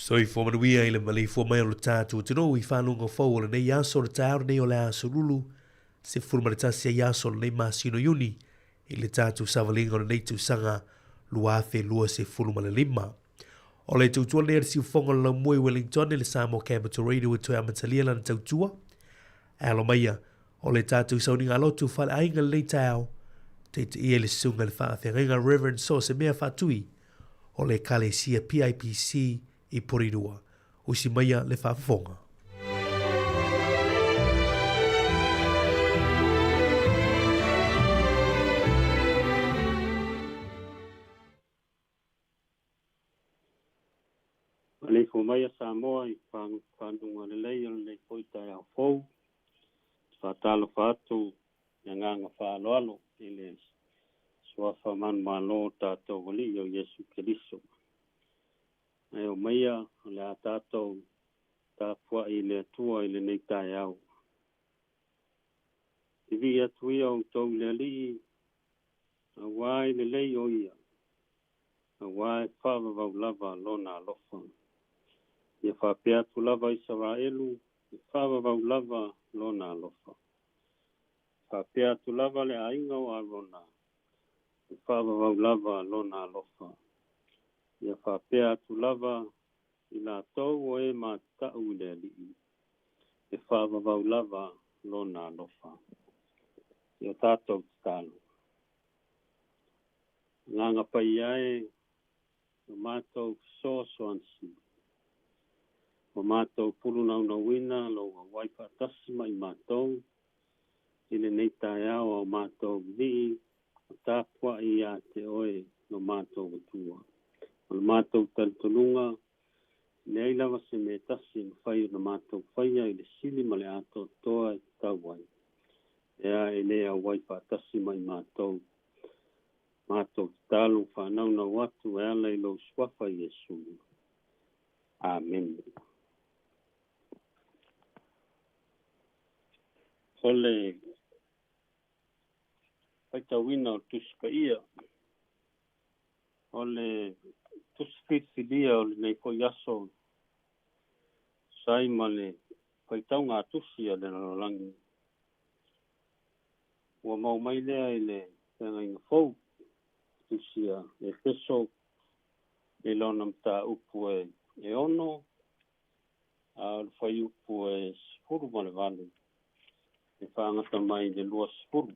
So i fo manuia i le mali fo mai o le tātou tino i whanunga fau le nei aso le tāo nei o le aso lulu se furmaritasi ai aso le nei masino yuni i le tātou savalinga o le nei tu sanga luafe lua se furumale lima. O le tautua le arsi ufonga la mui Wellington le Sāmoa Capital Radio e toi amatalia lana tautua. Alo maia, o le tātou sauninga alotu whale ainga le Taeao te ia le sunga le whaafenga Reverend So se mea whatui o le kalesia PIPC i porirua. Usi maia le whaafonga. Le ko mai Sāmoa i whanunga le leia le koi Taeao fau. Whatalo whātou ia nganga whāloalo i le suafa manumalo tātou wali o Yesu Keriso. Ai o maia o le a tātou tāpua i le atua i le nei Taeao. I vi atu ia o tau le ali a wai le lei o ia. A wai whāwawau lava lona alofa. Ia whapea tu lava i Saraelu, i whāwawau lava lona alofa. Whapea tu lava le ainga o arona, i whāwawau lava lona alofa. Ia whapea tu lava i la tau o e ma tau le alii, i whāwawau lava lona alofa. Ia tātou talo. Nganga pai ai, o mātou so ansi. O mātou pulu na wina lo waipa tasi mai mātou. Ile nei Taeao o mātou vi, o tāpua i a te oe no mātou watua. O mātou tantununga, nei lava se me tasi whai no mātou whaia i le sili ma le ato toa i tauai. Ea e lea waipa tasi mai mātou. Mātou tālu whanau na watu e ala i lo swafa Yesu. Amen. Ole paitawina o tuska ia. Ole tusfitfidia o le nei ko yaso. Sai male paitaunga tusia le langi. Ua mau mai lea i le tenga inga fau. Tusia e feso e lona mta upu e ono. A fai upu e sifuru male vale. E whaangata mai le lua sifuru.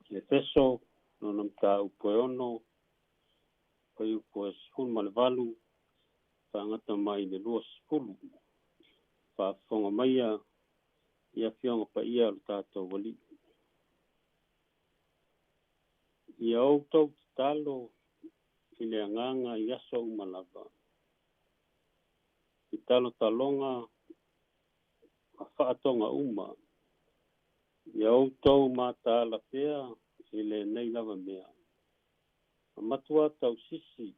E feso, no nam tā upo e ono, whai upo e sifuru ma le valu, whaangata mai le lua sifuru. Whaafonga mai ia whionga pa ia le tātou wali. Ia outou talo, i le anganga i aso umalava. I talo talonga, a whaatonga uma. Ia outou mata ala pea, i le nei lava mea. A matua tau sisi,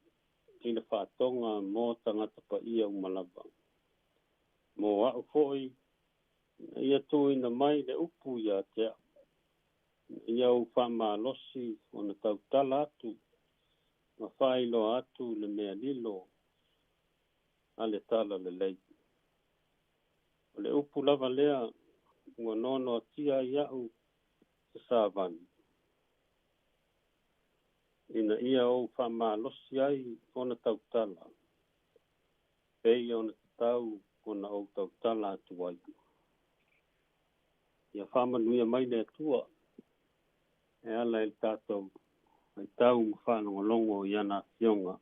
i le whaatonga mō tangata pa ia umalava. Mō au foi, ia tuina mai le upu ia tea. Ia u whama losi, o na tau tala atu, ma whailo atu le mea lilo, a le tala le lei. O le upu lava lea, ua nono atia iau se sāvani. Ina ia o whama losi ai o na tautala. Pei o na tau o na o tautala atu ai. Ia whama nuia mai le atua, e ala il tātou, ai tau mwhanonga longo i ana fionga.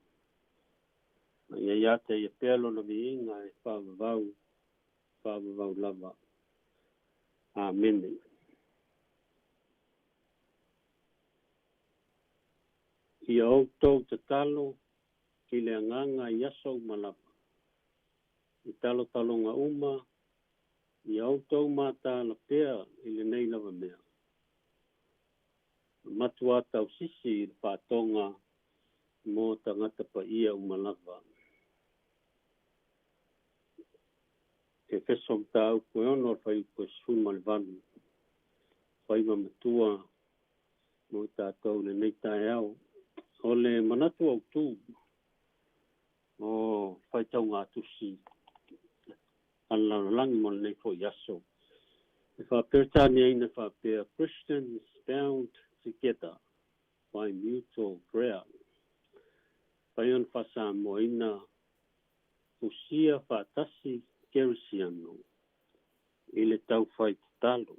Ia iate ia pēlo na viinga e whāwavau lava. Amen. Ia outou te talo, ki le anganga i aso malapa. I talo talonga uma, i outou mata la pea i le nei lava mea. Matua tau sisi i pātonga mō tangata pa ia umalava. E fesom tau koe ono whai koe suma le vanu. Whai mamatua mō tātou le nei Taeao. O le manatu au tū. o whaitau ngā tusi alarangi mo nei fo yaso. E whapertani aina whapea Christians bound together by mutual prayer. Whaion wha Sāmoa ina usia whaatasi kerisiano i le tau whai talo.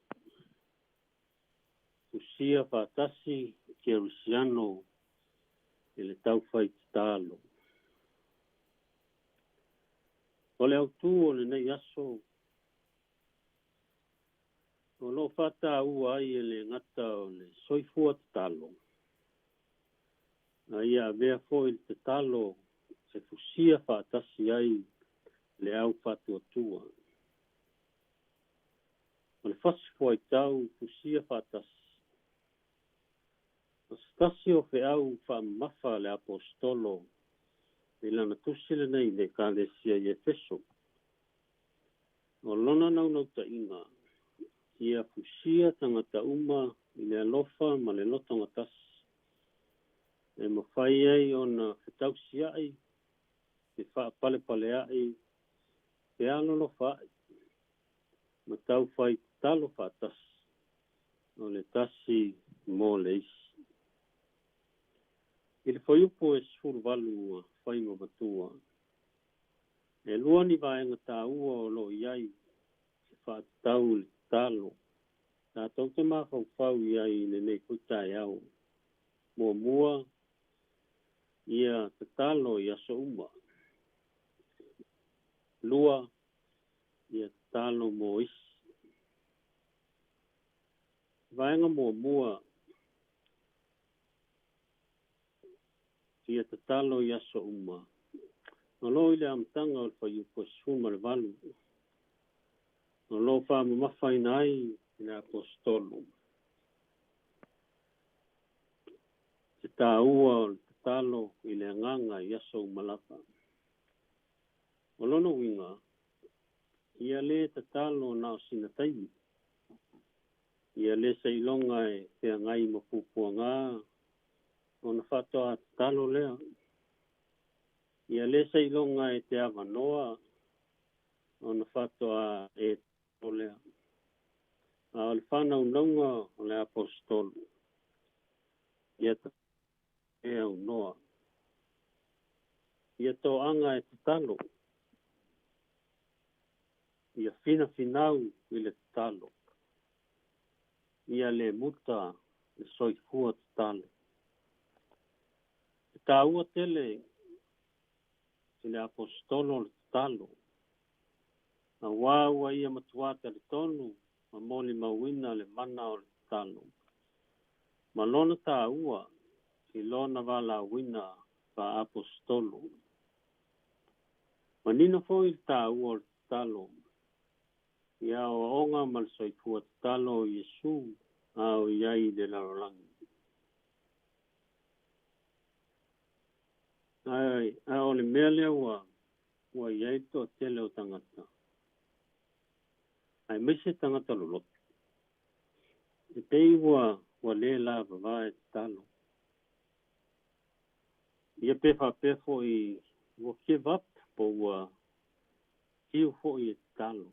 Usia whaatasi kerisiano i le tau whai talo. O le autu o le nei aso, o lo whata ua ai e le ngata o le soifua talo. A ia vea foi te talo se fusia whaatasi ai le au whatuatua. O le whasifua i tau fusia whaatasi. O stasi o fe au whaamafa le apostolo i lana tusile nei le kālesia i Efeso. O lona nau ta inga, ia fusia tangata uma i le alofa ma le lotonga tasi. E mawhai ai o na whetausi ai, te whaapale pale ai, te alolo whai. Ma tau whai talo whaatasi, o le tasi mō le isi. I le whaiupo e sifuru walua whaingo matua. E lua ni vaenga tā ua o lo iai, se whaatau le talo. Tā tau te mawhau whau iai le nei kui Taeao. Mua ia te talo i aso uma. Lua ia te talo mō isi. Vaenga mua ia te talo i aso uma. No lo ile amtanga o le whaiupo sifuma le walu. No lo whaama mawhaina ai i le apostolo. Te tā ua o te talo i le nganga i aso umalapa. O lono winga, ia le te talo na o sina taimi. Ia le sa ilonga e te ngai mapupua ngā, o na whatoa te talo lea. Ia le sa ilonga e te awanoa, o na whatoa e te talo lea. A o le whanau naunga o le apostolo. Ia te e au noa. Ia tō anga e te talo. Ia finau i le talo. Ia le muta le soifua te talo. Te tāua tele i le apostolo le talo. A wāua ia matuata le tonu, ma moli mauina le mana o le talo. Ma lona tāua, i lona wala wina pa apostolo. Ma nina fo i tāua le talo. Ia o onga mal soifua te talo Yesu, au iai le larolangi. Ai, o le mea lea ua iai to tele o tangata. Ai mese tangata lolotu. E pei ua le la vavae te talo. Ia pefa pefo i ua give up po ua kiu fo i te talo.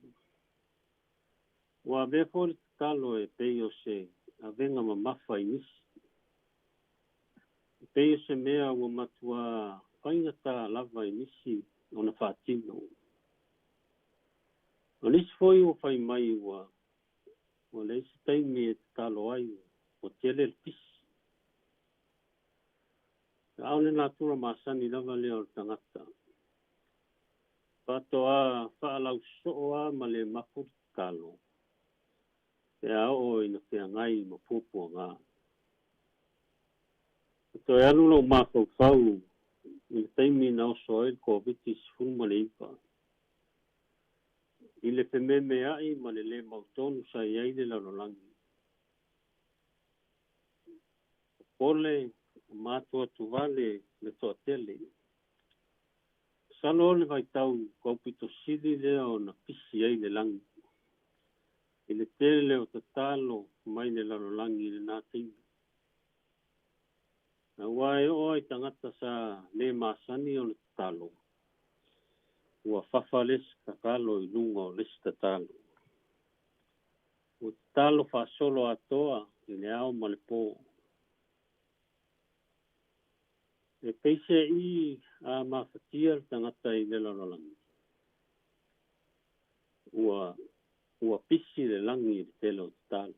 Ua vefo i te talo e pei o se a venga ma mafa i nisi. E pei o se mea ua matua whaingata lava i nisi o na whaatino. O nisi foi ua whai mai ua le isi taimi e te talo ai o tele le pisi. Aole natura masani lava leo le tangata. Patoa whaalau soa ma le mapuri talo. Te ao ina te ngai ma pupua ngā. Toi alu lau mafau fau i le taimi na oso ai COVID-19 ma le ipa. I le pememe ai ma le mautonu sa iai le lalolangi. Pole matua tuvale le toa tele. Salo le vai tau kaupito sili lea o na pisi ai le langi. I le tele o te talo mai le lalolangi le nā teimi. Na wae o ai tangata sa le masani o le talo. ua fafales kakalo I lunga o lesi tatalo. O talo whaasolo atoa I le ao ma le pō. E peise I a mawhatia tangata I le lalalangi. Ua pisi le langi le telo talo.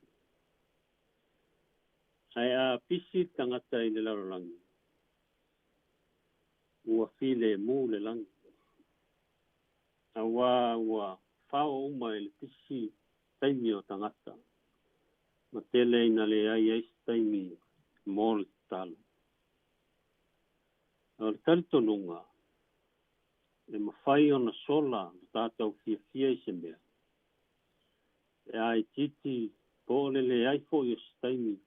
Ai a pisi tangata I le lalalangi. Ua file mu le langi. Ua whao uma I le pisi taimi o tangata. Ma tele ina le ai eis taimi mō le talo. O le talitonunga, e mawhai ona sola tātou fia I se mea. E ai titi pōle le ai fo I o staimi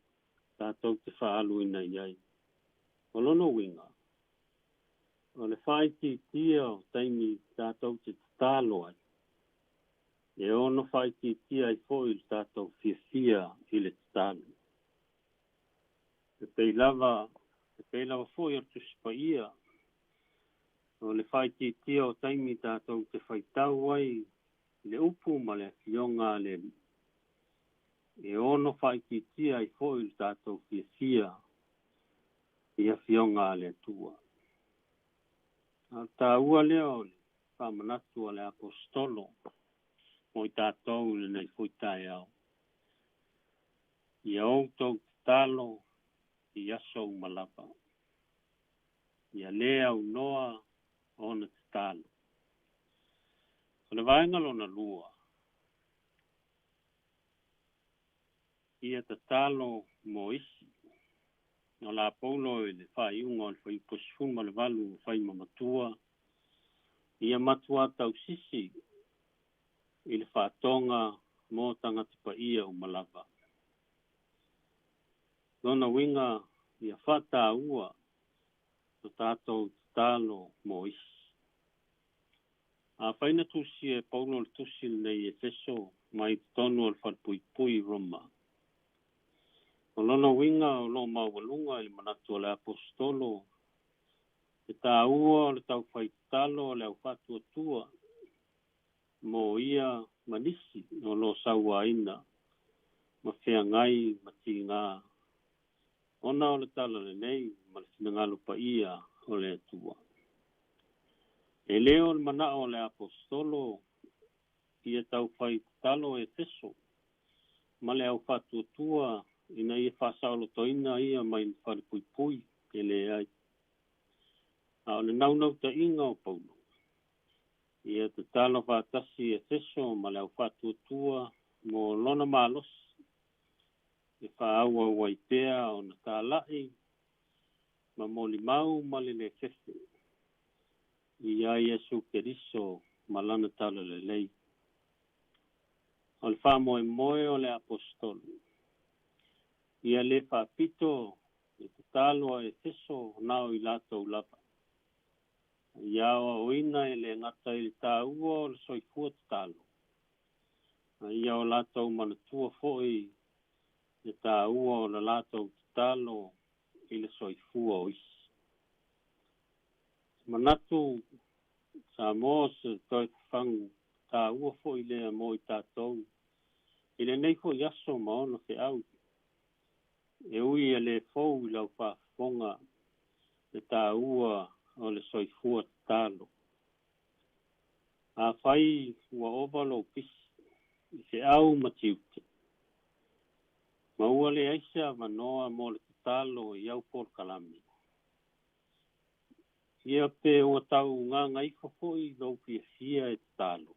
tātou te whaalu ina I ai. O lono winga. O le whai titia o taimi tātou te tālo ai. E ono whai titia ai fo I tātou fia I le tālo. E peilava fo I o tuspa ia. O le whai titia o taimi tātou te whaitau ai le upu ma le fionga le e ono whai titia ai fo I tātou fia I a fionga le tua. Ta ua leo le whamanatu a le apostolo mo I tātou le nei fui Taeao. I autou talo I aso malapa. I a lea unoa ona te talo. O le vaenga lona lua. I a te talo mo isi. O la paulo I le whai unga o le whai posifun ma le valu o whai mamatua. I a matua tau sisi. I le whātonga mō tangata pa ia o malapa. Lona winga I a whata ua. O tātou talo mo isi. A whaina tusi e paulo le tusi nei e feso mai tonu al whalpui Roma. O lona winga o lo mawalunga I manatu le apostolo. E tā ua o le tau whaitalo le au whatua tua. Mo ia manisi o lo saua ina. Ma whea ngai ma ti ngā. Ona o le tala le nei ma le sinangalo pa ia o le tua. E leo le mana o le apostolo ia tau whai talo e teso. Ma le au whatuatua ina ia whasaulo toina ia mai ni wharipuipui e le ai. A o le naunau ta inga o paulo. Ia te talo whatasi e teso ma le au whatuatua mo lona malos. E whaaua waipea o na tālai ma moli mau ma le fefe. Ia Iesu Keriso malana tala le lei. O le whamoe moe o le apostolo. Ia le whapito e te talo e teso nao I lātou lapa. Ia o oina e le ngata I le tāua o le soifua te talo. Ia o lātou manatua foi e tāua o le lātou te talo I le soifua o isi. Manatu Sāmoa se toi whangu tā ua fo I lea mo I tātou. I le nei fo I aso maona te au. E ui e le fau I lau whafonga e tā ua o le soifua tālo. A whai ua ovalo pisi I se au matiute. Ma ua le aisa manoa mo le tālo I au por kalami. Ia pe o tau ngā ngai whafoi lau fia e tālo.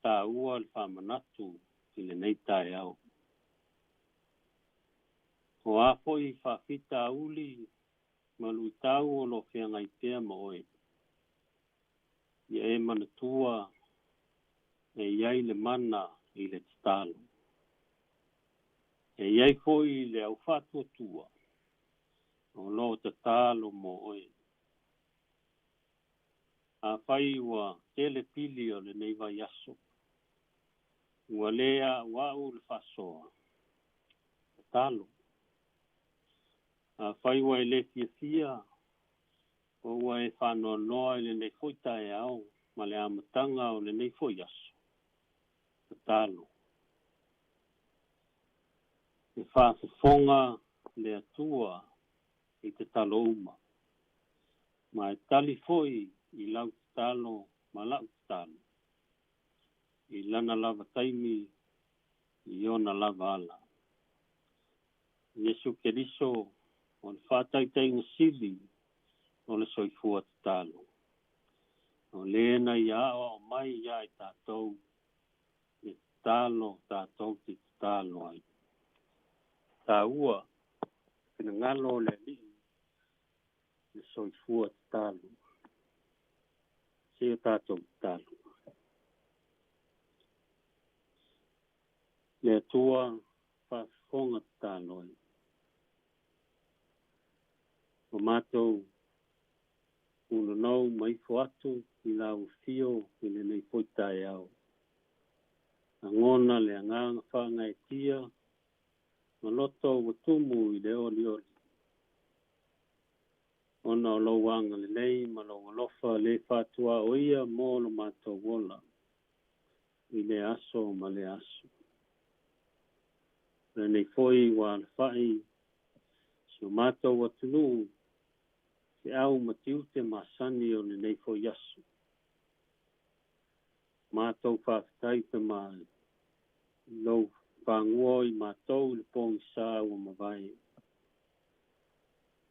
Tā ua le whamanatu I le nei Taeao. O a foi whawhita uli malui tau o lo whea ngai pēr ma oe. Ia e manatua e iai le mana I le tālo. E iai foi le au whatua tua. O lo te tālo mo oe. A whai ua tele pili o le nei vai aso. Ua lea wau le whasoa. Tālo. A whai ua e le fia o wai whanoa le nei fwoi Taeao, ma le amatanga o le nei fwoi aso. Talo. E whaafonga le atua i te talo uma. Ma e tali fwoi i lau talo, ma lau talo. I lana lava taimi, i ona lava ala. Yesu Keriso, o le whātaitai ngasili, o le soifua te talo. O lena i o mai ia i tātou, i talo tātou te talo ai. Tā ua, kina ngalo le li, le soifua te talo. Se tātou te talo. Le atua, whaafonga te talo ai. O mātou, uno nau mai atu i lau fio i le nei fwoi Taeao. Angona le anganga whanga e tia, maloto o tumu i le oli oli. Ona o lauanga le nei, malo alofa le whatua o ia mō lo mātou wola. I le aso ma le aso. Le nei fwoi wa le whai, si o mātou atunu, se au matiu te masani o le nei fwoi aso. Mātou whaafitai te mai, lau whangua i mātou le pōngi sā ua mawai.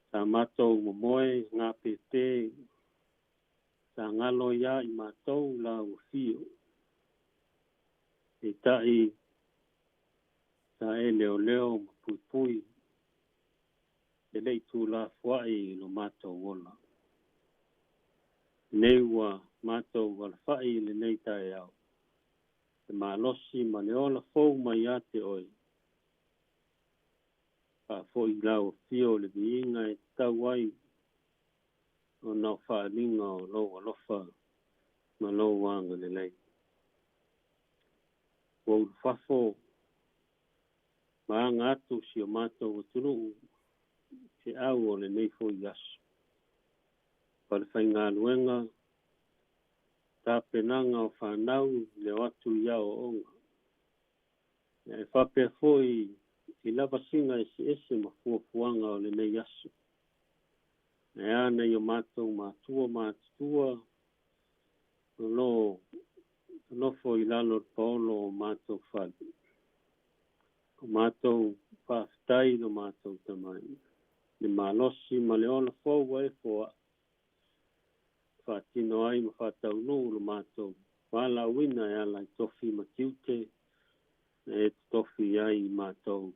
Sa mātou mamoe ngā pepe, sa ngalo ia i mātou la ua fio. E tai, sa e leo leo ma pui pui, e leitu la fuai no mātou wola. Nei ua mātou wala fai le nei Taeao. Te mālosi ma le ola fau mai ate oi. Pa fo i lau fio le viinga e tau ai. O nau whaalinga o lau alofa ma lau wanga le lei. Wau fafo maanga atu si o mātou o tunu se au o le nei fo i aso. Pale whai ngā luenga, tā penanga o whanau le watu ia o onga. E whapea fwoi i lava singa ese ma fuafuanga o le nei aso. E ana i o mātou mātua, o lofo i lalo paolo o mātou whali. O mātou whaafitai no mātou tamai. Le mālosi ma le ola fōua e fōa. Whaatino ai ma whātau nō lo mātou. Wala wina e ala i tofi ma tiute, e tofi ai i mātou.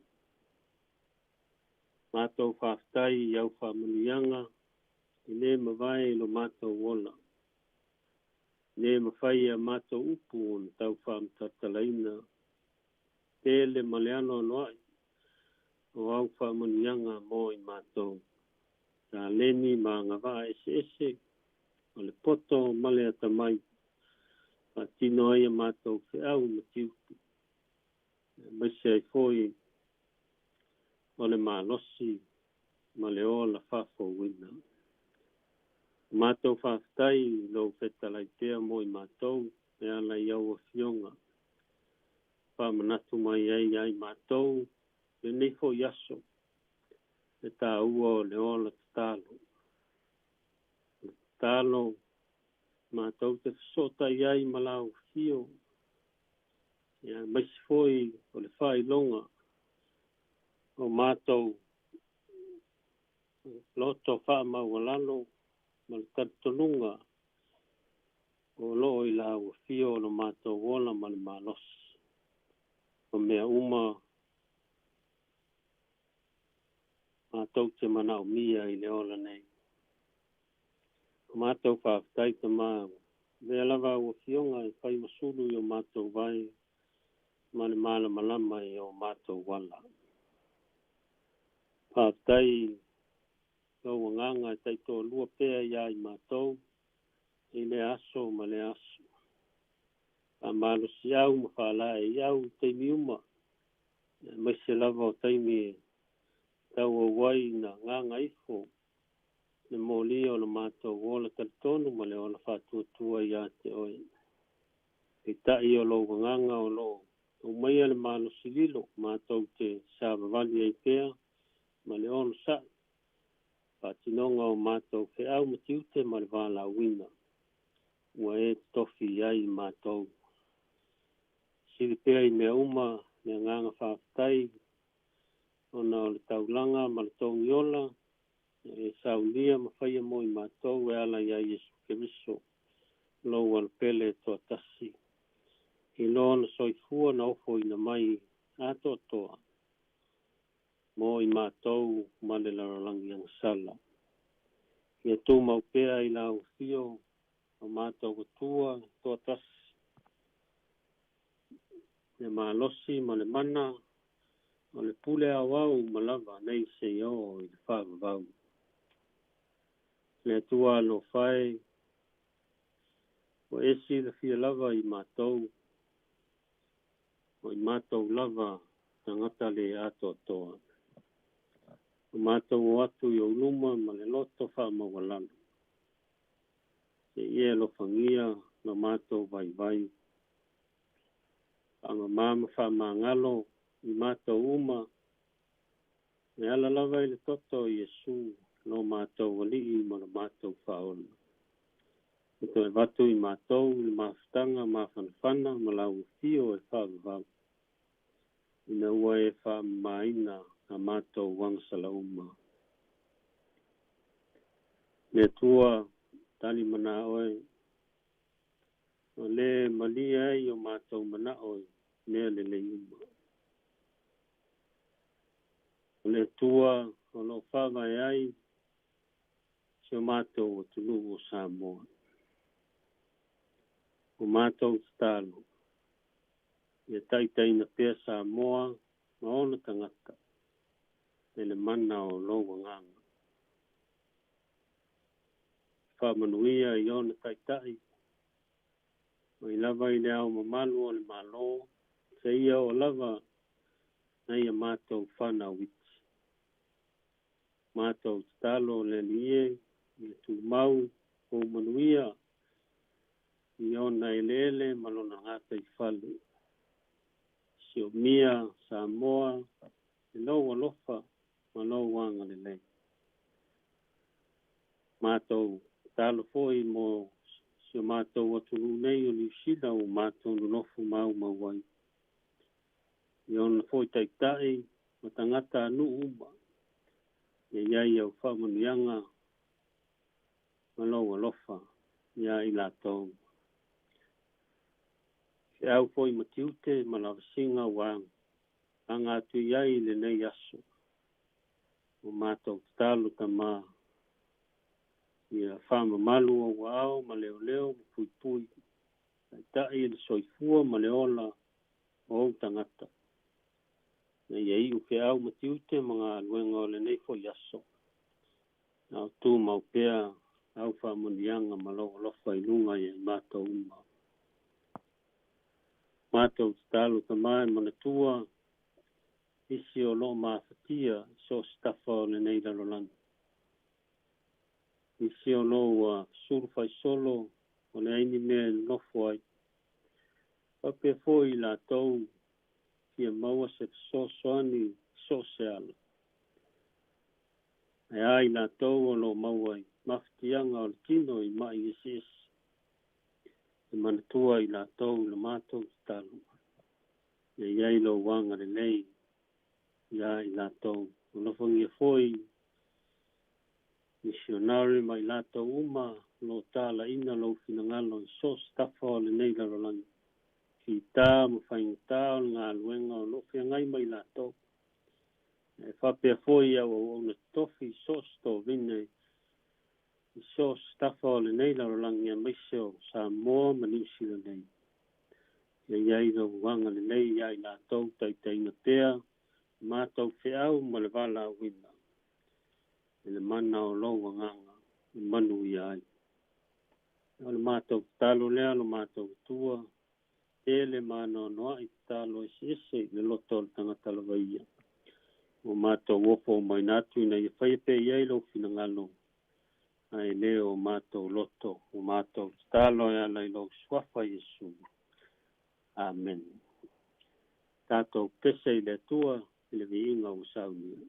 Mātou whaafitai i au whaamanianga, i ne mawai lo mātou wola. Ne mawhai a mātou upu on tau whaamtatalaina. Tele maleano noai, o au whaamanianga mo i mātou. Tā leni ma ngawha ese, o le poto male ata mai, pa tino ai a mātou se au ma tiutu. Maise ai fōi, o le mālosi, ma le ola whafo wina. Mātou whaftai, lo whetalai tea mo i mātou, e ala i au a fionga. Whamanatu mai ai mātou, le nei fo yaso, e tā ua o le ola talo. Talo, mātou te sota iai malau fio. Ia maisi foi o le whai longa. O mātou loto wha mawalalo, ma le tatonunga. O loo i lau fio no mātou wola ma le malos. O mea uma, mātou te manao mia i le ola nei. Mātou whaafitai te maa. Mea lava ua fionga e whai masulu i o mātou vai. Mane māla malama i o mātou wala. Whaafitai lau nganga e taito lua pea ia i mātou. I le aso ma le aso. A mālo si au ma whaala e iau teimi uma. Maise lava o teimi tau o wai na nganga ifo. le moli o le mātou o le taritonu ma le o le whātua ia te oi. Ke tai o lo wanganga o lo. O mai le malo sililo mātou te sāwawali ei pēr ma le ono sa. Pātinonga o mātou ke au matiute ma le wāla wina. Ua e tofi ai mātou. Siri pēr i mea uma, mea nganga whāwhatai, ona o le taulanga ma le tōngiola, e saunia ma whaia mo i mātou e ala ia Yesu Keriso, lo al pele toa tasi. I lo na soifua na ofo ina mai ato toa, mo i mātou ma le larolangi ang sala. Ia tū mau pēr i lau fio, o mātou katua toa tasi. Le malosi ma le mana, o le pule awau malava nei se o i le whāwawau. Le tua lo whae, o esi le fia lava i mātou, o i mātou lava tangata le ato toa. O mātou o atu i o luma ma le loto whaamawalano. Se ie lo whangia no mātou vai vai. Anga mama whaamangalo i mātou uma, me ala lava i le toto i Yesu, no mātou wali i ma le mātou whaona. Ito e watu i mātou, i mawhitanga, mawhanawhana, ma lau fio e whaavavau. Ina ua e whaamaina a mātou wangsala uma. Le tua, tali mana oe, o le malia i o mātou mana oe, mea le uma. O le tua, o lo whawai ai, si o mātou o tulu o Sāmoa. O mātou stalo. Ia taitaina pēr Sāmoa, ma ona tangata. Le mana o lo wanganga. Whamanuia i ona taitai. O i lava i le au mamalu o le malo, se ia o lava na ia mātou whana witi. Mātou stalo le lie, i tu mau, o manuia, i ona ele malona ngata i whalu. Si o mia, Sāmoa, i loa lofa, ma loa wanga le lei. Mātou talo foi mo si o mātou aturu nei o ni sida o mātou nulofu mau mawai. I ona foi taitai, ma tangata anu uma. Ia iai au whamanianga, ma loa lofa, ia i lātou. Se au foi matiute, ma lawa singa wang, anga atu iai le nei aso. O mātou talo tama, ia whama malu o wao, ma leo leo, ma pui pui. Tai le soifua, ma leola, o tangata. Ia iu ke au matiute, mga luenga o le nei fo yaso. Au tū mau pēr, au whamanianga, ma loa lofa i lunga i mātou uma. Mātou talo tamai, mana tua, isi o lo mawhatia, so stafa o le nei larolangi. Isi o lo surfai solo, o le aini mea nofo ai. Pape foi la tau, kia maua se so soani, so se ala. E ai la tau o lo maua i, mawhatianga o le tino i mai isi isi. E manatua i la tau le mātou talo. E iai lo wanga le nei, ia i la tau. O lofangia foi, misionari mai la tau uma, lo tala ina lo finangalo i so stafa o le nei larolangi. Ki tā, mawhainga o ngā luenga o lofi ngai mai la tau. E whapea foi au o na tofi so sto vine, i so stafa o le nei larolangi a meise o Sāmoa manisi le nei. Ia iai lo wanga le nei, iai la tau taitaina pēr, mātou whiau ma le wala wina. E le mana o lo wanganga, i manu iai. O le mātou talo lea, lo mātou tua, ele mana noa i talo ese le loto le tangata lawaia. O mātou wofo mai natu ina i whaipe iai lo finangalo. ai leo mātou loto, o mātou talo e alai lo swafa Yesu. Amen. Tātou pese I le tua, I le viinga o saunia.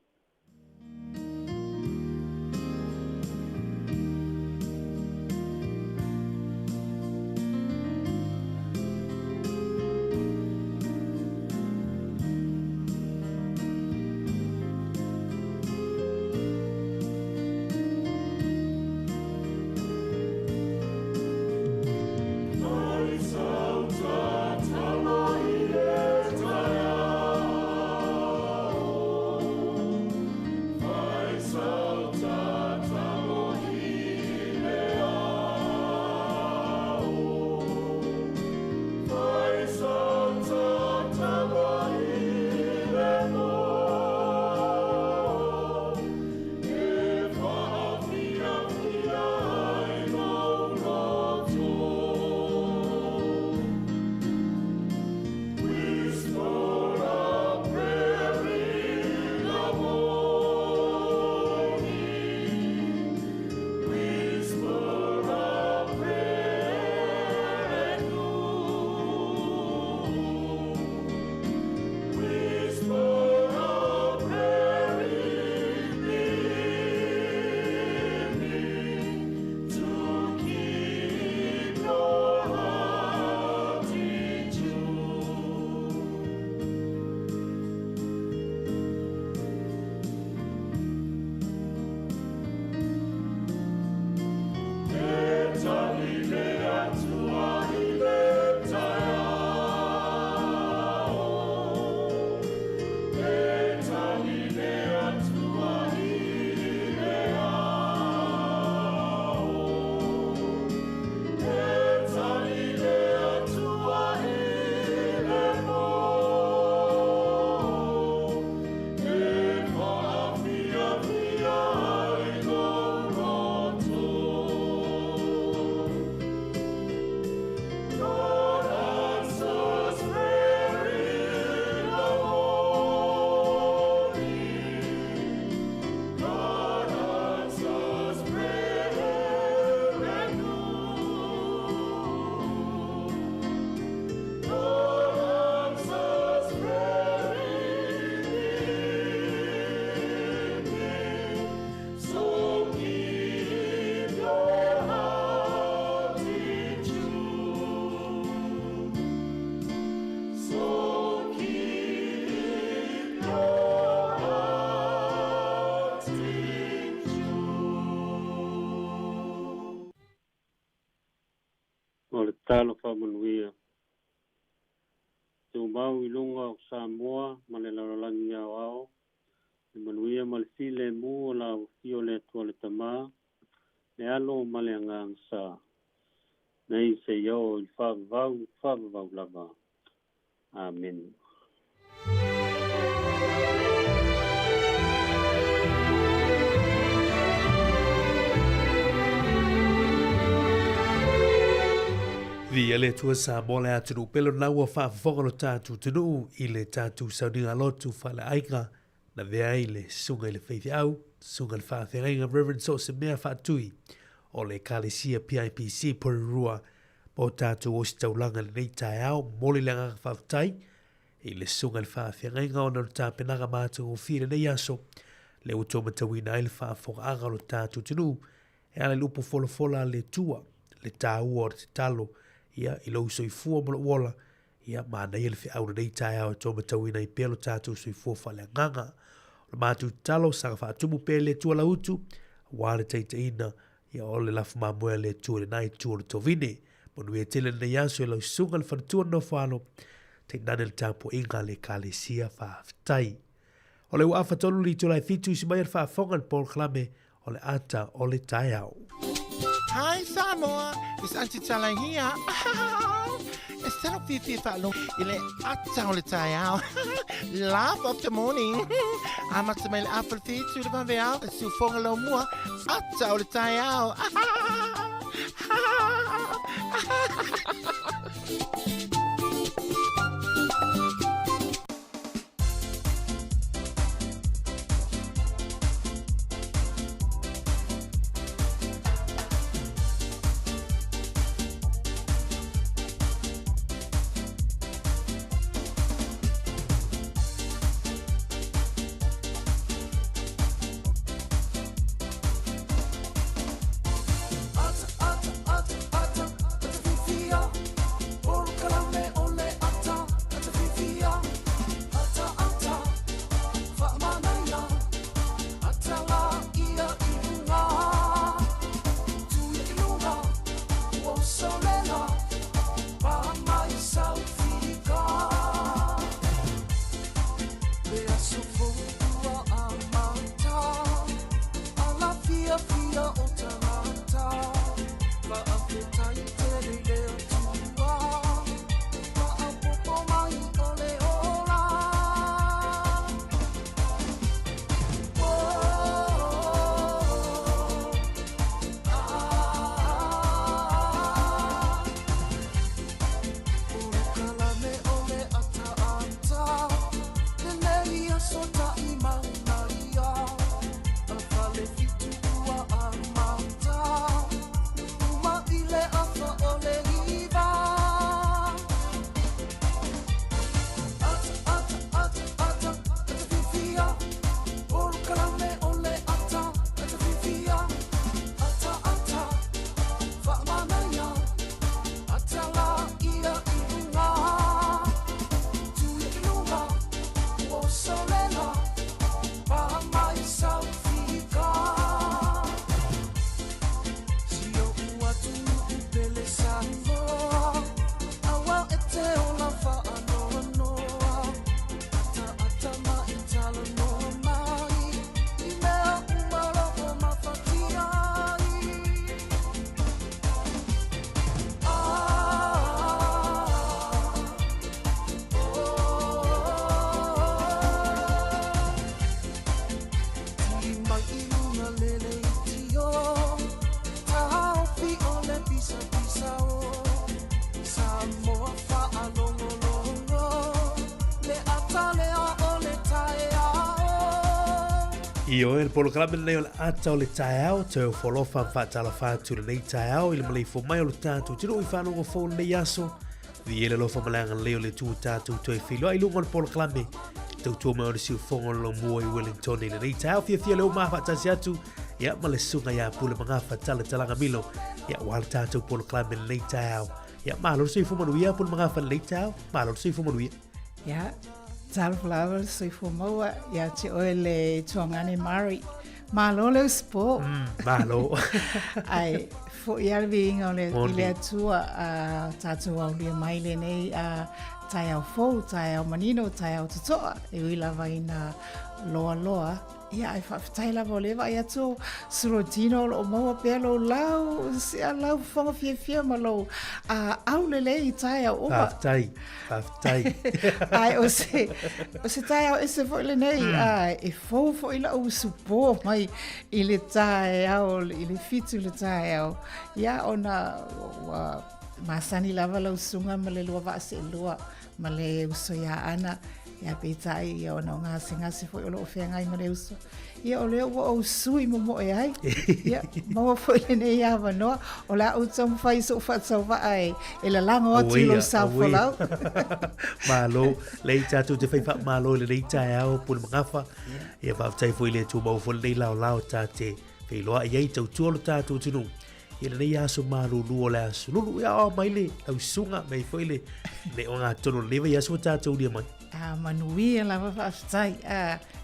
O le talo whamanuia. Te umau I lunga o Sāmoa, ma le larolangi au ao. Le manuia ma le file mu o la ufio le atua le tamā. Le alo ma le angang sa. Nei se iau I whavavau lava. Amen. Via le tua Sāmoa le atunu pelo nau o whaafonga no tātu tunu I le tātu sauninga lotu whale aika na vea I le sunga I le whaithi au, sunga le whaafenga Reverend Sose mea whaatui o le Kalesia PIPC Porirua mo tātu o si taulanga le nei Taeao moli le ngaka whaafutai I le sunga le whaafenga o na tāpenaga mātu o whire nei aso le uto matawina I le whaafonga anga no tātu tunu e ale lupo fola le tua le tāua o te talo ia I lau soifua mo wola ia mana ia le whiaura nei Taeao e tō matawina I pelo tātu soifua whale nganga o mātu talo sanga whaatumu pe le tua lautu wale teiteina ia o le lafu mamoe le tua le nai tua le tovine monu e tele nei aso e lau sunga le whanatua no whalo te nane le tāpo inga le Kalesia whaaftai o le uafa tolu li tolai fitu si mai al whaafonga le Paul Klame o le ata o le Taeao. Hi Sāmoa, it's Auntie Tala here. Instead of Fifi Falo, ile ata o le Taeao. Laugh of the morning. I'm at the apple feet to the Pavea, su fongalo mua, ata o le Taeao. Io el programa nei o ata o le Taeao te o folofa whaatala whātua nei Taeao i le malei fo mai o le tātou tino i whanonga fo nei aso vi ele lo famalanga leo le tū tātou toi whilo ai lunga le programa tau tua mai o le siu fonga lo mua i Wellington i le nei Taeao fia leo maha whaatasi atu ia male sunga ia pule mga whaatala talanga milo ia wale tātou programa nei Taeao ia malo sui fo manuia pule mga whaatala nei Taeao malo sui fo manuia ia Sunflower sui fumaua ia te oe le tuangane mari. Malo le spo. Malo. Ai, fo i alvi inga le ile atua tātou au lia mai le nei Taeao fou, Taeao manino, Taeao tutoa. E ui lava ina loa loa. Ia ai whawhitai lava o lewa ia tō surotino o maua pēr lo lau, a lau whanga fia ma lo au lele i Taeao opa. Whawhitai. Ai o se Taeao e se fo ile nei, e fo ile au supo mai i le Taeao, i le fitu le Taeao. Ia ona masani lava lau sunga ma le lua vaase lua, ma le uso ia ana. Ia peitai ia ona o ngasi fo i olo o whea ngai ma le uso. Ia o leo o sui mo e ai. Ia maua fo i nei awa noa. O la au tau mwhai so whaatau waai. E la lango atu lo sa wholau. Malo, lei tātou te whaiwha malo le rei Taeao pule mangafa. Ia whaatai fo i le tū mau fo le nei lao tā te whailoa iei tau tuolo tātou tunu. Ia le nei aso marulu o le aso. Lulu ia o mai le au sunga mai fo i le. Ne o ngā tono lewa i aso tātou lia mai. Manuia lava whaafitai.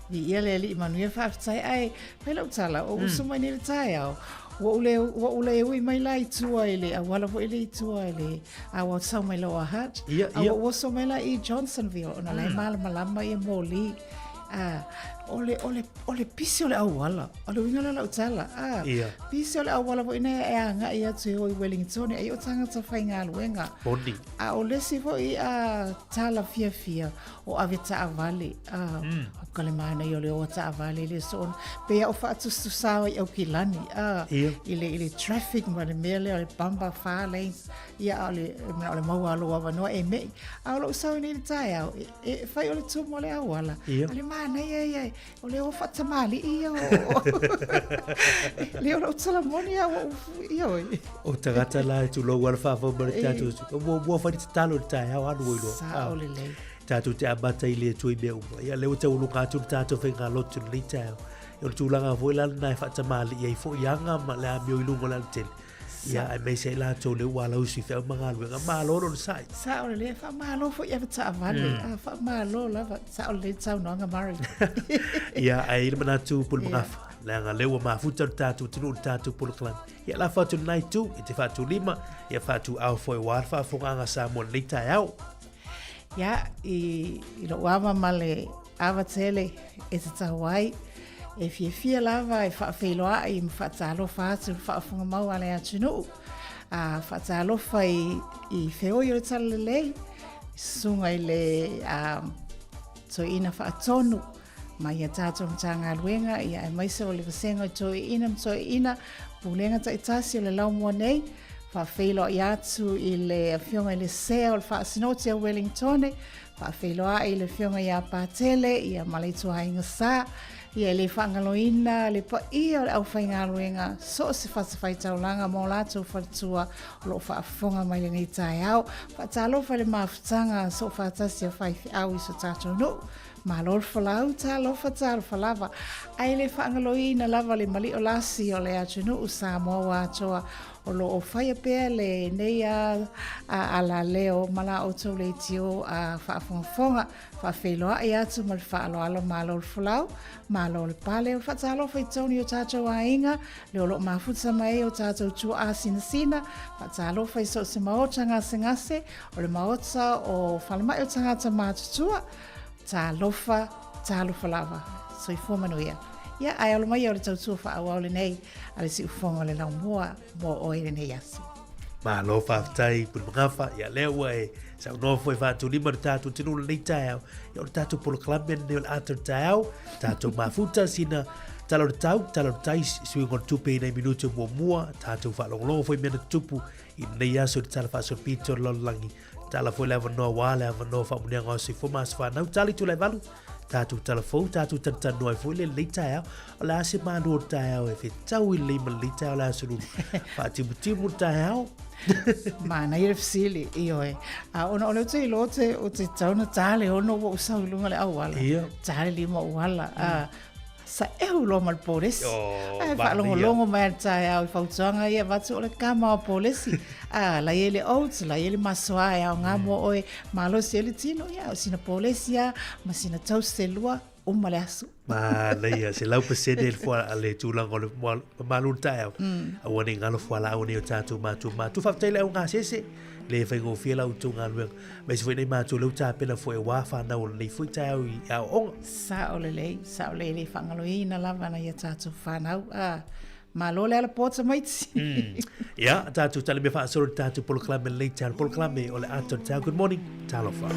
Vi ia le li manuia whaafitai. Ai, pēlau tala, o uso mai nere Taeao. Wa ule e ui mai la i tua ele, a wala vo ele i tua ele, a wa sau mai loa hat. A wa so mai la i Johnsonville, ona lai malama i moli. Ole pisi ole awala, ole winga la utala. Pisi ole awala vo ina e anga ia tu i Wellington, e o tangata whainga luenga. Bondi. Ole si vo i tala fia o aveta avale. Kale mana i ole o ta avale le son. Pea o whaatustu sawa i au kilani. Ile traffic ma le mele, ole bamba far lanes. Ia ole maua alo awanoa e mei. Ole usawa ni le Taeao. E whai ole tumo ole awala. Ole mana ia. O leo whatamali ia o... Leo rau talamoni ia o... O tagata la tu lo wala whawha mara tātou. O mua whani te talo ni Taeao anu o iloa. Sa o lelei. Tātou te abata i lea tui mea uma. Ia leo te ulu kātou tātou whenga lotu ni Taeao. Ia o tūlanga fo i lana nai whatamali ia i fo i anga ma le amio i lungo lana tele. Ia ai mei se la tō leo wala usi whea mga luenga. Māloro no sai. Sa o lelei, wha mālo fo i awa ta avale. Wha mālo lava. Sa o lelei tau noanga mari. Ia ai ina manatu pulu mangafa. Nanga lewa mafuta o tātou tinu o tātou pulu klan. Ia la whatu nai tu, i te whatu lima. Ia whatu au fo i wār whafonga anga Sāmoa nei Taeao. Ia, i lo wama male awa tele e te tawai e fia lava e whaafeiloa i mwhaatalofa atu whaafunga mau ale atu nuu. Whaatalofa i whio i o tala lei, sunga i le to ina whaatonu, mai a tātou mtanga luenga, ia e maise o le vasenga to ina, pulenga ta itasi o le lau mua nei, whaafeiloa i atu i le whionga i le sea o le whaasinoti a Wellingtone, whaafeiloa i le whionga i a Pātele, i a Malaitua Hainga Sā, ia le whaangaloina, le pa ia o le au whainga luenga, so se whasawhai taulanga mō lātou whatua o lo whaafonga mai le nei Taeao, whaatalofa le mawhutanga, so whaatasi a whaifi au i so tātou no, malor falau talofa lava, ai le whaangaloina lava le mali o lasi o le atunu u Sāmoa wātoa, o lo o whaia pēr le nei a la leo mala o tau le tio a whaafonga, whaafeiloa e atu ma le whaaloalo malor falau, malo le pale o whaatalo whai tauni o tātou a inga, le o lo mafuta mai o tātou tua a sina, whaatalo whai so se maota ngase, o le maota o whalamai o tangata mātutua, talofa lava, so I fōmanuia. Ia, ai alo mai o le tautua whaau le nei, ale si ufonga le lau mua, mo o ere nei asu. Ma lo whaafitai, puni mangafa, ia lewa e, sa unofo e whātu lima le tātou tinu le nei Taeao, ia o le tātou polo kalamia nei o le ato Taeao, tātou mafuta sina, talo le tai, sui ngon tupe nei minuto mua, tātou whaalongolongo foi mena tupu, I nei aso le tala whaaso pito le langi, tala foi lewa noa wale, lewa noa whaamunea ngā si fōmas whanau, tali tu le valu, tātou tala fōu, tātou tantanu ai foi le le Taeao, o le ase mānu o Taeao e whetau I leima le Taeao le aso ruru, whaatimu Taeao, Mana I le fisili I oe. Ona o leo te ilote o te tauna tāle ono o usau lunga le awala. Tāle lima uala. Sa ehu lo mal polisi. Whaalongo mai al Taeao I whautuanga ia watu o le kama o polisi. La ele outs, la ele masoa e au ngā mo oe malosi ele tino ia. O sina polisi ia, ma sina tau se lua. Umale asu. Ma leia se lau pasene el fua ale tūlanga o le malun Taeao. Awane ngalo fua la awane o tātou mātou whaftai leo ngā sese. Le whaingo fia lau tū ngā luenga. Mai se whainei mātou lau tāpena fua e wā whanau o nei fui Taeao I au onga. Sa o le le whangalo I na lavana I a tātou whanau. Ma lo le ala pōta maiti. Ia, tātou tala me whaasoro tātou polo klame lei tātou polo klame o le ato Taeao. Good morning, talofa.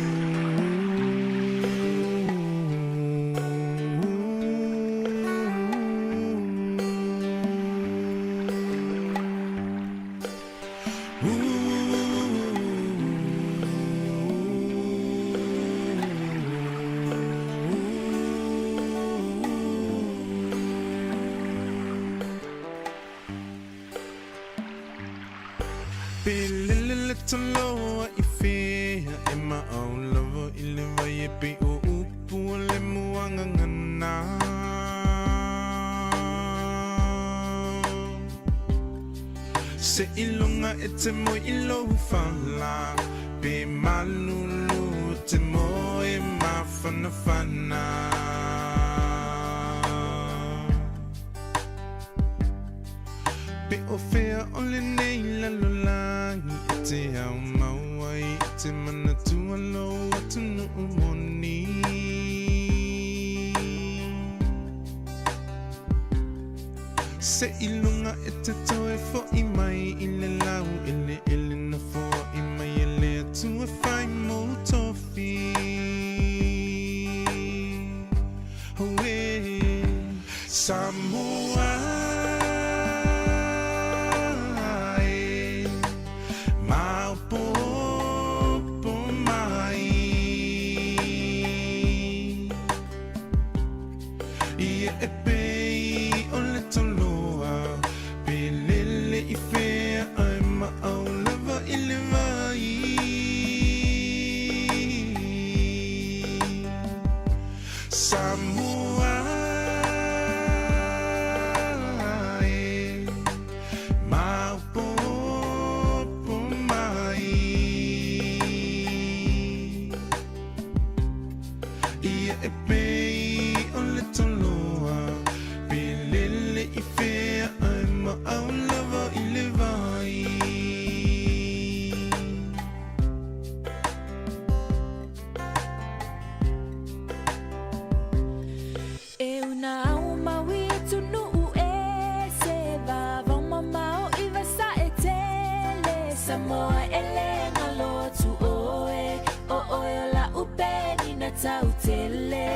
Se ilunga e te mo ilo whala Pe malulu te mo e mawhanawhana Pe o whea o le nei lalolangi E te au mawai E te mana tualo atu nuu moni Se ilunga e te toe fo I mai I le lau ele na fo I mai e le atu e whai mo tofi Hoe Sāmoa e Maupopo mai Ia e pei o le tolo Sāmoa e Maupopo mai Ia e pei o le toloa Pe lele I whea ai ma au lava I le vai una au maui tunu e se va vama mau iva sa e tele Sāmoa ele ngalo tu oe o oe la upeni na tau tele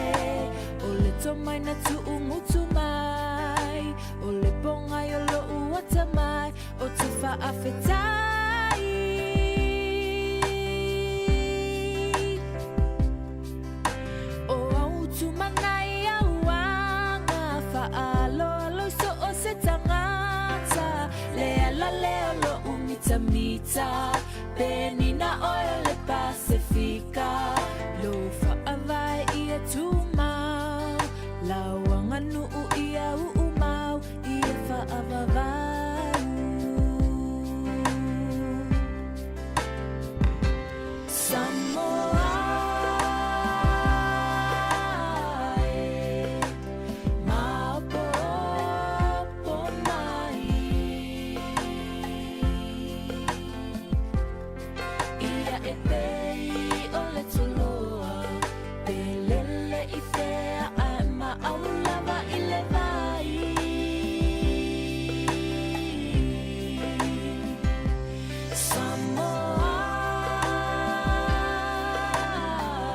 o le tomai na tu umutu mai o le ponga yo lo uata mai o tu whaafetai o au tu manai au anga whaalo so o se tangata lea la leo lo umita mita peni na oe le Pasifika lo whaavai ia tu mau lauanga nuu ia mau ia whaavavau Sāmoa e maopopo mai ia e pei o le toloa pelele i whea ai maʻaulava i le vai Sāmoa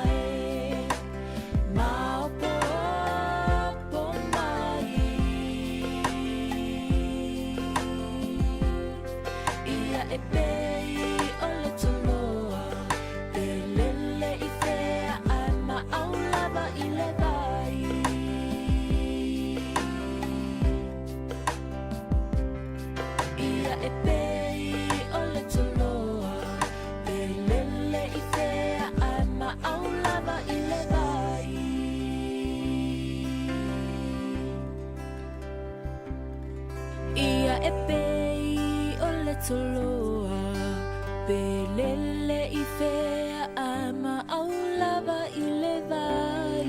e maopopo mai ia e pei o le toloa pelele i whea ai maʻaulava i le vai ia e pei o le toloa pelele i whea ai maʻaulava i le vai ia e pei o le toloa pelele i whea ai maʻaulava i le vai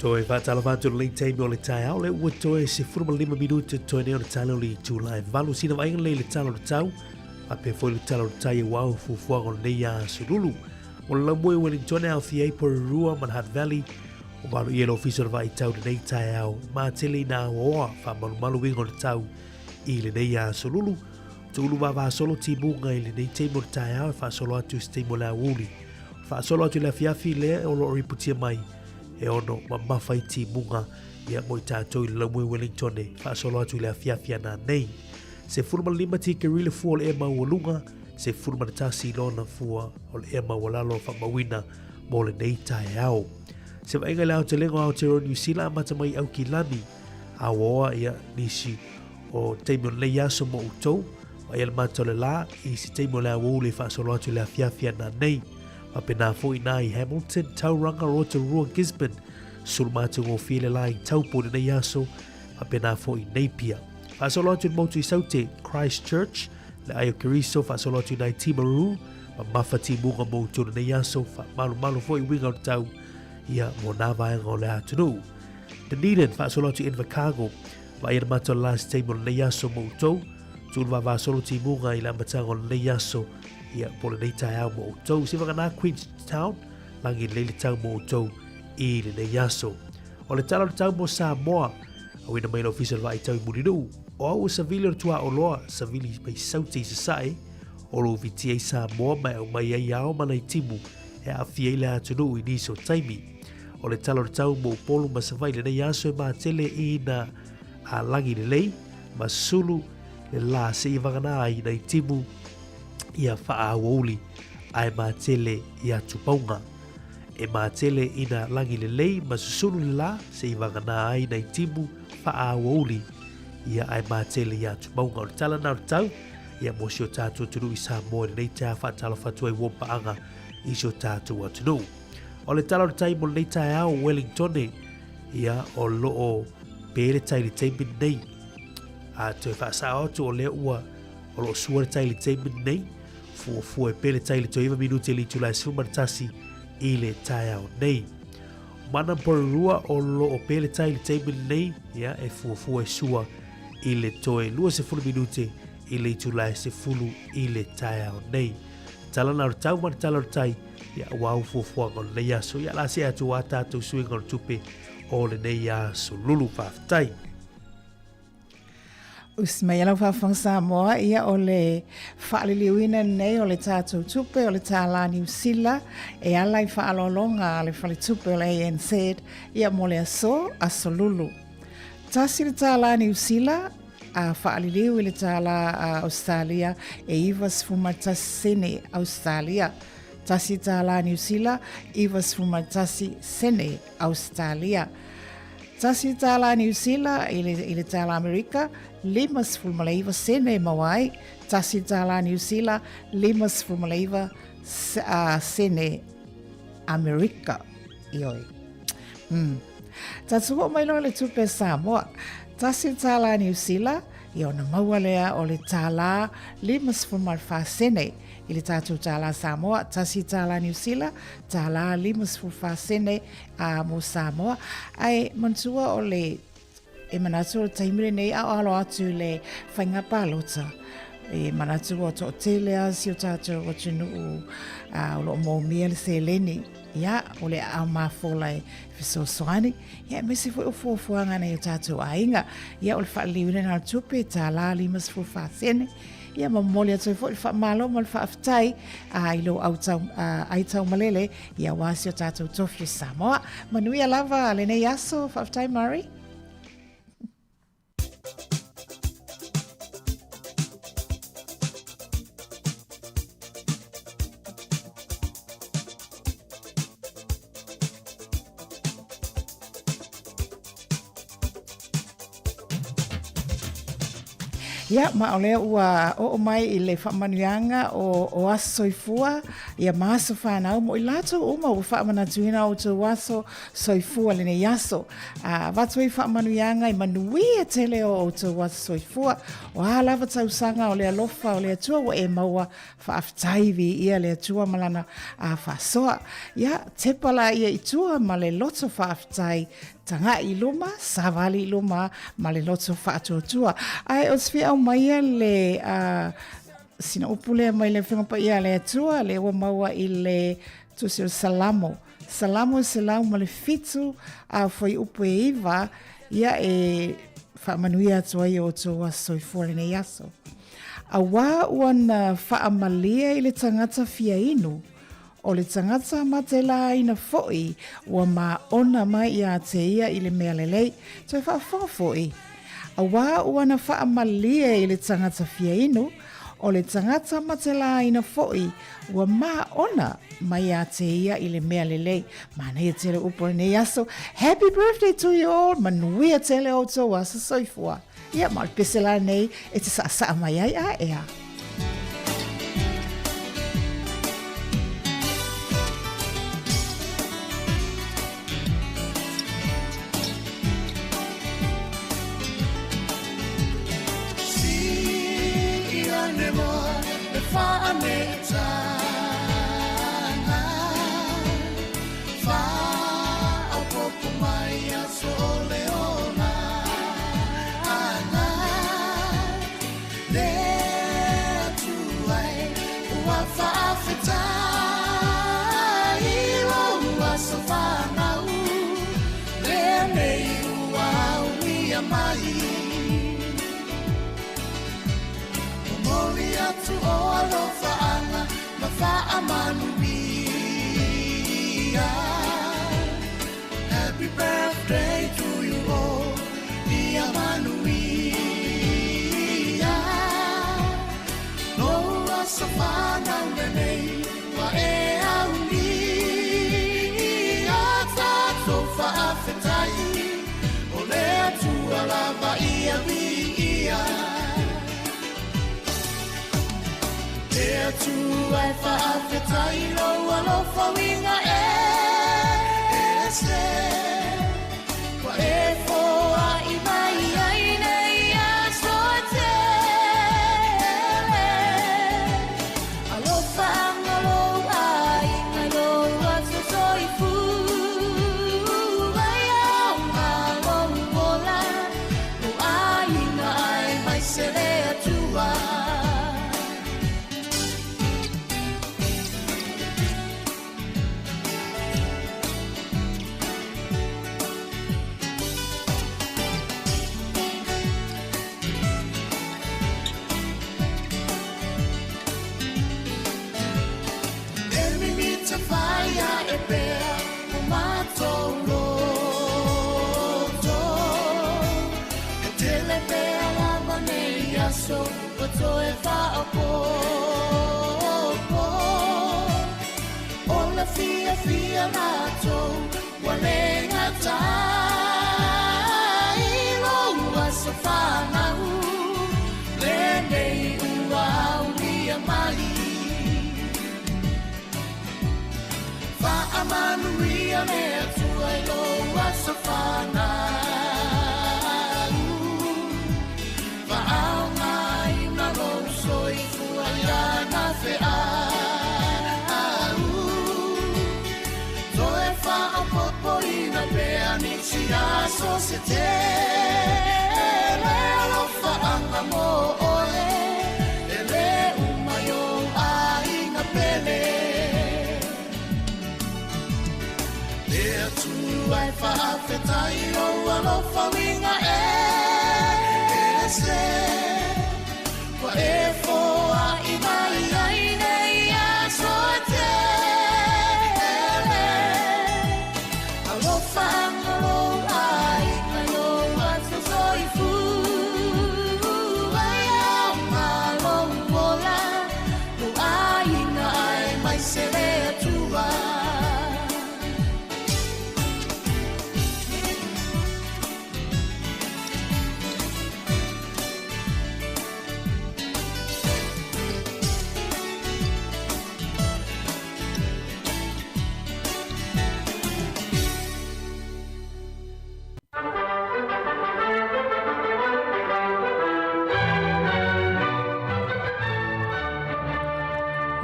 Toe whātalawhātu le teimi o le Taeao le ua toe se 45 minuta toe neo le talo le July valu sina vainga le talo le tau a pe foi le talo le tai e wau fufuanga o nei a surulu o le lamue Wellington au thia por rua Manhat Valley o malu i ele ofisor vai tau de nei Taeao ma tele na oa wha malu wingo le tau i le nei a surulu tulu wa solo tibunga i le nei teimo le Taeao e wha solo atu se teimo la uli wha solo atu le fiafi le o lo riputia mai e ono ma mawhai ti munga ia mo i tātou i lamue Wellington e whaasolo atu i le afiafia nā nei. Se 45 ti ke rile fua o le ema walunga, se 40 tasi lona fua o le ema walalo whamawina mo le nei Taeao. Se wainga le au te lengo au te ro New Zealand mata mai au ki lani, a woa ia nisi o teimo le yaso mo utou, wa ia le mata le la, i si teimo le au le whaasolo atu i le afiafia nā nei. A pena fo ina i Hamilton, Tauranga, Rotorua, Gisborne, sulmatu ngō while lai taupo nei aso, a pena fo i Napier. Whaasolo atu i mautu i saute Christchurch, le aio Keriso, whaasolo atu i nai Timaru, ma mawhati munga mautu nei aso, malu fo i winga o tau, ia mo nā vaenga o le atunu. Dunedin, whaasolo atu i Invercargill, wa ia mato last table nei aso mautu, tūlwa whaasolo ti munga i la matanga o nei aso, ia pole nei Taeao mo utou si waka nā Queenstown langi leile tau mo utou i le nei aso o le tala le tau mo Sāmoa au ina maila official vai tau i Murinu o au savili o tua o loa savili mai sauti i sasae o lo viti ei Sāmoa mai au mai ai ao mana i timu e a fia i le atunu i niso taimi o le tala le tau mo polo ma savai le nei aso e ma tele i na a langi le lei ma sulu le la se i waka i nei timu ia whaawauli ai mātele ia tupaunga. E mātele ina langi le lei ma susunu le la se i wangana ai nei timu whaawauli ia ai mātele ia tupaunga. O le tala nau tau ia mo sio tātua tunu i Sāmoa nei tā whaatala whatua i wampaanga i sio tātua tunu. O le tala o le taimo nei Taeao Wellington ia o loo pere taili teimin nei. A tue whaasao atu o lea ua o loo suare taili teimin nei. fuafua e pele tai le toiva minute le tulai sumartasi i le Taeao nei. Mana porurua o lo o pele tai le table nei, ia e fuafua e sua i le toe lua se fulu minute i le tulai se fulu i le Taeao nei. Talana o tau mana tala o tai, ia wau fuafua ngol nei aso, ia la se atu a tātou sui ngol tupe o le nei aso lulu whaftai. Usmai alau whawhang Sāmoa ia o le whaaliliuina nei o le tātou tupe o le tāla New Zealand e alai whaalolonga le whale tupe o le ANZ ia mo le aso lulu. Tasi le tāla New Zealand a whaaliliu i le tāla Australia e iwas fumatasi sene Australia. Tasi tāla New Zealand iwas fumatasi sene Australia. Tasi tāla New Zealand i le tāla Amerika, limas fulmalaiva sene mawai. Tasi tāla New Zealand, limas fulmalaiva sene Amerika. Ioi. Tatu o mailo le tupe Sāmoa. Tasi tāla New Zealand, i ona maua lea o le tāla limas fulmalfa sene. I le tātou tāla Sāmoa, tasi tāla New Zealand, tāla limas fulfa sene mo Sāmoa. Ai mantua o le e manatu o taimire nei a alo atu le whaingapa lota. E manatu o to telea si o tātou o tunu o lo mo mea le se leni. Ia, o le au mafola e fiso soani. Ia, mesi fo o fuafuanga nei o tātou ainga. Ia, o le whaaliwina na tupe tāla limas fulfa sene. Ia mamoli atu fo fa malo mal fa aftai a ilo ai tau malele ia wasi o tātou tofi Sāmoa manui lava le nei aso fa aftai Mari. Ia, ma o lea ua o mai i le whaamanuanga o aso soifua, ia maaso whanau mo i lato uma ua whaamanatuina o tō aso soifua le nei aso. Watu i whaamanuanga i manui e tele o tō aso soifua, o halawa tausanga o lea lofa o lea tua wa e maua whaafitaivi ia lea tua malana whasoa. Ia, tepala ia i tua ma le loto whaafitai tanga i luma, savali i luma, ma le loto whaatotua. Ai, o sfi au maia le sina upule mai le whingapa ia le atua, le ua maua i le tusi o salamo. Salamo se lau ma le fitu a foi upu e iwa, ia e whaamanuia atua i o toa soifua le nei aso. A wā uana whaamalia i le tangata fia inu, o le tangata matela ina foi ua maona mai ia te ia i le mea lelei, toi whaafo foi. A wā uana whaamalia i le tangata fia inu, o le tangata matela ina foi ua maona mai ia te ia i le mea lelei. Mana ia tele upo nei aso. Happy birthday to you all, manuia tele o tō asa soifua. Ia mal pesela nei e te sa mai ai a ea. Happy birthday to you all, dear Manuia. No asafana nenei wa e auni. Ata tofa afetai, ole atu alava ia via. E atu ai fa afetai lo alofa winga so o toe whaapo. O la fia fia mātou, wale ngatai loa sa whanau, le nei ua ulia mai. Whaamanuia me atua i loa sa whanau, whaanga i na roso i fua i ana whea. Poina pea ni tia so se te le alofa anga mo ole ele umayo a inga pele le tu ai fa afetai o alofa winga se kwa e fo a imai ai nei a so te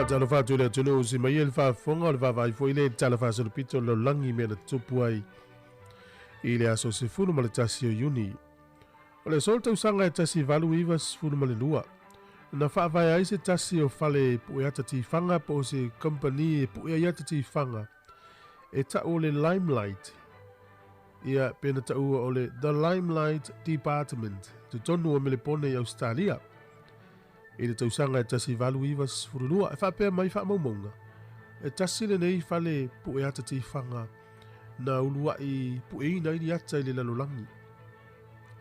tala fatu le tunu si mai el fa fonga le va vai foi le tala fa so pito lo langi me le tupu ai ile aso se funu ma le tasi o uni o le solta usanga e tasi valu ivas funu ma le lua na fa vai ai se tasi o fale pu ata ti fanga po se company pu ata ti fanga e ta o le limelight ia pena ta o le the limelight department tu tonu o me le pone Australia e le tausanga e tasi valu ivas furulua e whapea mai wha maumonga e tasi le nei fale pu e ata ti whanga na ulua i pu e ina ini ata i le lalolangi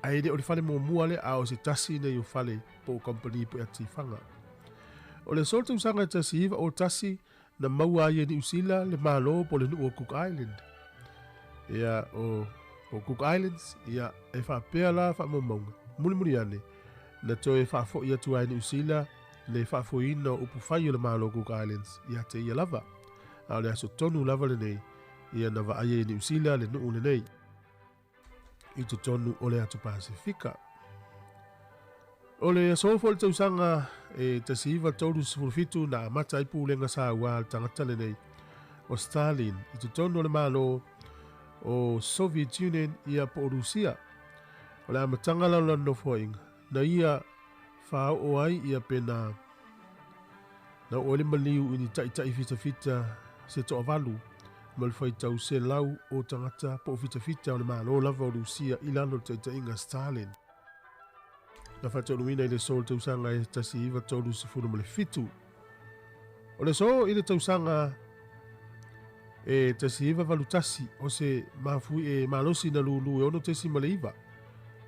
a e le o le fale mua le a o se tasi nei o fale po company pu e ata ti whanga o le sol tausanga e tasi iwa o tasi na maua i e ni usila le malo po le nu o Cook Island ia o Cook Islands ia e whapea la wha maumonga muli ane na toe whaafo ia tu ai ni usila le whaafo ina upu whai o le malo Cook Islands ia te ia lava a le aso tonu lava le nei ia na wa aie ni usila le nuu le nei i tu tonu o le atu Pasifika o le aso fo le tausanga e te siiva tolu sifurifitu na amata ipu lenga sa ua tangata le nei o Stalin i tu tonu o le malo o Soviet Union ia po Rusia o le amatanga la no foinga na ia whao o ai ia pena na ole maliu ini tai fita se to avalu mal fai tau se lau o tangata po fita o le malo lava o Rusia i lalo tai inga Stalin na fa tonu ina i le sol tausanga e tasi iwa tolu se furu male fitu o le so i le tausanga e tasi iwa valutasi o se mafui e malosi na lulu e ono tesi male iwa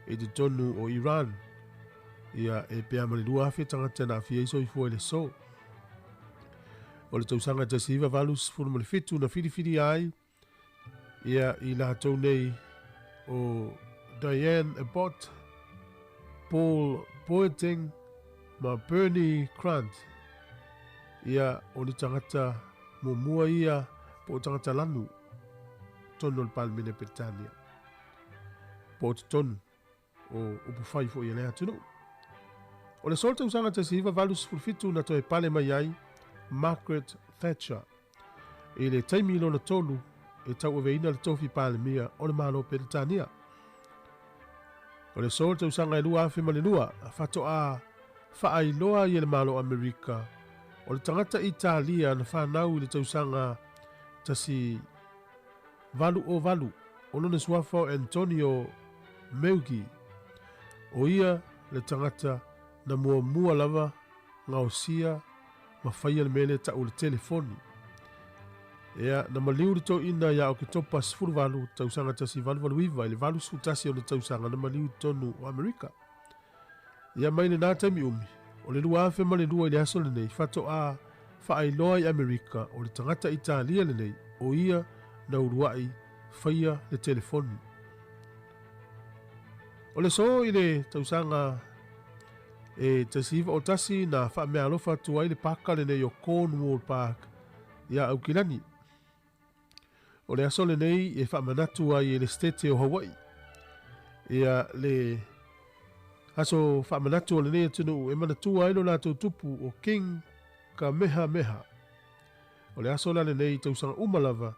e te tonu o Iran ia e pea mani lua awhi tangata na awhi eiso i fua i le so. O le tausanga tasi iwa valus furu mani fitu na whiri ai ia i la tau nei o Diane Abbott, Paul Boateng ma Bernie Grant ia o le tangata mua ia po tangata lanu tonu le palmine Petania po tonu o upu whai fo i lea tunu. O le solta usanga te siva valus fulfitu na toe pale mai ai Margaret Thatcher. E le taimi lo na tolu e tau ave ina le tofi pale mia o le malo Peritania. O le solta usanga e lua afe male lua a fato a faa iloa i le malo Amerika. O le tangata Italia na whanau i le tausanga tasi valu o valu. O lone suafo Antonio Meugi. O ia le tangata na mua lava ngausia ma whaia le mele ta o le telefoni. Ea na maliu le tau ina ia o ke topa sifuru valu tausanga tasi valu iwa i le valu sutasi o le tausanga na maliu tonu o Amerika. Ia mai na taimi umi. O le lua afe ma le lua i le aso le nei fatoa whaailoa i Amerika o le tangata Italia le nei o ia na uruai whaia le telefoni. O le so i le tausanga e tasiva o tasi na wha mea alofa tua i le paka le nei o Cornwall Park ia au kilani. O le aso le nei e wha manatua i le stete o Hawaii. Ia le aso wha manatua le nei atunu e manatua ilo lato tupu o King Kamehameha. O le aso la le nei tausanga umalava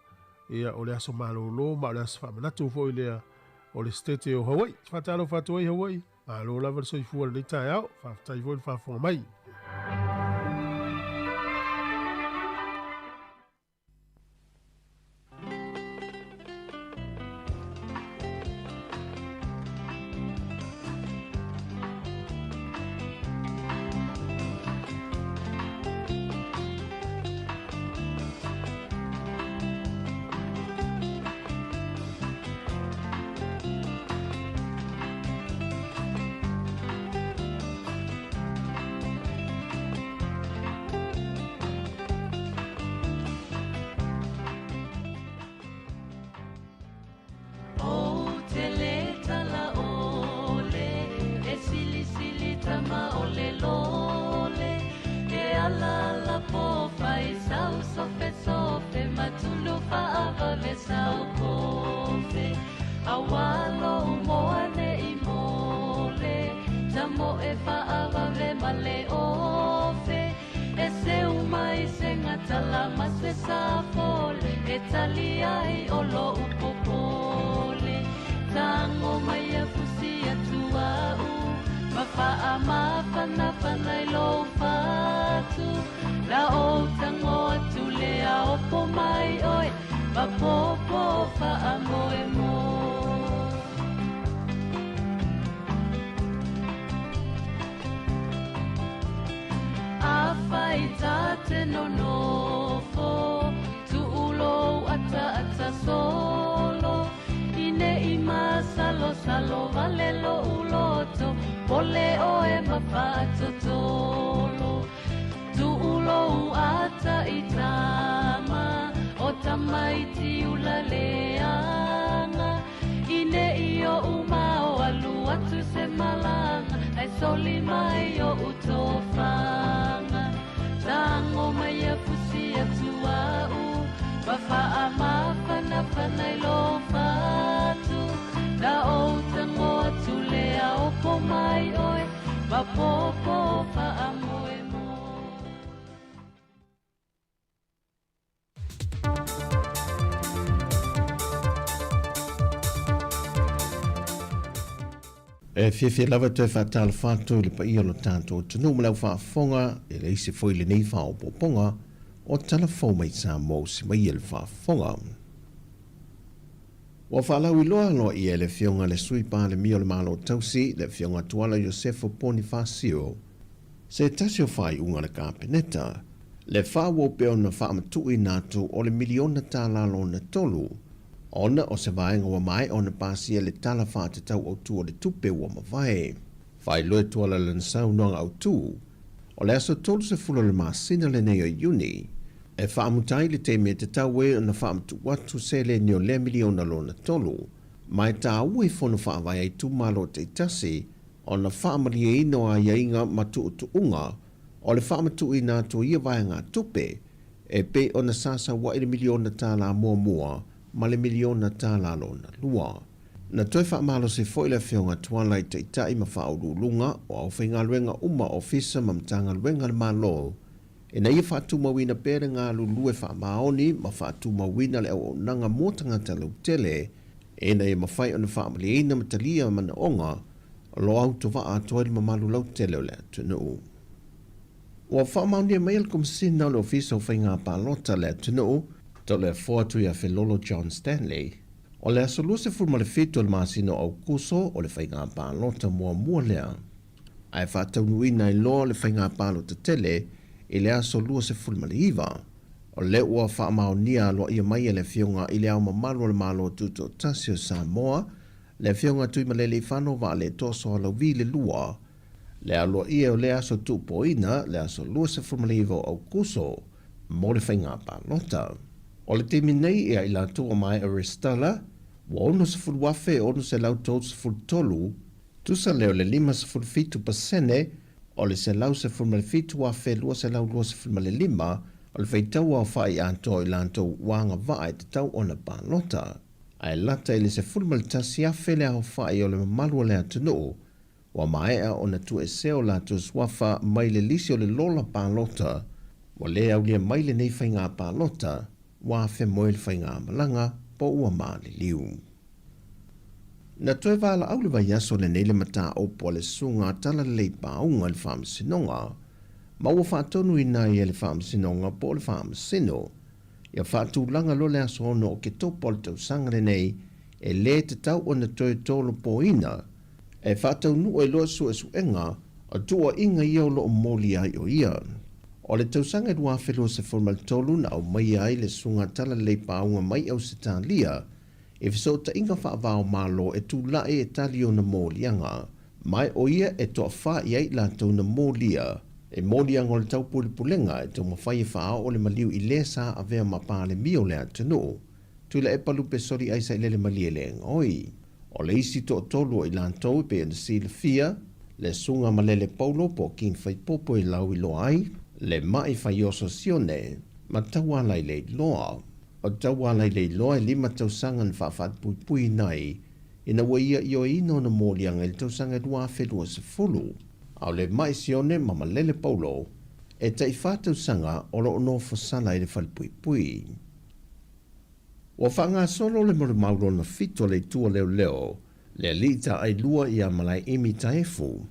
ia o le aso malolo ma o le aso wha manatua fo i lea o le stete o Hawaii. Whatalo whatua i Hawaii. Alo lava le soifua le nei Taeao. Whaftai fo i whafonga mai. E fie lava te whatala whātou le pa ia lo tātou tunu malau whaafonga e le ise foi le nei whao poponga o tala whau mai Sāmoa si mai ele whaafonga. Wa whalau I loa loa ia le fionga le sui pā le mio le malo tausi le fionga tuala Josefo Bonifacio se tasio whai unga le kāpeneta le whawo peo na whaamatui nātou o le miliona tā lalo na tolu ona o se vaenga wa mai ona pasia le tala whātetau au tu o le tupe wa mawai. Whai loe tuala le nsau noanga au tu, o le aso tolu se fula le masina le nei o Juni, e whaamutai le te me te taue ona whaamutu watu se le nio le miliona lo na tolu, mai ta ue fono whaavai ai tu malo te tasi, ona whaamari e ino a iainga matu utu unga, o le whaamatu I nātu ia vaenga tupe, e pe ona sasa wa ile miliona tala mua mua, ma le miliona tā lalo na lua. Na toi whaamalo se foi le whionga tuala I te itai ma whauru lunga o au whainga luenga uma ofisa ma mtanga luenga le malo. E na ia whaatu mawina pere ngā lulue whaamaoni ma whaatu mawina le au nanga mōtanga talau tele e na ia mawhai ona whaamali eina matalia mana onga lo au towa a toari ma malu lau tele o le tunu. Wa whaamaoni mai al komisina le ofisa o whainga pālota le tunu to le foatu ia Felolo John Stanley, o le asolu se fulma le fitu le masino au kuso o le whainga pālota mua lea. Ai whātaunuina I loa le whainga pālota tele, I le asolu se fulma le iwa. O le ua whaamaonia loa ia mai le fionga I le au mamalo le malo tuto tasio Sāmoa, le fionga tui malele I whano wa le toso ala vi le lua, Le alo ia o le aso tupoina, le aso lua se formalivo au kuso, mo le whainga palota. O le temi nei ia ila tua mai a restala, wa ono se fulu wafe ono se lau tau se fulu tolu, tusa leo le 5.5%, o le se lau se formali fitu wafe lua se lau lua se formali 5, o le whaitau au whai anto ila anto wanga vae te tau ona palota. Ai lata ili se formali tasi afe le au whai o le mamalua le atunu, wa maea ona tu e seo la tu swafa mai le lisi o le lola palota, wa le au lia mai le nei whainga palota, wa fe moe le whainga malanga, po ua maa le liu. Na toe wala au le vai aso le nei le mata opo le sunga tala le paunga le whaamasinonga, ma ua whaatonu ina i le whaamasinonga po le whaamasino, ia whaatu langa lo le aso ono o ke topo le tau sangare nei, e le te tau o na toe tolo po ina, e whaatau nu e loa su e suenga, a tua inga ia o lo o moli ai o ia. O le tausanga dua whelua se formal tolu na au mai ai le sunga tala le paunga mai au se talia, e fiso ta inga whaavao malo e tu lae e tali o na molianga, mai o ia e toa wha iai la tau na molia, e molianga o le tau pulipulenga e tau mawhai e whaa o le maliu i le sa a vea mapa le mio le atanu, tu la e palupe sori aisa i le malie le ngoi. O le isi to tolu i lantou pe na si le fia, le sunga malele paulo po king fai popo i lau i loa ai, le mai fai oso sione, ma tawa lai le loa. O tawa lai le loa i 5 tausangan whawhat pui pui nai, ina wa ia i o ino na molianga il tausanga dua whelua se fulu. Au le mai sione ma malele paulo, e tai whatausanga o lo ono fosala i le whal pui pui. Wa whanga solo le mori mauro na fito le tua leo leo, le alita ai lua i a malai imi taefu.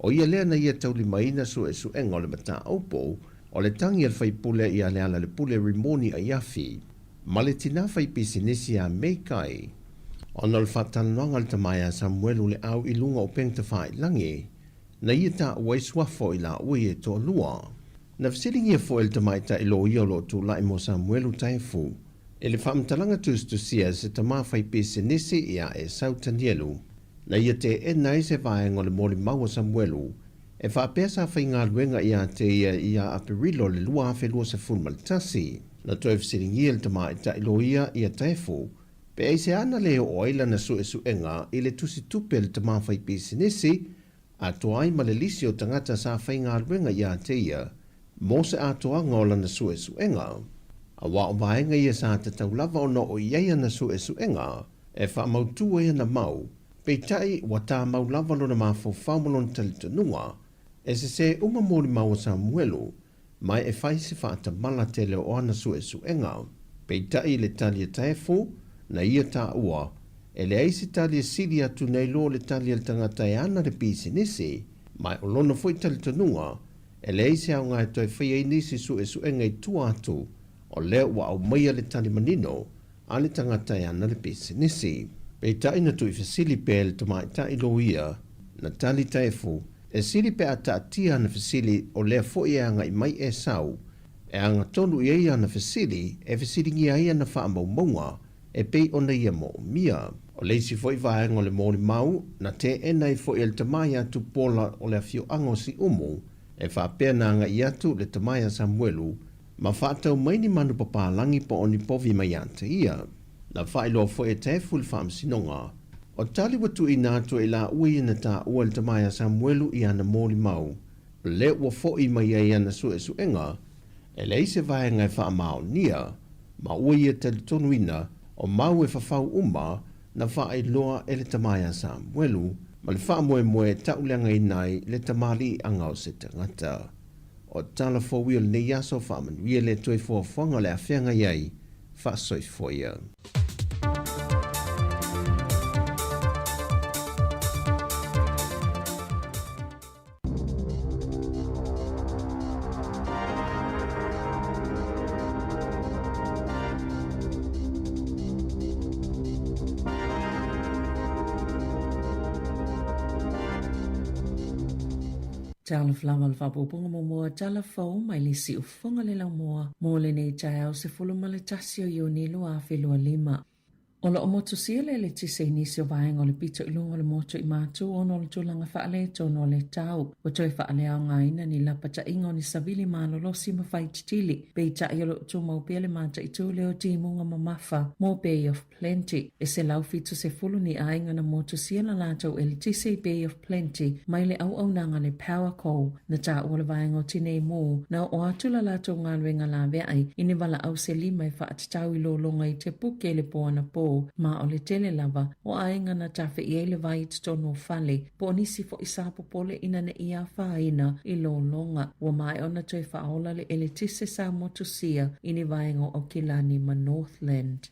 O ia lea na ia tauli maina su e su enga o le mata opo, o le tangi al fai pule i a le ala le pule rimoni a iafi, ma le tina fai pisinisi a meikai. Ona le whatanonga le tamaya Samuelu le au i lunga o pengta whai langi, na ia ta uai swafo i la ui e toa lua. Na fsiringi e fo el tamaita i lo ia lo tu lai mo Samuelu taefu, e le whaamtalanga tustusia se tama fai pisinisi ia e sautanielu, na ia te e nai se vaenga le moli maua Samuelu, e whaapesa whai ngā luenga ia te ia apirilo le lua awhelua se fulmalitasi, na toi fsiringi el tama i ta ilo ia taefu, pe eise ana leo o aila na su e suenga i le tusi tupe le tama whai pisinisi, a toai ma le lisi o tangata sa whai ngā luenga ia te ia, mo se a toa ngola na su e suenga. A wa o vaenga ia sa te tau lava o no o iaia na su e suenga, e wha mautua ia na mau, pe tai wa tā mau lava lo na mafo whaumalon talitanua, e se uma mori mau Samuelu, mai e whai se wha ta mala te leo o ana su e suenga, pe tai le talia taefu, na ia tā ua, e le eisi talia siri atu nei lo le talia le tangata e ana le pisinisi, mai o lona foi talitanua, e le eisi au ngai toi whai e nisi su e suenga i tua atu, o leo wa au maia le tali manino, a le tangata e ana le pisinisi. Pe tai na tui fasili pe le tamai tai lo ia, na tali taefu, e sili pe ata atia na fasili o lea fo ia anga i mai e sau, e anga tonu ia ia na fasili, e fasili ngia ia na wha maunga, e pei ona ia mo mia. O leisi fo i vaenga o le mori mau, na te enai fo i le tamai atu pola o le afio ango si umu, e wha pēna anga i atu le tamai a Samuelu, ma whaatau maini manu papalangi po oni povi mai ante ia. Na whaelo fo e tefu le whaamsinonga, o tali watu i nātua i la ui na tā ua le tamaya Samuelu i ana mōli mau, le ua fo i mai ai ana su e suenga, e le ise vaenga e whaamao nia, ma ua ia tali tonu ina, o mau e whawhau uma, na whaeloa e le tamaya Samuelu, ma le whaamoe moe tauleanga i nai le tamali angau se tangata. O tala fo wia le neiaso whaaman wia le toi fo whanga le awhianga iai, whaasoi foia. Tala flama le whapoponga momoa tala fau mai le si ufonga le lau moa. Mo le nei Taeao se fuluma le tasi o io nilo a whelua 5. O lo moto sia le tise inisi o vaenga o le pito ilunga le moto I mātu ono le tūlanga whaale tono le tau. O toi whaale ao ngaina ni la pata ingo ni savili malo losi ma whai titili. Pei ta i o lo tūma upea le mata I tū leo timunga mamafa. Mo Bay of Plenty. E se lau fitu se fulu ni ainga na moto sia la lātou e le tise Bay of Plenty. Mai le au nanga le power call. Na ta o le vaenga o tine mō. Na o atu la lātou ngā luenga la veai. Ini wala au se lima I whaatatau I lo longa I te puke le poana pō. Ma o le tele lava, o ainga na tafe I ele vai tono fale, po nisi fo isapo pole ina ne ia whaina I lo longa, o mai ona toi whaola le ele tise sa motusia ini vaenga o Kilani ma Northland.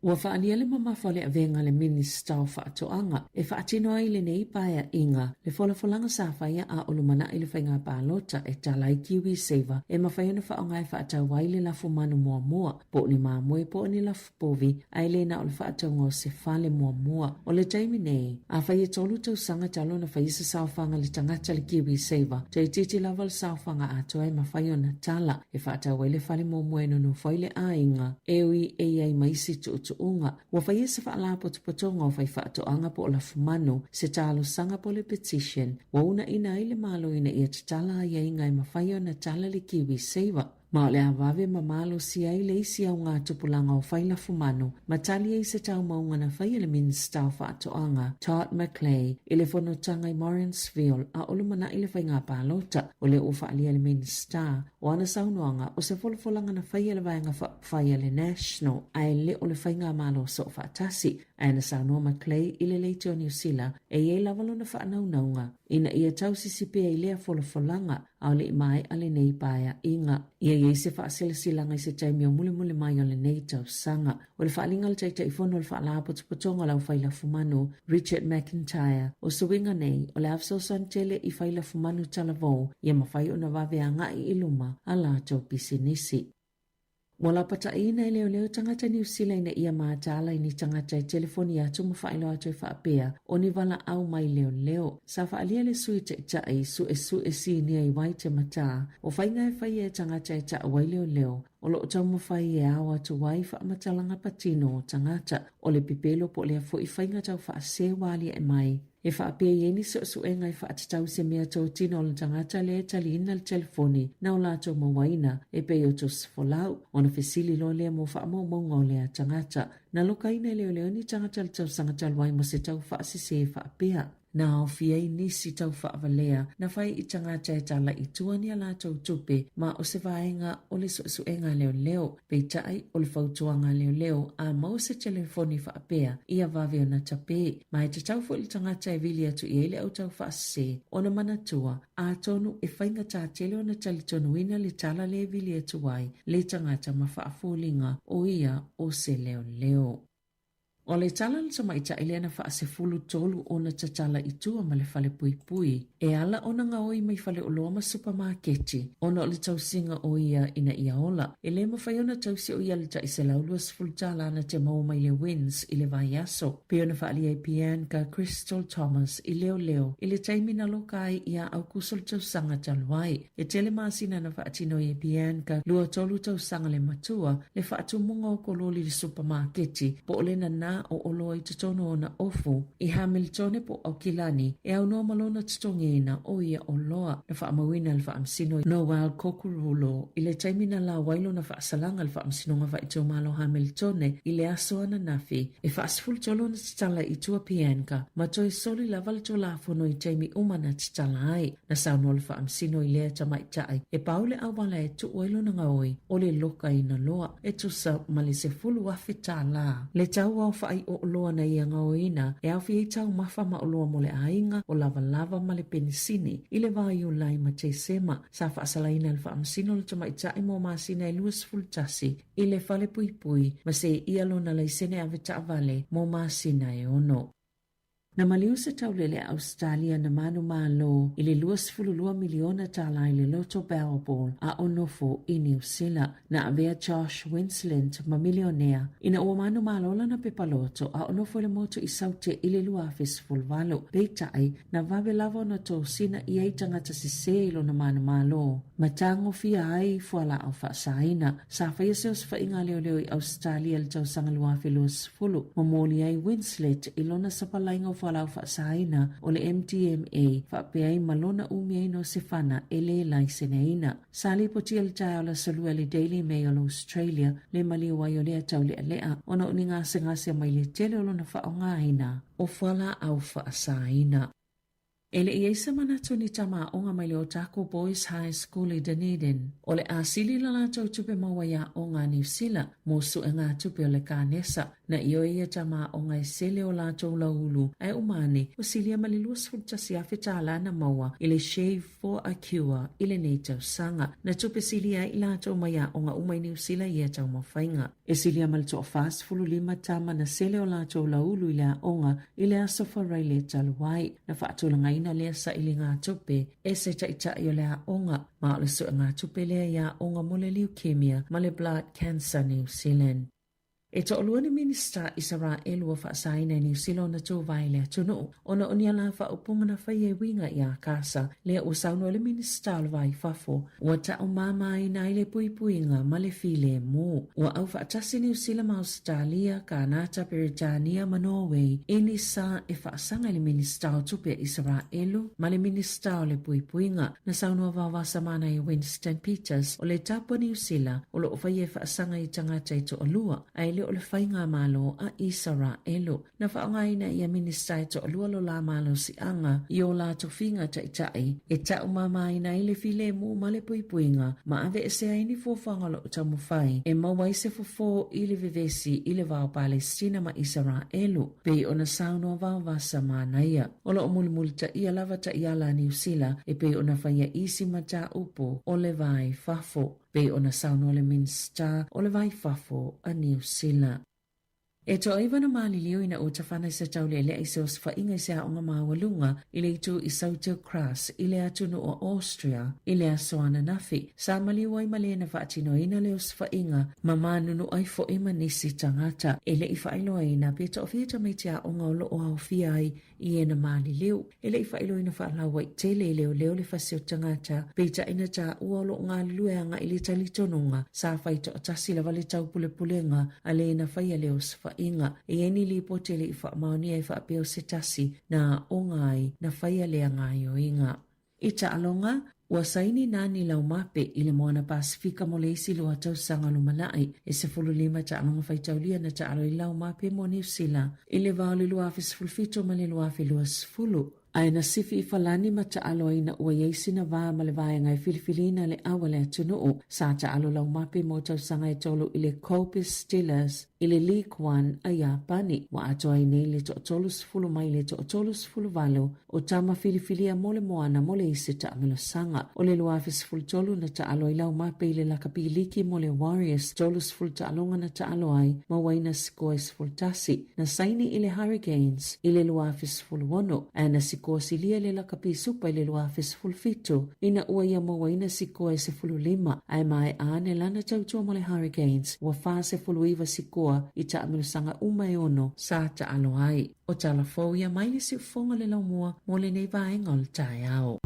Ua whaania le mamawhale a venga le minister o whaatoanga, e whaatino ai le nei paia inga, le wholafolanga sa whaia a olumana I le whainga pālota e tala I Kiwi Saver, e mawhaiona whaonga e whaatau wai le lafu manu mua mua, po ni mamue po ni lafu povi, ai le na o le whaatau ngō se whale mua mua, o le taimi nei, a whaia tolu tau sanga talo na whaisa sauwhanga le tangata le Kiwi Saver, te titi lava le sauwhanga ato ai mawhaiona tala, e whaatau wai le whale mua mua no whaile a inga, ewi e ai maisi tu unga wa fai se fa la potonga o fai fa to anga po la fumano se talo sanga po le petition wa una ina ile malo ina ia tala ia inga I mafai ona tala le Kiwi Saver. Ma le avave mamalo si ai le isi au ngā tupulanga o whaila fumano, matali ai se tau maunga na whai le minister o whaatoanga, Todd McClay, I le whanotanga I Morrinsville, a olumana I le whai ngā pālota, o le o whaalia le minister, o ana saunoanga, o se wholofolanga na whai le vaenga whai le national, ai le o le whai ngā malo so whaatasi, ana saunoa McClay I le leite o New Zealand, e lavalo na whaanaunaunga, ina ia tau sisipe ai lea wholofolanga, au le mai ale nei paia inga. Ia se whaasilanga I se taimi o mule mai o le nei tau sanga. O le whaalinga le taita I whono le whaalaa potonga lau whaila fumanu, Richard McIntyre, o suinga nei, o le afsosan tele I whaila fumanu talavou, ia mawhai o na wawe a ngai iluma, a lātou pisinisi. Wala pata ina I leo tangata New Zealand na ia maatala ini tangata I telefoni atu mawhailo atu I whaapea o ni wala au mai leo. Sa whaalia le sui te itai su e si ni ai wai te mata o whainga e whai e tangata I ta wai leo. O lo tau mawhai e awa tu wai whamatalanga patino o tangata o le pipelo po le afo I whainga tau whaase wali e mai. E whaapea ieni so e ngai whaatatau se mea tau tino o le tangata le tali ina le telefoni na o lātou mawaina e pe o tos folau o na whesili lo lea mo whaamau o lea tangata. Na loka ina leo ni tangata le tau sangata wai mo se tau whaasise e whaapea. Na o fiei nisi tau whaavalea na whai I tangata e tala I tuania lātou tupe ma o se vaenga o le suenga leo pei tai o le whautuanga leo a mau se telefoni whaapea ia vave o na tape ma e te tau fo I tangata e vili atu I ele au tau whaase o na manatua a tonu e whainga tā tele o na talitonu ina le tala le vili atu wai le tangata ma whaafulinga o ia o se leo. O le tala le tamaita I lea na whaase fulu tolu o na tatala I tua ma le whale pui. E ala o na ngaoi mai whale o loa ma supermarketi. O na o le tausinga o ia ina ia ola. E le mawhai o na tausi o ia le ta ise laulua sifulu tala na te mau mai le wins I le vai aso. Peo na whaali ai pian ka Crystal Thomas I leo. I le taimina lokai ia au kusol tausanga taluai. E tele maasina na whaatino I pian ka lua tolu tausanga le matua le whaatumunga o kololi le supermarketi. Po o le na o olo I tutono na ofu I Hamiltone po au Kilani e au no malona tutongena o ia o loa na whaamawina le whaamsino no wild kokurulo I le taimina la wailo na whaasalanga le whaamsino nga whaito malo Hamiltone I le aso ana nafi e whaasiful tolo na titala I tua pienka ma toi soli lava le tola fono I taimi umana titala ai na sauno le whaamsino I lea tamaitai e paule au wala e tu wailo na ngaoi o le loka I na loa e tusa mali se fulu wafita la le tau au ai o loa na ia ngaoina e au fi tau mafa ma o loa mo le ainga o lava ma le penisini I le vai o lai ma te sema sa whaasalaina le whaamsino le tamaitai mo maasina I luas fultasi I le whale pui ma se ia lo na leisene ave ta vale mo maasina e ono. Na maliu se taulele Australia na manu malo i le 22 miliona tala i le Lotto Powerball a onofo i New Zealand na avea Josh Winsland ma milionea. Ina ua manu malo lana pepaloto a onofo le moto i saute i le lua fesfulvalo. Peitai na vave lava na to sina i ei tangata siselo na manu malo. Matango fia ai fuala au whaasaina. Sa whaia seos whainga leo i Australia le tau sanga lua felus fulu. Mamoli ai Winslet i lona sapalainga fuala au whaasaina o le MTMA whapeai malona umiai no sefana e le laiseneina. Sali potia le Taeao la salua le Daily Mail Australia le maliwai o lea tau lea lea ona uninga ngase mai le tele o lona whaongaina o fuala au whaasaina. Ele i eisa manatu ni tama onga mai le o Tako Boys High School i Dunedin. O le asili la la tau tupe mawaya o ngā New Zealand mo su e ngā tupe o le kānesa. Na iyo ia tama o ngai sele o la tau laulu ai umane o silia malilus futasi a fetala na maua i le Shave for a Cure i le nei tau sanga. Na tupe silia i la tau maya o ngā umai New Zealand ia tau mawhainga. E silia malito o fast fulu lima tama na sele o la tau laulu i le onga i le asofa rai le taluai. Na whaatulanga ina lea sa ili ngā tupe e se taitai o lea onga ma o le su ngā tupe lea ia onga mo le leukemia ma le blood cancer New Zealand. E to olua ni minister Israel wa whaasaina New Zealand na tō vai lea tunu. Ona onia la whaupunga na whaie winga i a kasa lea o sauno le minister o vai fafo wa ta o mama i na ile pui puinga ma le file mo. Wa au whaatasi New Zealand ma Australia, Kanata, Britania ma Norway ini sa e whaasanga le minister o tupe Israelu ma le minister o le pui puinga na sauno wawasa mana i Winston Peters o le tapo New Zealand o lo whaie whaasanga i tangata i to olua ai o le whainga malo a Israelu. Na whaongaina ia minister to olua lo la malo si anga i o la tofinga taitai e ta umamaina i le file mu ma le puipuinga ma ave e se aini fofanga lo tamu whai e mawai se fofo i le vivesi i le vau Palestina ma Israelu pe ona sauno vau vasa manaia. O lo omulmul ta ia lava ta ia la New Zealand e pe ona whaia isi mata upo o le vai fafo pe ona sauno le minsta o le vai fafo a New Zealand. E to iwana malilio ina o tawhana sa taule le iso sfa inga sa onga mawalunga ile itu i Sauter Cross ile atunu o Austria ile asoana nafi. Sa maliwai malena whaatino ina leo sfa inga mamanunu ai fo ima nisi tangata ile i whailo ina peta o fieta meitea onga o loo au fiai i ena malilio. Ile i whailo ina whaalawai tele leo le fasio tangata peta ina ta ua lo ngā lueanga ili talitonunga sa whaito o tasi la wale tau pulepulenga ale ina whaia leo sfa inga e eni li potele i whaamaoni e whaapeo se tasi na ongai na whaia lea ngai o inga. I ta alonga, ua saini nani lau mape i le moana Pasifika mo le isi lua tau sanga lumanai e se fulu lima ta alonga whaitaulia na ta alo i lau mape mo New Zealand i le vau le luafe sfulfito ma le luafe lua sfulu. Aina sifi i falani ma ta alo ina ua yeisi na vaa ma le vaa ngai filifilina le awale atunuu sa ta alo lau mape mo tau sanga e tolu i le Copis Steelers i le League One a Iapani wa atoa i nei le to'otolu sifulu mai le to'otolu sifulu valo o tama filifilia mo le moana mo le isi ta amelo sanga o le luafe sifulu tolu na ta alo i lau mape i le lakapiliki mo le Warriors tolu sifulu ta alonga na ta alo ai ma waina sikoe sifulu tasi na saini i le Hurricanes i le luafe sifulu wono ana sikoa silia le lakapi supa i le luafe sifulu fitu ina ua ia ma waina sikoe sifulu lima ai mai ane lana tautua mo le Hurricanes wa faa sifulu iwa sikoa i ta amilusanga umai ono sa ta alo ai. O tala fau ia mai le si ufonga le lau mua mo le nei vaenga o le Taeao.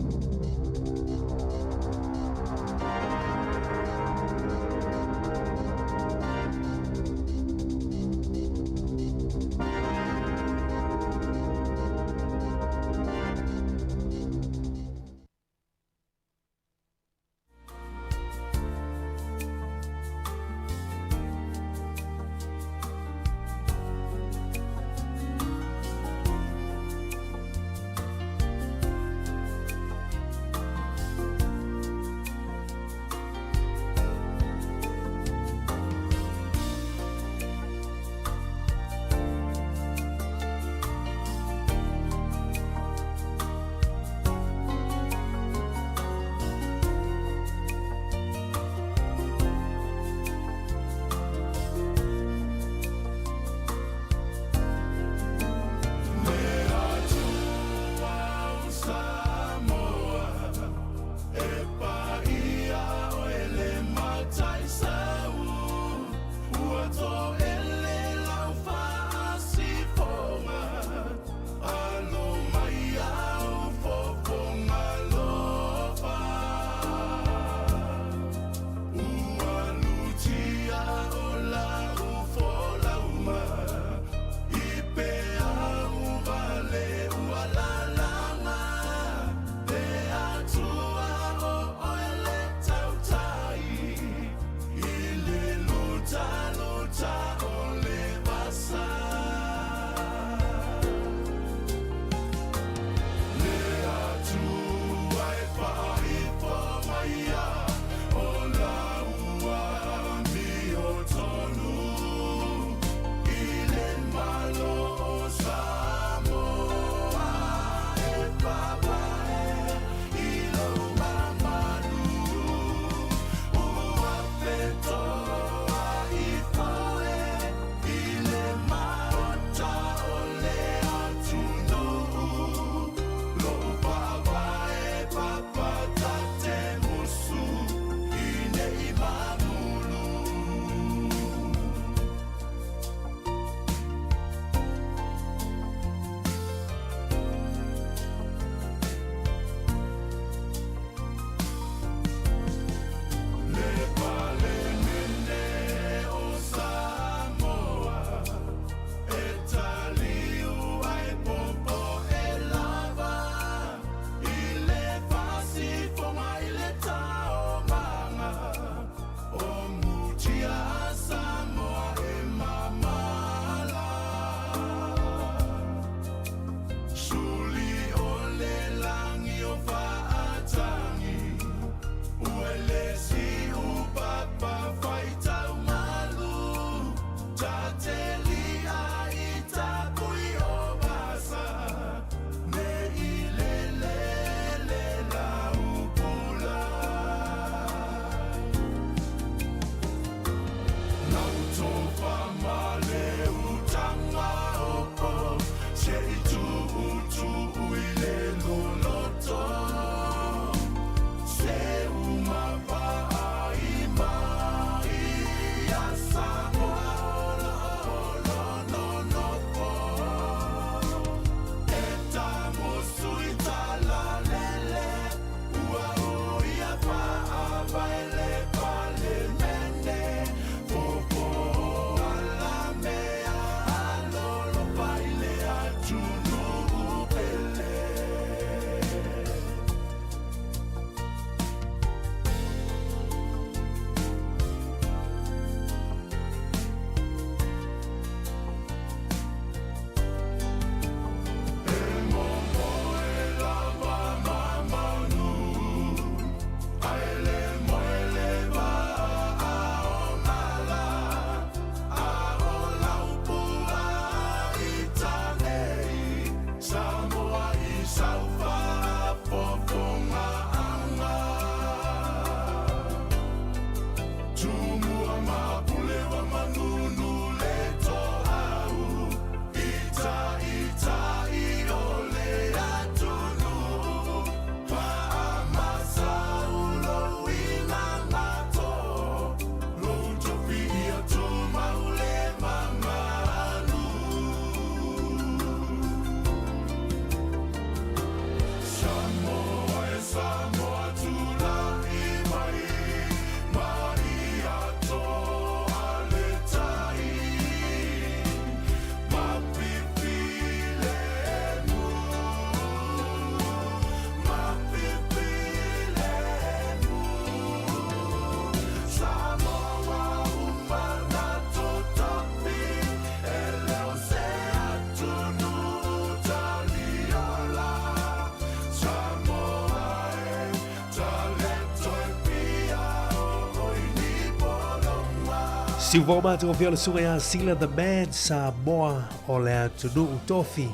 Si vo mātou o whiola sunga ia Sila the Man Sāmoa o lea tunu tofi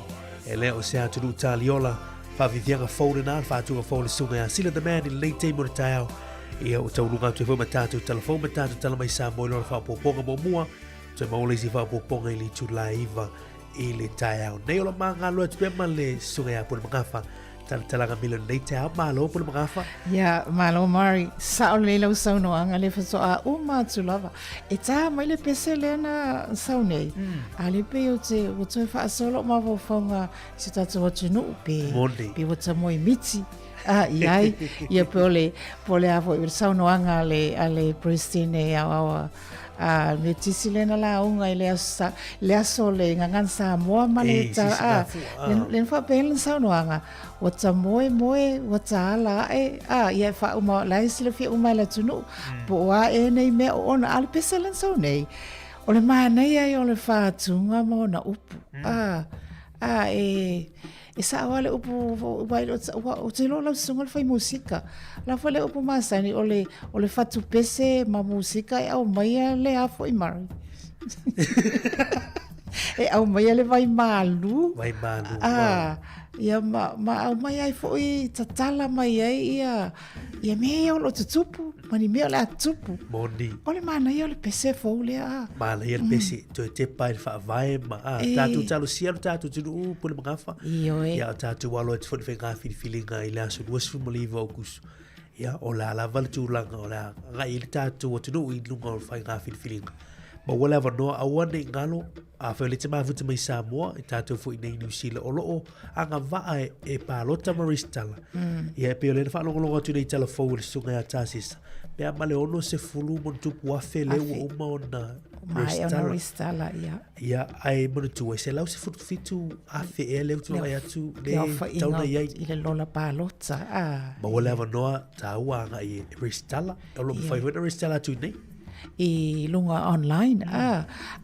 e lea o sea tunu taliola whawithianga whaure nā whātunga whaure sunga ia Sila the Man i leitei mo Taeao ia o taurunga tue whau matātou telefon matātou tala mai Sāmoa i lora whapoponga mo mua tue maole si whapoponga i li tulaiva i le Taeao nei ola maa ngā loa tue ma le sunga ia puna mangafa talanga mila nei Taeao malo puna mangafa Ya, malo Mari, sao le lau sau noanga le fasoa o mātu lava. E tā mai le pese le na sau nei. A le pe o te wha asolo ma vo whaunga si tātou atu nuu pe. Mondi. Pe wata moi miti. Iai, ia pe ole avo i sau noanga ale Pristine au awa. Me tisi lena la unga i le aso le ngangan Sāmoa ma le ta len fa pelen sau noanga wata moe wata ala ia fa uma la sila fi uma la tunu po wa e nei me ona al peselen sau nei o le mana ia o le fa tunga mo na upu e sa wale upu vai o te lo la sunga fai musika la fa le upu masani o le fatu pese ma musika e au mai le afo i mari e au mai le vai malu ia ma au mai ai fo i tatala mai ai ia me o lo tupu mani me o le tupu Mondi o le mana ia o le pese fo le Mala ia le pesi to te pai fa vai ma tatu talo sia tatu tu pule mangafa ia tatu walo te fo nga filinga ila so duas fu maliva o kus ia o la val tu langa o la ga il tatu o tu i lunga o fa nga filinga ma wala va no a wane ngalo a fa le tama fu mai Sāmoa i tatu fu nei New Zealand o lo anga va e palota maristala ia pe le fa lo tu nei telefon sunga ya tasis pe male ono se fulu mon tu wa fele o ma ona maristala ia ai mon tu se lau se fu fitu a fe ele tu ai tu le tauna ia i le lola palota ma wala va no ta wa nga i maristala o lo fa maristala tu nei i lunga online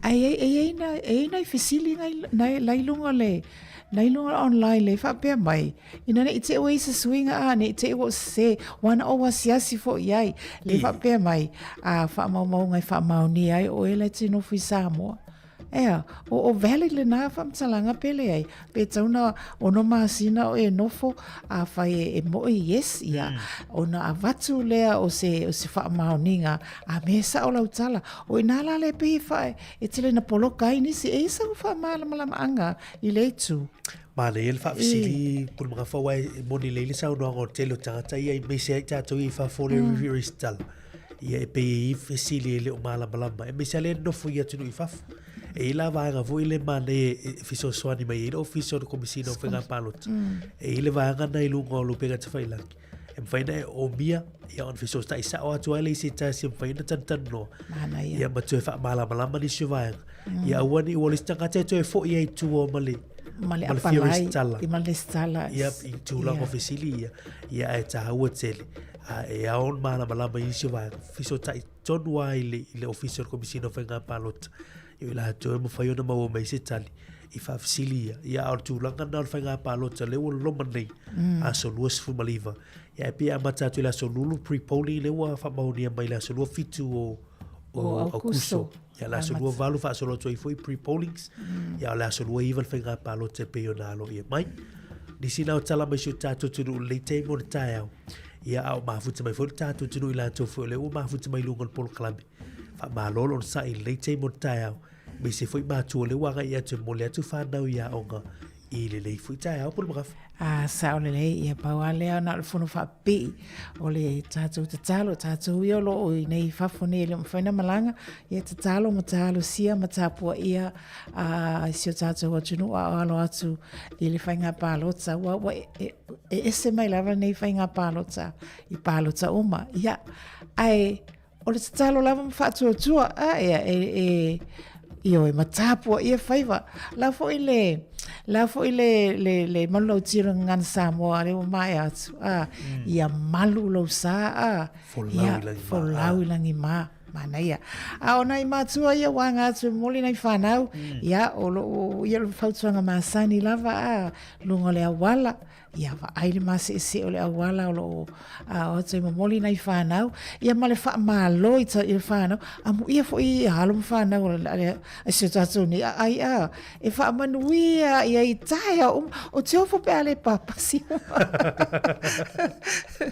ai na fisili nai lunga le nai lunga online le fa pe mai ina ne te o isa swinga ne te o se one o wasiasi fo iai le fa pe mai fa mau ngai fa mau ni ai o ele te no fi Sāmoa o vale le na fa mtalanga pele ai pe tauna ono masina o e nofo a fa e mo yes ia ona avatu lea o se fa maoninga a mesa o lautala o inala le pe fa e tele na poloka ini se e sa fa mala anga i le tu Mana ele fa fisili pul mga fa wai moni le sa no ngo telo tata ia me se ta to i fa fo le ristal ia pe i fisili le o mala e me se le no fu ia tu i fa e la vaga vo ile mane fiso swani mai ile ofiso de komisino fenga palot e ile vaga na ilungo lu pega te faila em faina o bia ia on fiso sta isa o atu ale se ta sim faina tan no ia ma tu fa mala ni shiva ia wani o lista ka te to fo ia tu o mali apalai i male stala ia i tu la ofisili ia e ta hotel e on mala ni shiva fiso ta ton wa ile ofiso de komisino fenga palot eu la to mo fa yona mo mai se tali i fa fisilia ia au tu langa na fa nga palota le wo lo manei a so luas fu maliva ia pia mata tu la so lulu pre-poli le wa fa maunia mai la so lu fitu o akuso ia la so lu valu fa so lo to i foi pre-polings ia la so lu even fa nga palota pe yona lo ia mai di sina o tala mai shuta to tu le te mo Taeao ia au ma futa mai fo ta to tu la to fo le o ma futa mai lungon pol club fa malolo sa i le te mo Taeao me se foi mātua le wanga ia te mole atu whanau ia onga i le lei fui Taeao pulu makafu. Sa o le lei ia paua lea na le whono whapi o le tātou te talo, tātou iolo o i nei whafone le mwhaina malanga ia te talo ma talo sia ma tāpua ia sio tātou atunu a alo atu i le whainga pālota wa ese mai lava nei whainga pālota i pālota uma ia ai o le te talo lava mwhaatua tua ia io e matapua ia faiva la fo le malu tira ngan Sāmoa le mai atu ia malu lo sa folau langi ma mana ia ona i matua ia wanga atu moli nei whanau ia o ia lo fautuanga masani lava lunga le awala ia ai le mase se o le awala o lo o te mamoli nei whanau ia ma le whaamalo i ta i le whanau a mu ia fo i halo ma whanau a se tatu ni ai e whaamanuia ia i Taeao o te ofo pe ale papasi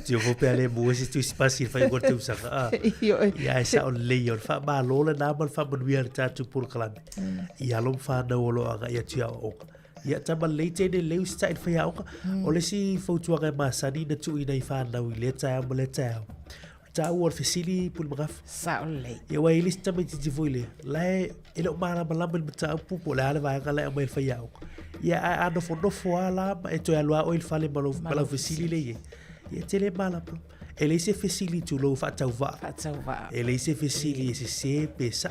te ofo pe ale mua si tu spasi whai ngor te usanga ia e sa o lei o whaamalo le nā man whaamanuia le tatu pura kalame i halo ma whanau o lo anga ia tia o onga ia tama leite ne leu sta in faya oka o le si fautuanga ma sani na tu ina i whanau i le Taeao ma le Taeao Taeao o fesili pul magaf sa o lei ia wai lista me titi foile lai ele o mara malama le Taeao pupo le ale vai ngala o mai faya oka ia a no fo ala ma e to alwa o il fale malo fesili le ia tele mala ele se fesili tu lo fa tau va ele se fesili se pesa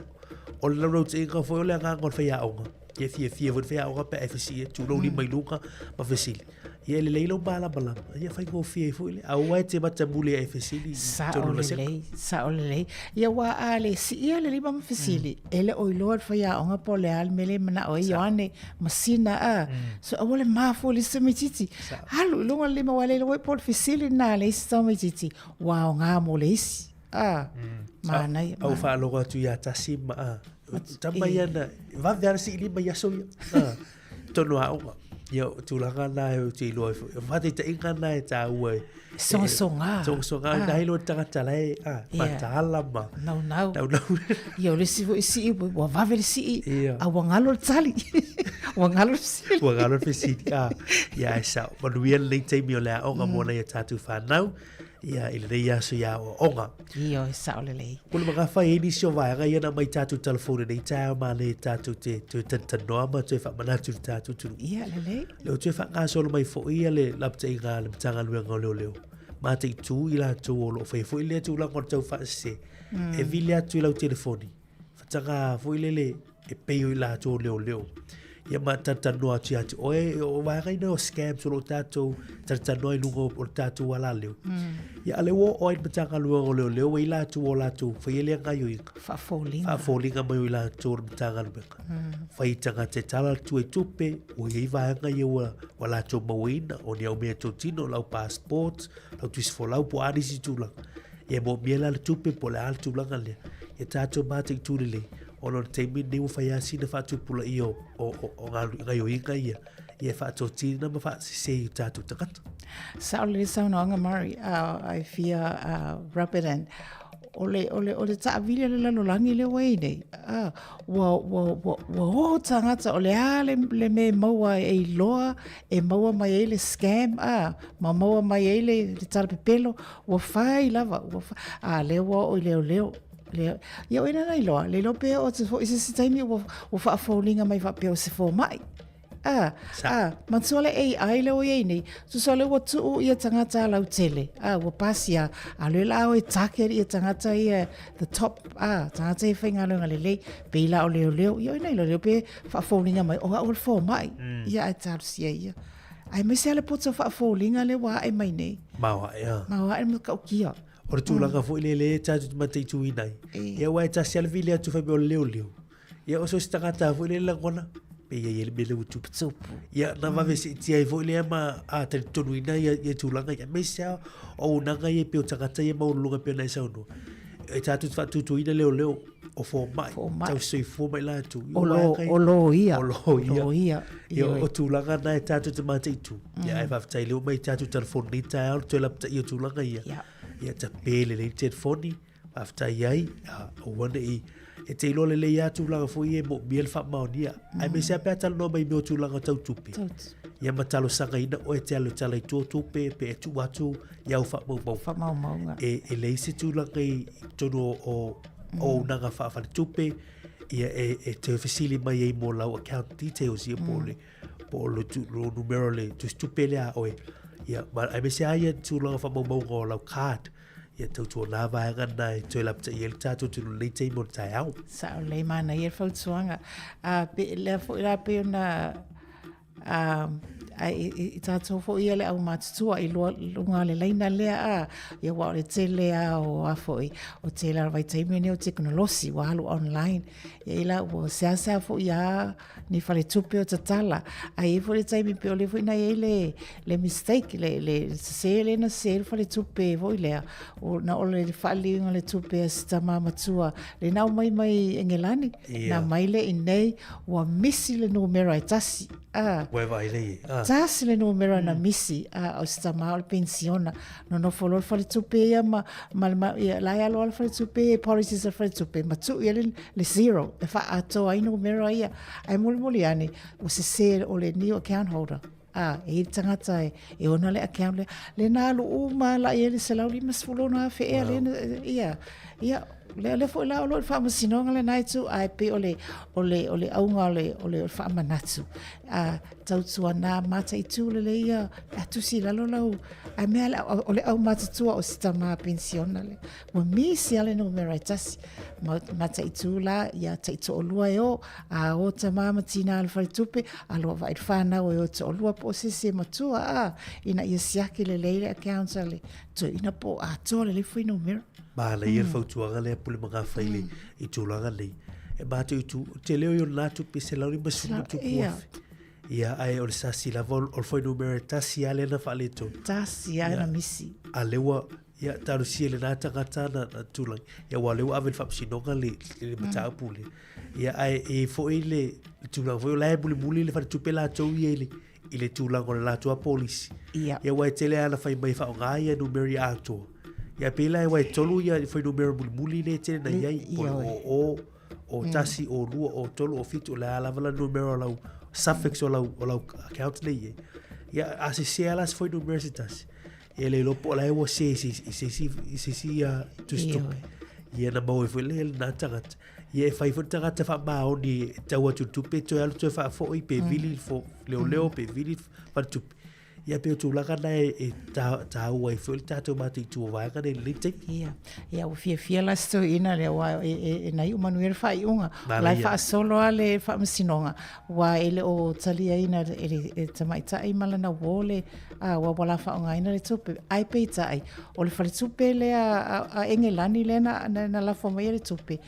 o le ro te ka fo le nga ngol faya oka ia fia vot fea ora pe FCA tu no ni mai luka ma fesili ia le leilo bala ia fai go fia fo ile a wa te mata mule FCA sa o le ia wa ale si ia le lima ma fesili ele o lord fia onga po le al mele mana o ione masina so o le ma fo le semititi halu longa le ma wale le po fesili na le semititi wa nga mo le isi mana au fa lo tu ya tasima Tamayana, va ver si lima ya so tono a ia tulanga na e te loi va te inga na e ta ue songa na hilo tanga tale matala ma no ia le si wa va ver si a wangalo tali wangalo si ia sa manuia le te mi ole o nga mona ia tatu fa now ia ile ia so ia onga io sa ole le pula maka fa ini so vai ga ia na mai tatu telefone nei Taeao ma le tatu te tantano ma te fa mana tu tatu tu ia le te fa nga so mai fo ia le lapte inga le tanga lu nga le ma te tu ila tu lo fo ile tu la ngor tau fa se e vilia tu la telefone fa tanga fo ile le e pe ila tu le ia ma tantano atu o vai ga no scam so lo tatu tantano i lungo o tatu wala leo ia le wo o i tanga lu le ila tu o la tu fa ile nga yo fa folinga mai ila tu tanga lu fa i tanga te tala tu e tupe o i vai nga yo wala tu mawina o ni o me tu tino lau passport lau tu fo lau po ani si tu la ia mo miela le tupe po le altu langa le ia tatu mate tu le ono te mi ni fa ya sina fa tu pula io o ngayo inga ia fa to tina ma fa se tatu takat sa le sa no nga mari I fear rapid and ole ta vile le langi le wei nei wo tangata ole le me maua e loa e maua mai le scam ma maua mai le tarpepelo wo fai lava le wo o leo ia o ina nei loa le lope o te fo isi taimi o fa folinga mai fa pe o se fo mai man sole ai le o ye nei so sole wo tu ia tangata lau tele wo pasia a le la o take ia tangata ia the top tangata ia finga lo ngale pe la o leo ia nei lo pe fa folinga mai o fo mai ia a tarsia ia ai me se le potso fa folinga le wa ai mai nei mawa e mo ka kia o tu langa fo ile tatu mate tu inai ia wa ta selvi le tu fa be leo ia o so stangata fo ile la gona pe ia ele bele utu ia na va vesi ti ai fo ile ma a te tonu inai ia tu langa ia me sa o nanga ia pe o tangata ia ma lunga pe na sa no e tatu fa tu ina leo o fo mai tau soi fo mai la tu o lo ia ia o tu langa na tatu te mate tu ia ai va tai le mai tatu telefon ni Taeao tu la ia tu langa ia ta pele le telefoni after yai o wana e te ilo le ia tu langa fo ie mo miel fa maonia ai me se pe tal no mai mo tu langa tau tupe ia matalo sanga ina o e te alo tala i tupe pe tu watu ia fa mau e le se tu langa i tono o nanga fa tupe ia e te facili mai e mo lau account details ia po lo tu lo numero le tu tupe le a oe ia ma ai me se ai tu langa fa mau go lau card ia tu na va ngana tu la pta ia tatu tu le te mo Taeao sa le mana ia fa tsuanga pe le fo la pe na I tātou fo ia le au mātutua I lunga le leina lea a ia wa le tele a o afo o tele a vai taimi ne o teknolosi wa halu online ia ila o sea fo ia ni fale tupe o tatala ai fo le taimi pe o le fo ina ia le mistake le se le na se fale tupe fo ilea o na o le fali le tupe a stama matua le nau mai engelani na mai le inei wa misi le numero ai tasi tasi le numero na misi o stama o le pensiona no follow fale tupe ia ma ia la ia lo fale tupe policies fale tupe matu ia le zero e fa ato ai numero ia ai muli ani o se o le new account holder e tangata e ona le account le na lu uma la ia le selau li masfulo na fe ia le fo la o fa masinonga le nai tu ai pe ole aunga ole fa manatu tau tuana mata itu le ia tu si la lo ai me ole au mata tu o sistema pensionale mo mi si ale no meritas mata itu la ia taito olua yo o tama matina al fa tupe alo vai fa na o to olua po se matua ina ia siaki le account ale to ina po to le fo no mer ba le ia fautuanga le pule manga faile I tulaga le e ba tu te leo yo na tu pese la rimba su tu ia ai o sa si la vol o foi numero tasi ale na fale to tasi ana misi alewa ia taru si le na tangata na tulang ia wa lewa ave fa sinonga le mata pule ia ai e fo ile tulang fo la buli buli le fa tu pela to ile tulang o la to police ia wa tele ana fa mai fa nga ia numero ato ia pela e wai tolu ia foi numero muli le tele na ia o tasi o lua o tolu o fitu la vala numero lau suffix o lau account le ia asisi alas foi numero tasi ele lopo la e se ia tu stop ia na mau foi le na tagat ia fai foi tagat fa ba oni tawa tu pe to alu to fa fo I pe vili fo leo pe vili fa tu ia pe tu laka na e ta wai foi ta mati tu vai ka le te ia o fia la sto ina le wa e na u manuel fai unga la fa solo ale fa masinonga wa ele o talia ina ele tamaita ai mala na wole wa wala fa unga ina le tupe ai pe tai o le fa le tupe le a engelani le na la fo mai le tupe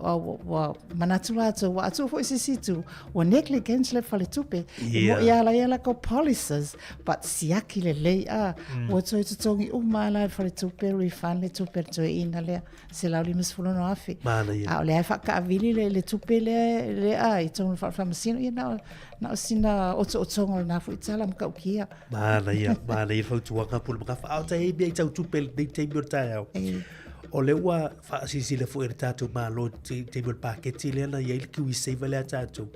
wa manatula to wa atu fo situ wa negligence le fale tupe mo ia la ko policies but siaki le wa to tongi umala fale tupe refund le tupe to ina le se la limus fulo no afi le fa ka vili le tupe le ai to fa masino ia na sina o tongo na fu itala mka ukia mana ia fa tu ka pul mka fa au tai bi tau tupe de te mi Taeao o le ua faasisi le fuʻi le tatou malo te mol paketi lea na iai le kiwi seiva le a tatou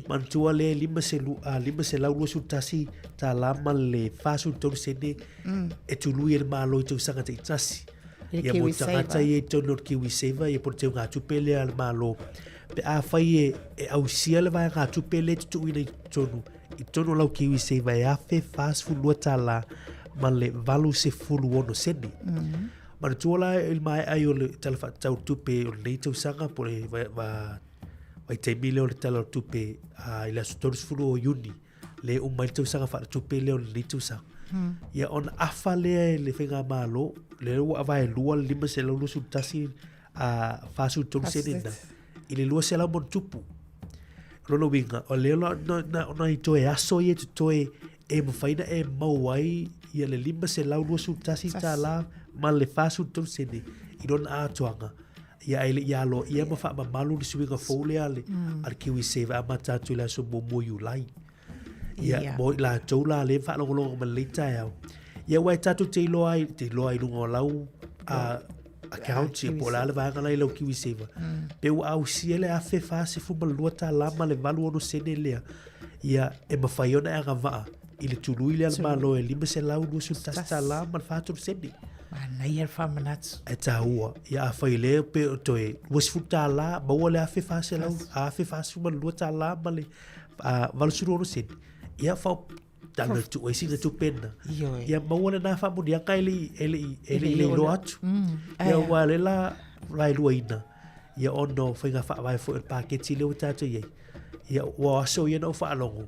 manatua le 5 sultasi talama le fasulutolu sene e tului e le malo I tausaga taʻitasi ia mo tagata ia I tonu o le kiwi seiva ia po le teu gatupe lea le malo pe a fai e ausia le vaega gatupe le tutuuina I tonu o lau kiwi seiva e afe fasfulua tala ma le 8 sene mana tuola il mai ai o le talafa tau tupe o le tausaga po le vai taimi leo le tala tupe I le asutolufulu o JUN le uma le tausaga faatupe leo le tausaga ia ona afa lea le faiga malo le ua avaelua le 5 sultasi fasulutolu senena I le 2 selau mona tupu lona uiga o leo ona I toe aso ia toe e mafaina e mau ai ia le 5 sultasi tala ma le fasulutolu sene I lona atoaga ia ai le ialo ia ma faamamalu le suiga fou lea ale kiwi seiva a matatu I le aso momo iulai ia mo I latou la le faalogologo ma lelei Taeao ia ua e tatou te iloa ai luga o lau account ia po la le vaega lai lau kiwi seiva pe ua ausia le afe fasefumalua talama le 8 sene lea ia e mafai ona e agavaa I le tului le almalo e 5 sultasi talama le fatolu sene mana ia fa manatu e taua ia afai le pe toe wasfu tala maua le afe faselau afe fasefumalua talama le 8 sene ia fa tala tu esi na tu pena ia maua le na fa modiaka ele lo atu ia wale la rai luaina ia ono faiga fa vai fo paketi le utatu ia wa so ia no fa longo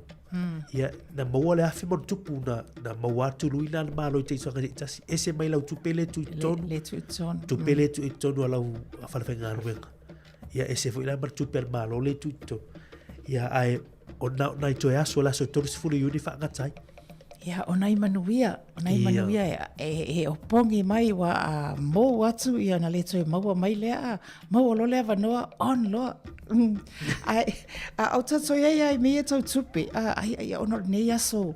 ia na maua le afi mo tupu na maua tu luina na malo te so ngani tasi ese mai lau tupele tu ton le tu ton tupele tu ton wala falfenga ruenga ia ese foi la mar tupel malo le tu ton ia ai ona i toya so la so toris fulu yuni fa ngatai ia ona i manuia e opongi mai wa mo watu ia na le toi maua mai lea maua lo le vanoa on lo ai au tato ia i me tau tupe ai ona ne ia so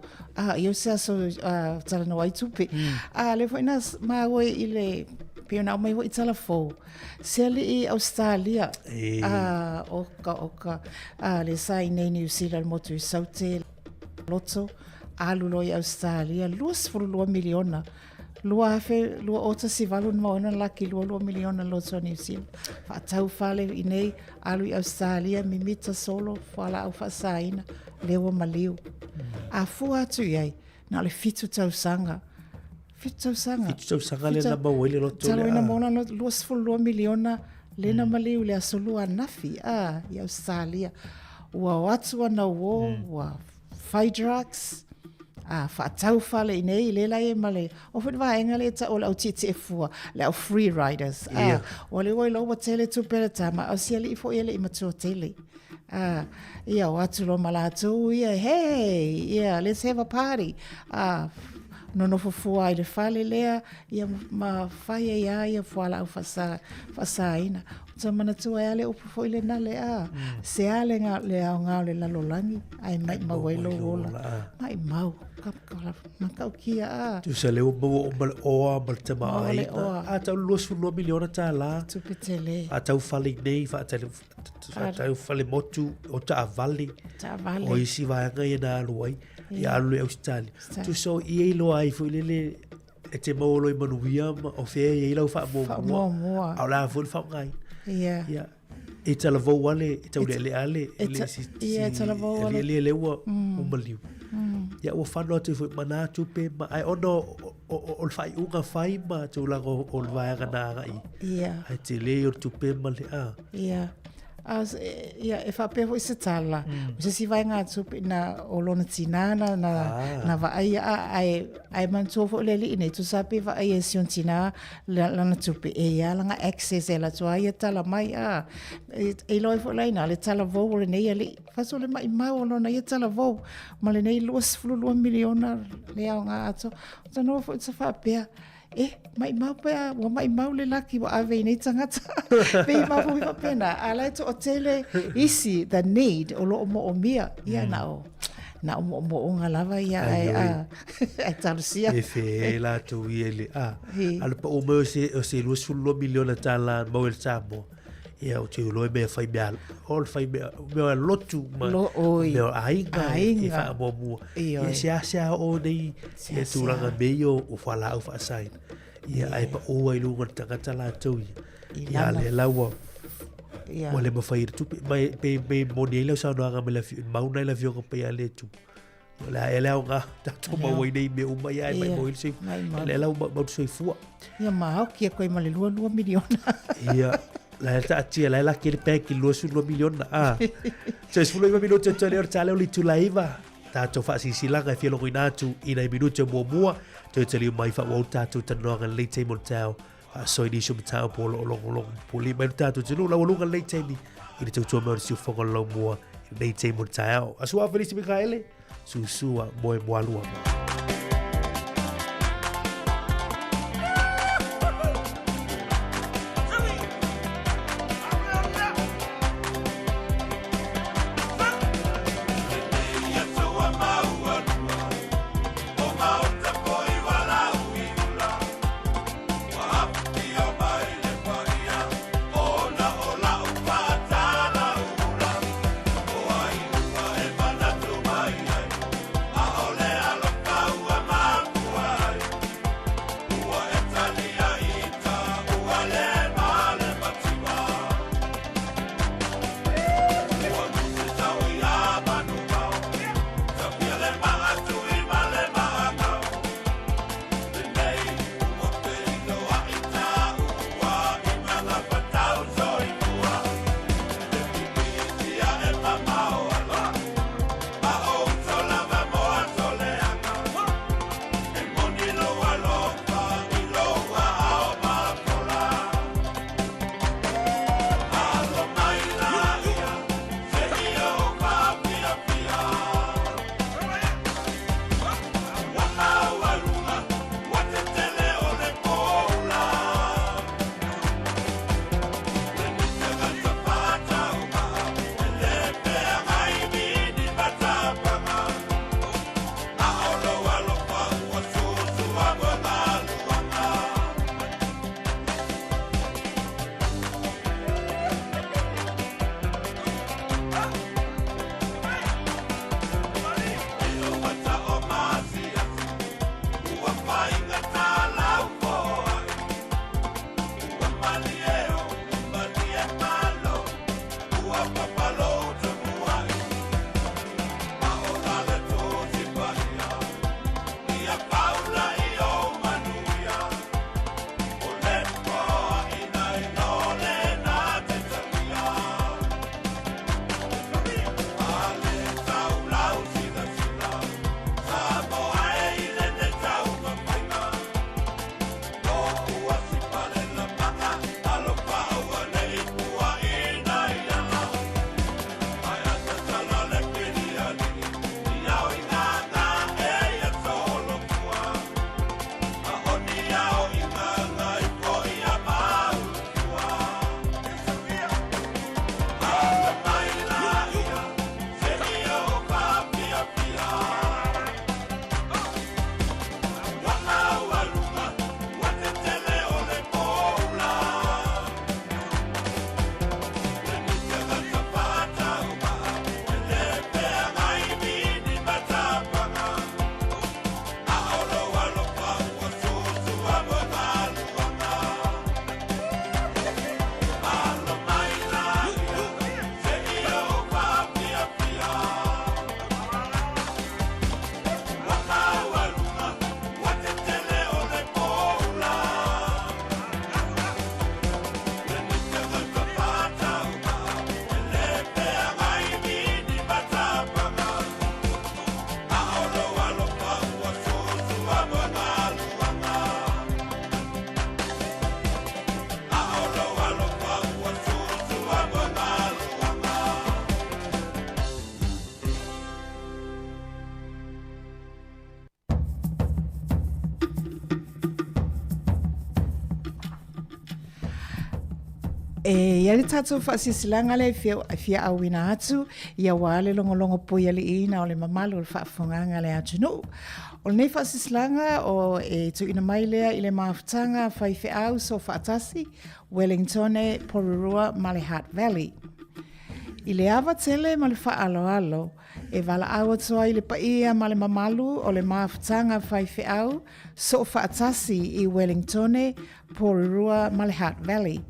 io se so tala no ai tupe le foi nas ma we ile piona mai wo itala fo seli i Australia oka le sai nei New Zealand mo tu saute loto alulo i Australia luas furu miliona lua ota si valu maona laki lua miliona loto New Zealand fa tau fale i nei alu i Australia mimita solo fala au fasaina lewa maliu a fu atu iai na le fitu tau sanga le na mawele loto talo ina mona luas furu miliona le na maliu le asolua nafi i Australia wa watu wana wa fight drugs fa tau fale nei le lai male o fa va engale ta o titi fua le o free riders o le wo lo tele tu peleta ma o siali fo ele i mato tele ia watu lo malatu ia hey let's have a party no fua ile fale lea ia ma faia ia fala au fasaina Zamana tu ale o fo ile na le se ale nga le nga le la lolangi ai mai mawelo ola mai mau kapkala makau kia tu se le o mal te mai tau lusu no miliona ta la tu petele tau fale nei fa tau fale motu o ta vali o isi va nga na luai ia lu Australia tu so i lo ai fo ile e te mo lo i manuia o fe i lo fa mo ala fo fa ngai ia e tala vo wale e tau le ale ia tala vo wale le wa o maliu ia o fa no te fo mana tu pe ma ai ono o fai unga fai ma tu la o vai ga na ga ia ai te le o tu pe ma le ia as ia e fa pe foi se tala se si vai nga tu na o lona tinana na va ai man tu fo le ni tu sape va ai sion tina la na tu pe ia la nga access ela tu ai tala mai e loi fo le na le tala vo le nei ali fa so le mai mai o lona ia tala vo ma le nei luas flu miliona le nga ato so no fo se fa pe mai mau pe wa mai mau le laki wa ave nei tangata pe mau fo pa pena ala to otele isi the need o lo mo o mia ia na o mo nga lava ia ai talusia e fe la tu ele al pa o mo se lo sullo miliona tala mo el Sāmoa ia o te lo me fai bia all fai me lotu ma me ainga e fa mo ia se o nei e tu ranga meio o fala o fa sai ia ai pa o ai lu ngata kata la tu ia le lawa o le mo fai tu pe mo nei la sa no nga me la mau nei la fio ko pe ale tu la ele o nga ta to mo wai nei me o mai ai mai mo il se le la mo so fu ia ma o ki ko i male lu miliona ia la ta tia la ke pe ki lo su lo miliona se fu lo minuto te le tale o li tu laiva ta to fa si silanga fi lo ina tu ina minuto mo mo te te li mai fa o ta tu te no le te mo tao so i sum tao po lo li mai ta tu lu la lo le te mi i te tu mo si fo lo mo le te mo tao asua feliz Mikaele susua mo alua Ole alo ia le tātou whaasisilanga le fia awina atu, ia wale longo poi ali ina o le mamalu o le whaafonganga le atu no. O le nei whaasisilanga o tu ina mai lea i le maafutanga whaife au so whaatasi, Wellingtone, Porurua, Malihat Valley. I le awa tele ma le whaaloalo, e wala awa toa i le paia ma le mamalu o le maafutanga whaife au so whaatasi i Wellingtone, Porurua, Malihat Valley.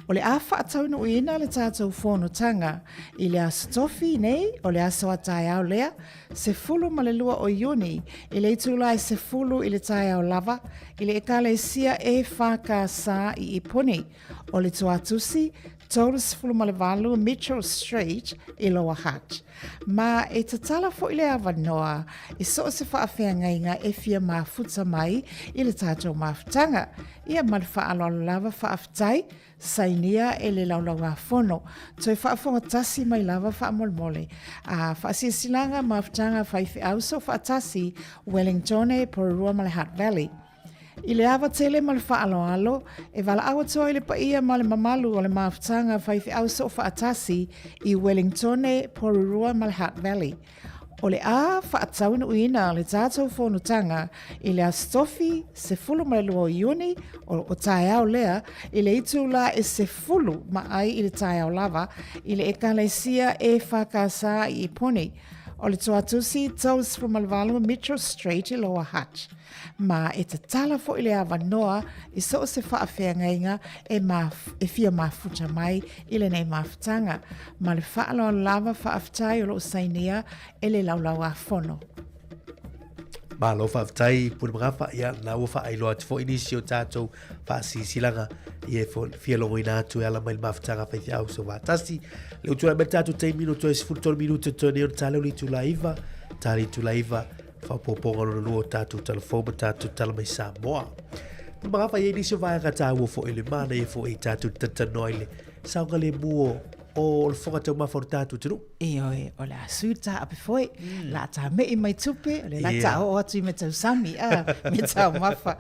O le a whaatauna uina le tātou whonotanga i le asatofi nei o le aso a Taeao lea, se fulu ma le lua o Iuni i le itulai se fulu i le Taeao lava i le ekale sia e whakasā i ipuni o le tuatusi tolu se fulu ma le valu Mitchell Street i Lower Hutt. Ma e tatala fo i le awanoa i so se whaawhiangainga e fia mafuta mai i le tātou mafutanga. Ia ma le whaalolo lava whaafutai sainia e le laulaunga fono. Toi whaafonga tasi mai lava whaamolmole. Whaasisilanga mafutanga whaife au so whaatasi Wellingtone, Porurua, Malihat Valley. I le awa tele ma le whaaloalo, e wala awa toa i le paia ma le mamalu o le mafutanga whaife au so whaatasi i Wellingtone, Porurua, Malihat Valley. O le a whaatauna uina le tātou whonutanga i le astofi se fulu ma le lua o Iuni o Taeao lea i le itu la e se fulu ma ai i le Taeao lava i le ekalesia e whakasā i poni. O le tuatusi tausi from Malvalu Mitchell Street i Lower Hutt. Ma e te tala fo i le awanoa i so se whaawhiangainga e fia mafuta mai i le nei mafutanga. Ma le whaaloa lava whaafutai o lo sainia e le laulau a fono. Ma lo whaafutai pune mga wha ia na ua whaailoa te fo inisio tātou whaasisilanga i e fia longo ina atu e ala mai mafutanga whaithi au so wātasi. Leo tūra me tātou te minuto e sifuru minuto tōne o tāleu li tūlaiva, tāli tūlaiva, whapoponga no lua tātou talafoma tātou tala mai Sāmoa. Pune mga wha i inisio vāanga tāua fo ele mana e fo e tātou tatanoile, saunga le muo o le fonga tau mawhau tātou tunu. Oi, o le asu tā ape foi, la tā mei mai tupe, o le la tā o atu i me tau sami, me tau mawha.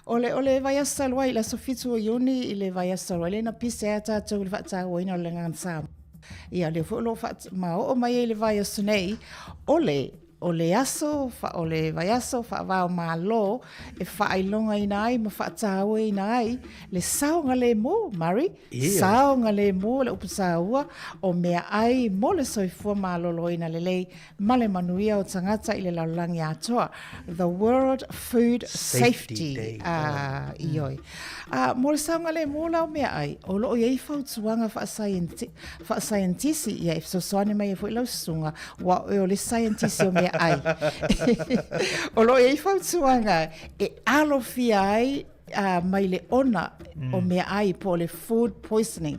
O le vai astalua i la sofitu o Iuni i le vai astalua, le na pise a tātou le whaata o ina o le ngan Sāmoa. Ia le fulo whaata, ma o mai e le vai asu nei, o le aso, o le vai aso, whaavao mā lo, e whaailonga ina ai, ma whaataua ina ai, le saonga le mo, Mari, saonga le mo, le upasaua, o mea ai, mo le soifua mā lolo ina le lei, ma le manuia o tangata i le laulangi atoa. The World Food Safety Day. Ioi. Mo le saonga le mo lau mea ai, o loo iei whautuanga wha-scientisi, ia e fsosoane mai e fo i lau sunga, wa o le scientisi o mea ai. O lo e whautuanga e alofia ai mai le ona o mea ai po le food poisoning.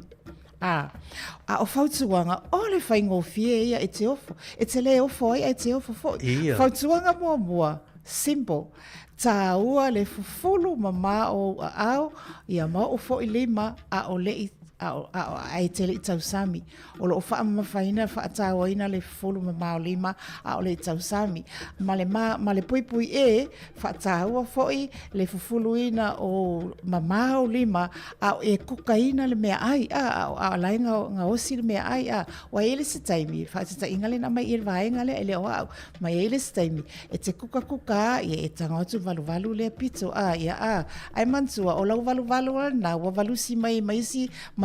O whautuanga o le whaingofie ia e te ofo. E te le ofo ai e te ofo fo. Whautuanga mua, simple. Tā ua le fufulu ma o au ia ma o fo i lima a o le ai tele i tausami. O lo wha mawhaina whaatawaina le fulu ma o lima a o le tausami. Ma le pui e whaataua foi le fufuluina o ma o lima a o e kukaina le mea ai a lai ngā osi le mea ai wa ele se taimi whaatita ingale na mai ir vaenga le ele o au ma ele se taimi e te kuka e tangotu valu le pito ai mantua o lau valu na wa valusi mai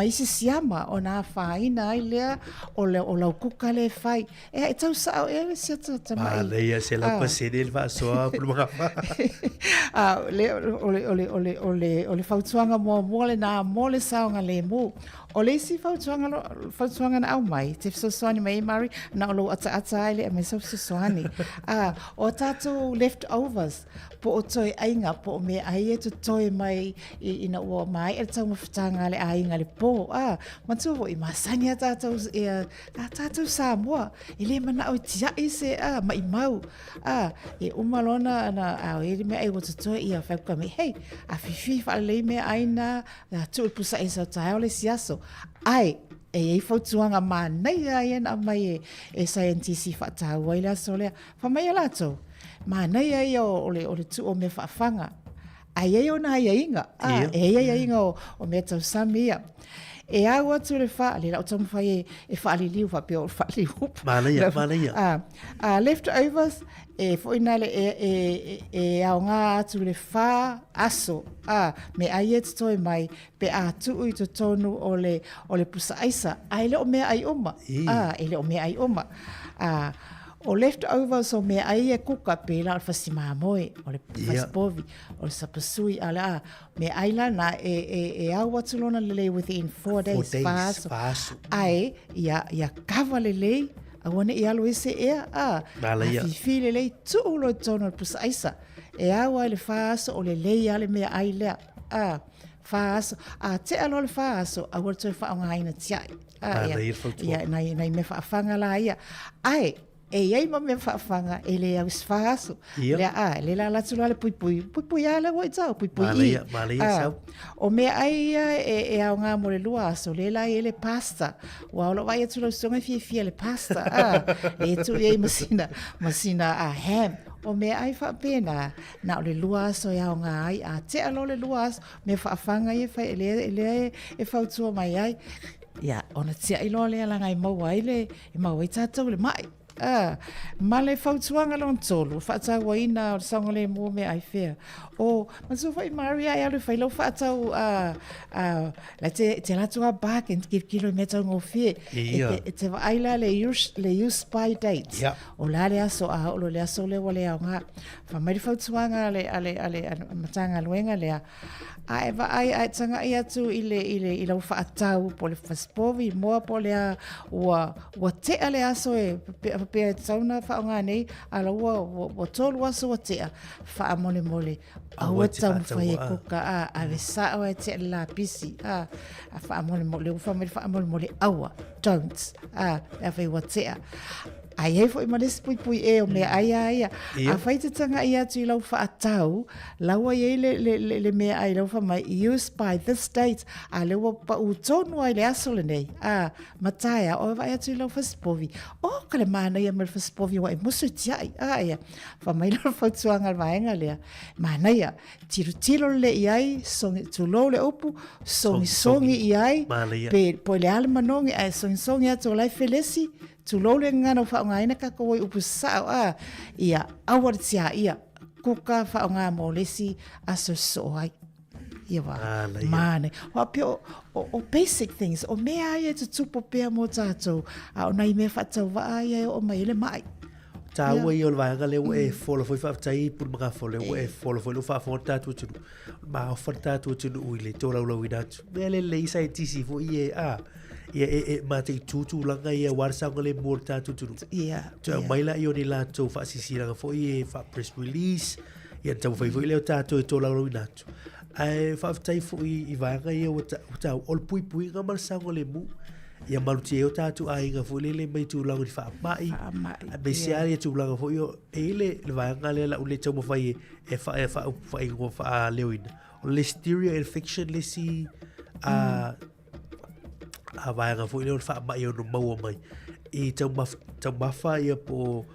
si siama o nā whaina ai lea o lau kuka le whai. E tau sao e le sia ta mai. Leia se lau pasene le whaasoa punu mga o le whautuanga mua le nā mo le saonga le mu. O le si whautuanga na au mai, te whasoani mai Mari, na o lo ata ai le a me sa whasoani. O tātou leftovers, po o toi ainga, po o me ai e tu toi mai ina ua mai, e tau mawhitanga le ainga le po. Matua wo i masani a tātou Sāmoa, i le mana au tiai se mai mau. E umalona na au e me ai wata toi i a whauka me, hei, a whiwhi whaalei me aina, tu pusa e sa Taeao le siaso. Ai, e whautuanga mānei ai na mai e scientisi whaatau ai la solea. Whamai alato, mānei ai o le tu o me whaafanga. ai e ona ia inga. Ia inga o mea tau samia. E au atu le wha, le lau tamu whai e wha li liu, wha pia o wha li hup. Malaia. Leftovers, e fwina le e au ngā atu le wha aso. Me ai e toi mai, pe a tuu i to tonu o le pusa aisa. Ai le o mea ai oma. E le o mea ai oma. O leftovers o mea ai e kuka pe la o fasima moe, o le fasipovi, o le sapasui ala me ai la na e au atu lona lele within 4 days faso. Ai ia kava lele a wane i alo ese ea fifi lele tu ulo tono pusa aisa e au ai le faso o lele ale mea ai lea faso te alo le faso a wale toi wha ngaina tiai nai me whaafanga la ia ai e iai ma me whaafanga e le au sfaso. Le la latu la le pui ala wai tau, pui i. O mea ai e au ngā mo le lua aso, le la e le pasta. Wa olo vai atu lau songa fia le pasta. Le tu iai masina ham. O mea ai whaapena, na o le lua aso e au ngā ai, te alo le lua aso, me whaafanga i e whautua mai ai. Ia, ona tia ilo le alanga i maua i maua i tātou le mai. Ma le fautuanga lon tolu, whaatau wa ina o saunga le mua me ai whea. O, masu whai Maria e alu whailau whaatau la te latua bak en kilo i metau ngō whea. E te wa aila le use by dates. O la le aso a olo le aso le wale au ngā. Whamari fautuanga ale matanga luenga lea. A e wa ai tanga i atu i lau whaatau po le faspovi, moa po lea ua te ale aso e pia e tauna whaonga nei, ala ua tolu aso wa tea whaamole aua tau whai e kuka a we sao e te la pisi a whaamole whaamole aua, don't, a whai wa tea. Ai e foi malis pui e o me ai a fai te tanga i atu I lau whaatau laua i le mea ai lau mai used by this date a leua pa u tonu ai le aso le nei mataia o vai atu I lau faspovi o kale mana ia me faspovi wa e musu tiai ia mai lau fautuanga al vaenga lea mana ia tiro le iai songi tu lo le opu songi iai pe po le ale manongi ai songi atu lai felesi tu lole ngana whaonga ina kako wai upu sao ia awar tia ia kuka whaonga mo lesi aso soai ia wa mane wa pio o basic things o mea ia tu tupo pia mo tātou o nai me whatau wa ia o mai le mai Taeao I ol vanga le e folo foi whaftai pur mga folo e folo foi lo whafota tu tunu ma whafota tu tunu uile tōra ula winatu mea le isai tisi fo ie ia ma te tutu langa ia warsanga le morta tuturu tu maila I oni la to fa sisiranga fo ia fa press release ia tau fai fo le tato e tola ro inatu ai fa tai fo I vanga ia o ta ol pui nga marsanga le mu ia maluti e o tato ai nga fo le mai tu la fa mai be siari tu langa fo io le vanga le la ule tau fai e fa ngo fa leoina o listeria infection le si a vaenga fo ile fa mai no mau mai I tau mafa ia po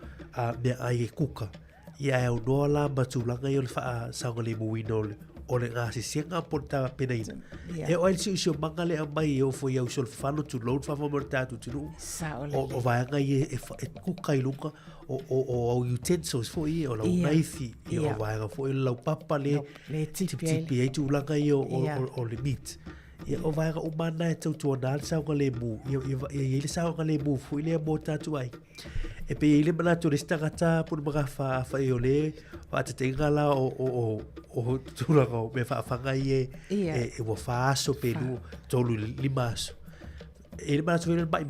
me ai kuka ia e no la matulanga ia fa sangole muino o le nga si senga porta penaina e o si manga le mai o fo ia usol falo tu load fa morta tu o vaenga e kuka I lunga o utensils fo ia o la naifi ia o vaenga fo ile la papa le tipi ai tu langa ia o le meat ia o vai o mana e tau tuana sa o le mu ia sa o le mu fu ile mo tatu ai e pe ile mana tu restagata por mga fa o le wa te ngala o tura go me fa fanga e wo fa so pelu tolu limaso ele mana tu ile mai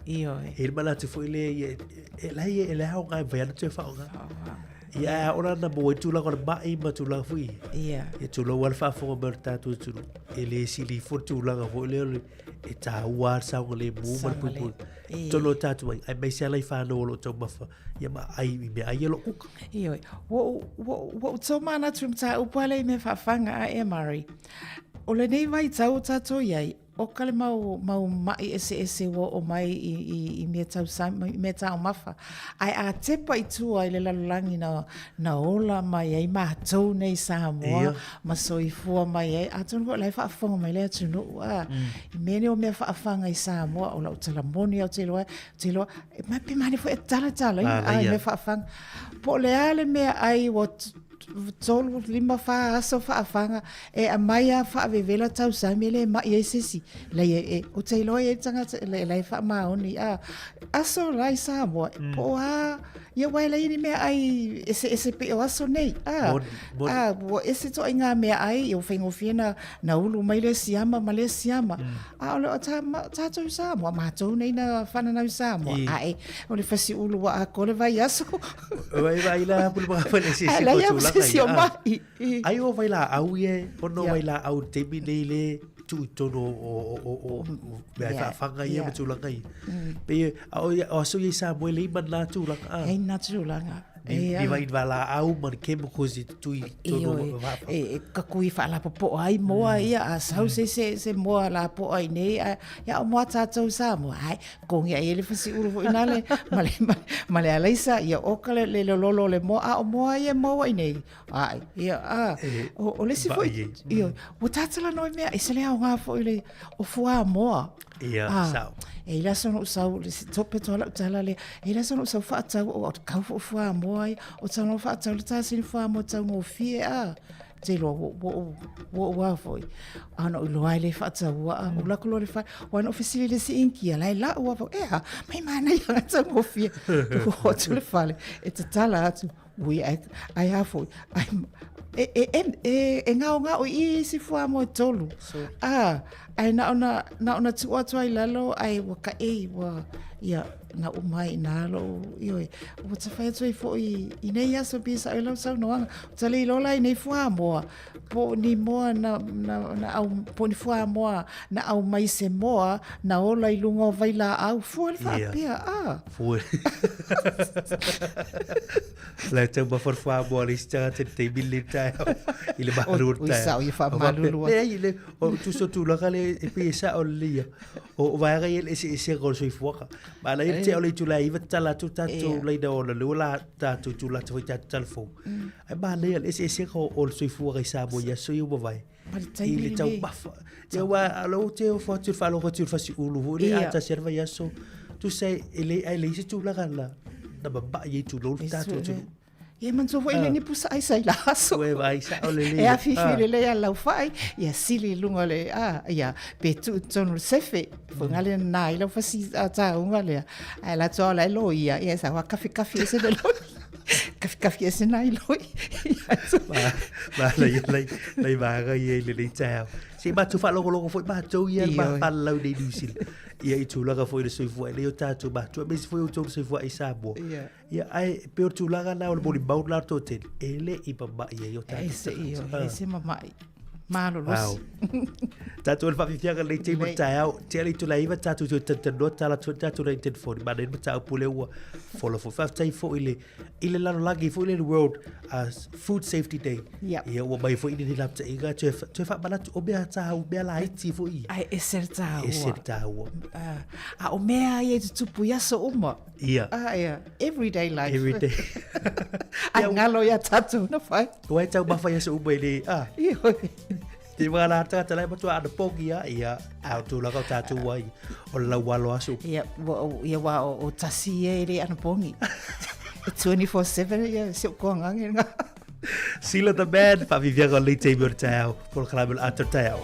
io ele mana tu fu ile ele ha o ga vai tu fa o ga ia ora na bo tu la ko mai ma tu la fui e tu lo wal fa fo berta tu ele sili fo tu la fo le e ta war sa o le mu ma pu to lo tatu ai mai se lai fa no lo to ma fa ia ma ai me ai lo ku io wo to mana tu ta upale me fa fanga e mari o le nei vai tau tato iai o kale mau mai ese o mai I mea tau sami, mea tau mafa. Ai a tepa I tua I le lalolangi na ola mai ai mātou nei Sāmoa, ma soifua mai ai. A tonu lai whaafonga mai lea tunu. I mene o mea whaafanga I Sāmoa, o lau talamoni au te loa, mai pe mani fo e tala, ai mea whaafanga. Po le ale mea ai o tolu lima fa aso fa afanga e a maia fa vevela tau samele ma ye sisi la ye o te loe tanga le fa maoni aso lai Sāmoa po ye wai le ni me ai ese pe o aso nei bo ese to inga me ai o fengo fiena na ulu mai le siama ma le siama o le ta to Sāmoa ma to nei na fana na Sāmoa ai o le fasi ulu wa ko le vai aso vai la pulu ba fa le sisi ai o vai la au ye o no vai la au te mi le tu tono o me fa fanga ye ma tu langa pe o so ye Sāmoa le man la tu langa ai na tu langa e vai la au man ke mo kosi tu tono ka kui fa la po ai moa ia a sau se moa la po ai nei ya o moa tātou Sāmoa ai kongi ai le fasi uru ina le male alaisa ia o kale le lolo le moa o moa ia moa ai nei ai ia o le si foi ia o tātala noi mea i se le au ngā foi le o fua moa ia sao e la sono usau le tope tola tala le e la sono usau fa tau o kau fo moi o tano fa tau le tasi fa mo tau mo fie te lo wo foi ana lo ai le fa tau o la ko le fa o no ofisi le si inki la la o mai mana ia tau mo fie o tu le fale e te tala atu we ai ha foi e nga o I si fua mo tolu ai na ona tu atu ai lalo ai waka wa ia na umai na lo io o te fai tu fo I nei aso bisa ai lo sa no tali lo lai nei fua mo po ni mo na au po ni fua mo na au mai se mo na o lai lunga vai la au fo le fa pia fo la te ba for fua mo le sta te bilita il ba rurta o sa o fa malulu le o tu so tu la kale e pesa o lia o vai ga ele ese gol so fuaka ma la te o le tu la iva tala tu tatu le da o le la tatu tu la tu telefon ai ba le ese go o so fuaka Sāmoa ya so yo vai ele tau bafa te wa alo te o fa tu fa lo tu fa si ulu le ata serva ya so tu sei ele ai le tu la gala na ba ye tu lo tatu tu Ia man so ele ni pusa ai sai laso. We vai sa ole le. E a fifi le ia lau fai, ia sili lunga le ia pe tu tonu sefe. Fungale na ilo fasi ta unga le. Ai la tola lo ia sa wa kafi ese de lo. Kafi ese na ilo. Ma le va ga ye le Taeao. Si ba tu fa lo foi ba tu ia ba fa lo de dusil. Ia I tu laga foi le soifua le o tatu ba tu me foi o tu soifua I Sāmoa ia ai pe tu laga na o boli bau la to te ele I ba ia o tatu ese mamai malo los tatu el fa fianga le te Taeao te le tu la iva tatu tu te no tala tu tatu le te for ba le ta pule o follow for 5 fo ile la lagi fo ile world as food safety day ia o mai fo ile la te inga tu fa bala tu o bea ta o bea la iti fo ai eserta o o mea ia tu pu ya so uma ia everyday life ai ngalo ia tatu no fai o ai tau ba fa ya so uma ile te wala tata lai matua ana pogi ia au tu la tatu wai o la walo asu ia wa o tasi ele ana pongi 24/7 ia se ko ngange Sila the man pa vivia con le te Taeao por clavel at Taeao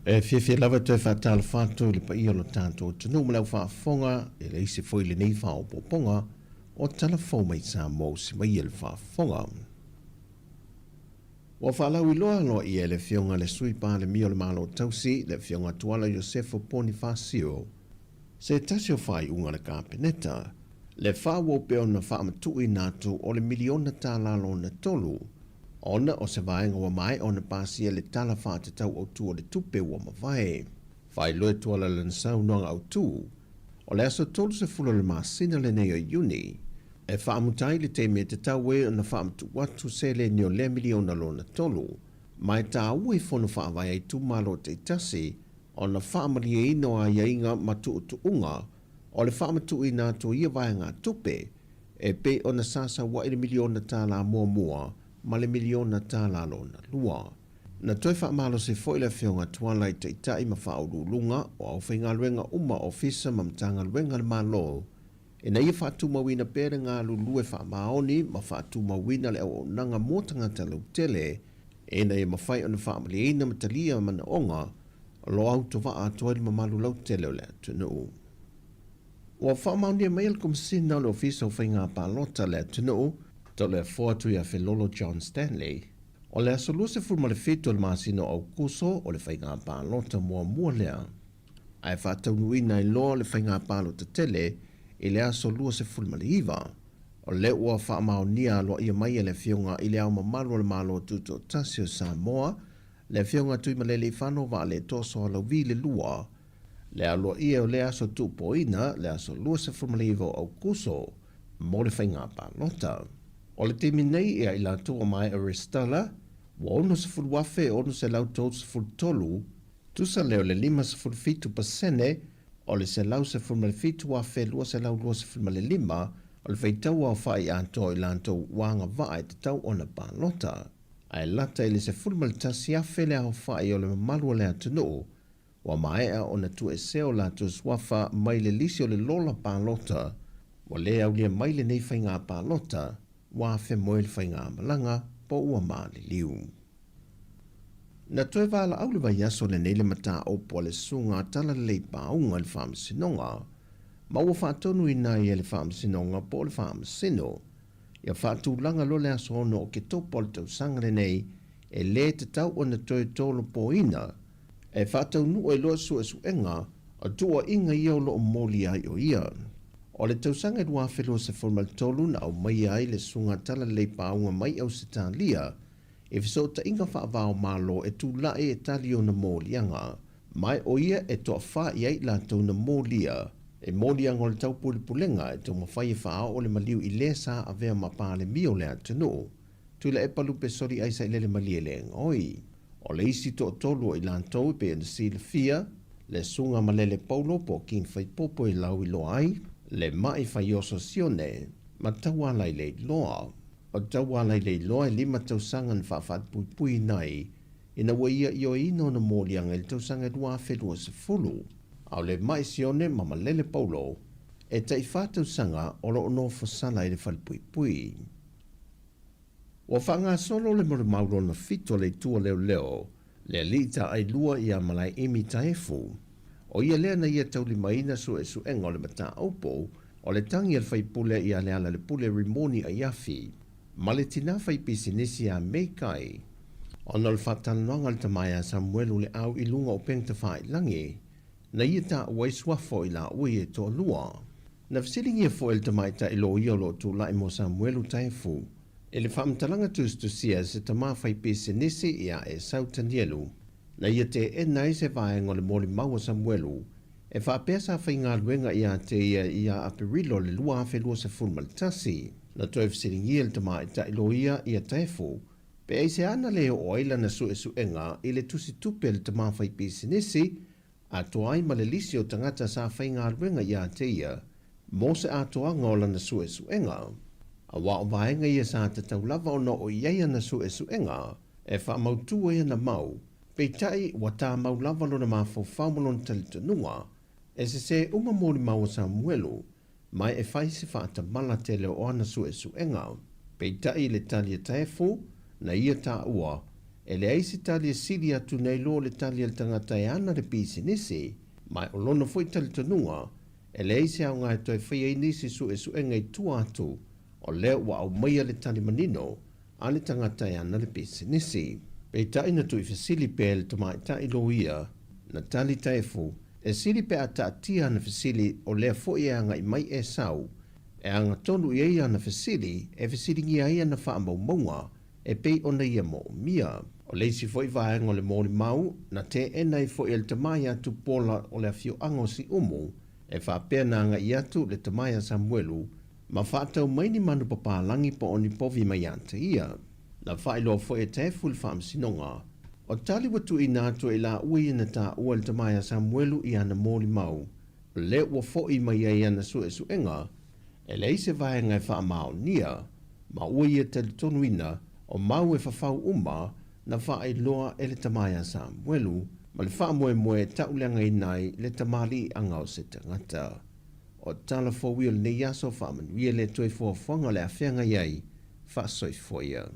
E fie lava toi whaatala whātou le pa ia lo tātou tunu malau whaafonga e le isi fwoi le nei whao poponga o tala whau mai Sāmoa si mai ele whaafonga. Wa whaalau I loa loa I le fionga le sui pā le mio le malo tausi le fionga tuala Josefo Ponifasio se tasio whai unga le kāpeneta le whāwo peo na whaamatui nātu o le miliona tā lalo na tolu ona o se vaenga wa mai o na pasia le tala whaatatau au tu o le tupe wa mawai. Whai loe tuala le nsau noanga au tu o le aso tolu se fula le masina le nei o Juni e whaamutai le te me te taue na whaamatu watu se le nio le miliona lo na tolu mai tā ui whono whaavai ai tu malo te tasi o na whaamari e ino a iainga matu utu unga o le whaamatu I nātu ia vaenga tupe e pe o na sasa wa le miliona tā la mua ma le miliona tā la lo na lua. Na toi whaamalo se foi le whionga tuala I te itai ma whaurulunga o au whainga luenga uma ofisa ma mtanga luenga le malo e na ia whaatu mawina pere ngā lulue whaamaoni ma whaatu mawina le au nanga mōtanga talau tele e na ia mawhai o na whaamali e na matalia mana onga lo au towa a toari ma malu lau tele o le tunu. Wa whaamaoni e mai al kumsina le ofisa o whainga pālota le tunu to le foatu ia Felolo John Stanley o le asolua se fulma le fitu le masino au kuso o le whainga pālota mua lea. Ai whaataunuina I loa le whainga pālota tele I le asolua se fulma le iwa o le ua whaamaonia loa ia mai le fionga I le au mamalu le malo tuto tasio Sāmoa le fionga tui malele I whano wa le toso lau vi le lua le aloa ia o le aso tupoina le asolua se fulma le iwa au kuso mo le whainga pālota. O le temi nei ia I la tua mai Aristala, wa ono se fulu wafe ono se lau tau se fulu tolu, tusa leo le 5.5% o le se lau se fulu male fitu wafe lua se lau lua se fulu male 5, o le feitau au whai anto I lanto wanga vae te tau ona pālota. Ai lata I le se fulu male tasi afe le au whai o le mamalua le atunu, wa maea ona tu e seo la tu swafa mai le lisi o le lola pālota, wa le au lia mai le nei whainga pālota, wa fe moel whainga malanga po ua maali liu. Na toe wala au le vai aso le neile mata opo le sunga tala le paunga le whaamasinonga, ma ua whaatonu I nai e le whaamasinonga po le whaamasino, ia whaatulanga lo le aso ono o ke topo le tausanga le nei e le te tau o na toe tolo po ina, e whaataunu e loa su e suenga a tua inga ia o lo o moli ai o ia. O le tausanga e rua whelua se formal tolu na au mai ai le sunga tala le paunga mai au se tālia, e fiso ta inga whaavao malo e tū lae e tali o na mōlianga, mai o ia e toa wha iai la tau na mōlia, e mōlianga o le tau pulipulenga e tau mawhai e whao o le maliu I le sa a vea mapa le mio le atunu, tu le e palupe sori aisa I le malie le ngoi. O le isi to tolu I lantou pe na si le fia, le sunga malele paulo po kin fai popo I lau I lo ai, le mai fai oso sione, ma taua lai le loa. O taua lai le loa 5 tausangan whawhat pui nai, ina wa ia io ino na mōlianga le tausanga rua whelua se fulu. Au le mai sione mama lele paulo, e tai whātausanga o lo ono whasala I le whal pui. Wa whanga solo le mora mauro na fito le tua leo, le alita ai lua I a malai emi taefu. O ia lea na ia tauli maina su e su enga o le mata aupo, o le tangi al fai pule I a le ala le pule rimoni a iafi, ma le tina fai pisinisi a meikai. Ona le whatanonga le tamaya Samuelu le au I lunga o pengta whai langi, na ia ta uai swafo I la ui e toa lua. Na fsilingi e fo el tamaita I lo ia lo tu lai mo Samuelu taefu, e le whamtalanga tustusia se tama fai pisinisi ia e sautanielu, na ia te e nai se vaenga le moli maua Samuelu, e whapesa whai ngā luenga ia te ia apirilo le lua awhelua se fulma le tasi, na toi fsiringi el tama I ta ilo ia taefu, pe ei se ana leo o aila na su e suenga I le tusi tupe le tama whai pisinisi, a toai ma le lisi o tangata sa whai ngā luenga ia te ia, mo se a toanga o lana su e suenga. A wa o vaenga ia sa te taulava o no o iaia na su e suenga, e wha mautua ia na mau, peitai wa tā maulava lo na mafau whaumulon talitanua, e se uma mōri maua Samuelu, mai e whai se whaata mala te leo o ana su e suenga, peitai le talia taefu, na ia tā ua, e le aisi tali e sili atu nei lo le tali al tangata e ana le pisinisi, mai o lona foi tali tanunga, e le aisi au ngai toi whaia inisi su e ngai tu atu, o leo wa au maia le tali manino, a le tangata e ana le pisinisi. Pei taina tu i fasili pe le tamai ta ilo ia, na tali taifu, e sili pe ata atia na fasili o lea foi e anga i mai e sau, e anga tonu i eia na fasili, e fasili ngia ia na wha maunga, e pei ona ia mo mia. O leisi foi vaenga o le mōri mau, na te enai foi el tamai atu pola o le afio ango si umu, e wha pēna anga i atu le tamai a Samuelu, ma whātau maini manu papalangi po oni povi mai anta ia. Na whailo foi e tefu le whaamsinonga, o tali watu i nātu e la ui na tā ua le tamai a Samuelu i ana mōri mau, le ua foi mai ai ana su e suenga, e leise vaenga e whaamao nia, ma ui e tali tonuina, o mau e whawhau uma na whae loa e le tamaya Samuelu, ma le wha moe tauleanga i nai le tamali angau se tangata. O tala fōwi o le nei aso whamanuia le toi fōwhanga le awhenga iai, wha soi foia.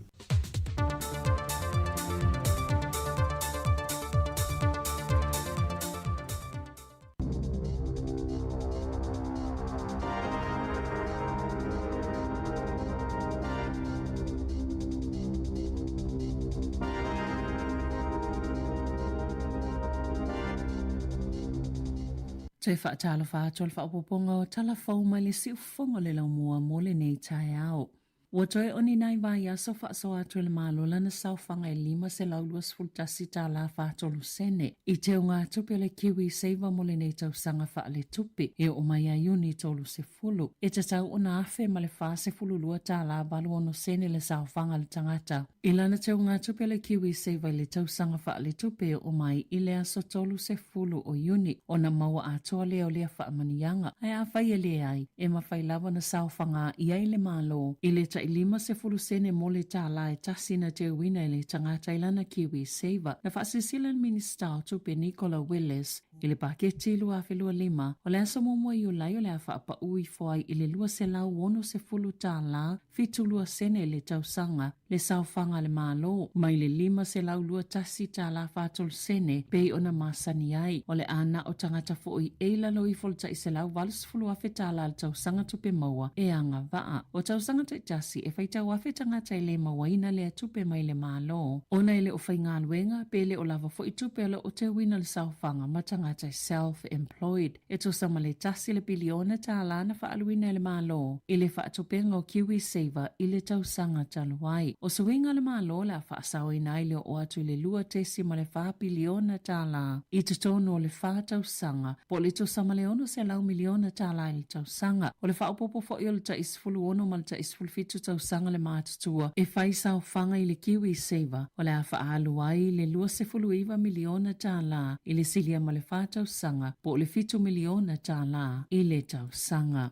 Te whaatala whātua le whaapoponga o tala whau mai le siu whonga le lau mua mo le nei Taeao. Ua toe oni nai vai aso whaasoa atu le mālola na sauwhanga e 5 se lau luas fultasi tā la whātolu sene. I teo ngā tupi le kiwi seiva mo le nei tausanga wha le tupi e o mai a Juni tolu se fulu. E te tau o na awhe ma le wha se fulu lua tā la balu ono sene le sauwhanga le tangata. I lana teo ngā tupi le kiwi seiva le tausanga wha le tupi e o mai i le aso tolu se fulu o Juni o na maua atoa leo lea wha manianga. Ai a whai e le ai e ma whai lava na sauwhanga i ai le malo i le ta i 5 se fulu sene mo le tāla e tasi na te uina i le tangata ilana kiwi seiva. Na whaasisilan minister o tupe Nicola Willis i le paketi lua whelua 5 o le asa momo i ulai o le a whaapa ui foai i le lua se lau wono se fulu tāla fitu lua sene le tausanga le sauwhanga le malo mai le 5 se lau lua tasi tāla whātol sene pei ona masani ai o le ana o tangata fo'i eila lo i folta i se lau valus fulu afe tāla le tausanga tupe maua e anga waa o tausanga te tasi e whaitau afe tangata i le mawaina le tupe mai le malo. Ona i le o whainga luenga pe le o lava fo'i tupe ala o te wina le sauwhanga ma tangata self-employed. E to sama le tasi le biliona tāla na whaaluina le malo i le whaatupenga o kiwi seiva i le tausanga taluai. O suinga le malo la whaasau i nai leo o atu le lua tesi ma le wha biliona tāla i te tono o le wha tausanga po le to sama le ono se lau miliona tāla i le tausanga. O le wha upopo fo'i o le ta isfulu ono ma le ta isfulu fitu tausanga le mātutua e whai sau whanga i le kiwi seiva o le a whaaluai le lua se fulu iwa miliona tāla i le silia ma le wha tausanga po le fitu miliona tāla i le tausanga.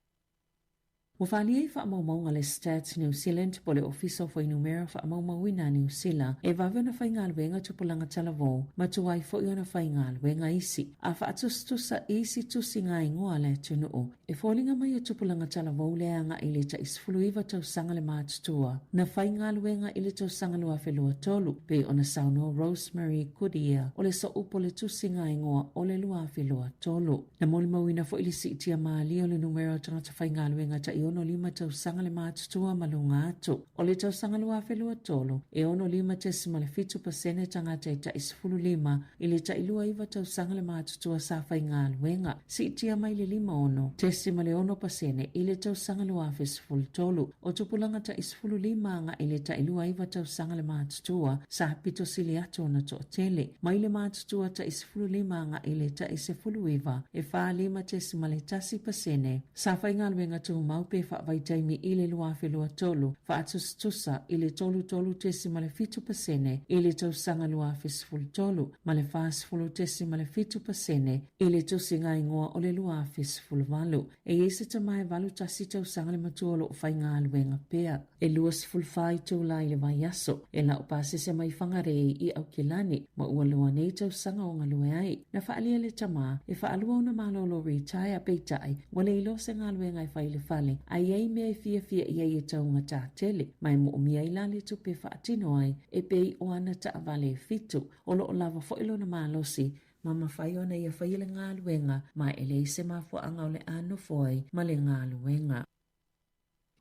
Wa whalia i whaamaumau le Stats New Zealand po le ofisa fo inumera whaamaumau ina New Zealand e wawe na whainga alwenga tupulanga talavo ma tuai fo i ona whainga alwenga isi. A whaatustusa isi tusi ngā ingoa le tunuu. E fōlinga mai o tupulanga talavo le anga i le ta isfulu iwa tausanga le mātutua. Na whainga alwenga i le tausanga lua whelua tolu pe ona sauno Rosemary Kudia o le so upo le tusi ngā ingoa o le lua whelua tolu. Na molimau ina fo ili sitia maali o le numero tangata whainga alwenga ta ono 5 tausanga le mātutua malunga atu. O le tausanga lua whelua tolu, e ono 5 tesi ma le fitu pasene tangata i ta isfulu 5, i le ta ilua iwa tausanga le mātutua sa whainga alwenga. Si itia mai le 5 ono, tesi ma le ono pasene i le tausanga lua whesfulu tolu. O tupulanga ta isfulu 5 anga i le ta ilua iwa tausanga le mātutua sa pito sili atu na to tele. Mai le mātutua ta isfulu 5 anga i le ta isfulu iwa, e wha 5 tesi ma le tasi pasene. Sa whainga alwenga tu maupe whaavaitaimi i le lua whelua tolu, whaatustusa i le tolu tesi ma le fitu pasene, i le tausanga lua whesfulu tolu, ma le whaasfulu tesi ma le fitu pasene, i le tusi ngā ingoa o le lua whesfulu walu. E ese tamai walu tasi tausanga le matuolo o whainga alwenga pea. E lua sifulu whai tūla i le vai aso, e la upasese mai whangarei i au kilani, ma ua lua nei tausanga o ngalue ai. Na whaalia le tama, e whaalua una malolo retire peitai, wale ilo se ngalue ngai whai le whale, ai ai mea fia ia taunga tātele, mai mo mia ila le tupe whaatino ai, e pei o ana ta avale fitu, o lo o lava foilo na malosi, ma mawhai ona ia whaile ngā luenga, ma ele se mafuanga o le ano foi, ma le ngā luenga.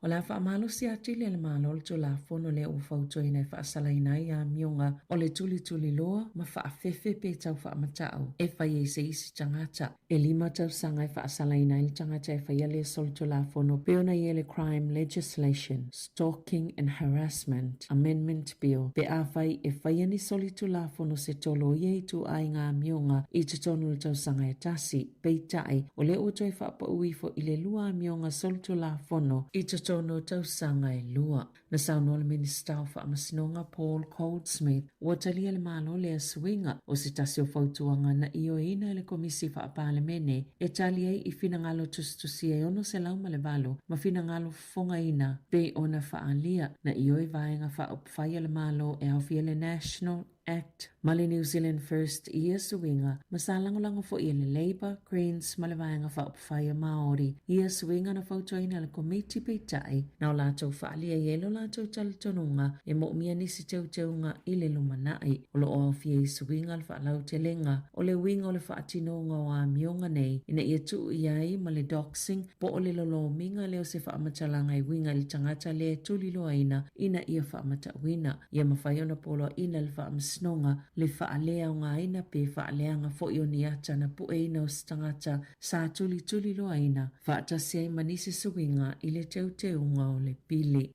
O la wha amalo si atili le malo le tu la fono le o fautoina e wha asalaina i a mionga o le tuli loa ma wha afefe pe tau wha amatao e wha i se isi tangata. E lima tau sanga e wha asalaina i tangata e wha ia le sol tu la fono peona i le Crime Legislation, Stalking and Harassment Amendment Bill pe a whai e wha ni soli tu la fono se tolo i tu ai ngā mionga i te tonu le tau sanga e tasi pe tai o le o toi wha pa uifo i le lua mionga sol tu la fono i te no tau sanga e lua. Na sauno le minister o whaamasnonga Paul Goldsmith ua talia le malo le swinga o se tasi o fautuanga na io ina le komisi whaapalemene e talia i finangalo tustusi e ono se lauma le valo ma finangalo fonga ina pe ona whaalia na io e vaenga whaopwhaia le malo e awhia le National Act ma le New Zealand First ia suinga ma salangolango fo ia le Labour, Greens ma le vaenga whaopwhaia Māori ia suinga na fautoina le komiti peitai na o lātou whaalia i elo lātou talitonunga e mo mia nisi teuteunga i le lumanai o lo o awhia i suinga le whaalau te lenga o le winga o le whaatinonga o a mionga nei ina ia tuu iai ma le doxing po o le lolo minga leo se whaamatalanga i winga le tangata le tulilo aina ina ia whaamatawina ia mawhaiona polo ina le whaamasnonga le whaalea o ngā ina pe whaaleanga fo i o ni ata na pu eina o stangata sa tuli lo aina whaatasi ai manisi suinga i le teuteunga o le pili.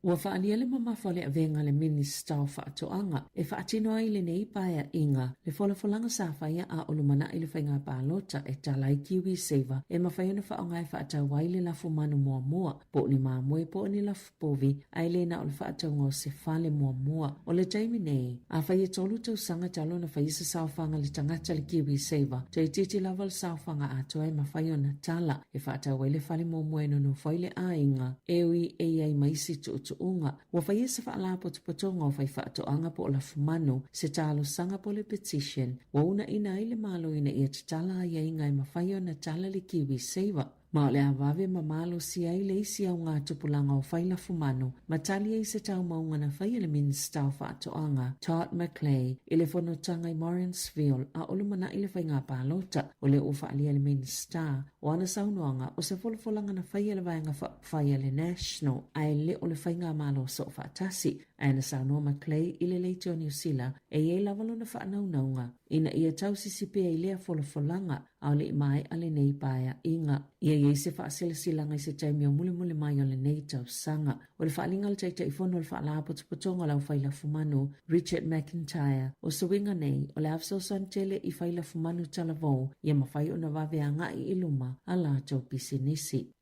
Ua whaalia le mamawha le avenga le minister o whaatoanga e whaatino ai le nei paia inga le wholafolanga sa whaia a olumana i le whainga pālota e talai kiwi seva e mawhaiona whaonga e whaatau ai le lafu manu mua po ni mamue po ni lafu povi ai le na o le whaataunga o se whale mua o le taimi nei a whaia tolu tau sanga talo na whaisa sauwhanga le tangata le kiwi seva te titi lava le sauwhanga ato e mawhaiona tala e whaatau ai le whale mua no no whaile a inga ewi e ai maisi unga wa fa yesa fa la potonga o fa whaatoanga po la fumano se talo sanga po le petition wa una ina ile malo ina ia tala ia inga i mawhaio na tala le kiwi seva ma le avave mamalo si ai le isi au ngā tupulanga o whaila fumano ma tali ai se tau maunga na whaia le minister o whaatoanga Todd McClay i le whanotanga i Morrinsville a olumana i le whainga pālota o le o whaalia le minister o ana saunoanga o se wholafolanga na whaia le vaenga whaia le national ai le o le whainga malo so whaatasi ana saunoa McClay i le leite o New Zealand e ei lavalo na whaanaunaunga ina ia tau sisipea i lea wholafolanga au le mai ale nei paia inga. Ia iei se whaasilanga i se taimi o mule mai o le nei tau sanga. O le whaalinga le taita i whono le whaalaa potopotonga lau whaila fumanu Richard McIntyre o suinga nei o le afso santele i whaila fumanu talavou ia mawhai o na wawea ngai iluma a lātou pisinisi.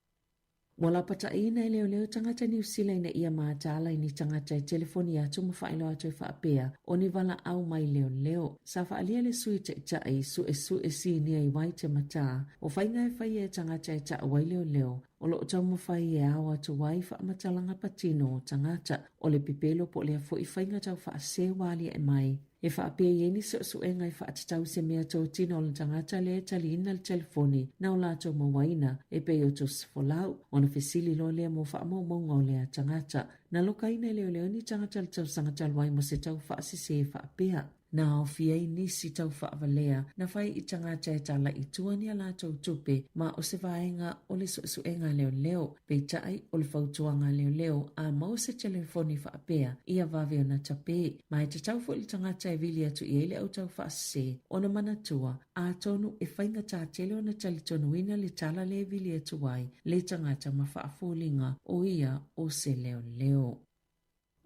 Wala pata ina i leo tangata New Zealand ia maatala i ni tangata i telefoni atu mawhailo atu i whaapea o ni wala au mai leo. Sa whaalia le sui te itai su e si ni ai wai te mata o whainga e whai e tangata i ta wai leo. O lo tau mawhai e au atu wai whaamatala patino o tangata o le pipelo po lea fo i whainga tau whaase wali e mai. E whaapea ieni su e ngai whaatatau se mea tau tino o le tangata le tali ina le telefoni na o lātou mawaina e pe o tos folau o na fesili lo lea mo whaamaumaunga o lea tangata. Na loka ina leo ni tangata le tau sangata wai mo se tau whaasise e whaapea. Na o fiei nisi tau whaavalea na whai i tangata e tala i tuani a lātou tupe ma o se vaenga o le suenga leo pe tai o le fautuanga leo a mau se telefoni whaapea ia vave o na tape ma e te tau fo i tangata e vili atu i ele au tau whaase o na manatua a tonu e whainga tā tele o na talitonu ina le tala le vili atu wai le tangata ma whaafulinga o ia o se leo.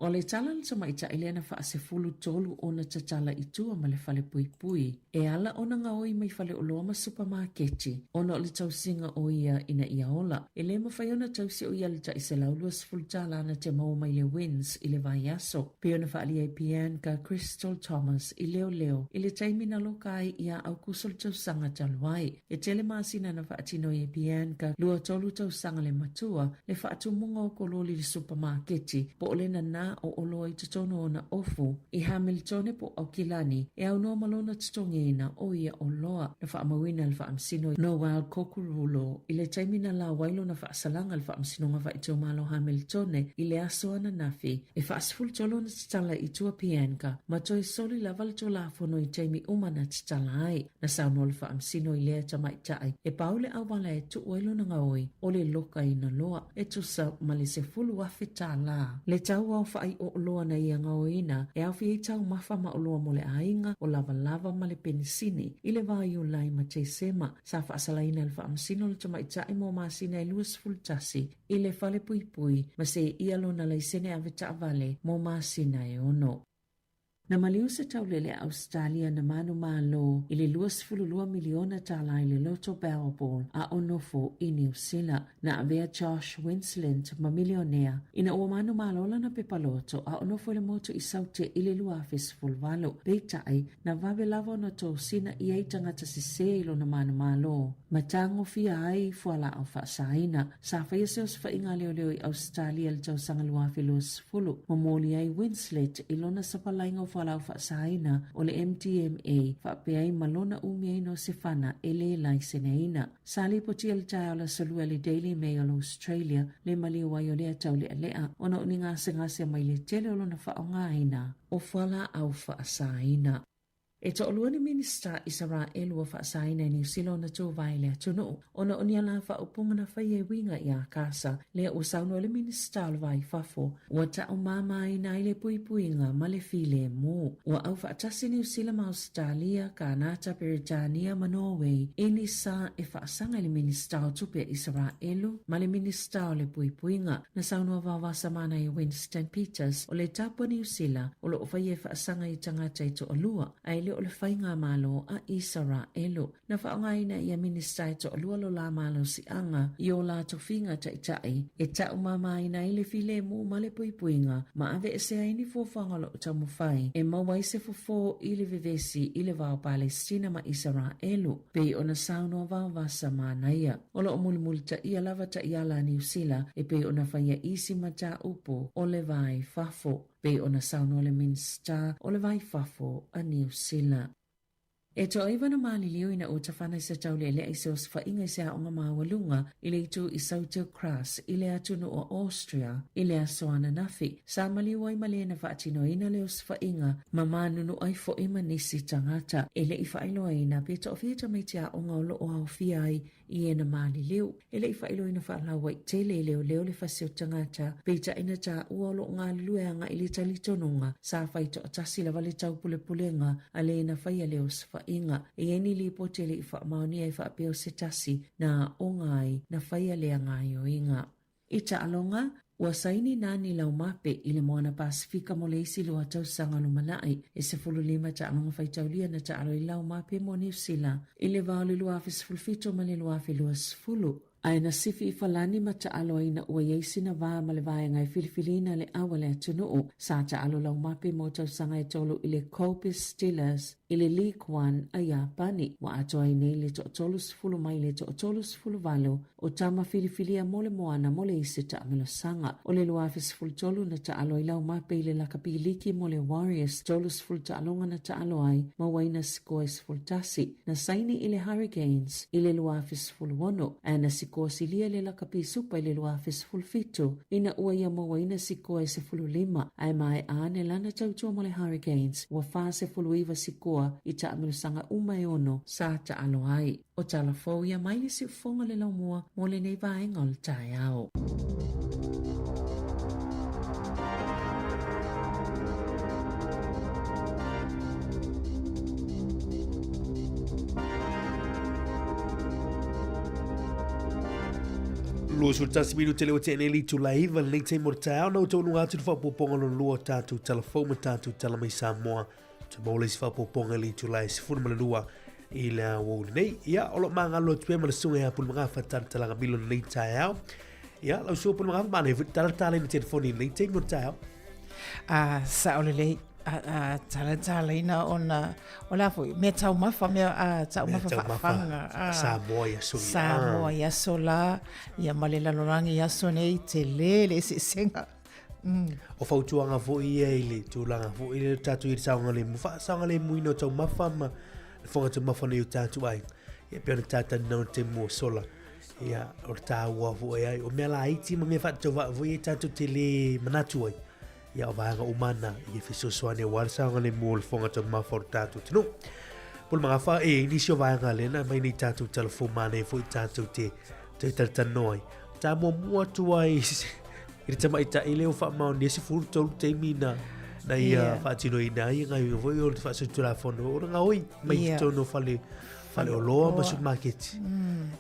O le tala le tama ita ilena wha se fulu tolu o na tatala i tua ma le fale pui. E ala o na ngaoi mai fale o loa ma supermarketi. O na o le tausinga o ia ina ia ola. E le mawhai o na tausi o ia le ta ise laulua sifulu tala na te mau mai le wins i le vai aso. Pe o na wha alia i Pianka Crystal Thomas i leo. I le taimina lokai ia au kusol tausanga taluai. E tele maasina na wha atino i Pianka lua tolu tausanga le matua le wha atumunga o kololi le supermarketi. Po o le na la o olo i tutono na ofu i Hamiltone po au kilani e au no malona tutongena o ia o loa na whaamawina al whaamsino no wild kokurulo i le taimina la wailo na whaasalanga al whaamsino nga wa i tau malo Hamiltone i le aso ana nafi e whaasful tolo na titala i tua pienka ma toi soli la val to la fono i taimi umana titala ai na sauno al whaamsino i lea tamaitai e paule au wala e tu wailo na ngaoi o le loka i na loa e tu sa mali se fulu wafita la le tau au whaai o loa na ia ngaoina e au fi tau mafa ma o loa mo le ainga o lava ma le penisini i le vai o lai ma te sema sa whaasalaina al whaamsino le tamaitai mo masina e luas fultasi i le fale pui pui ma se ia lo na leisene aveta avale mo masina e ono. Na maliu se taulele Australia na manu malo i le 2.2 miliona tala i le Lotto Powerball a onofo i New Zealand na avea Josh Winsland ma milionea. Ina ua manu malo na pepaloto a onofo le moto i saute i le luafis fulvalo. Peitai na vawe lava na to sina i ei tangata sise ilo na manu malo. Matango fia ai fuala au whaasaina. Sa whaia seos whainga leo i Australia le tau sanga luafi luas fulu. Momoli ai Winslet ilona sapalainga falau whaasaina o le MTMA whaapeai malona umiai no sefana e le laiseneina. Sali poti al Taeao la salua le Daily Mail Australia le maliwai o lea tau lea lea ona uni ngase mai le tele o lona whaongaina o whala au whaasaina. E to oluani minista Israel wa whaasaina New Zealand na tō vai lea tunu. Ona oni ala whaupunga na whaie winga i a kasa. Lea o sauno le minista al vai fafo. Ua tau mama ina ile pui puinga ma le file mo. Ua au whaatasi New Zealand ma Australia, Kanata, Britania ma Norway. Eni sa e whaasanga le minista o tupe Israelu ma le minista o le pui puinga. Na sauno wawasa mana i Winston Peters o le tapa New Zealand o lo o whaie whaasanga i tangata i to olua. Aile o le whainga malo a Israelu. Na whaongaina ia minista to olua lo la malo si anga i o la tofinga taitai. E tau mamaina i le file mu ma le puipuinga ma ave e se aini fōwhanga lo tamu whai. E mawai se fōwho i le vivesi i le vau Palestina ma Israelu. Pei ona sauno vau vasa manaia. Olo o mulimuli ta ia lava ta ia la New Zealand e pei ona whaia isi mata upo o le vai fafo. Pei ona sauno le minsta o le vai fafo a New Zealand. E to iwa na maliliu ina o tawhana i sa taulele i seos whainga i se aonga mawalunga i le itu i Sauter Kras i le atunu o Austria i le asoana nafi. Sa maliu ai malena whaatino ina leos whainga ma manunu ai fo ima nisi tangata e le i whailo ina pe to fia tamaiti aonga o lo o au fia ai i ena maliliu. E le i whailo ina whaalawa i tele leo le fasio tangata pe ta ina ta ua lo ngā lueanga i le talitonunga sa whaito atasi la vale tau pulenga a le ina whaia leos inga e eni li potele i whaamaoni ai whaapeo se tasi na ongai na whaia lea ngai o inga. I ta alonga, ua saini nani lau mape i le moana Pasifika mo le isi lua tau sanga lumanai e se fulu lima ta alonga whaitaulia na ta alo i lau mape mo New Zealand i le vau le luafi sfulfito ma le luafi lua sfulu. Aina sifi i falani ma ta alo ina ua yeisi na vaa ma le vaenga i filifilina le awale atunuu sa ta alo lau mape mo tau sanga e tolu i le Copis Steelers i le League One a Iapani. Wa atoa i nei le to'otolu sifulu mai le to'otolu sifulu valo o tama filifilia mo le moana mo le isi ta amelo sanga. O le luafi sifulu tolu na ta alo i lau mape i le lakapiliki mo le Warriors tolu sifulu ta alonga na ta alo ai ma waina sikoe sifulu tasi. Na saini i le Hurricanes i le luafi sifulu wano ana sikoe silia le lakapi supa i le luafi sifulu fitu ina ua ia ma waina sikoe sifulu lima ai mai aane lana tautua mo le Hurricanes wa faa sifulu iwa sikoe i ta amilusanga umai ono sa ta alo ai. O tala fau ia mai le si ufonga le lau mua mo le nei vaenga o le Taeao. Lua sultasi minu te leo te eneli tu laiva le te mortao na uto ununga atu whapoponga lo lua tatu talafau ma tatu talamai Sāmoa. Te maule si whapoponga li tu lai si funa lua i le awau nei. Ia, olo maa ngalo tue ma sunga ia pulu mga whatara talanga milo nei Taeao. Ia, lau sua pulu mga whamane tala na telefoni nei te mortao. Sa ole lei. Tala ina ona o la foi me tau mafa me tau mafa fanga Sāmoa ia sola Sāmoa ia sola ia malela lorangi ia sone te lele se senga O fautuanga fo ia ile tulanga fo ile tatu i saunga le mufa saunga le muino tau mafama fonga tau mafana i tatu ai ia pia tata no te mo sola ia o taua fo ia o mela iti ma me fa tau va fo ia tatu te le manatu ai ia o vanga umana ia fiso soane war saunga le mo fonga tau mafana tatu tino pul mga fa inisio vanga le na mai ni tatu telefon mane fo i tatu te tanoi ta mo mua tuai Iri tama ita ile o wha maon nesi furu tolu te mina na ia wha tino i nai ngai o i o wha su tula fono o nga oi mai tono fale o loa ma supermarket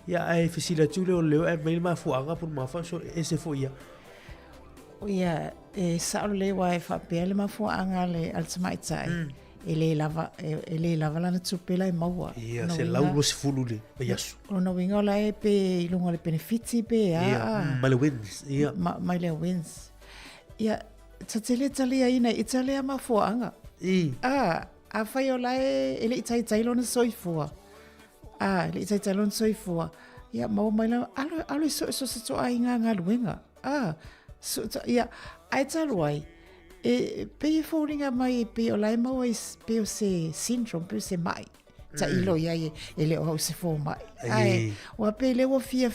ia ai fisila tule o leo ai mai ma fuanga por ma fa so ese fo ia ia sa o le wa fa pele ma fuanga le al tama ita ele lava lana tupela e maua ia se laulo se fulu le pe yasu ona winga la e pe ilunga le benefits pe male wins ia male wins ia tatele tale ina italia ma fuanga a fai o la ele itai tai lona soifua ele itai tai lona soifua ia mau mai la alo so so ainga ngaluenga so ia ai taluai pe falling mai pe o lai mau pe o se syndrome pe se mai ta ilo ia ele o se fo mai ai o pe le o fia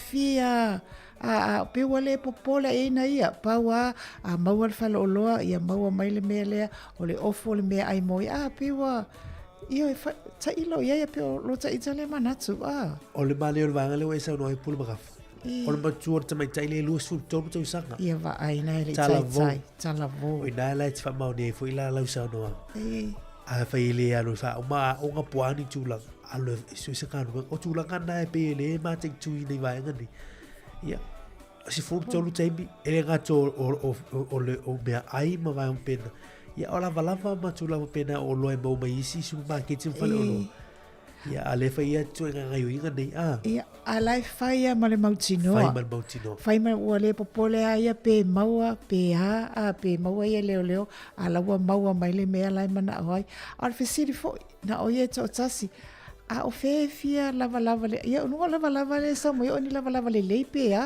pe o le popola e na ia pa wa a mau al falo loa ia mau mai le mele o le ofo le me ai moi pe wa ia ta ilo ia pe o lo ta itale manatu o le male o vanga le o esa no ai pul magafa o le matuor tamai taile lu sul tobu tu sanga ia va ai na le tala vo o ina la tfa mau ne fo ila la usa no a fa ile alu fa ma o nga puani tula alu so se kanu o tula kana pe le ma te tu ni va ngani ia si fo tolu tembi ele gato o le o me ai ma va un pena ia ola valava ma tula pena o lo e mo mai si su ma ke tin fa lo ia ale fa ia tu nga ngai inga nei ia alai fai ma le mautino fai ma o le popole ia pe maua pe pe maua ia leo ala wa maua mai le mea lai mana ai al fesiri fo na o ia to tasi o fe fia lava le ia no lava le sa mo ni lava le pe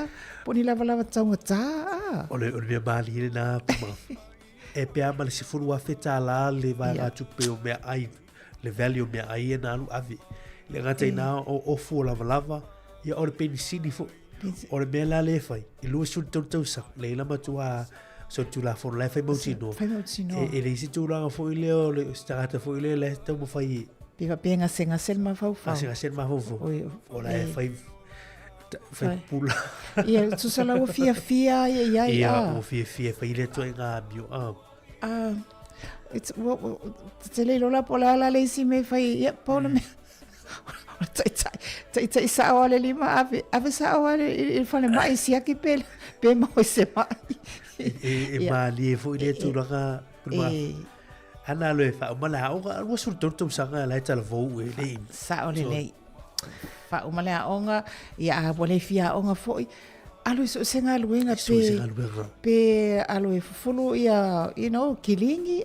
po ni lava tanga ta o le mea mali le na puma e pe ama le sifuru wa feta la le va tu pe o mea ai le value me ai na alu ave le ngata ina o fu lava ia o le penisini fo o le mela le fai i lu su tu sa le la matua so tu la for le fai moutino e le si tu la fo ile o le stata fo ile le tu mo fai piva penga senga selma fau senga selma fau o la fai pula ia tu sala o fia ia o fia fai le tu nga bio it's te le lola pola la le si me fai ia pola me tai sa ole lima ave sa ole il fa le mai si aki pe mo se mai mali fo ile tu ranga ana lo fa mala o sur torto sanga la tala vo le sa ole le fa mala onga ia bole fia onga foi alo so senga luenga pe alo fulu ia kilingi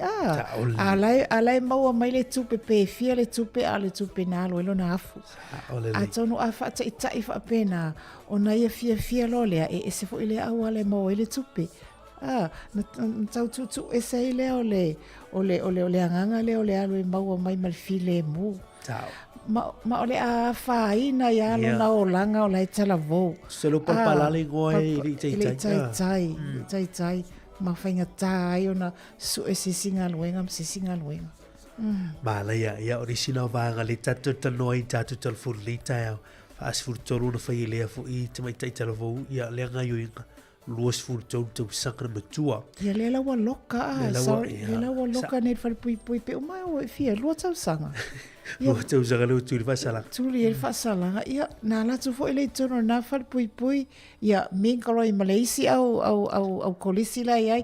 alai mau mai le tupe pe fia le tupe ale tupe na alo lo na afu atonu afa tai fa pena ona ia fia lo le e se fo ile au ale mau ile tupe na tau tu ese ile ole anganga le ole alo mau mai mal file mu ma ole a faina ya lo na olanga o lai tala vo se lo palale goe tai ma fainga tai ona su ese singa luenga ma la ya origina vanga le tatu tanoi tatu tal fu le Taeao as fu tolu no fai le fu i mai tai tala vo ya le nga yo luas fu tu sakra matua ya le la wa loka le wa loka net fal pui pe o mai o fia lo tau sanga lo tau sanga lo tu le fa sala ia na la tu fo ile tono na fal pui ia min kaloi Malaysia au kolisi la ia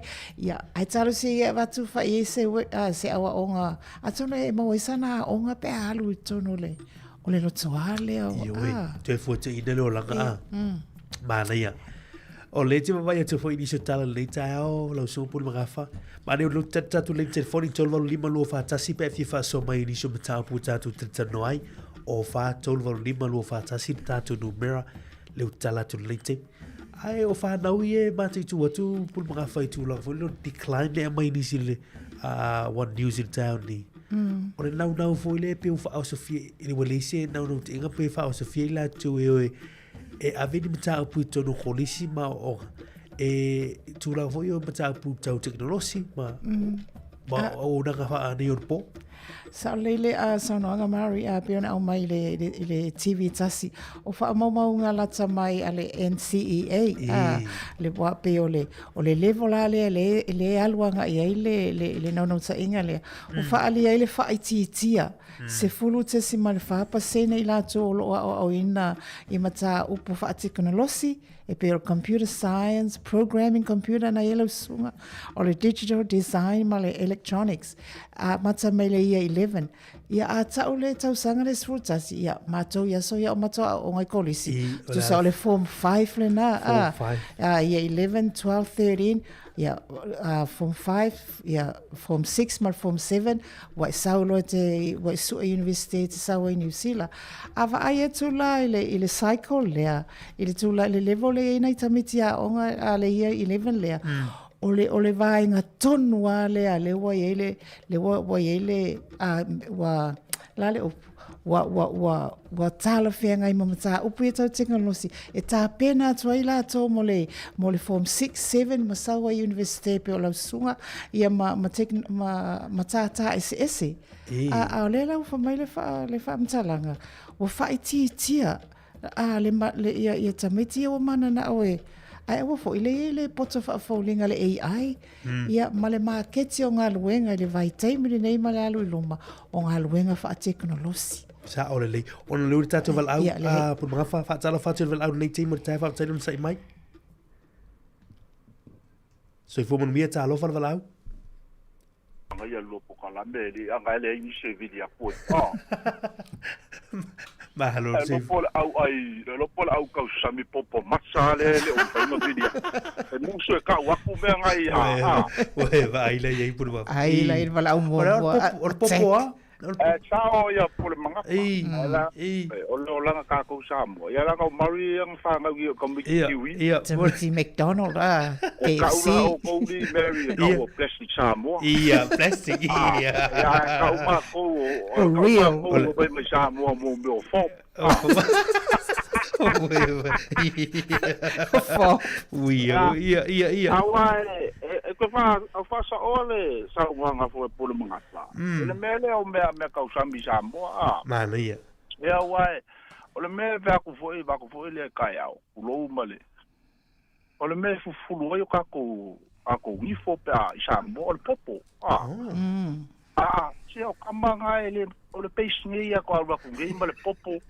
ai talo se ia va tu fa ese se awa onga atona e mo isana onga pe alu tono le ole lo toale te fo te ide lo langa ma na ia o le te vai te foi inisio tala le Taeao la so pul magafa ma ne lo tata tu le telefoni tolva lima lo fa tasi pe fi fa so mai inisio mata pu tatu tata noi o fa tolva lima lo fa tasi tatu numera le tala tu le te Ai o whanau e mati tu atu pul mga whai tu lang fo decline le mai ni sile one news in town ni. O le nau fo le pe fa o sofia ni wale se nau te inga pe fa o sofia la tu e aveni mata pu tonu kolisi ma o tu lang fo yo mata pu tau teknolosi ma o nanga fa ni po. Sa lele a sanoanga Mari a peona au mai le TV tasi o fa mau nga lata mai ale NCEA le wa pe o le level ale le aluanga ia le no sa inga le o fa ali ile fa ititia se fulu te si mal fa pa se nei la to o ina I mata upo fa teknolosi e pe computer science programming computer na yellow sunga o le digital design ma le electronics a mata mai le ia 11 ia a tau le tau sanga le sfurtasi ia matou ia so ia o matou o ngai kolisi tu sa le form 5 le na ia 11 12 13 ia form 5 ia form 6 mal form 7 wa saulo te wa su university te sa wa New Zealand ava ai tu la ile cycle le ile tu la le level le nei tamitia o nga le ia 11 le ole vai nga tonu ale ale wa ele le wa ele wa lale wa tala fenga I mamata upu e tau teknolosi e tā pena tuai la tō mo le form 6, 7 masawa university pe o lau sunga ia ma tātā ese a le lau fa mai le fa mtalanga wa fa tia le ia tameti o mana na oe ai wa fo ile poto fa faulinga le AI ia male marketi o ngā luenga le vai taimiri nei male alu iluma o ngā luenga fa teknolosi sa ole le ona le tato val au por mga fa tala fa tala val au nei taimir tai fa tala sai mai so fo mon mia talo fa val au ngai lo po kala me li ngai le ni se vidia po ma halo se lo pol au ka sami popo matsale le o fa no vidia e mu so ka wa ku me ngai we vai le ye por va ai la il vala mo or popo Tāo ia pole manga o lo langa ka ko Sāmoa ia langa o Mari ang fa ngau i o komiki kiwi Timothy McDonald KFC o Cody Mary o plastic Sāmoa plastic ia ka uma ko real o be me Sāmoa mo me o fo ia awa e ko fa sa ole sa nga fo pole manga le mele o me ka usami Sāmoa mana ia ia wai o le me va ku foi le Taeao ulo male o le me fu yo ka ko wi fo pa Sāmoa o le popo se o kamanga ele o le pesinga ia ko alwa ku ngai male popo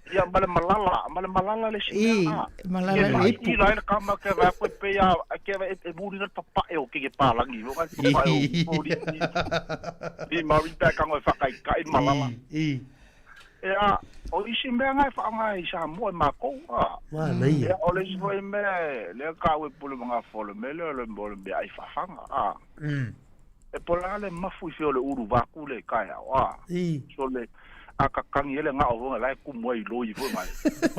ia malala le sina malala le i la kama ke va ko pe ya ke e buri na papa e o ke palangi o ka papa e buri i mari ta ka ngo fa kai malala ia o isi me ngai fa ngai Sāmoa ma ko ia o le foi me le ka we pulu nga folo me le mbolo be ai fa fanga e pola le mafu fi o le uru va ku le kai so le aka kangi ele nga o nga lai ku mo I lo I vo mai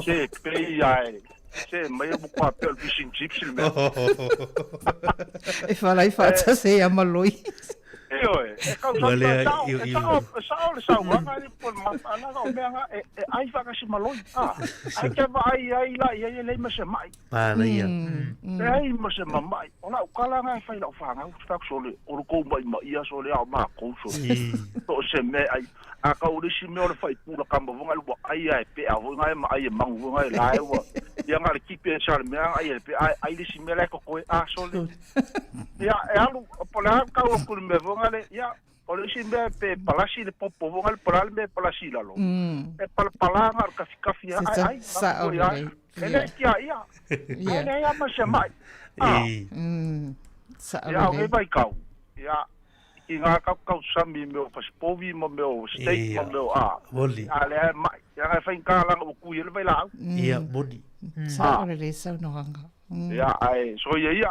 se pe ai se mai bu kwa pel fishing chips me e fa lai fa ta se ama loi e ka sa wa mai por ma ana ga o nga ai fa ka si maloi ai ke va ai la ia le ma se mai mana ia ai ma se mai ona o kala nga fa la fa nga u sta so le o ko mai ma ia so le a ma ko so to se me ai a ka uri si me o le fai pula kamba vunga lua ai ai pe a vunga ai ma ai mangu vunga ai lai wa ia ngā le kipe e sare mea ai pe ai le si me lai kokoe a sole ia e alu po le haka o kuri me vunga le ia o le si me pe palasi le popo vunga le palale me palasi lalo e palanga al kafi ai sa o le e le kia ia e le ia ma se mai sa o ia o le e vai kau ia I ngā kau sami me o pasipovi mo me o steak mo me o moli ale mai ia fai kalanga o kui le vai la ia moli sa o le sa no hanga ia ai so ia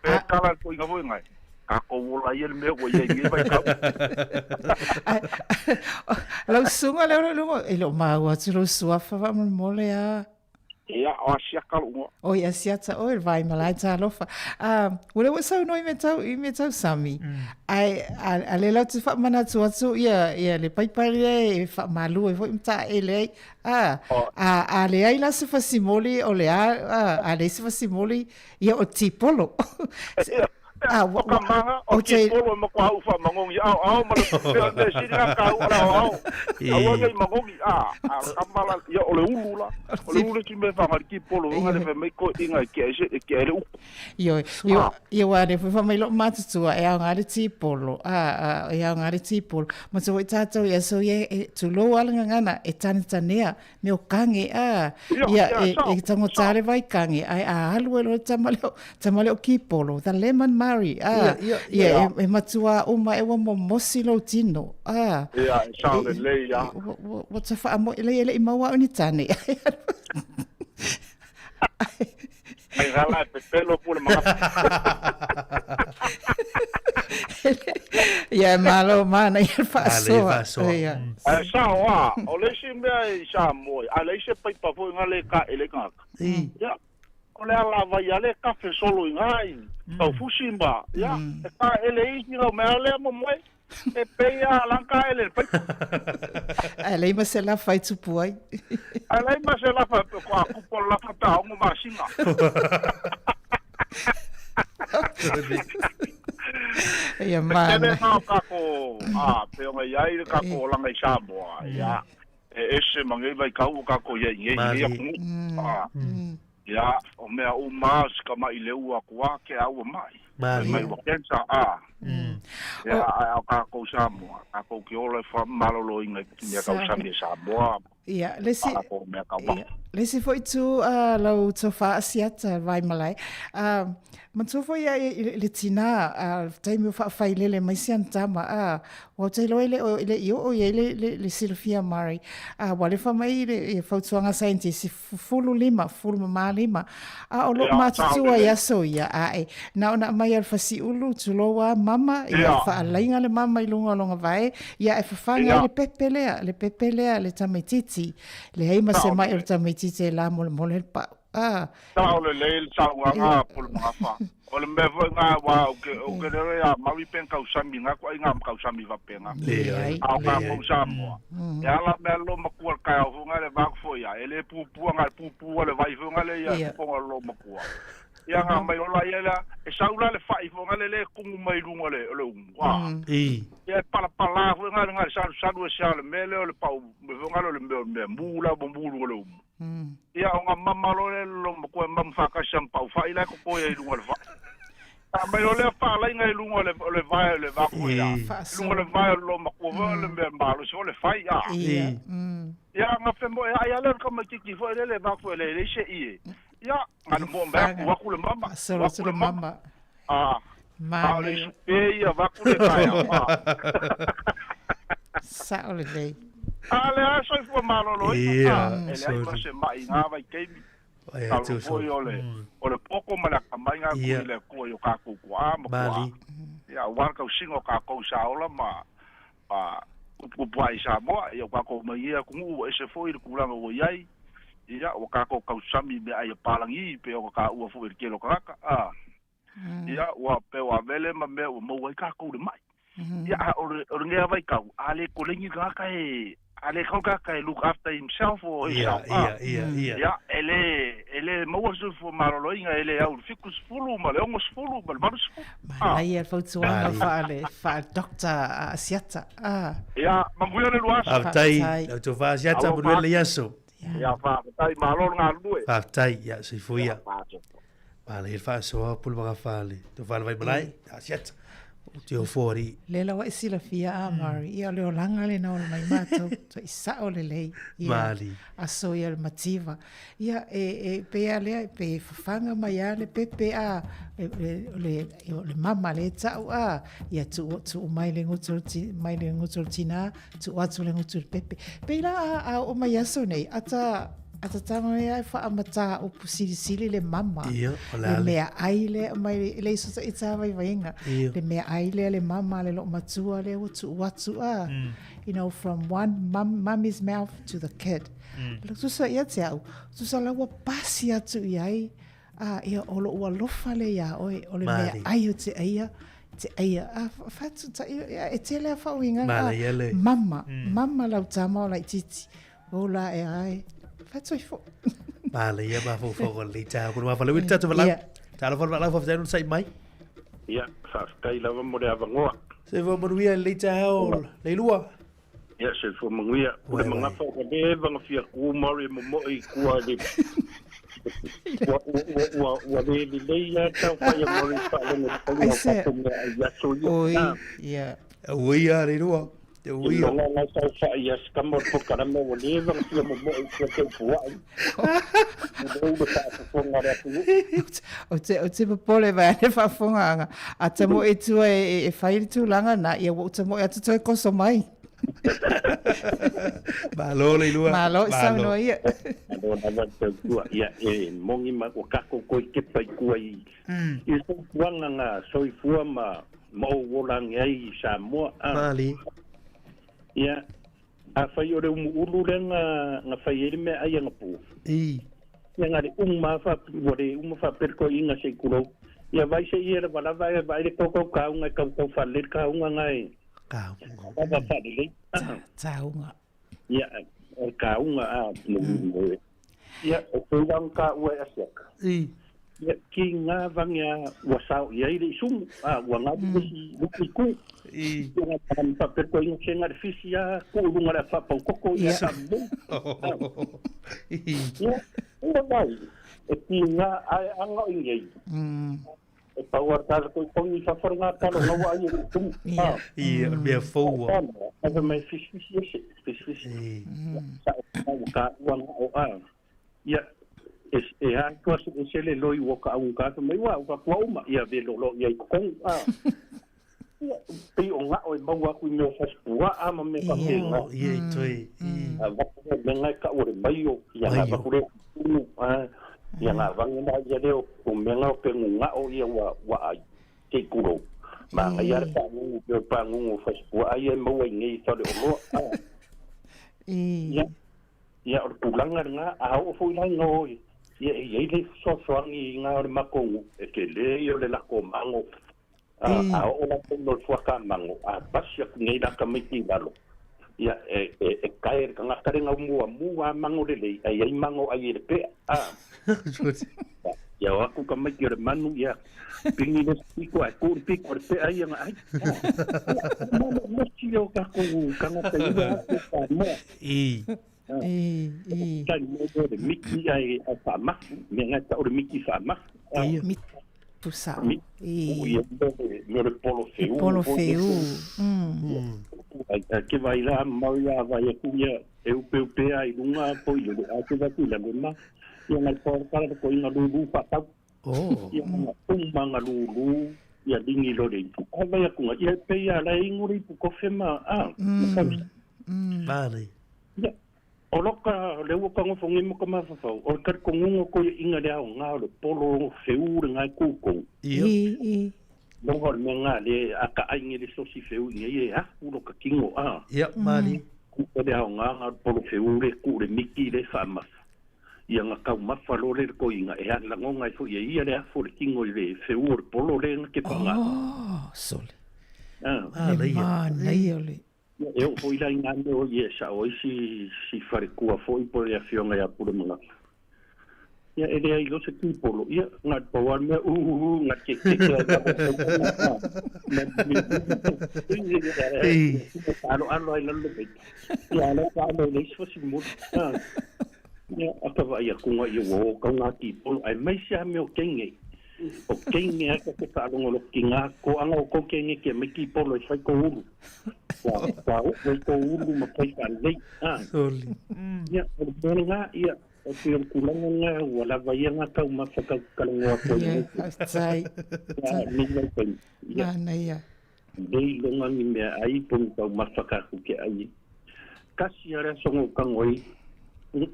pe kala ko inga voi ngai ka ko wola ia me o ia ngi vai kau lo sunga le lo e lo ma wa lo suafa va mo le Ia, o asia kalunga. O ia siata o vai malai ta lofa. Wala wa sau no i me tau sami. Ai a le lau te fa mana tu atu ia le pai le fa malu e foi mta ele. A le ai la se fasimoli o le a le se fasimoli ia o tipolo. O kamanga, o ki polo mo kwa ufa mangongi, au mala, me siri ka au. Au ngai mangongi, kamala, ia ole ulula. Ole ulu ki me whanga ki polo, ngare me me ko inga ki ere uku. Ia ware, fa mai lo matutua, e au ngare ti polo, e au ngare ti polo. Ma so i tātou ia so ia, tu lo alanga ngana, e tanea, me o kange, ia e tango tare vai kange, ai a halu e lo tamale o ki polo, the lemon mari, e matua uma e wa momosi lo tino, Ia, e saole lei, ia. What's a fa mo ele i maua uni tane. Ai gala pe pelo pula ma. Ia malo mana ia fa so. Ia. Ai Sāmoa, o le si me ai Sāmoa, a le se pai pa foi ngale ka ele ka. Ia. O le ala vai ale ka fe solo ngai. Tau fusimba, ia. E ka ele i no me ale mo moi. E peia lanka ele pai. Ele ma se la fai tu puai. Ele ma se la fa ko ku la fata o ma singa. Ia mana. Ele no ka ko pe o ia ka ko langa i Sāmoa, ia. E ese mangai vai ka ko ia ia ku. Ia o mea o mas ka mai le ua kua ke au mai. Mai o kensa Ia a ka ko Sāmoa, ka ko ki ole fa malolo inga ki ka usami Sāmoa. Ia, lesi foi tu lau tofa asiata vai malai. Matu foi le tina taimi fa failele mai sian tama o te lo ele o ele le Silvia Mari. Wale fa mai le fautuanga scientist fulu ma lima. O lo matu ia so ia na ona mai al fasi ulu tuloa mama ia fa alainga le mama i longa vai ia e fa fanga le pepelea le tamititi le heima se mai o tamititi la mole pa Tau le leil tau nga pul mga fa. O le mevo nga wa o ke re ya mawi pen ka usami nga ko nga ka usami va penga. Au ka ko Sāmoa. Ya la me lo makua ka o nga le va fo ya ele pupu nga pupu le vai fo nga le ya ko lo makua. Ya nga mai lo la ya e saula le fai fo nga le kungu mai lunga le wa. Ya para fo nga sa le mele o le pau me fo nga le me mula bombulu le Ia o nga mamalo le lo ko mamfaka shampau fa ila ko ia lunga le fa. Mai le fa la inga lunga le vai le va ko ia. Lunga le vai lo ko le me mbalo so le fa ia. Ia nga fe mo ia le ko ma tiki fo le va ko le se ie. Ia nga mo mba ko ku le mama. Solo le mama. Ma le ia va ku le fa. Sa ole le. Ale aso fu malolo ia. Ele ai ma se mai nga vai keimi. Tau foi ole poko mala kamai nga ku le ko yo ka ku kwa mo kwa. Ia war ka singo ka ko saola ma ku pai Sāmoa ia ka ko mai ia ku e se foi ku langa o iai. Ia o ka ko ka sami me ai palangi pe o ka u fu ke lo ka Ia wa pe wa vele ma me mo wai ka ko le mai. Ia o nge vai ka ale ko lengi ka Ale koka kai look after himself or yeah, ele mo so for malolo inga ele au fikus fulu male ongos fulu mal barus ai el fautuanga fa doctor asiata ya manguya le luas aftai to fa asiata bu le yaso ya fa tai malolo nga lue aftai ya se fuia vale el fa so pulva fale to fa vai malai asiata te o fori le la wa sila fia Mari ia le olanga le na o mai mato to isa o le lei mali aso ia le mativa ia pe ale pe fanga mai ale pepe le mama le tau ia tu mai le ngutul tina tu atu le ngutul pepe pe la o mai aso nei ata Ata tama ia fa amata o pusili le mama. Ia, o le lale. mea aile mai le so i ta vai vainga. Ia. Le mea aile le mama le lo matua le watu a. You know, from one mommy's mouth to the kid. Le tusa ia te au. Tusa lawa pasi atu iai. Ia olo ua lofa le ia o le mea ai o te aia. Te aia. Fatu ta ia e te lea whauinga. Mama lau tama o lai titi. O la e ai. Fatu i fo. Male ia ma fo le ta ko ma fa le wita te vala. Ta la fa fa fa sai mai. Ia, sa kai lava mo le avangoa. Se va mo ia le ta o le lua. Ia, se fo manguia. Le mga fa ko de vanga fia ku mari mo I ku ali. Wa le le ia ta fa ia mo fa le ko ia so ia. Oi ia le lua. Oi. Não só ia escamar por caramba o livro, se mo que foi. O te pole vai e fa fonga a te mo e tu e fai tu langa na ia o te mo e tu ko so mai. Malo le lua. Malo sa no ia. Ia e mongi ma o kako ko ke pai ku ai. I so wanga nga so I fuama mo wolang ai Sāmoa. Mali. Ia, a whai ore ulu nga whai ere mea ai anga pū. Ia ngare wha perko inga se kuro. Ia vai se iere wala vai re koko kaunga kau whaler kaunga ngai. Kaunga. Kaunga whalele. Taunga. Ia, kaunga a mui. Ia, o tūrang ka ua asiaka. Ia, ki ngā vangia wasau ia ire sumu. Ua ngā buki ku. Ia ngā perko inga se ngare fisi a kuurunga re whapau koko ia samu. Ia, ua vai. E ki ngā ai anga ingei. E pau artara koi kongi whawharinga talo ngawa ai e sumu. Ia, mea fōua. Ava mai fisi ese. Fisi. Sa ka ua ngā o a. Ia, e a kua se le loi waka au ngata mai wa ka kua uma ia velo lo ia kong pe o nga o maua ku no fasua ama me ka penga ia toi va me nga ka o mai o ia nga ku re ia nga vanga na ia leo o me nga o penga o ia wa ai te kuro ma nga ia pa ngu pe pa ngu fasua ai mo ngi sa le lo ia o tulanga nga a o foi la no ia le soangi ngā ore makongu e ke le i o le lako mango a o la tono fuaka mango a pasi aku ngei laka miki lalo ia e kaere ka ngakare ngau mua mango le lei ai mango ai le pea ia o aku ka miki o le manu ia pingi le piko ai kūri piko le pea ia nga ai mosi o kakongu ka ngata ia ka moa Kan mo de miki ai a ma me nga ta o miki fa ma mi tu sa ia me le polo feu que vai lá maria vai ku ia eu pe ai lunga po i a que vai la ma ia na por para ko ina lu fa ta ia manga lu ia dingi lo de vai ku ia pe ia la inguri ko fema vale o loka leu ka ngo fongi mo ka mafa o ka ko ngo ko inga le au nga le polo feu nga ku ko no hor me nga le aka aingi le so si feu ngi e u lo ka kingo ia mali ku le au nga polo feu le ku le miki le fama ia nga ka mafa lo le ko inga e la ngonga fo ia le fo le kingo le feu le polo le ke panga sole le ole eu fui lá em ano e essa hoje se faricua foi por a fiona ya por manga ya ele aí lo se tipo ya na power me na que alo aí lo que ya lo ka lo le se fosse muito ya acaba ia com a eu com a tipo ai mais já meu quem o kenge aka ke tārongo lo kinga ko anga o ko kenge ke miki polo i whai ko uru wa o ko uru ma pai ka lei soli ia o bere nga ia o te o kulanga nga wala vai nga tau ma whaka kalangoa ko sai ni nga pai ia dei longa ni mea ai pun tau ma whaka ku ke ai kasi ara songo kangoi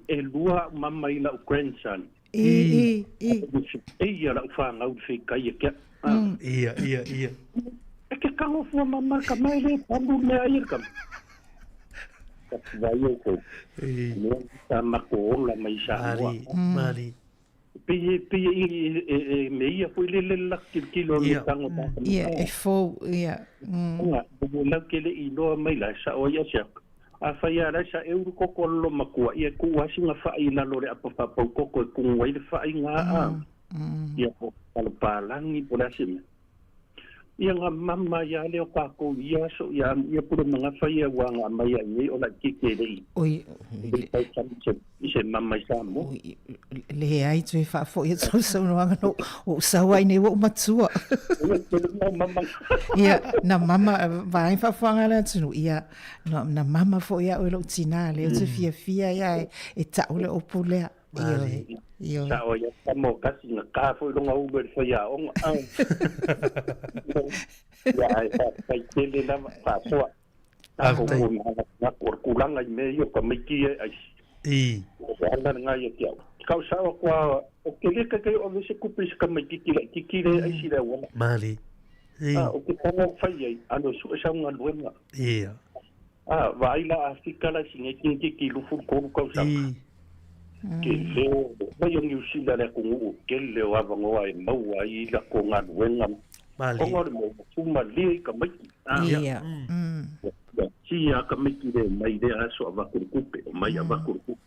e lua mama i la grandson. E. Ia la whanga u whi kai e kia. Ia. E ke kango fua mama ka mai le pandu mea ia kam. Ka vai o ko. Mea ta mako ola mai Sāmoa. Mari. Pia i me ia fui le laki kilo le tango ta. Ia, e fo, ia. Nga, lau ke le inoa mai la sa o ia siak. A whaia rai sa euru koko lo makua. Ia kuwasi nga whai na lore apa papau koko e kungwai le whai ngā a. Ia po palupālangi po la sime. Ia ngā mama ia leo kako ia so ia pura mga whaia wanga mai a nei o la kike rei. Oi. Ise mama i Sāmoa. Le ai tu e whaafo ia tau sau noanga no. O sawa i nei wa umatua. Ia, na mama, vai whaafuanga la tunu. Ia, na mama fo ia o ilo tina. Leo tu fia ia e tau le opu lea. Iyo. Sa o ia tamo kasi nga ka fo longa uber fo ia onga. Ya ai pa tele na pa so. Ako ko na kurkulanga i meio ka miki ai. Anda nga ia kia. Kau sa ko o kele ka kai o se kupis ka miki ki ai si da wala. Mali. O ke tamo fai ai ano su sa nga luenga. Ia. Vai la Afrika la singa ki lufu ko sa. Ke leo mai New Zealand ko ngu ke leo avango ai mau ai la ko nga wenga Mali ko mo fuma le ka mai Ia. Sia ka mai de mai de aso avakurkupe mai avakurkupe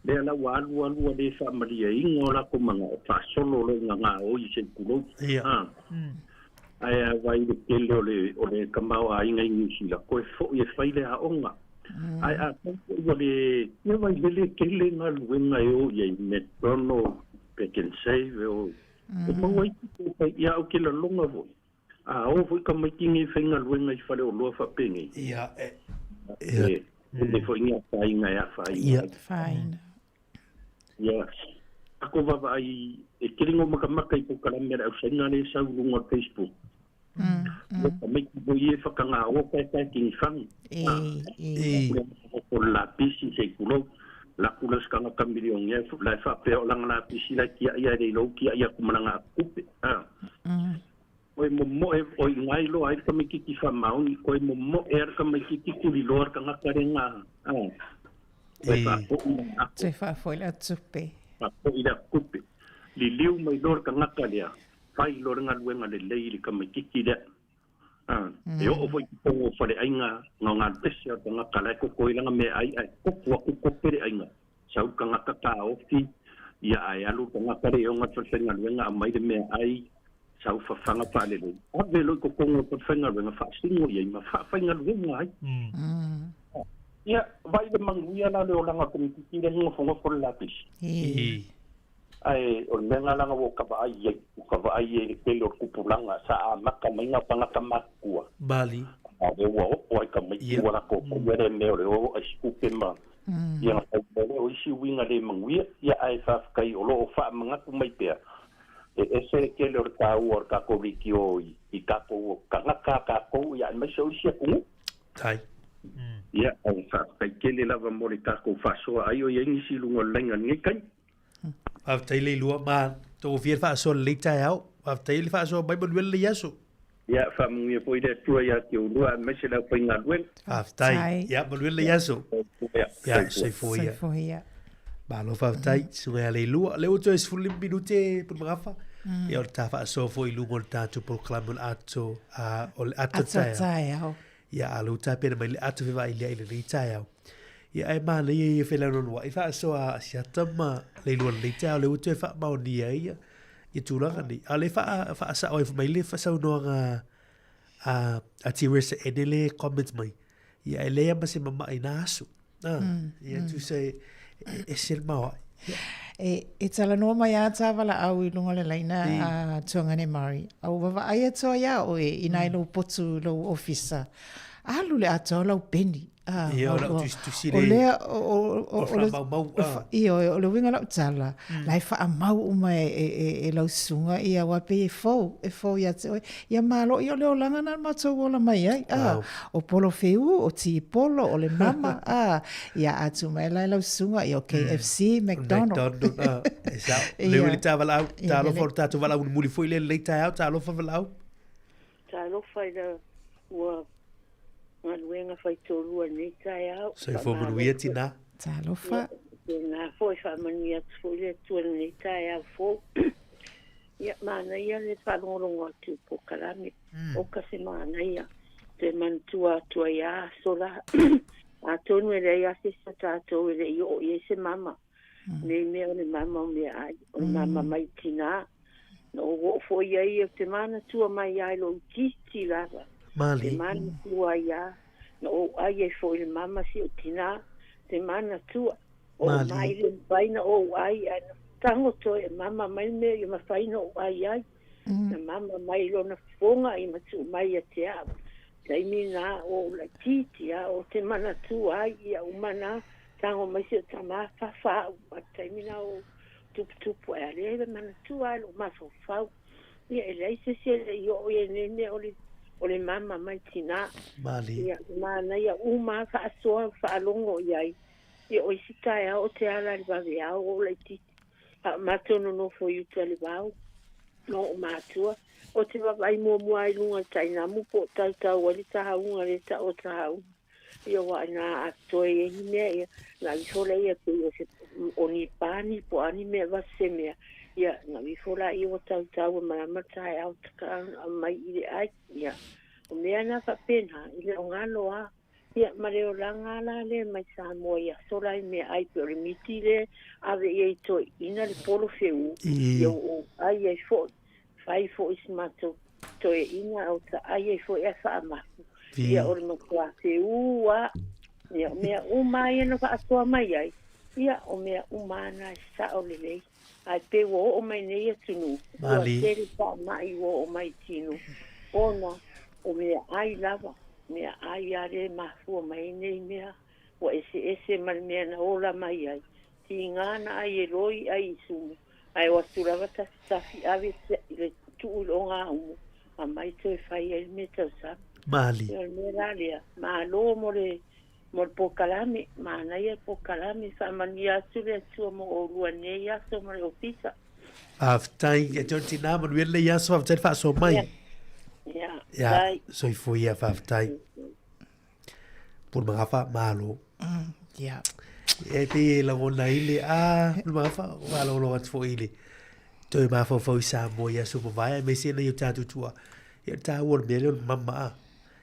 le la walu le family ingo la ko manga fa solo le nga o i se kulo ai vai de ke leo le kamau ai ngai New Zealand ko fo e fai le a onga ai le eu vai le kele na luenga eu e metrono pequen save o mo ia o que la longa vo o foi como tinha fenga luenga I fale o lo fa pengi ia le foi ia fainga ia Fine. ia ako va ai e kiringo makamaka I po kalamera o senga le sa lunga Facebook mai bo ie whakanga o kai king fan o la pisi se kulo la kula skanga kamilion ia la fa pe o langa la pisi la kia ia de lo kia ia kumalanga kupe oi mo o ngai lo ai ka miki ki fa mau ni ko mo ka miki ki ku li lor ka ngakarenga Te fa foi la tupe. ko ida kupe li liu mai lor ka ngakaria fai lor nga luenga le leili ka miki ki de e o foi ko fale ainga nga pesi o nga kala ko ilanga me ai ko pere ainga sau ka nga Taeao fi ia ai alu nga kare o nga tsenga luenga mai de me ai sau fa fanga pale le o velo ko fenga luenga fa singo ia ma fa fenga luenga ai ia vai de manguia na le o langa ko ki de ngo fongo ko la pis ai o menga langa wo ka vai e pelo kupulanga sa maka mainga panga kamakua Bali ave wo o ka mai wala ko mere mere o skupe ma ia o isi winga le manguia ia ai fa kai o lo fa manga ku mai pe ese que le orta o ka ko vikio I ka ko ka ko ia mai so isi ku tai ia ai fa kai ke le lava mo le ka ko fa so ai o yengi si lungo lenga ni kai After le lua ma to vier fa so le Taeao after le fa so bai bon le yaso ia fa mu e poi de tua ia que o lua me se la foi nga luen after ia bon le yaso ia se foi ba lo fa tai su le lua le o es full minute por magafa ia o ta fa so foi lu mon ta to proclamon ato o ato Taeao ia alu ta pe mai ato vai le Taeao ia ai ma le ia fela no wa fa so a sia tama le lu le Taeao le utu fa ma ni ia ia tu la ni ale fa sa o mai le fa sa no a tiris edele comments mai ia ele ma se mama ina asu ia tu se esel ma e tala no mai ata wala au I lunga le laina a tuanga ne mari au wa ai to ia o ina lo potu lo officer alu le ato lau peni. Ia, lau tusi le. O lea, o le winga lau tala. Lai wha mau uma e lau sunga ia wape e fau ia te oi. Ia malo ia leo langa na matou ola mai ai. O polo feu, o ti polo, o le mama. Ia atu mai lai lau sunga ia o KFC, McDonald's. Leo le tavalau, talo for tatu walau muli foi le Taeao, talo for walau. Talo fai da ua ngaluenga fai tolua nei Taeao. So fo manuia tina. Talo fa. Nga foi fa mania foi le tua nei Taeao fo. Ia mana ia le whangorongo atu po karami. O kasi mana ia. Te mantua tua ia sola. A tonu e rei ase sa tātou e rei o i se mama. Nei mea o le mama o mea ai. O le mama mai tina. No o fo ia i o te mana tua mai ai lo titi lava. Mali. Te mana tua ia. No ai e fo le mama si o tina. Te mana tua. O mai le vaina o ai ai. Tango to e mama mai me i mawhaina o ai ai. Na mama mai lo na fonga i matu mai a te au. Sei mina o la titi a o te mana tua ai ia umana. Tango mai si o tama fafa. Sei mina o tupu e ale le mana tua lo maso fau. Ia e leise se le yo e nene o le mama mai tina. Mali. Ia mana ia uma fa asoa fa alongo iai. Ia o isi tae o te ala li bawe au o le titi. Matono no fo yuta le bau. No o matua. O te wawai mua i lunga taina mupo tau wali tahaunga le ta o tahaunga. Ia wa na atoe e hine ia. Na vifola ia pe o ni pani po ani me vase mea. Ia na vifola ia o tau marama tae au taka mai ile ai. Ia o mea na whapena ile o ngalo a. Ia mareo langa la le mai Sāmoa ia. Sola i mea ai pe o le miti le. Ave ia i toi ina le polo feu. Ia o ai ai fo. Fai fo isi mato toi ina o ta ai ai fo ia wha amaku. Ia o le makua feu a. Ia o mea umai ena wha atoa mai ai. Ia o mea umana i sa o le lei. Ai pe wo o mai nei atunu. Mali. Ua tere wha mai wo o mai tinu. Ona o mea ai lava. Mea ai are mafua mai nei mea. Wa ese mal mea na ola mai ai. Ti ngana ai e roi ai sumu. Ai wa turawa tafi ave le tu longa umu. A mai toi fai el me tau sa. Mali. Ia me ralia. Ma lo mo le pokalami. Ma na ia pokalami. Sa mania atu le atua mo o rua nei aso mo le ofisa. Aftai e ton tina mo le ia so aftai fa so mai. Ia. So i foi ia aftai. Por magafa malo. Ia. E te la wona ile magafa wala lo wat fo ile. Toi ma fo Sāmoa ia so vai me se na yo tatu tua. Ia ta wor me le mama.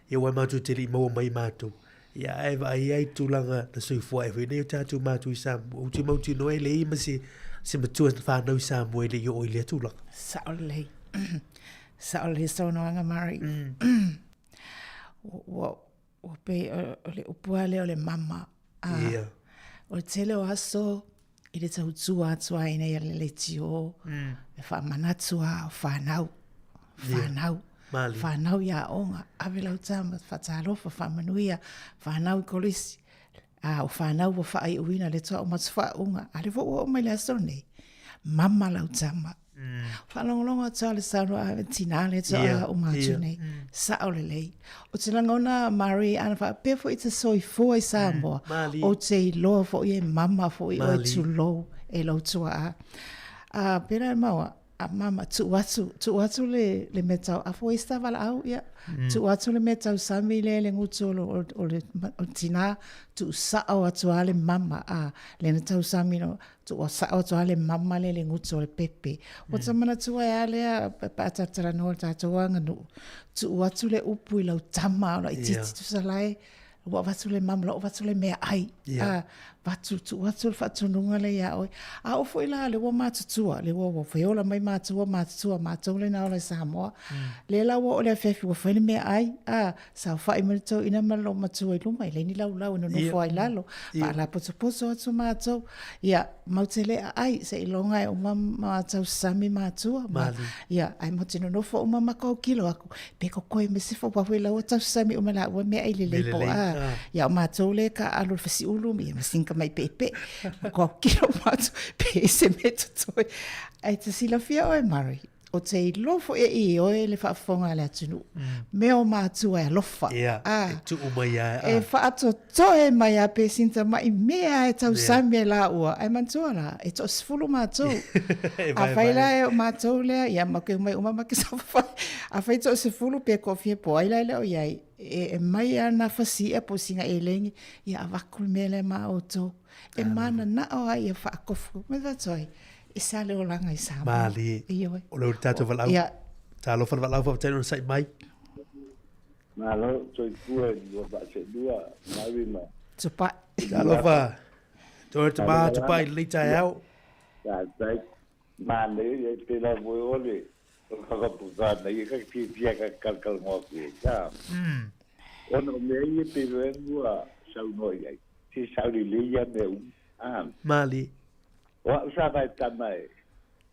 Ia wa ma tu te li mo mai matu. Ia e vai ai tu langa na so i fo e ne yo tatu matu Sāmoa. U ti mo ti no ele ma se matu fa no Sāmoa ile yo ile tu la. Saole. Saole so no anga mari. O pe le upuale o le mama. Ia. O tele o aso i le tau tua atua ina ia le tio. E wha manatua o whanau. Whanau ia onga. Awe lau tama whatalofa whamanuia. Whanau i kolisi. O whanau o whaai uina le toa o matu whaunga. Ale wo o mai le aso nei. Mama lau tama. Whalongolonga toa le saunua a tina le toa o matu nei. Sao le lei. O te langona Mari ana wha pefo i te soi fua i Sāmoa. O te i loa fo i e mama fo i o e tu lo e lau tua a. Pera e maua. A mama tu atu le metau. A fo i sta wala au ia. Tu atu le metau sami le ngutolo o tina. Tu sao atu ale mama a. Le na tau sami no. Tu sao atu ale mama le ngutolo pepe. O ta mana tua e ale a patatara no tatua nganu. Tu atu le upu i lau tama o i titi tu salai. Wa watu le mamla o watu le mea ai. Watu tu watu whatununga le ia oi. A o fo ila le wa matutua, le wa whaola mai matutua, le na o le Sāmoa. Le la wa o le fefi wa whaine mea ai. Sa whai marito ina malo matua i luma, le ni lau ino no whai lalo. Pa la poso atu matou. Ia, mautele ai, se ilonga e uma matou sami matua. Ia, ai mautino no fo uma makau kilo aku. Peko koe me sifa wahui lau tau sami uma la ua mea ili leipo. Ia, o matou le ka alo fasi ulu, ia masinka mai pepe. Makau kilo matou, pe se me tutoi. Ai te sila fia oe mari. O te lofo i oe le whaafonga le atunu. Me o mātua e lofa. Tu umai ai. E whaato toe mai a pe sinta mai mea e tau sami e la ua. Ai mantua la, e to sifulu mātou. A whaila e o mātou lea, ia make mai umama ke sa whai. A whai to sifulu pe kofie po aila leo iai. E mai ana whasi e po singa e lengi. Ia a wakul mele ma o tō. E mana na o ai e whaakofu. Me watoi. E sa leo langa i Sāmoa. Mali. O leo tātou walau. Tā lo whan walau whautenu na sai mai. Nā lo, toi kua i wa ba se dua, mawi ma. Tupa. Tā lo wha. Toi te maa tupa i li Taeao. Tā tai. Mā le, e te la voi ole. O kakapukana, i kakitia ka kalkal ngoki e tā. Ono mea i e te ruengua sau noi ai. Si sau li leia me un. Mali. Wa usaba tama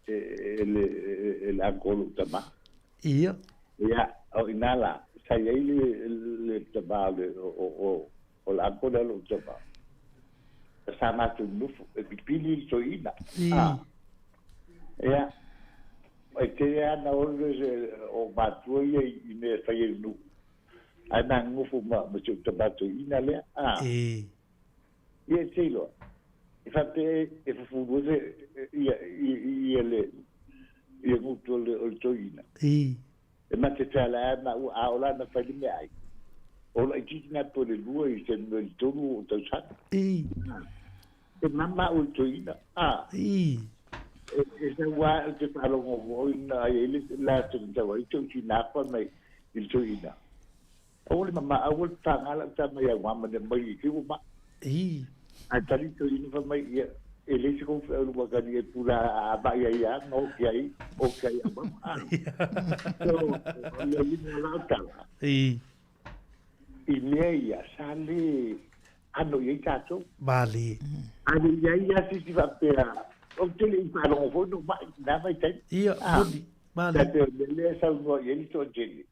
el angolo tama. Ia. Ia, o inala, sai le tama o la angolo lo tama. Sama tu nufu, e pipili so ina. Ia. E te ana o matuia i me fai nu. Ana ngufu ma tu tama tu ina le. Ia te lo. Infatti, e fufuose ia mutu o toina. E ma te tala na a ola na fai me ai. Ola i tina po le lua i se no il tonu o tau sata. E mama o toina. E se wa te talo ngo voina e le la te tawa i tau tina pa mai il toina. Ole mama a wol tangala tama ya wama de mai ki uma. A tali to ini fa mai ia e le se ko fa lu ka ni pula a ba ia no kai o kai a ba so le ni la ta ia sale ano ia tato Bali ano ia si va pera o te le pa lo fo no ba na vai tai ia Bali le sa no ia ni to jeli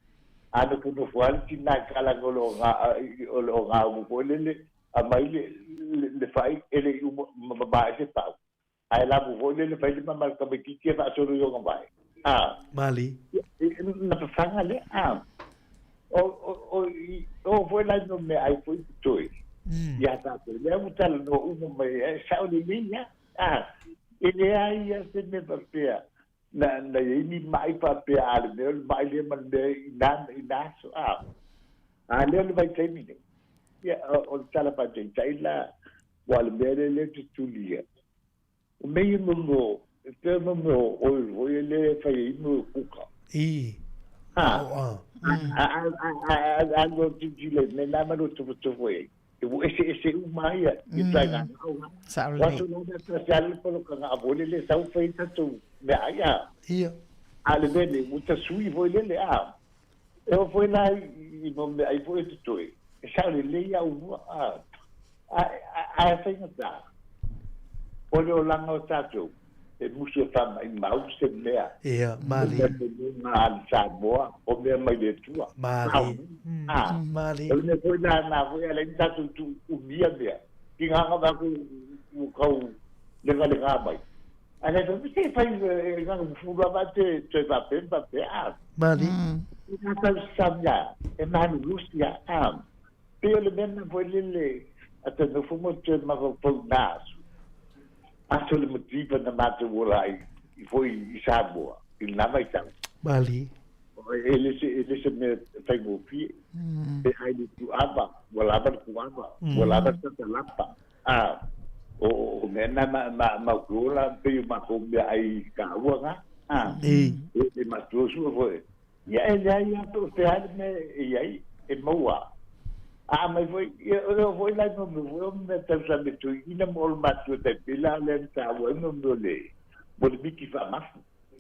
ano ko no fual ti na kala golo ga mo ko le a mai le fai ele ba se pa ai la mo le fai ma mal ka ki ke fa so yo ngbai Mali na pa fanga le o foi la no me ai foi toi ya ta le mo tal no umo me sa o linya ele ai ya se me pa pia na ni mai pa pia ale me mai le man de ina so le vai tai mi ya o tala pa tai la wal bere le tulia o me mo te mo o le fai mo kuka no tile me la ma to foi ese umaya que traga wato no da social polo ka abole le sau fai tanto me aya ale bene muita sui voi le eu foi lá e me aí foi tudo sa le ia u a sai na olha o langa o tato e muso fama i mau se mea Mali na Sāmoa o mea mai le tua Mali ele foi na foi ale tato tu umia mea ki nga ba ku kau le mai ale to se fai nga fu ba te va pe Mali na ta sabia e manu lucia Pio le mena foi lele até no fumo te ma po nas. Aso le motivo na mate volai e foi i Sāmoa, il na mai tau. Mali. Ele se me fai mo fi. E ai tu aba, volava ku aba, volava ta lapa. O mena ma kula pe ma ko me ai ka wa e ma tu su foi. Ya to te ai me e ai e moa. Mai foi foi lá no meu me tava me tu ina mol matu te pila len ta wo no le mo le biki fa ma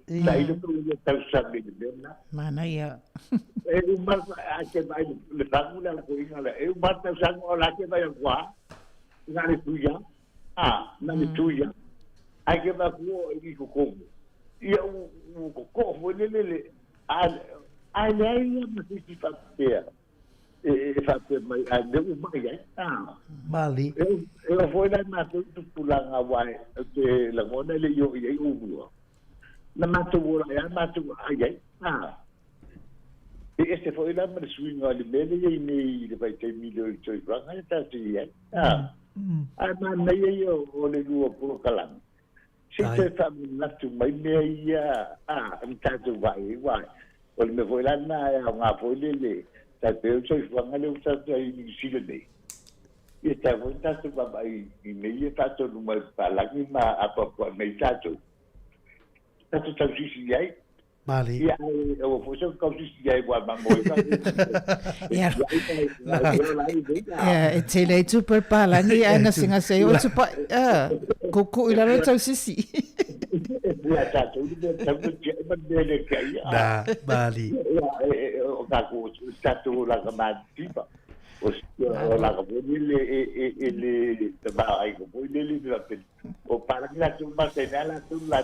ta ina tu le tau sabe de na Mana ia. e ma a ke vai le bagula ko ina le e ma ta sa no la ke vai qua na le tuya na le tuya ai ke va ko i ko ko ia u ko mo le ai le ma si fa pe fa mai a de mai Bali. Eu foi lá na tu pulang awai te la ngona le yo ye u. Na matu ora ya matu ai este foi lá mas swing ali mele ye ni le vai te milho choi ranga ta ti ye. Ma na ye yo o le lu po kalang. Se te fa na tu mai me ya ta tu vai. O me foi lá na nga foi le Taeao choi wanga le uta ai ni sile nei. E ta voi tato baba i nei tato no mai palagi ma apa mai tato. Tato tau sisi ai. Mali. Ia o fo so kau sisi ai wa ma moi ka. Ia. Ia, e te lei tu per palangi ana singa sei o tu pa. Kuku ila lo tau sisi. Ia tato ni tato ma dele kai. Da, Mali. O ka ko tato la ka ma tipa. O la ka po le ba ai ko po le o para que la tu ma te la tu la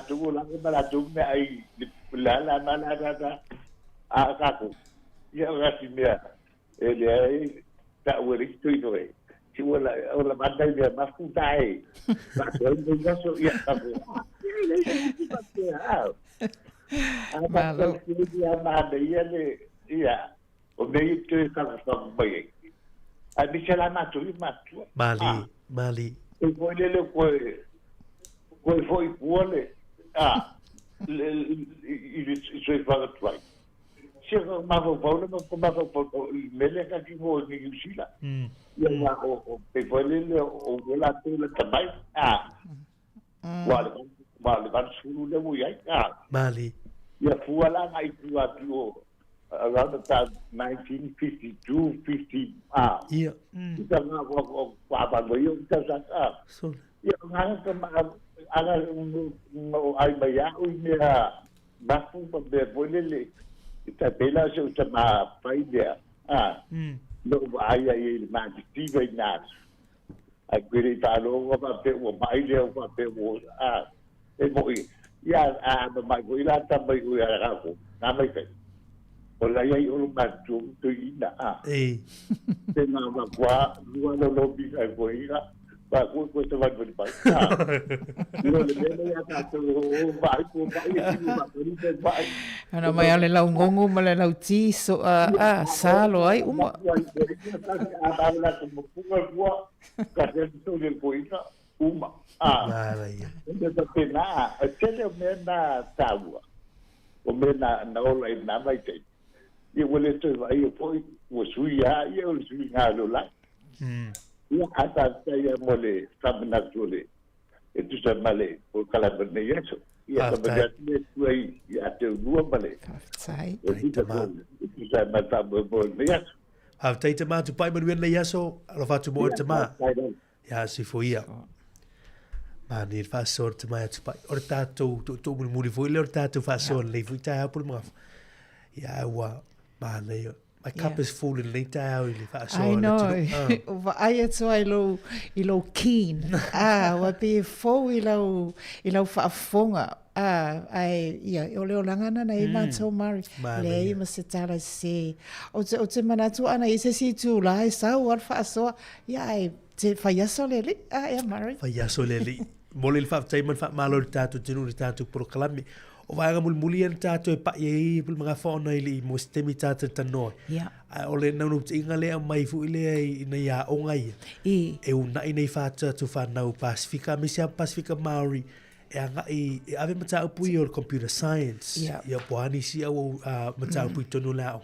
tu me ai la a ka ko ya ga si me ele ai ta o ri tu no e si wala o la banda de ma fu dai la ko no so ya ka ko Malo. Ia, o mei te kaka mai. A mi se la matu i matu. Mali. E foi lele foi puole. I soi whaga tuai. Se mako paula ko mako mele ka ki ho ni usila. Ia nga o pe foi lele o gola tu le tamai. Wale van suru le mo ai. Mali. Ia fuala ngai tua pio around the 1952, 50. Ia. Kita nga ko pa ba yo kita sa. So. Ia nga ka aga no ai ba ya u me ba fu pa be bolele. Kita pela so ta ma pai dia. No ai ai ma ti vai na. Ai kwere ta lo ba pe o mai le o pe o e mo ia mai ko ila ta mai ko ia ko na mai pe o la ia o ma tu ina te na ma kwa lua lo bi ai ko ia ba ko te vai por pa no le le ia ta to ba ko ba ba ana mai ale lau ngongu ma le lau ti so salo ai uma la como ko ka te to le ko ina uma Enda pena, tele o mena taua. O mena na ola i na mai te. I wale te vai o foi, o sui a, i o sui ngā lo lai. Ia ata te ia mole, tamina tole. E tu sa male, o kalabane yeso. Ia tamina tole tuai, ia te unua male. Kaftai. E tu sa mata mole yeso. Haftai te mā tu pai manuena yeso, alo fatu mo te mā. Ia si fo ia. Mani fa sor te mai atu pai. Ora tātou, tō muri foi le ora tātou fa sor le fui tai apur mga. Ia ua, mani, my cup is full in le tai au i le fa sor. I know. Wa ai atu ai lo keen. Wa pe fo i lau whaafonga. Ai, ia, o leo langana na i mātou mari. Le i ma se tala se. O te manatu ana i se si tu la e sau ar whaasoa. Ia ai, te whaiaso le li. Ia mari. Whaiaso le li. Mole le whaatai man wha malo le tātou tinu le tātou proklami. O whaanga muli an tātou e pa i pul mga whaona i li mo stemi tātou tanoi. O le naunu te inga lea mai fu i lea i na ia o ngai. E una i nei whātou whanau Pasifika, misia Pasifika Maori. E anga i ave mata upui o computer science. Ia poani si au mata upui tonu lao.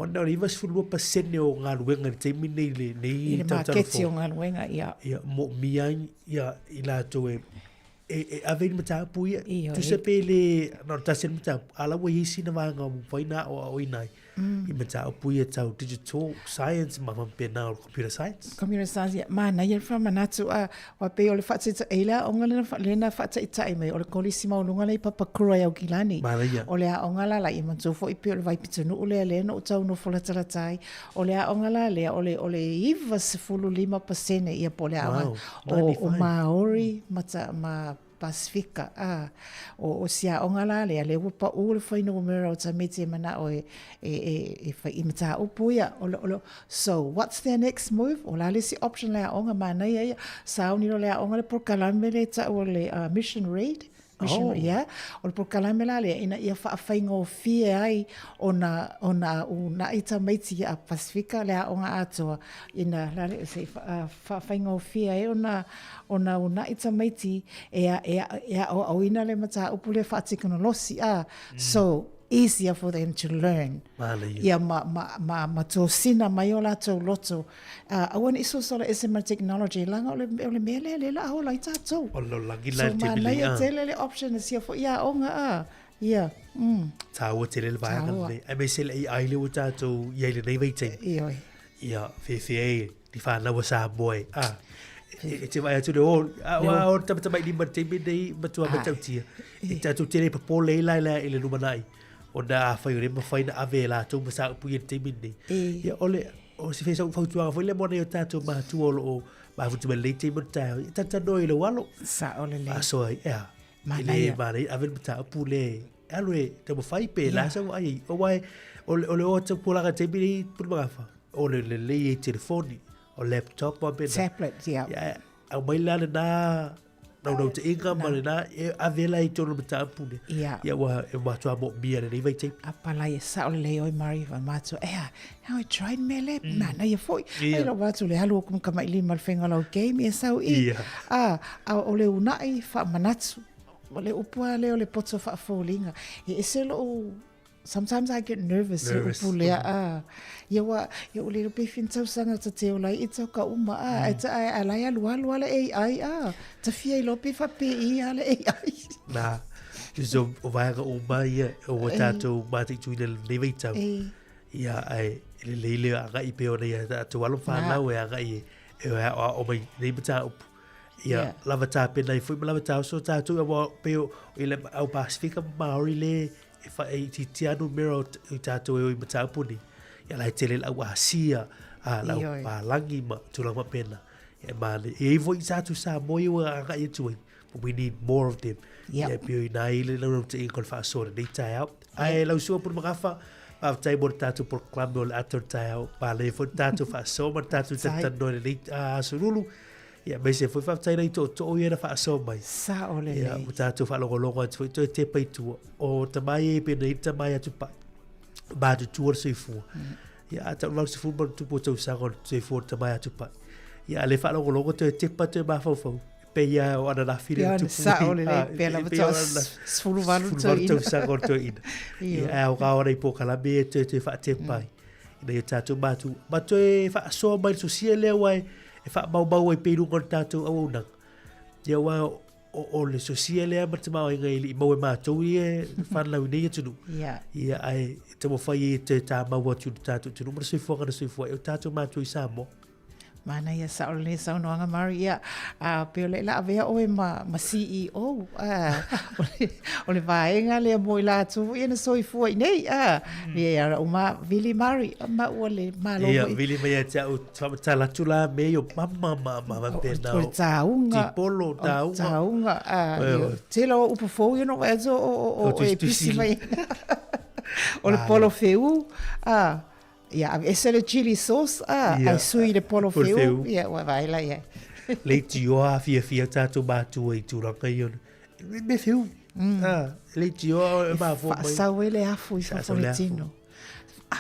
Ona riva sfulua pasene o ngā ruenga ni teimi nei le nei i maketi o ngā ruenga, ia. Ia, mo miai, ia, i lātou e ave ni matapu ia. Tu se pe le, no, ta sen matapu, ala wa isi na vanga mo whaina o inai. I me tau pui e tau digital science ma pena o computer science. Computer science, ya. Mana ia wha manatu wa pe o le whatita eila, onga lena whatita e mai, o le kolisima o lunga lei papakura e au kilani. Mana ia. O le a onga la i mantofo i pe o le vaipitanu o le lena o tau no folatalatai. O le a onga la lea, o le iwa 15% ia po le a onga. O Maori, ma Pasifika o sia onga la le pa o le fai no mera o tamete mana o e fai imata o puia o so what's their next move o la le si option la onga mana ia sa ni le onga le por kalamele ta o le mission raid mission ya o le por kalamela le ina ia fa fai ngo fie ai ona ita maiti a Pasifika le onga ato ina la le se fa fai ngo fie ai ona ita maiti o ina le mata upule fa teknolosi so easier for them to learn. Ia ma to sina mai o lato loto. Awan iso sola SMR technology langa o le mele le la o lai tato. O lo langi la te so bili ma tele le option is here for ia onga ia. Tāua te le vai ngane. Ai me se le ai le o tato ia le nei veite. Ia fe di whanau a Sāmoa. E te vai atu le o tamai ni mate me nei matua matautia. E tatu te le papo leila i le numanai. O na whai ore mawhai na ave la tau masa upu i te mini. Ia ole, o si whaisa whautuanga whai le mone o tātou mātua o mafutu me leite i Taeao. I tata noi le walo. Sa ole le. Aso ai, ea. Ile mana i ave mata upu le. Alwe, te mawhai pe la sa ai. O wai, ole o tau pōlanga te mini punu magafa. O le lei e telefoni. O laptop o pena. Tablet, ia. Au mai lana na nau te inga mare na avela i tono mata pune. Ia wa e matua mo mia nei vai te. Apala ia sa ole leo i mari va matua. How I tried mele. Mana ia foi. Ai lo watu le halu kum kama ili malfenga lau game ia sau i. Ole unai fa manatu. Ole upua leo le poto fa folinga. E se lo sometimes I get nervous. Upulea ia ole pe fin tau sanga ta te olai i tau ka uma alai alu ala AI ta fia i lope fa pe i ala AI na so o vai ga uma ia o tato mati tu le levei tau ia ai le lele aga i pe ona ia tu alu fa na we aga i o mai nei bata ia lava ta pe nei foi lava ta so tato o pe i le au Pasifika Maori le e fa e ti anu mero tato e i mata puni ia lai tele la wa sia la pa langi ma tula ma pena e male e vo i tatu Sāmoa wa ga i tu we need more of them ia pio i nai le no te kon fa so de Taeao ai la so por magafa pa tai bor tatu por clambo ator Taeao pa le fo tatu fa so ma tatu tata no le surulu ia me se foi fa tai nei to ia fa so mai sa ole ia tatu fa longo tu te pai tu o tamai pe nei tamai atu pa ba de tour se fu ia ata lo se fu tu po tau sa se fu ta mai atu pa ia le fa logo te pa te ba fo pe ia o ana la fire tu sa ole le pe la fu valu tu sa to in ia o ka ora i po kala be te fa te pai ina tatu ba tu e fa so mai so si le wai e fa bau e pe ru kon tatu au na ia wa o le sosiale a mata mau inga ili mau e mātou i e whanau nei atunu. Ia ai te mo whai e te tā mau atu tātou tunu. Mara soifua ngana soifua e o tātou mātou i Sāmoa. Mana ia sa ole sa noanga mari ia pe ole la avea o ma CEO ole vaenga le mo la tu ina soifua nei ia o ma Vili Mari ma ole malo ia Vili mai ta o tala tula me yo mama pena o taunga tipolo taunga te lo upo fo you know o e pisi mai ole polo feu ia ese le chili sauce ai sui le polo feu ia wa vai la ia le tio a fia tatu batu e tu raka yo me feu le tio ma fo mai sa wele afu i favortino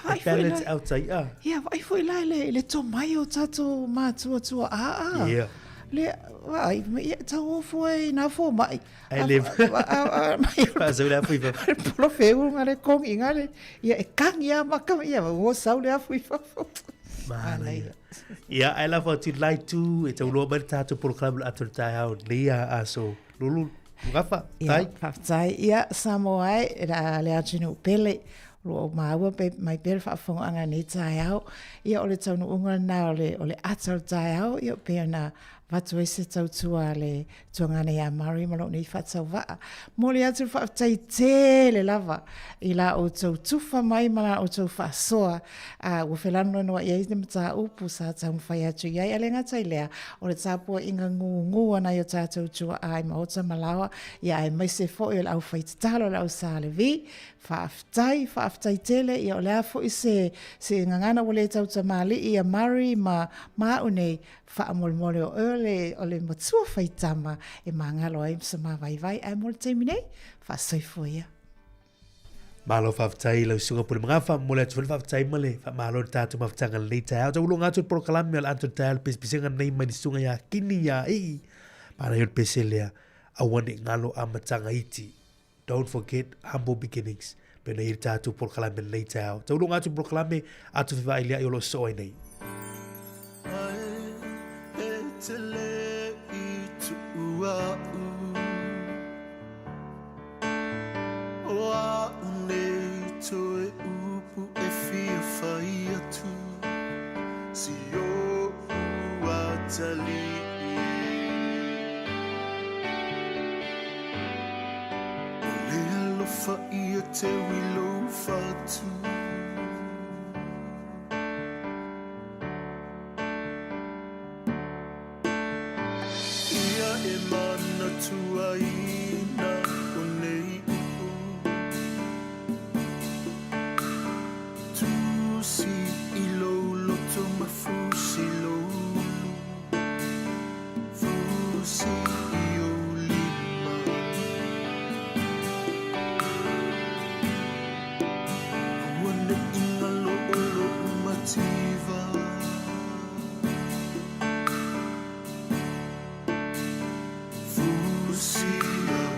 vai foi outside ia vai foi lá le tomai o tatu ma tu ia le vai me tau foi na fo mai ai le faz olhar fui polo feu ngale kong ingale ia e kang ia maka ia o sau le fui fa ia ai la for to like to it's a lo ber tatu por club ator Taeao lia aso lulu gafa tai ia Sāmoa era le atinu pele Lo maua pe mai pe fa fonga anga ni Taeao. Ia o le taunu unga na o le ata o Taeao. Ia pe na watu ese tau tua le tuangane ia mari malo ni whatau waa. Moli atu whaatai te le lava. I la o tau tufa mai mana o tau whaasoa. Ua whelano noa iei te mata upu sa tau mwhai atu iei alenga tai lea. O le tāpua inga ngu ana i o tātou tua ai maota malawa. Ia ai mai se fo i o lau whaitatalo lau sa le vi. Whaaftai tele i o lea fo i se ngangana o le tau tamali i a mari ma unei whaamolmole o le matua whaitama e mangalo ai msa mawaiwai ai mole teimi nei whaasoifo ia. Malo whaftai lau sunga pule mga whamole atu whaftai male malo tātu mawhtanga nei Taeao. Tau ulunga atu prokalami al antu Taeao pispisenga nei mai ni sunga ya kini ya i. Para yun peselea awane ngalo amatanga iti. Don't forget humble beginnings. Pena iri tātu prokalami nei Taeao. Tau ulunga atu prokalami atu whiwai lea i olo soai nei. Tele i tu ua Wa unei toe upu e fia whai atu Si o ua tali O le alofa i a te wilo whatu Tuaina o nei upu Tusi i loto ma fusi lolo Fusi i o lima Wane inga lo mativa See you.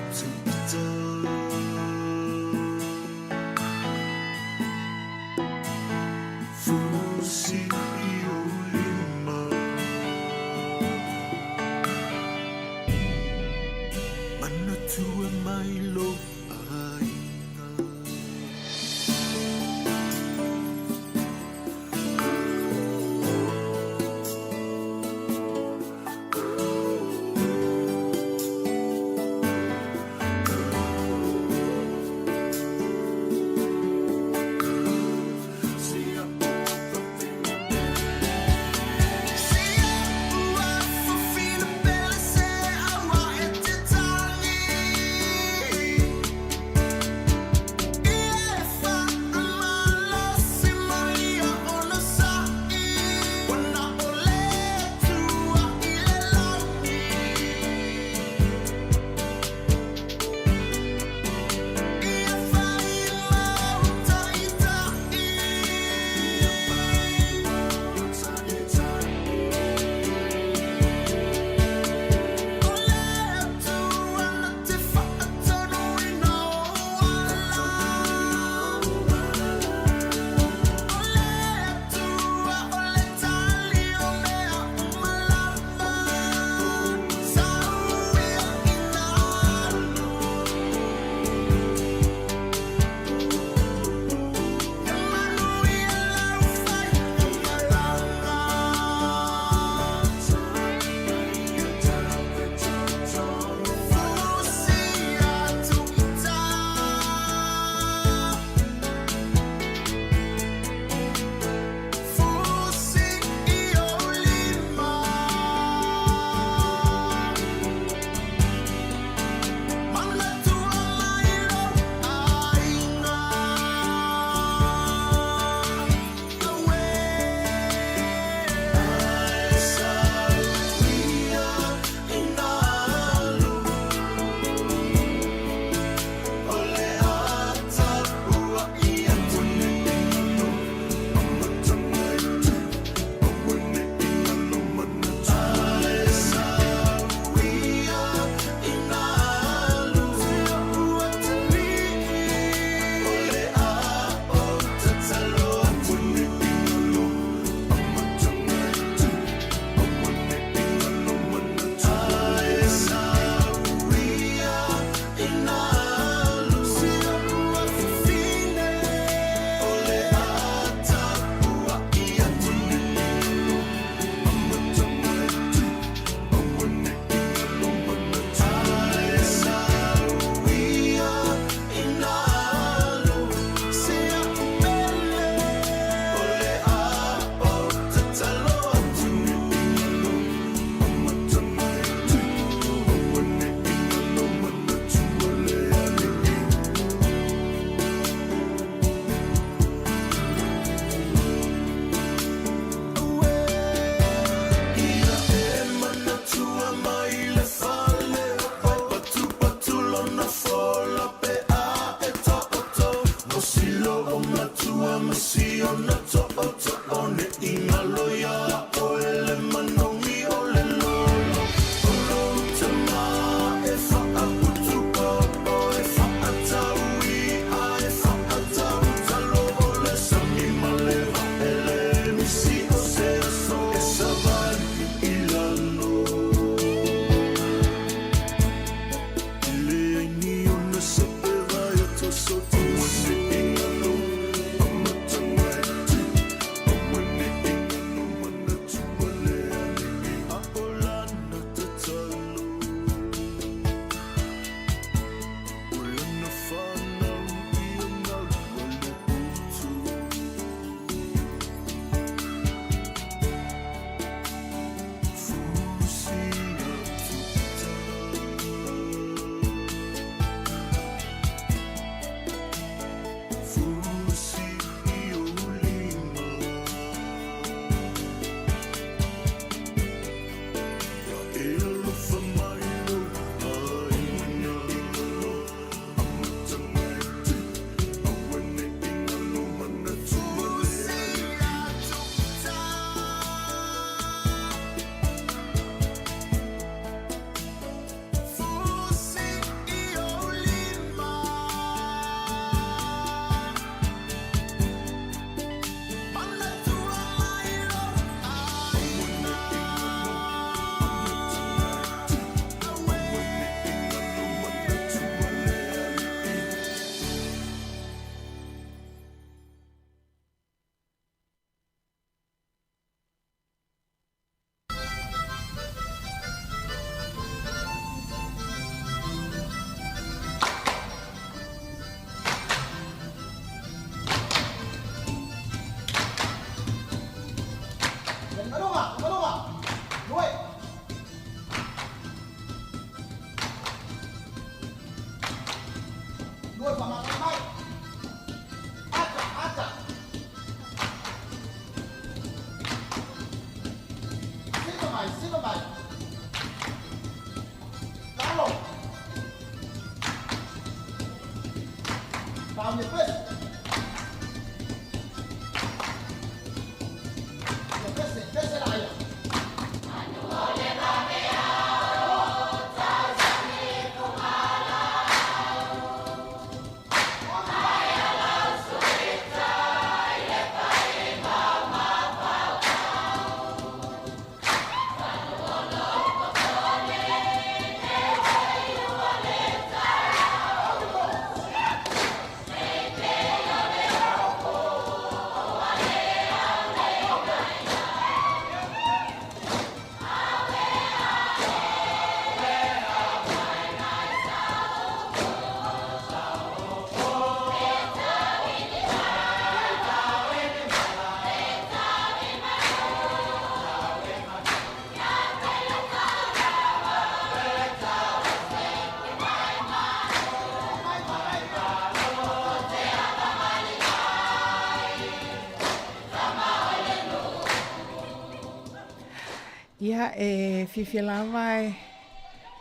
Ia fifia lava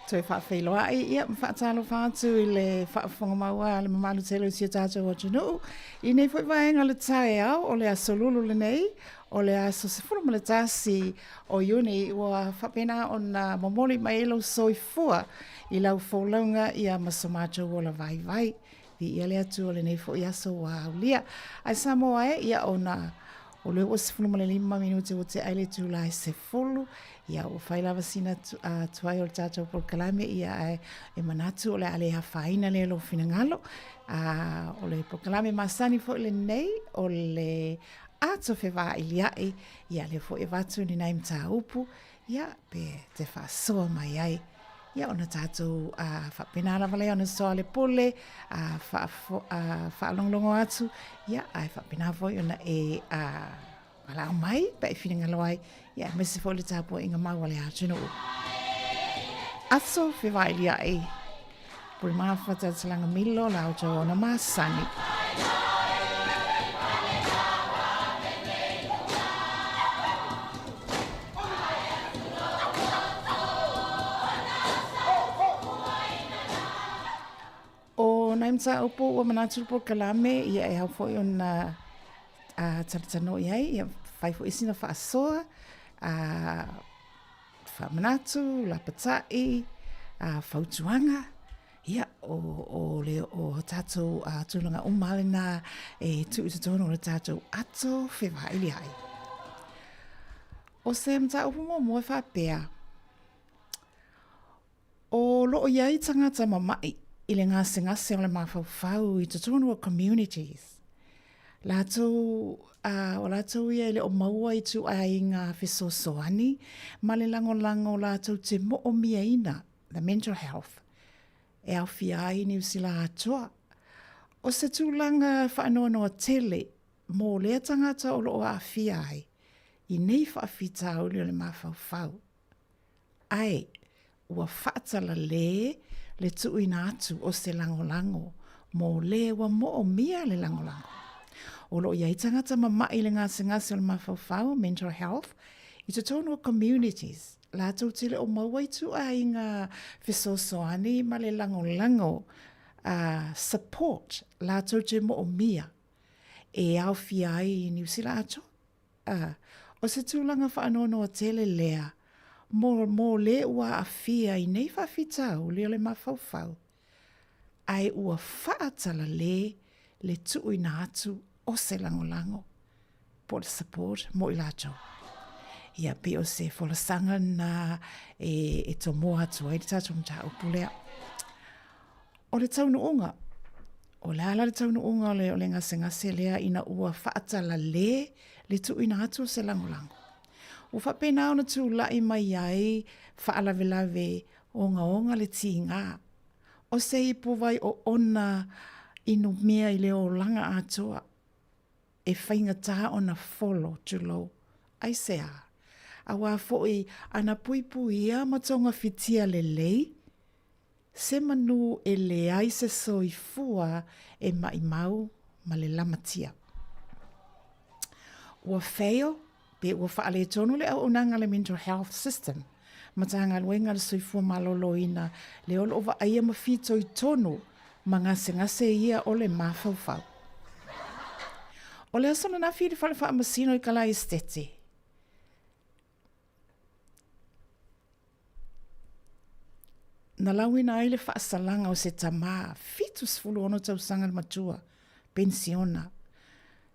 toi whawhiloa ia whaatalo whātu I le whaafonga maua le mamalu telo si tātou o tunu. I nei fwoi vaenga le Taeao o le asolulu le nei o le aso se furu ma le tasi o iuni ua whapena o na momoli maelo soifua I lau whaulaunga I a masomato o la vai vai. Vi ia le atu o le nei fwoi aso wa aulia. Ai Sāmoa ia o na o le o se fulu ma le 5 minuti o te aile tu lai se fulu. Ia o whailava sina tuai o le tātou por kalame ia e manatu o le ale ha whaina le lo fina ngalo. O le por kalame masani fo le nei o le ato whewha iliai ia le fo e watu ni naim tā upu ia pe te whasoa mai ai. Ia ona tātou whapenara wale ona soa le pole whaalonglongo atu ia ai whapenara foi ona e wala mai pa e whina ngaloai ia mese fo le tāpua inga maua le ātunu aso whiwai ai puri mawhata talanga milo la auto ona masani o naimta upo o manatu po kalame ia e hau foi ona taratano iai ia fai fo isina whaasoa whamanatu, lapatai, whautuanga ia o le o tātou tūlanga umale na e tu tono le tātou ato whewhaili ai. O se mta upo mo moe whapea o loo iai tangata mamai I le ngase o le mawhauwhau I tono o communities. Lātou, o lātou ia ele o maua I tu ai ngā whesosoani, ma le lango lātou te mo o mia ina, the mental health, e au whiai ni usila atua. O se tūlanga whaanoa tele, mō lea tangata o loo a whiai, I nei whaafita o le mawhauwhau. Ai, ua whaatala le tui nātu o se lango, mō le wa mo o mia le lango. O lo iai tangata mamai le ngase o le mawhauwhau, mental health, I te tono communities. Lātou tele o mawai tu ai ngā whesosoani ma le lango, support lātou te mo o mia. E au whiai I New Zealand ato. O se tūlanga whaanono tele lea, mō le ua a whia I nei whawhitau le mawhauwhau. Ai ua whaatala le tui nātu o se lango po le support mo I lātou. Ia pe o se wholasanga na e to moa atu ai tātou mta upulea. O le taunuunga, o le ala le taunuunga o le ngase lea ina ua whaatala le tui nātu o se lango. O whapena ona tū lai mai ai whaalavelave onga le tinga. O se I povai o ona inu mea I leo langa atua. E whainga taha ona follow tulo. Ai se a. A wā fo'i ana pui ia matonga fitia lelei. Se manu e le ai se soifua e mai mau ma le lamatia. Ua wheo, pe ua whaale tonu le au unanga le mental health system. Matanga luenga le soifua malolo ina le olo ova aia mawhito i tonu ma ngase ia o le mawhauwhau. O le asona na whiri whale wha amasino i kala estete. Na lauina ai le wha asalanga o se tamaa, fitus fulu ono tausanga le matua, pensiona.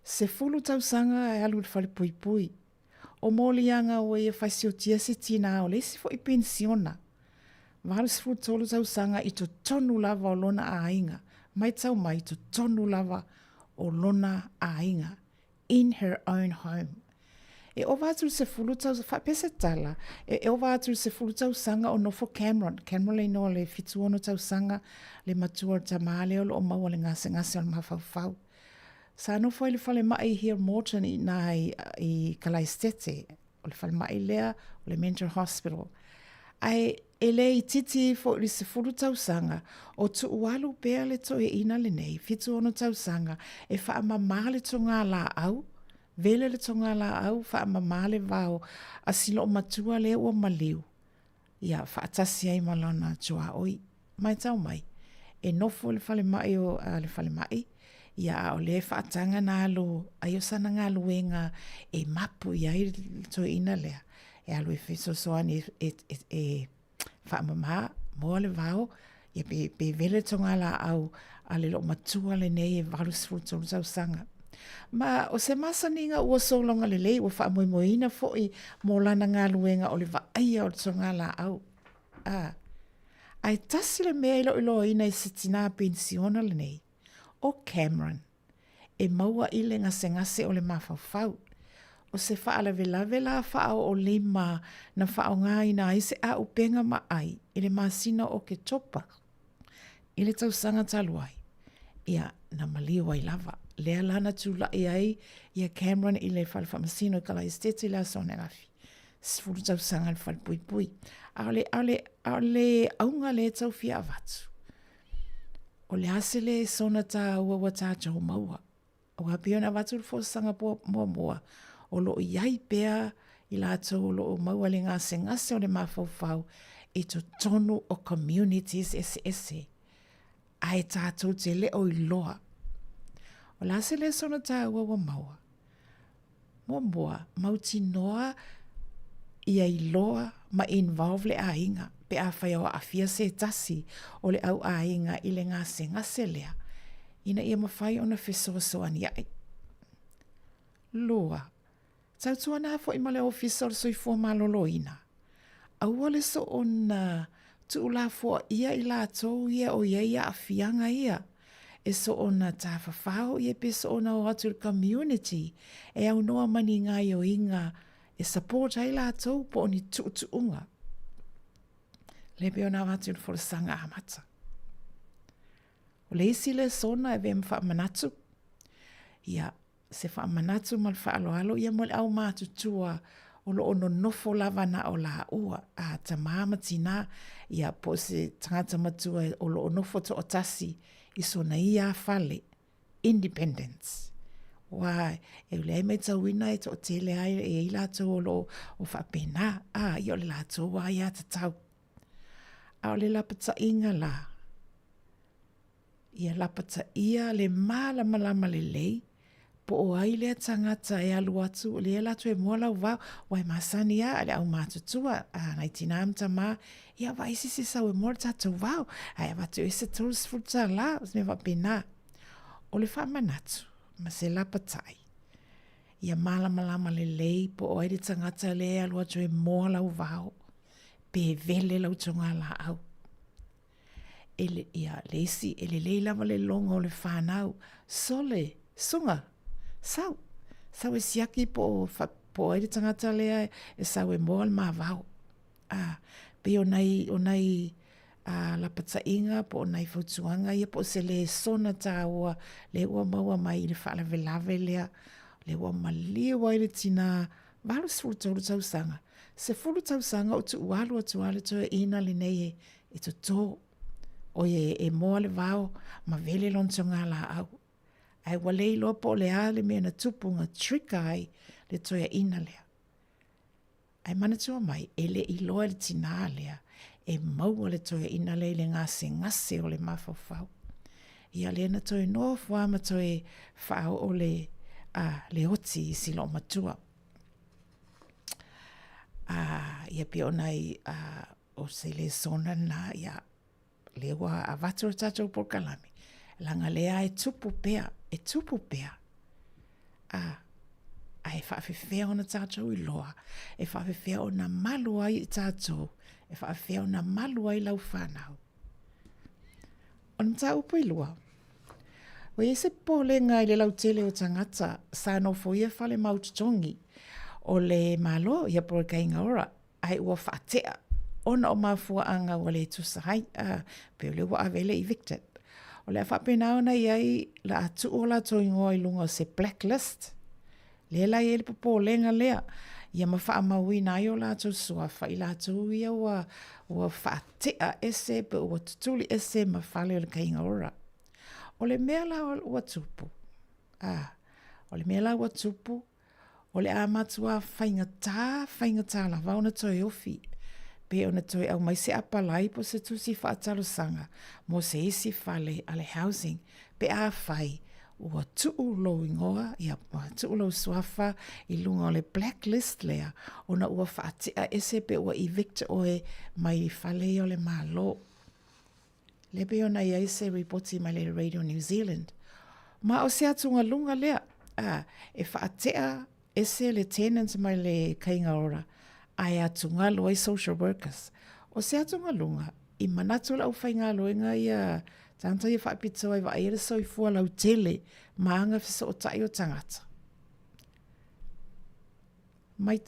Se fulu tausanga e alu le whale pui pui. O molianga o e whasiotia se tina o le si fo i pensiona. Valu se fulu tolu tausanga i to tonu lava o lona a inga. Mai tau mai to tonu lava o lona a inga. In her own home. E o vāturu se fulu tau, whapese tala, e o vāturu se fulu tau sanga o nofo Cameron. Cameron le noa le fitu ono tau sanga, le matua tamale o lo o maua le ngase o le mawhauwhau. Sa no foi le fale mai here Morton i nai i Kalaistete, o le fale mai lea, o le mental hospital. Ai ele i titi fo li se fulu tau sanga, o tu ualu pea le to e ina le nei, fitu ono tau sanga, e wha amama le tonga la au, vele le tonga la au, wha amama le vau, a silo o matua le ua maliu. Ia, wha atasi ai malona tua oi, mai tau mai. E nofo le fale mai o le fale mai, ia o le wha atanga na alo, ai o sana ngā luenga, e mapu ia i to e ina lea. E alu e wheso soani e whaamama, moa le vau, e pe vele tonga la au, a le lo matua le nei e valu sfruto tau sanga. Ma o se masaninga ua solonga le lei, ua whaamoimoina fo i mo lana ngā luenga o le vaia o le tonga la au. Ai tasi le mea ilo ilo ina i sitina pensiona le nei, o Cameron, e maua i le ngase o le mawhauwhau. O se whaalawelave la whaao o lima na whao ngā ina i se a upenga ma ai i le masina o ke topa. I le tausanga taluai. Ia na maliwa i lava. Lea lana tula i ai ia Cameron i le whalwhamasino i Kalaistete i le asone rafi. Sifuru tausanga le whalpui pui. Ale aunga le tau fia avatu. O le ase le sona ta ua wa tātou maua. O apio na vatu le fosanga mua. O lo iai pea i lātou o lo maua le ngase o le mawhauwhau i to tonu o communities ese. Ai tātou te le o iloa. O la se le sona tā ua wa maua. Mua mauti noa i a iloa ma involve le ainga pe a whai o a fia se tasi o le au ainga i le ngase lea. Ina ia mawhai o na fesoasoani ai. Loa. Tau tua nā fo i male ofisa o soi fua malolo ina. Aua le so o na tu la fo ia i la tau ia o ia a fianga ia. E so o na tā whawhau ia pe so o na o atu community. E au noa mani ngā o inga e support ai la tau po o ni tuunga. Le pe o na watu le forasanga amata. O le isi le sona e vem wha manatu. Ia. Se wha manatu mal wha alo ia mole au mātutua o lo ono nofo lava na o la ua a ta māmatina ia po se tangata matua o lo nofo to o tasi i so na ia fale independence. Wai, e ule me tauina e to tele ai e i lato o lo o wha pena i o le lato wa ia ta tau. A o le lapata inga la. Ia lapata ia le malama le lei po o ai lea tangata e alu atu, o lea latu e mua lau vau, wai masani a, ale au mātutua, nai tina amta mā, ia vai sisi sau e mua tātou vau, ai watu e se tolus futa la, me wa pena. O le wha manatu, ma se lapatai. Ia malama le lei, po o ai le tangata lea alu atu e mua lau vau, pe vele lau tonga la au. Ia leisi, ele lei lava le longa o le whanau, sole, sunga, sau e siaki po ai le tangata lea e sau e moa le mawau. Pe o nei la patainga po o nei fautuanga ia po se le sona tā ua le ua maua mai le whaalawelave lea le ua maliwa i le tina valu sfuru tau sanga Se fulu tau sanga o tu ualu to ina le nei e to to. O e moa le vao ma vele lon tonga la au. Ai walei lopo le ale me na tupunga trika ai le toia ina lea. Ai manatua mai e le iloa le tina lea e maua le toia ina lea le ngase o le mafafau. Ia le na toi no fua ma toi whao o le oti si lo matua. Ia pe onai o se le sona na ia le wa avato tato por kalami. Langa lea e tupu pea. E whaafewhea o na tato i loa. E whaafewhea o na malu ai i tato. E whaafewhea o na malu ai lau whanau. O na ta upo i lua. O e se pole ngai le lau tele o tangata sa no fo ia whale maututongi o le malo ia por ka inga ora ai ua whaatea ona o mafua anga o le tusahai pe le wa avele evicted. O le whapena ona iai la atu o la to ingoa i lunga se blacklist. Le la i ele popolenga lea ia ma wha maui na i o la to sua wha i la to ia ua whaatea ese pe ua tutuli ese ma whale o le ka inga ora. O le mea la ua tupu. O le mea la ua tupu. O le amatua whaingata la vauna toi ofi. Pe ona toi au mai se apalai po se tusi whaatalo sanga. Mo se isi whale ale housing. Pe a whai ua tuu lo ingoa. Ia tuu lo suafa i lunga o le blacklist lea. Ona ua whaatea ese pe ua evicta oe mai whale o le malo. Lebe ona ia ese reporti mai le Radio New Zealand. Ma o se atunga lunga lea. E whaatea ese le tenants mai le kainga ora. Ai atunga loa i social workers. O se atunga lunga. I manatu lau whainga loenga ia. Tanta ia whaapito ai wa aere so i fua lau tele. Maanga fisa o tai o tangata. Mai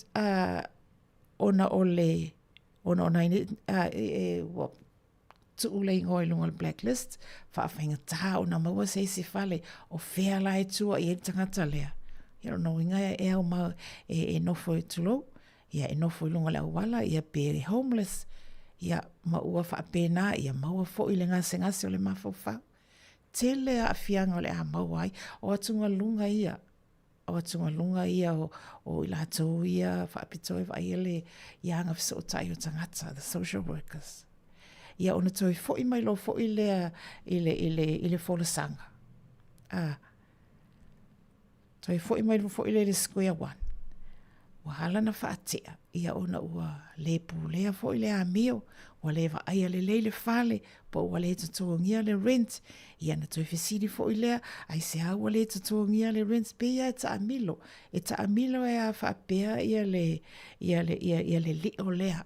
ona ole. Ona ine. Tuule ingoi lunga le blacklist. Whaafenga taha o na maua se isi whale. O whea lai tua i e tangata lea. Ia no inga e au mau e nofo i tulo. Ia e nofo i lunga le awala. Ia pe homeless. Ia maua whaapena. Ia maua fo i le ngase o le mawhawha. Tele a whianga o le a maua ai. O atunga lunga ia. O atunga lunga ia o ila tau ia whaapitoi wa iele ianga fisa o tai o tangata. The social workers. Ia ona toi fo i mai lo fo i le fola sanga. Toi fo i mai lo fo i le square one. Wahala na whaatea. Ia ona ua le pulea fo i le amio. Wa le wa aia le leile fale. Po ua le tutuongia le rent. Ia na toi fesiri fo i lea. Ai se hawa le tutuongia le rent. Pe ia e ta amilo. E ta amilo e a whaapea ia le li o lea.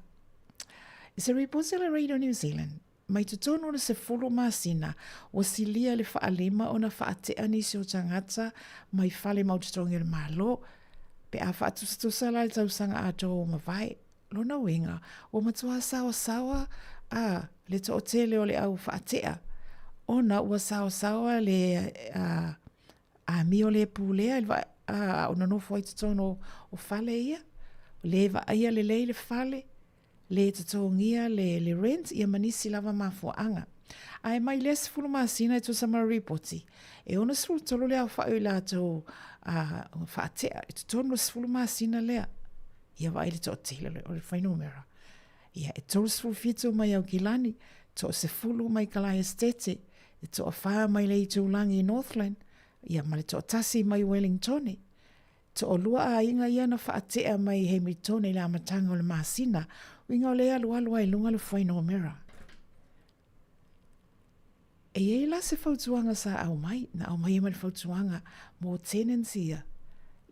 Is a report la Radio New Zealand. Mai tutono na se fulu masina o silia le whaalima o na whaatea nisi o tangata mai whale maututongi le malo. Pe a whaatustusa la le tausanga ato o mawai. Lona winga o matua sawa le to otele o le au whaatea. Ona ua sawa le a mi o le pulea o na nofo ai tutono o whale ia. Le va aia le leile whale. Le tatongia le rent ia manisi lava mafuanga. Ai mai les fulu masina to sama reporti. E ona sulu tolo le fa ila to whaatea. E tono sulu masina lea. Ia vai le to tele o le whainumera. Ia e tolo sulu fitu mai au kilani. To se fulu mai kalai estete. E to wha mai le i tūlangi i Northland. Ia ma le to tasi mai Wellingtoni. To o lua a inga ia na whaatea mai Hamiltoni le amatanga o le masina. Winga o lea lua i lunga le whainumera. E ei la se fautuanga sa au mai. Na au mai le fautuanga mo tenancy ia.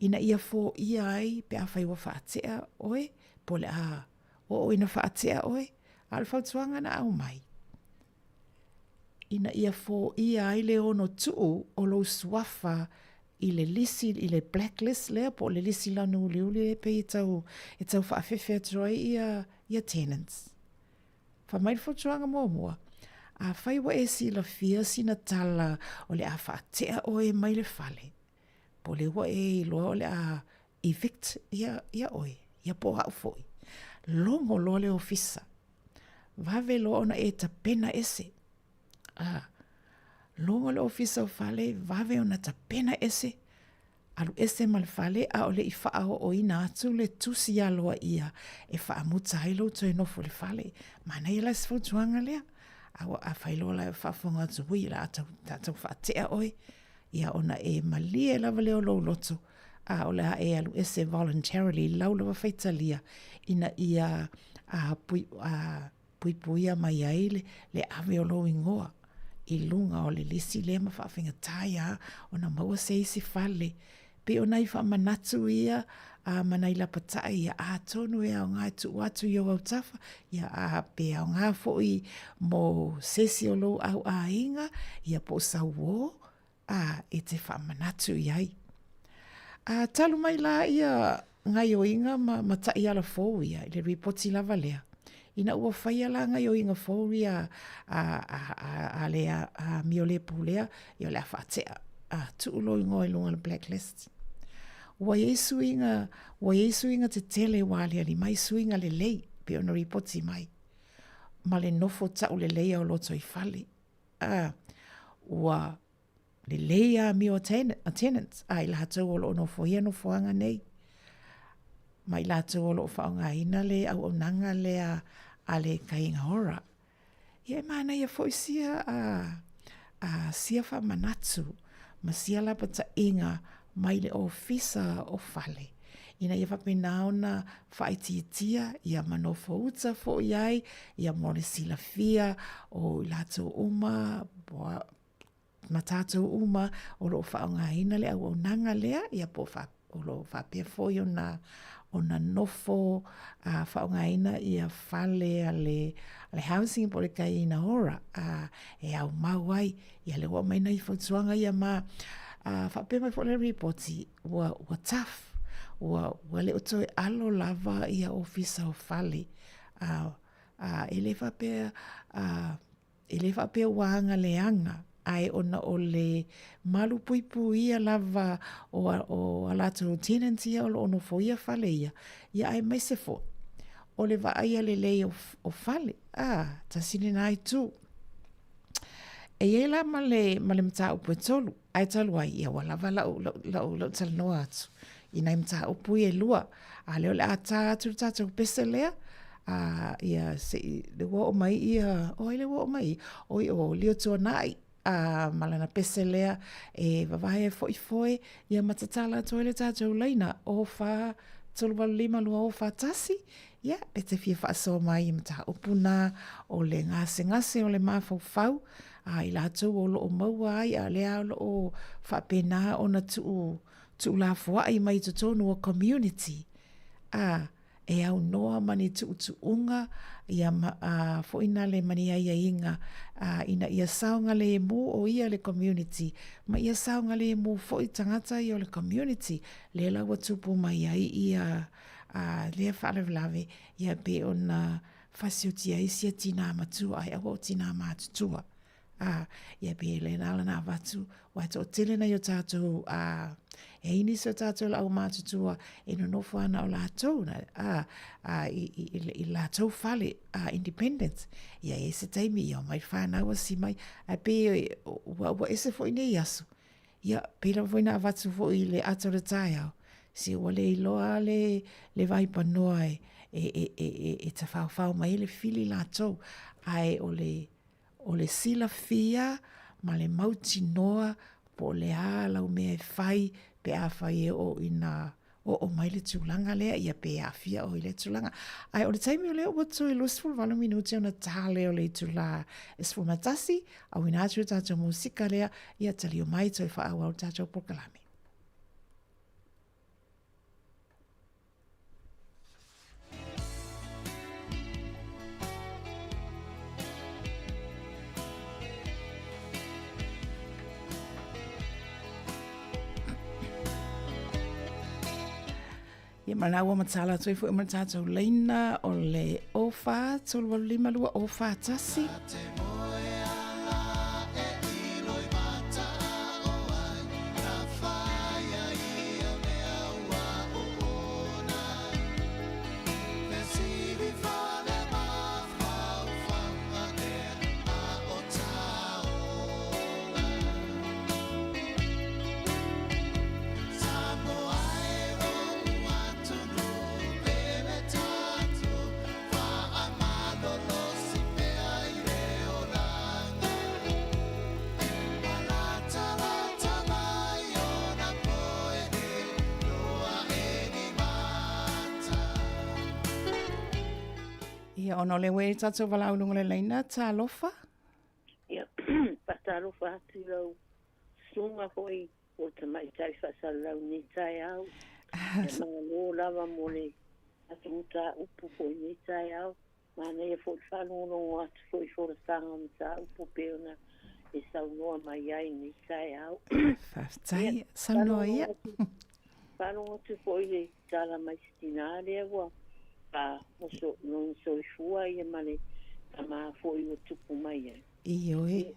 Ina ia fo ia ai pe a whaiwa whaatea oe. Pole a o ina whaatea oe. Al fautuanga na au mai. Ina ia fo ia ai le ono tuu o lo suafa i le lisi, i le blacklist lea po le lisi lanu uliuli pe i tau whaafewhea troi ia tenants. Whamai fautuanga mua. A whaiwa e si la fia sina tala o le a whaatea oe mai le whale. Po le wa e loa o le a evict ia oe, ia po hau foi. longo lo le ofisa. Vave lo ona e ta pena ese. Longo le ofisa o fale, vave ona ta pena ese. Alu ese mal fale a ole i whaao o ina atu le tusi aloa ia e wha muta hailo to e nofo le fale. Mana i la sifutuanga lea. Awa a whailo la e whafonga atu hui la atau whaatea oi. Ia ona e malie lava leo lo loto. A ole ha e alu ese voluntarily laulawa whaitalia ina ia puipuia mai aile le ave o lo ingoa. I lunga o le lisi le ma whaafenga taia o na maua se isi fale. Pe o nai wha manatu ia manai la patai ia a tonu e au ngai tu watu i o au tafa ia a pe au ngā foi mo sesi o lo au a inga ia po sa wo e te wha manatu iai. Talu mai la ia ngai o inga ma tai ala fōu ia i le ripoti lava lea. Ina ua whaia la ngai o inga fōu ia a lea mi o le pulea i o lea whaatea. Tu ulo ingo i lunga le blacklist. Wa yesu inga te tele wali ali mai suinga le lei pe ona ripoti mai. Ma le nofo tau le lei au loto i fale. Wa le lei a mi o attendance ai la tau o lo nofo ia nofo anga nei. Mai la tau o lo whaonga ina le au onanga le a le kainga hora. Ia mana ia foisia sia wha manatu. Ma sia la pata inga mai le ofisa o fale. Ina ia whapena ona whaititia, ia manofo uta fo iai, ia mole sila fia o ilato uma, matato uma, o lo whaonga ina le au nanga lea, ia po o lo whapea fo i ona nofo whaonga ina ia fale ale housing po le kai ina ora e au mauai ia le wa mai nei fotuanga ia ma whapea mai fo le reporti wa tough wa le oto e alo lava ia ofisa o fale ele whapea wanga leanga ai ona o le malu puipu ia lava o alato tenant ia o ono fo ia fale ia ai mai se fo o le vaia le lei o fale ta sine nai tu e ela male mta upu tolu ai talu ai ia wala vala la tal no atu ina mta upu e lua a le ole ata tu tatu peselea ia se le wo mai ia o le wo mai o lio to nai malana peselea e vavae foi ia matatala toile tatu leina o fa tolu lima lua o fa tasi ia pete fia fa so mai mta upuna o le ngase o le mafau i latou o loo maua ai a lea loo whapena ona tu la fua i mai tutonu o community e au noa mani tu unga ia fo ina le mani ia inga ina ia saunga le mu o ia le community ma ia saunga le mu fo i tangata i o le community le la watupu mai ai ia lea whaalawlawe ia pe ona fasiutia isia tina matua ai awa o tina matutua ia pe le nala na watu watu o tele na yo tātou e ini so tātou la o mātutua e no nofo ana o lātou i lātou fale independence ia e se taimi ia mai whanau si mai a pe wa ese fo ine yasu ia pe la voina watu fo i le ato le Taeao si wale i loa le vai panoa e ta whau mai le fili lātou ai o le sila fia ma le mauti noa po le ala o mea fai pe a fai o ina o mai le tūlanga lea ia pe a fia o i le tūlanga. Ai o le taimi o leo watu i lusful wala minuti ona tāle o le tūla esfu matasi au ina atu tātou musika lea ia tali o mai toi wha au tātou pokalame. Ia manaua matala tui fu ima tātou leina o le ofa, tolu walu lima lua ofa tasi. Ia, ono le wei tatou walaulunga le leina, tā lofa? Ia, patalofa atu lau sunga hoi o te mai tai whasalau ni Taeao. E mga lō lava mo le atu ta upu hoi ni Taeao. Mana e fo whanongo atu fo i fora sanga mi ta upu peona e saunoa mai ai ni Taeao. Whaftai, saunoa ia. Whanongo tu fo i le tala mai stinare wa. Pa moso non so i fua ia male tama fo i o tupu mai ai. Iyo e.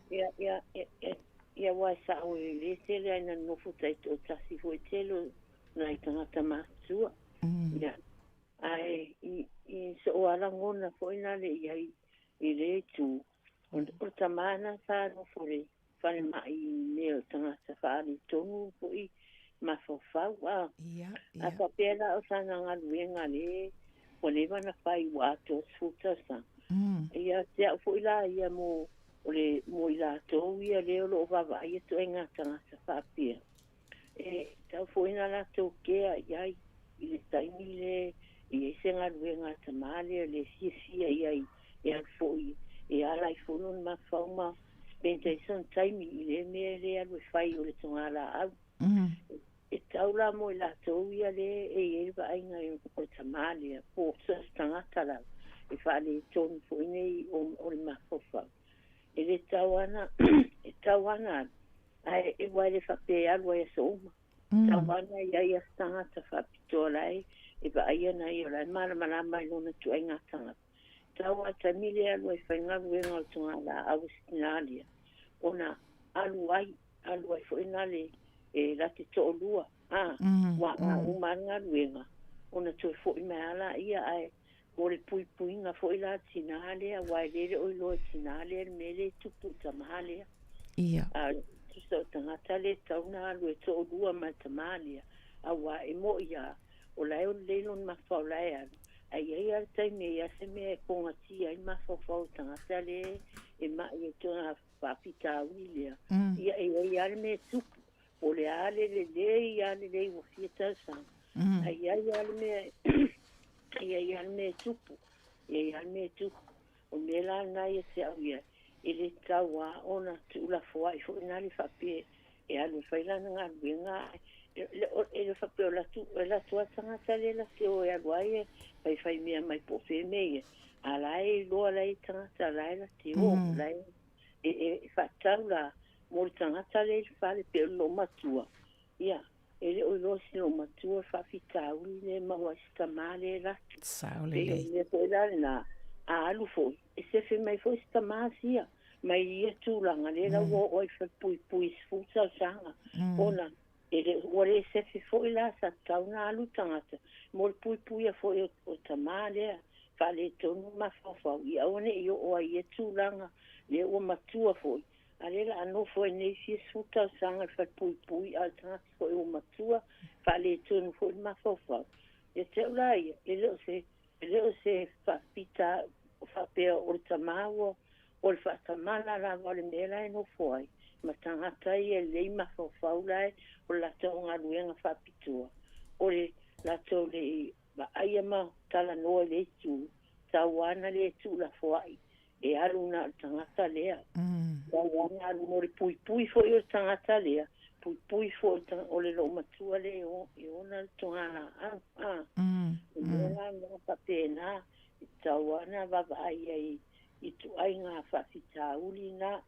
Ia wai sa o i le tele aina nofu tai o tasi fo i telo na i tangata mātua. Ia. Ai, i so o alangona fo i nale i le tu. O tamana sa no fo le whare mai ne o tangata whaari tonu fo i mafofau. Ia. A ka pēra o sana ngaluenga le o le wana whai wato sfuta sa. Ia tea fo i la ia mo i la tō ia leo lo wawa ia to e ngā tangata whapia. E tau fo ina la tō kea iai i le taimi le i e se ngā ruenga tamale le sia i al fo i ala i fono ma whauma benta i son taimi i le mea le alu e whai o le tonga la au. E tau la mo i la tō ia le e wa ainga i o tamale po sas tangata lau. E whaale tōni fo inei o le mawhawhau. E le tauana, e wai le whape alua e souma. Tauana ia ia tangata whapitoa lai, e wa aia na ia lai, mara mai lona tu ai ngā tangata. Taua tamile alua e whaingaru e ngā tunga la Augustinalia. Ona alu ai fo inale e lati to lua. Wa umanga ruenga. Ona tu fo i mai ala ia ai, mo le puipuinga fo i la tinalea, wai lere o ilo tinalea, mele tupu tamalea. Ia. Tusa o tangata le tauna alu e to lua ma tamalea. A wa e mo ia, o lai o leilon ma whau lai alu. Ai ai al taime ia se mea e konga tia i ma whau tangata le, e ma i e tona whapita awilea. Ia e ai ale me tupu. O le ale le ale le o fieta sang. Ai ai ale me ia me tupu. Ia me tupu. O me la nai e te au ia. E le taua ona tu la foa i fo inari whape. E alu whailana ngā ruenga. E le whape o la tua tangata le la te o e alu ai e. Whai mea mai po whe mea. A lai loa lai tangata lai la te o. Lai e whatau la. Mori tangata le whale pe lo matua. Ia. Ele o losi o matua whawhitauri le maua stamale ratu. Saole le. Le fo ilare na a alu fo. E se fe mai fo stamasia. Mai ia tūlanga le la wo oi pui sfuta sanga. Ona. Ele ore se fe fo ila sa tauna alu tangata. Mol pui a fo o tamale. Whale tonu mawhawhau. Ia one i o ia tūlanga le o matua fo. Alela ano foi nei si suta sanga fa pui al tanga foi o matua fa le tonu foi ma fofa e te ulai ele se fa pita fa pe o tamawo o fa tamala la vale mela no foi ma tanga tai ele ma fofa ulai o la tonga luenga fa pitua o le la to le ba ayama tala no le tu tawana le tu la foi e aluna tangata lea. Tawana alu mori pui fo i o tangata lea. Pui fo o le lo matua le o na tongana. Mena no papena. Tawana vavai i tu ai ngā whawhita uli na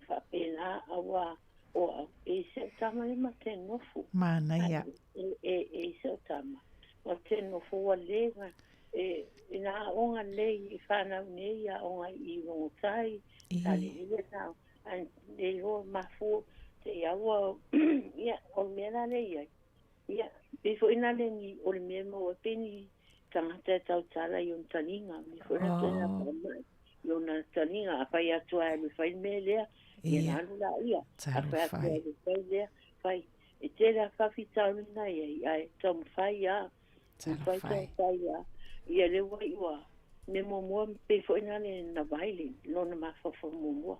whapena awa o e se tama le ma te nofu. Mana ia. E se tama. Ma te nofu wa lenga. Ina onga lei I whanau nei a onga I rongotai. Tale ia nao. An le lo mafu te iaua. Ia, o mea lei ai. Ia, befo ina le ni o le mea mo peni tangata tau tala I on taninga. Befo ina tena pamai. I on taninga. A whai atua e me whai me lea. Ia nanu la ia. A whai atua e me whai lea. Whai. E tera whawhitau nina ia. Ai, tau mwhai ia. Whai ia. Ia le wai ua, me momoa pe fo ina le na vaile, lona mawhawha momoa.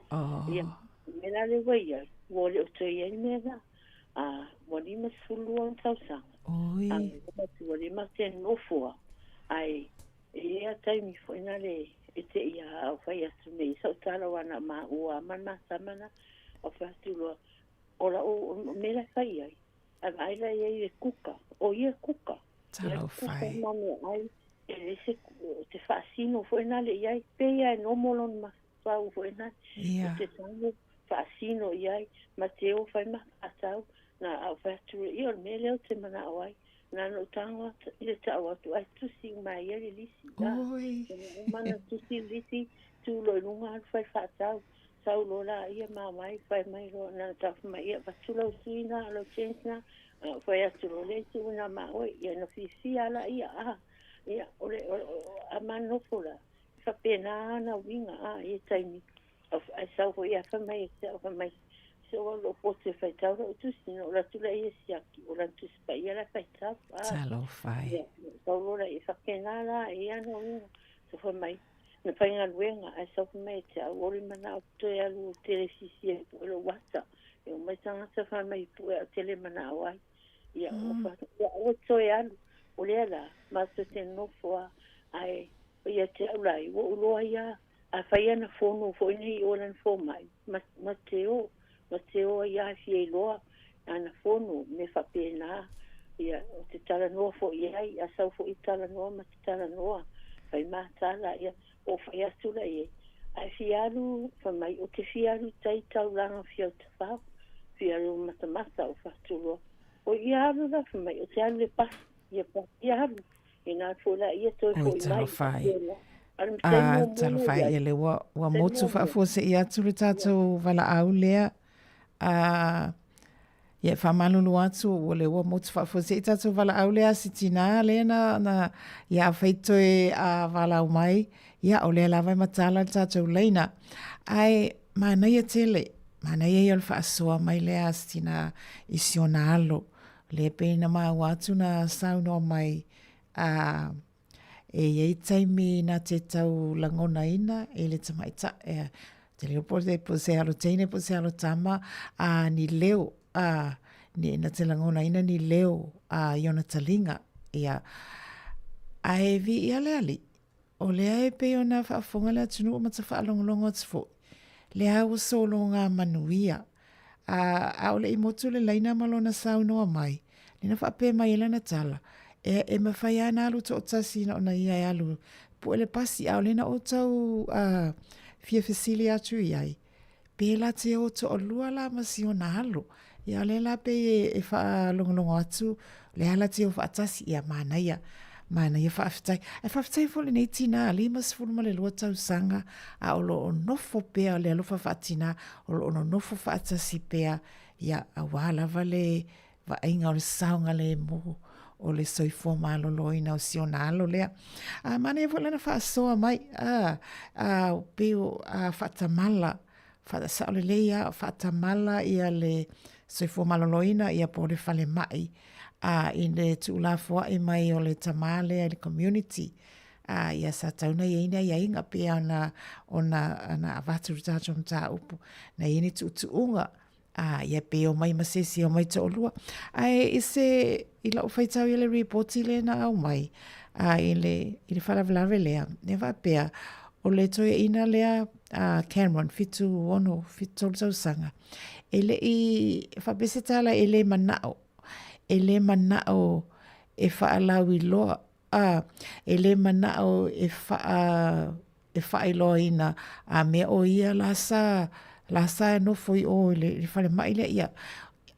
Ia, me la le wai ia, wale o toi ai mea wali masulu an tausanga. Oi. Wali ma te nofua, ai, Ia taimi foi na le te ia o fai atu nei sa tala wana ma ua mana samana o fai atu loa ora o mera fai ai ai la ia kuka o ia kuka Talo fai. Ai e se te fascino foi na le ia pe ia no molon ma pau foi na te sango fascino ia Mateo fai ma asau na o fai atu ia me leo te mana ai na no tango ile tawa tu ai tu si mai ele lisi oi mana tu si lisi tu lo lunga fai fatau sau lo la ia mai fai mai lo na ta mai ia va tu lo sina lo chensna fai atu lo le tu na ma oi ia no fi ala ia ia ole a mano fola fa pena na winga ia taimi ai sau foi ia fa mai so lo pote fai tau tu sino la tu la ia siaki o la tu spai ia la fai tau Talo fai. so lo la ia fakena la ia no so fa mai na fai nga luenga ai so fa mai te a ori mana o te alu telefisia o lo wata e o mai tanga sa fa mai pu a tele mana o ai ia o to ia o le la ma se te no fo ai ia te ulai o lo ia a fai na fono fo ni o lan fo mai Mateo ia fie loa ana fono me fa pena ia te tala no fo ia a sau fo itala no ma tala no fai ma tala ia o fai asula ia ai fialu fa mai o te fialu tai tau langa fio te fa fialu mata o fa tulo o ia la fa mai o te alu pas ia ina fo la ia to fo mai talo fai ia le wa motu fa fo se ia tu tato vala au lea ia fa malulu atu o le wa motu fa fo se tato vala au lea sitina le na ia feito e vala mai ia o le lava matala tato leina ai mana ia tele mana ia il fa soa mai le sitina isionalo le pena ma watu na sauno mai e iei taimi na te tau langona ina e le tamaita te leo po se alo teine po se alo tama ni leo ni na te langona ina ni leo iona talinga ia ai vi ia le ali o le ai pe ona whaafonga le atunu o mata whaalongolongo atfo le au solonga manuia a o le imotu le laina malona saunoa mai ni na whaape mai elana tala e mawhai ana alu to otasi na ona ia alu po ele pasi au lena o tau fia fesili atu iai pe la te o to olua la masio na alu ia le la pe e wha longolongo atu le ala te o whaatasi ia mana ia whaafitai e whaafitai fole nei tina lima sifuruma le lua tau sanga a olo o nofo pea le alofa whaatina olo o nofo whaatasi pea ia a wala vale va inga o le saunga le moho o le soifua malolo ina o sionalo lea. Mana e wala na whaasoa mai, peo whaatamala, whaasao le leia, whaatamala ia le soifua malolo ina ia po le whale mai, i le tuulafua e mai o le tamale le community, ia sa tauna ia ina ia inga pea ona avaturu tātou mta upu, na ini tuutuunga, ia peo mai masesi o mai to olua ai ise ila o faitau ile reporti le na au mai ile falavalave lea ne va pea o le toe ina lea Cameron fitu ono fitu tau sanga ele I fabese tala ele manao e faalawi loa ele manao e faailoa ina me o ia la sa no foi o le fale mai le ia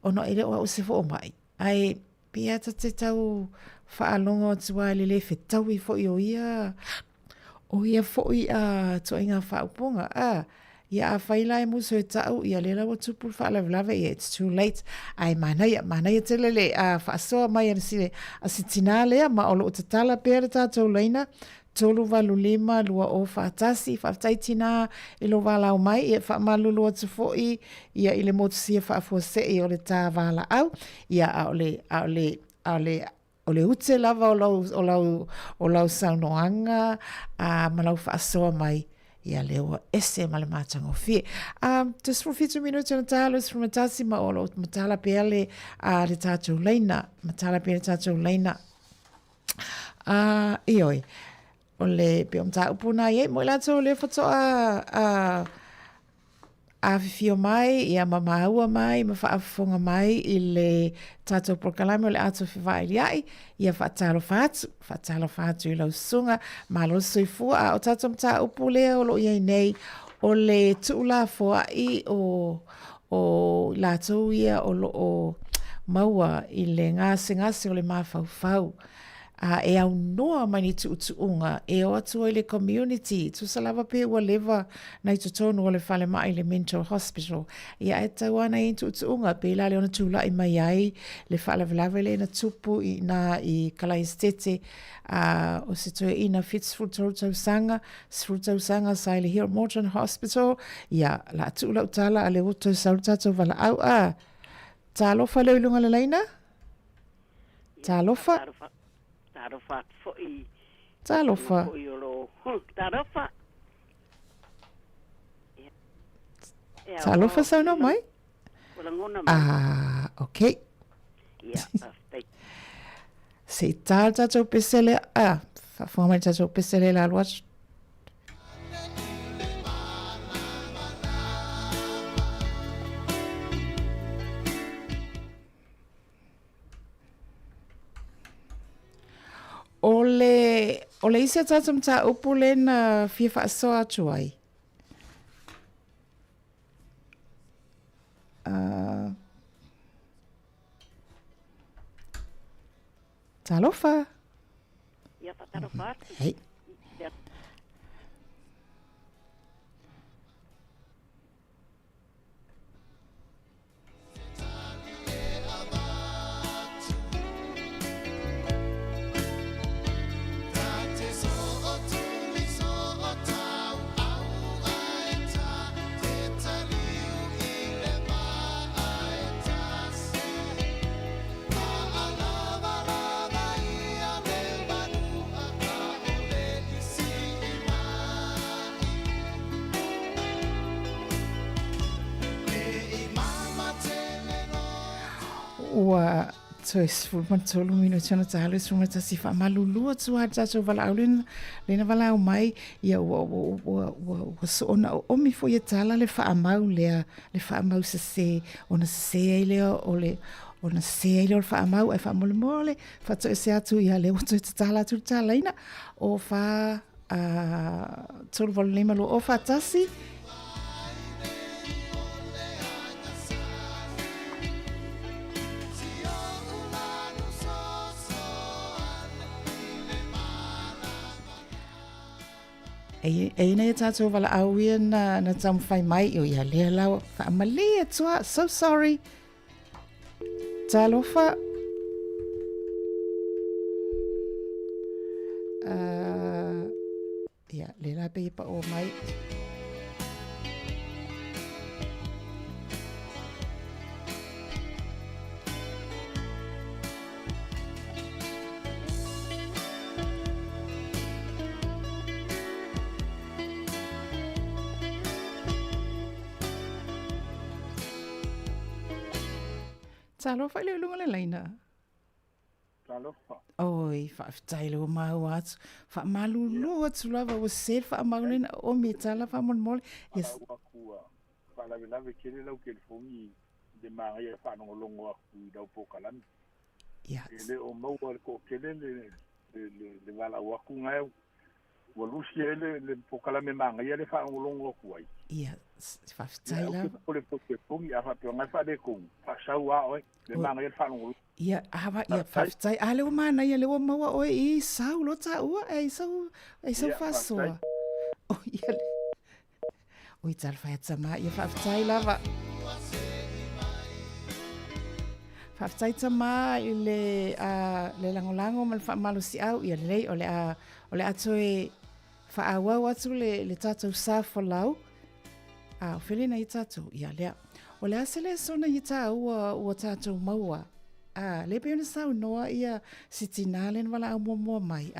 ono ele o se fo mai ai pia te tau fa longo tua le fetau I fo o ia fo ia to inga fa uponga ia faila e muso e tau ia le la tu por fa la it's too late ai mana ia te le fa so mai a sitinale ma o te tala per tato leina tolu valu lima lua o whaatasi, whaataitina I lo wala o mai, ia whaamalulu atu fo'i, ia I le motusia whaafosei o le tā wala au, ia o le ute lava o lau saunoanga, ma lau whaasoa mai, ia leo ese ma le mātanga o fie. Just for 5 minutes on talo, it's from a tasi ma o lo matala peale le tātou leina, matala peale tātou leina. Ioi. o le pe ta upuna ye mo la to le foto a fio mai ia mamaua mai ma whaafonga mai i le tātou prokalame o le ato whiwai liai ia whaatalo whātu i lau sunga ma lo soifua a o tātou mta upu lea o lo iai nei o le tuula fua i o lātou ia o lo o maua i le ngase o le mawhauwhau. E au noa mai ni tuutuunga, e o atu i le community, tu salava pe ua lewa nei tutonu o le whale mai le mental hospital. Ia e tau ana i tuutuunga, pe la le ona tūla i mai ai, le whale velave le na tupu i na i kalaistete, o se tue ina Fitzroy sanga sa le Hill Morton Hospital, ia la tuula utala a le uto sautatu wala au talofa le ilunga le leina? Talofa? Tarofa foi. Talofa. Tarofa. Talofa sa no mai? Okay. Yeah, se tata pesele fa forma tata pesele la loi. Ole isi tata mta upule na fifa soa chuai. Talofa. Ja, talofa. Hey. Ua tois fulman tolu minuti ona talo suma tasi fa malulu tu hata so vala aulin lena vala mai ia wa so ona o mi fo ia tala le fa mau se ona se ile ole ona se ile fa mau e fa mole fa to se atu ia le to tala tu tala ina o fa tolu vala lima lo o fa tasi e nei tātou wala auia na tamu whai mai o ia lea lau whaamalea tua, so sorry. Talofa. Ia, le la pe pa o mai. Talofa i le ulunga le leina. Talofa. Oi, whaaftailo mau atu. Whaamalulu atu lava o sed whaamaulina o me tala whaamon yes. Whaalawe kere lau kere fongi de maai e whaanongolongo aku i dau pokalani. Yes. Ele o maua ko kere le wala o aku ngai ua lusi ele le pokalame maai e le whaanongolongo aku ai. Yes, whaaftaila. Ko le fongi a whapio ngai whaade kong. Whaasau a oi, le maai e whaanongolongo. Ia, hawa, ia, whaftai. A leo mana, ia leo maua oe i sau lo ta ua, e sau whasoa. O, ia, o i tal whaeta ma, ia whaftai lava. Whaftai ta ma i le langolango ma le whaamalo si au, ia lei, o le ato e whaawau atu le tatou sāfo lau. A, o whilina i tatou, ia lea. O le asele sona i ta ua tatou maua. Le pe ona sau noa ia sitinale wala au mua mai.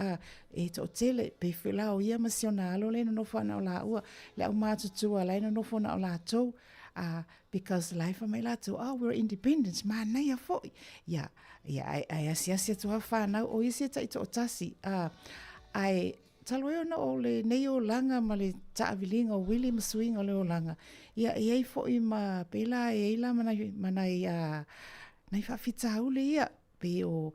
E to tele pe fila o ia masionalo le no fana o la ua. Le au matutua le no fana o la tou. Because life of my lato, we're independent. Man, na ia foi. Ia, ai asia tu fana o isi ta ito tasi. Ai talo ona o le nei o langa ma le taavilinga o Willie Masuinga o le o langa. Ia ei fo I ma pela e ila mana ia nai whawhita au le ia. Pe o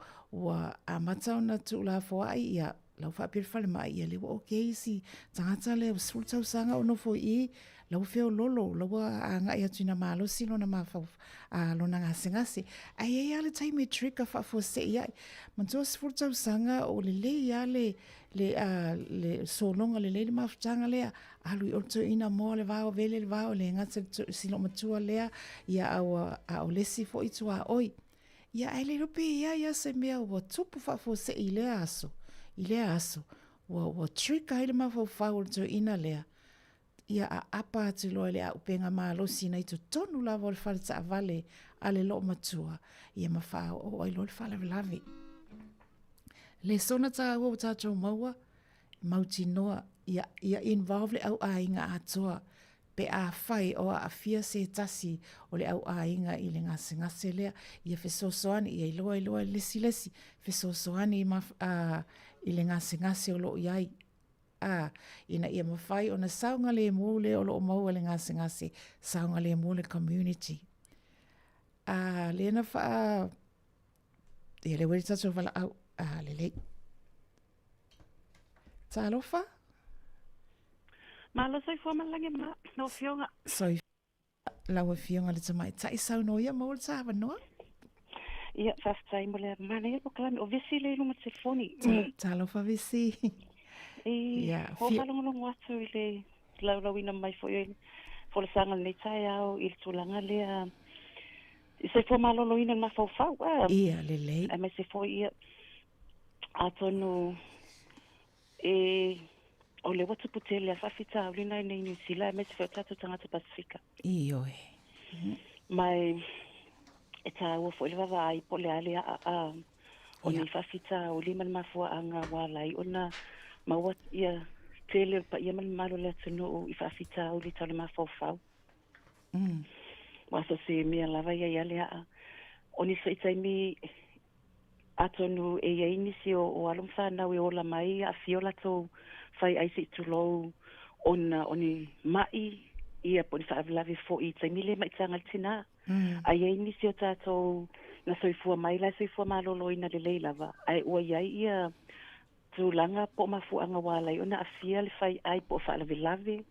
a matau na tu la foa ia lau whapirwhale mai ia le wa o keisi tangata le sultau sanga o no fo I lau feo lolo lau a nga ia tuna malo silo na mawhau a lona ngase. Ai ei ale taime trika whafo se ia. Mantua sultau sanga o le le ia le solonga le mafutanga lea alu o to ina mo le vao vele le vao le ngata silo matua lea ia a o lesi fo itu a oi. Ia ai le rope ia se mea wa tupu whafo se I le aso. Wa trika ile mafau to ina lea. Ia a apa atu loa le a upenga maalosi na ito tonu lava o le whale ta avale a le lo matua. Ia mawhao o ai lo le whale lavi. Le sona ta ua tatou maua, mauti noa, ia involve le au ainga atoa, pe a whai o a fia se tasi o le au ainga I le ngase lea, ia fesosoani, ia iloa lesi, fesosoani I le ngase o lo iai. Ina ia mawhai o na saunga le mo le o lo maua le ngase, saunga le mo le community. Le na wha, ia le weri tatou wala au, lele. Talofa? Malo soi fo malange ma no fionga. Soi lawa fionga le tamai. Tai sau no ia mo le tawa noa? Ia faftai mo le mana ia poklami o visi le iluma telefoni. Talofa visi. Ia ho falongo atu I le laulawina mai fo ia fo le sanga le Taeao I le tulanga lea I se fo malolo ina ma fau. Ia lele. Ai mai se fo ia atonu o le watu putele a whawhita au lina nei New Zealand me se whao tatu tangata Pasifika. Ioe. Mai e tā ua fo le wawa ai po le ale o ni whawhita o lima mafua anga walai o na mawat ia tele pa ia malo le atunu o I whawhita o li tau le mafau fau. Waso se mea lava ia ale o ni sa itai mi atonu e ia inisi o alum whanau e ola mai a fiola tō whai aise I tulou o ni mai ia po ni whaavlavi fo I taimile mai tanga tina. A ia inisi o tātou na soifua mai la soifua malolo ina le leilava. Ai ua iai ia tūlanga po mafu anga walai o na a fia le whai ai po whaalavilave.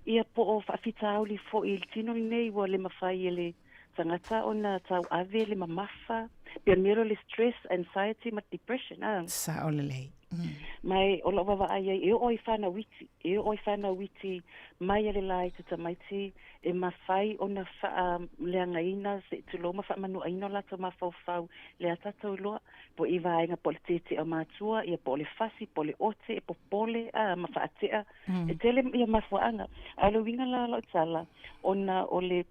Ia po o whaafitau li fo I tino nei wa le mawhai e le tangata o na tau ave le mamafa. Pia mero le stress, anxiety, ma depression. Sa o le lei. Mai o lo wawa ai e oi whana witi, mai ale lai te tamaiti, e mawhai o na leanga ina, se tulo ma wha manu aino lato ma fau le atatou loa, po I vaenga po le tete a mātua, ia po le fasi, po le ote, e po pole, ma wha atea, e tele ia mafuanga. Alo winga la lo tala, o le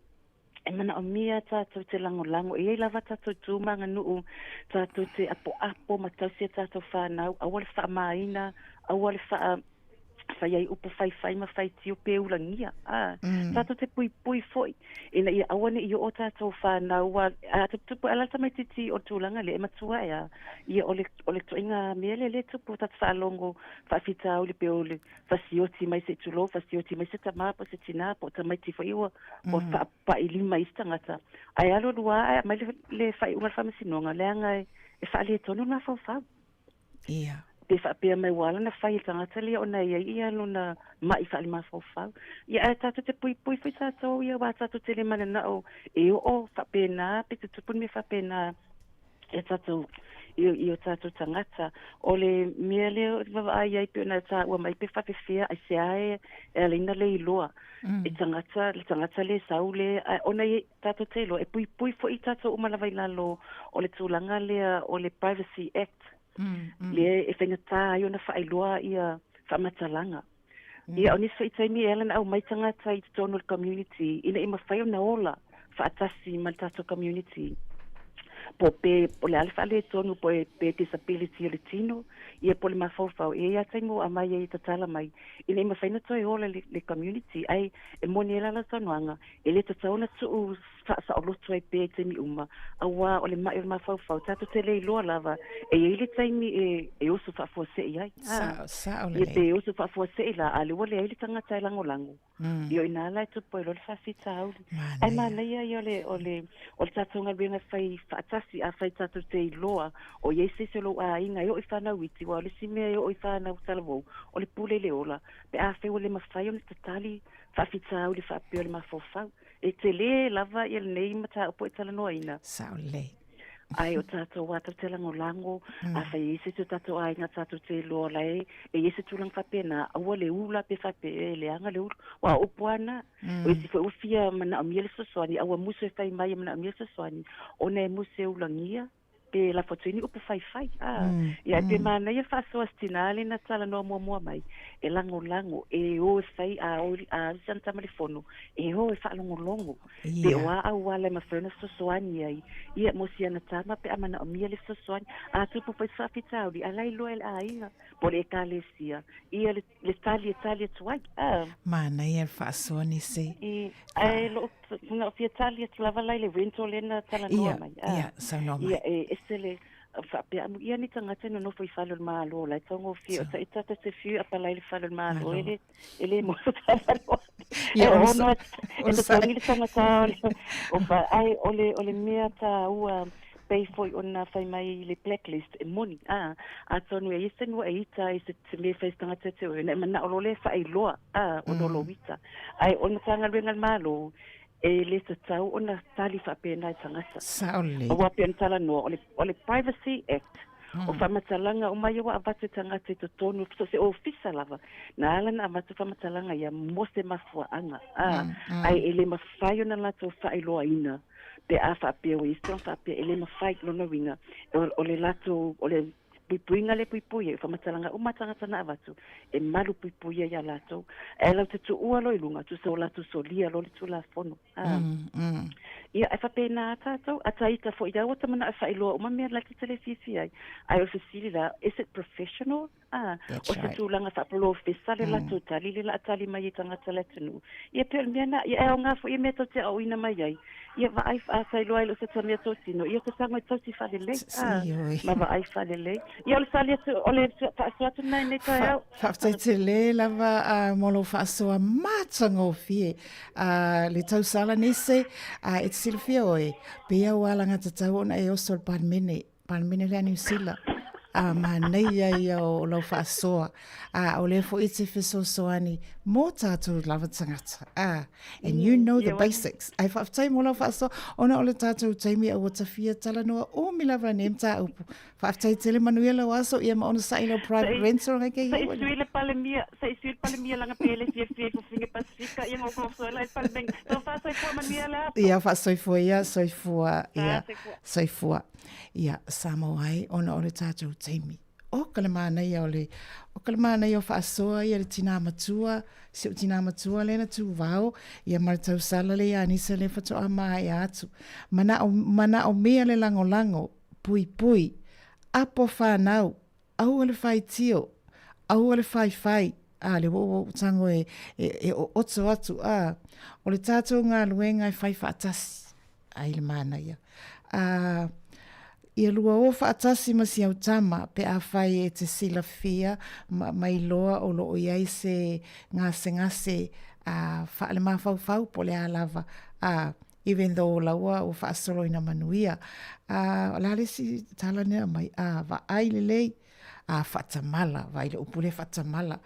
e mana o mia tātou te lango, e lava tātou tūmanga nuu, tātou te apo, matausia tātou whanau, awale wha maina, awale wha whaiai upo whai ma whai tiu pe ulangia. Tātou te pui foi. Ina ia awane I o tātou whanau, a tupu alata mai titi o tūlanga le e matua ea. Ia ole toinga mele le tupu tātou whalongo, whawhitau le pe ole, whasioti mai se tulo, whasioti mai se tamapo, se tinapo, tamai ti whaiua, o whapailima istangata. Ai alo lua, mai le whai unga whamasinonga, leanga e whaale e tonu na whau. Ia. Pe whapea mai wala na whai tangata lea o na ia no na mai whaale ma whau. Ia e tātou te pui whai tātou, ia wā tātou te le mana nao, e o whapea nā, pe te tupun me whapea nā, e tātou, I o tātou tangata. O le mea leo, wawa ai pe o na tā ua mai pe whapewhia, ai se ae, e alina le iloa. E tangata le sau le, o na tātou te iloa, e pui whai tātou umalawai lalo, o le tūlanga lea, o le Privacy Act. Le e whaingatā ai o na whaeloa ia whamatalanga. Ia o niso I taimi elan au mai tangata I tonu community, ina ima whai o na ola whaatasi ma tātou community. po pe po le alfa le tonu po pe disability le tino ia po le mafau ia taimo amai ia tatala mai ina ma faina toi ola le community ai e moni la tonuanga ele tatauna tu sa o lotu ai pe te mi uma awa o le mai mafau tatu te le loa lava e ile taimi e osu fa fo se ia sa o le te osu fa fo se la ale wale ile tanga tai lango io ina la tu po lo fa fita au ai mana ia ole tatu nga bina fai fatasi a fai tatu te loa o ye se lo a inga yo ifana witi wa le sime yo ifana utalvo o le pule le ola pe a fe ole mafai o le tatali fa fita au le fa pe ole mafofa e te le lava ia nei mata po tala no ina sa o le ai o tato wata te lango a fai ese tu tato ai nga tato te lo lai e ese tu lang fa pena a le ula pe fa pe le anga le ula wa o puana o ese fo ufia mana amiele so soani a wa muso e fai mai mana amiele so soani o ne muso ulangia pe la fotini upu fai ia pe mana ia fa so astinale na tala no mo mai e lango e o fai a santa telefono e o fa longo pe wa le ma frena so soani ia mo sia na tama pe amana amiele so soani a tu pu fa fitau di alai lo el ainga por e kalesia ia le tali tuai mana ia fa soani se e lo no fiatali lava lai le vento lena tala no mai ia sa no mai sele fa pe amu ia ni tanga teno no foi falo malo la tongo fi o ta se fi a pala il falo malo ele mo ta falo ia o no o sa ni tanga ta o fa ai ole mea ta ua pay foi ona fai mai le blacklist e moni a tonu e se no e ita e se me fai tanga te e mana o le fa i loa o no lo vita ai ona tanga rengal malo e le tau ona tali fa pena tangata saole o wa pen tala no ole privacy act o fa matalanga o mai wa avate tangata to tonu so se ofisa lava na ala na avate fa matalanga ya mose mafua anga ai ele mafai ona la to fa ilo ina pe afa pe o istro fa pe ele mafai no no winga ole lato ole puinga le puipuia fa matalanga o matanga na avatu e malu puipuia ya lato ela te tu ua lo ilunga tu so lato solia lo tu la fono ia fa pena tato ataita fo ia wata mana fa ilo o mamia la te telefisi ai o facilita is it professional o se tu langa fa pro fesale la tu tali la tali mai tanga tala tunu ia pe miana ia nga fo ia meto te o ina mai ai ia va ai fa sai lo ai lo se tania to sino ia ko sanga to si fa de le ma va ai fa de le ia le sali ole fa so tu nai ne Taeao fa te le lava molo fa so matango fie le tau sala nese e Silvia oi pia wala ngata tau na e osol pan mene le anu sila ma nei ia o lo fa so o le fo ite fiso so ani mo tatu lava tangata and you know the basics I fa tai mo lo fa so ona o le tatu tai mi o tafia tala no o mi lava nem ta upu fa tai tele manuela waso ia ma ona sai lo private rental ngai sai suile palemia langa pele si fo finge pacifica ia mo so la palmeng so fa sai fo manuela ia fa sai fo ia sai fo ia Sāmoa ai ona o le tatu taimi o kalamana ia o fa soa ia le tina matua se o tina matua lena tu vao ia martau sala le ani se le fato ama ia atu mana o mea le lango pui apo whanau au le fai tio au le fai le wo tango e oto atu o le tatu ngā luenga e fai fatasi ai le mana ia ia lua o faatasi ma si autama pe a fai e te sila fia mai loa o lo iai se ngase fa le mafau po le alava even though laua o faasolo ina manuia la le si tala nea mai va ai le lei fatamala vai le upule fatamala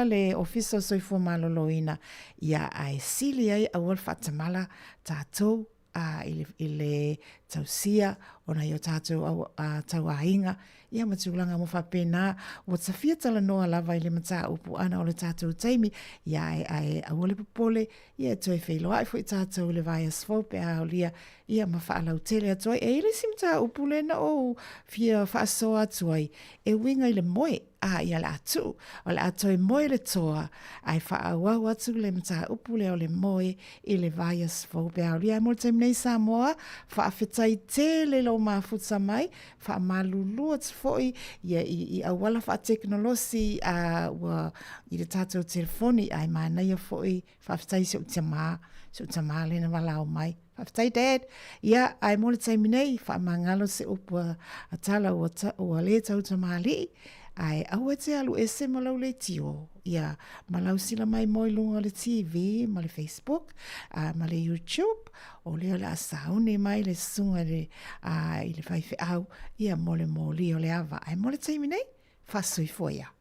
le officer soifo maloloina ia ai sili ai awal fatamala tatou ile tausia ona yo tatou tau ainga ia matulanga mo fa pena o tafia tala noa lava ile mata upu ana o le tatou taimi ia ai awole popole ia toi feilo ai foi tatou le vai asfo pe aulia ia ma fa ala utele toi e ile simta upu le na o fia fa so atoi e winga ile moe ia la tu o la toi moe le toa ai fa awa watu le mata upu le o le moe ile vai asfo pe aulia mo taimi nei Sāmoa fa afita tai tele lo mafuta mai, wha malulua te foi, ia i awala wha teknolosi ua i le tātou telefoni, ai mānei a foi, whaftai se o te mā lena walau mai. Whaftai dad, ia ai mole taiminei, wha mangalo se upua atala ua le tau ta mali, ai aua te alu ese malau le tio. Ia malau sila mai moi lunga le TV, ma le Facebook, ma le YouTube, o leo le asaune mai le sunga le i le whaife au, ia mole moli o le ava. Ai mole taiminei, whasui foia.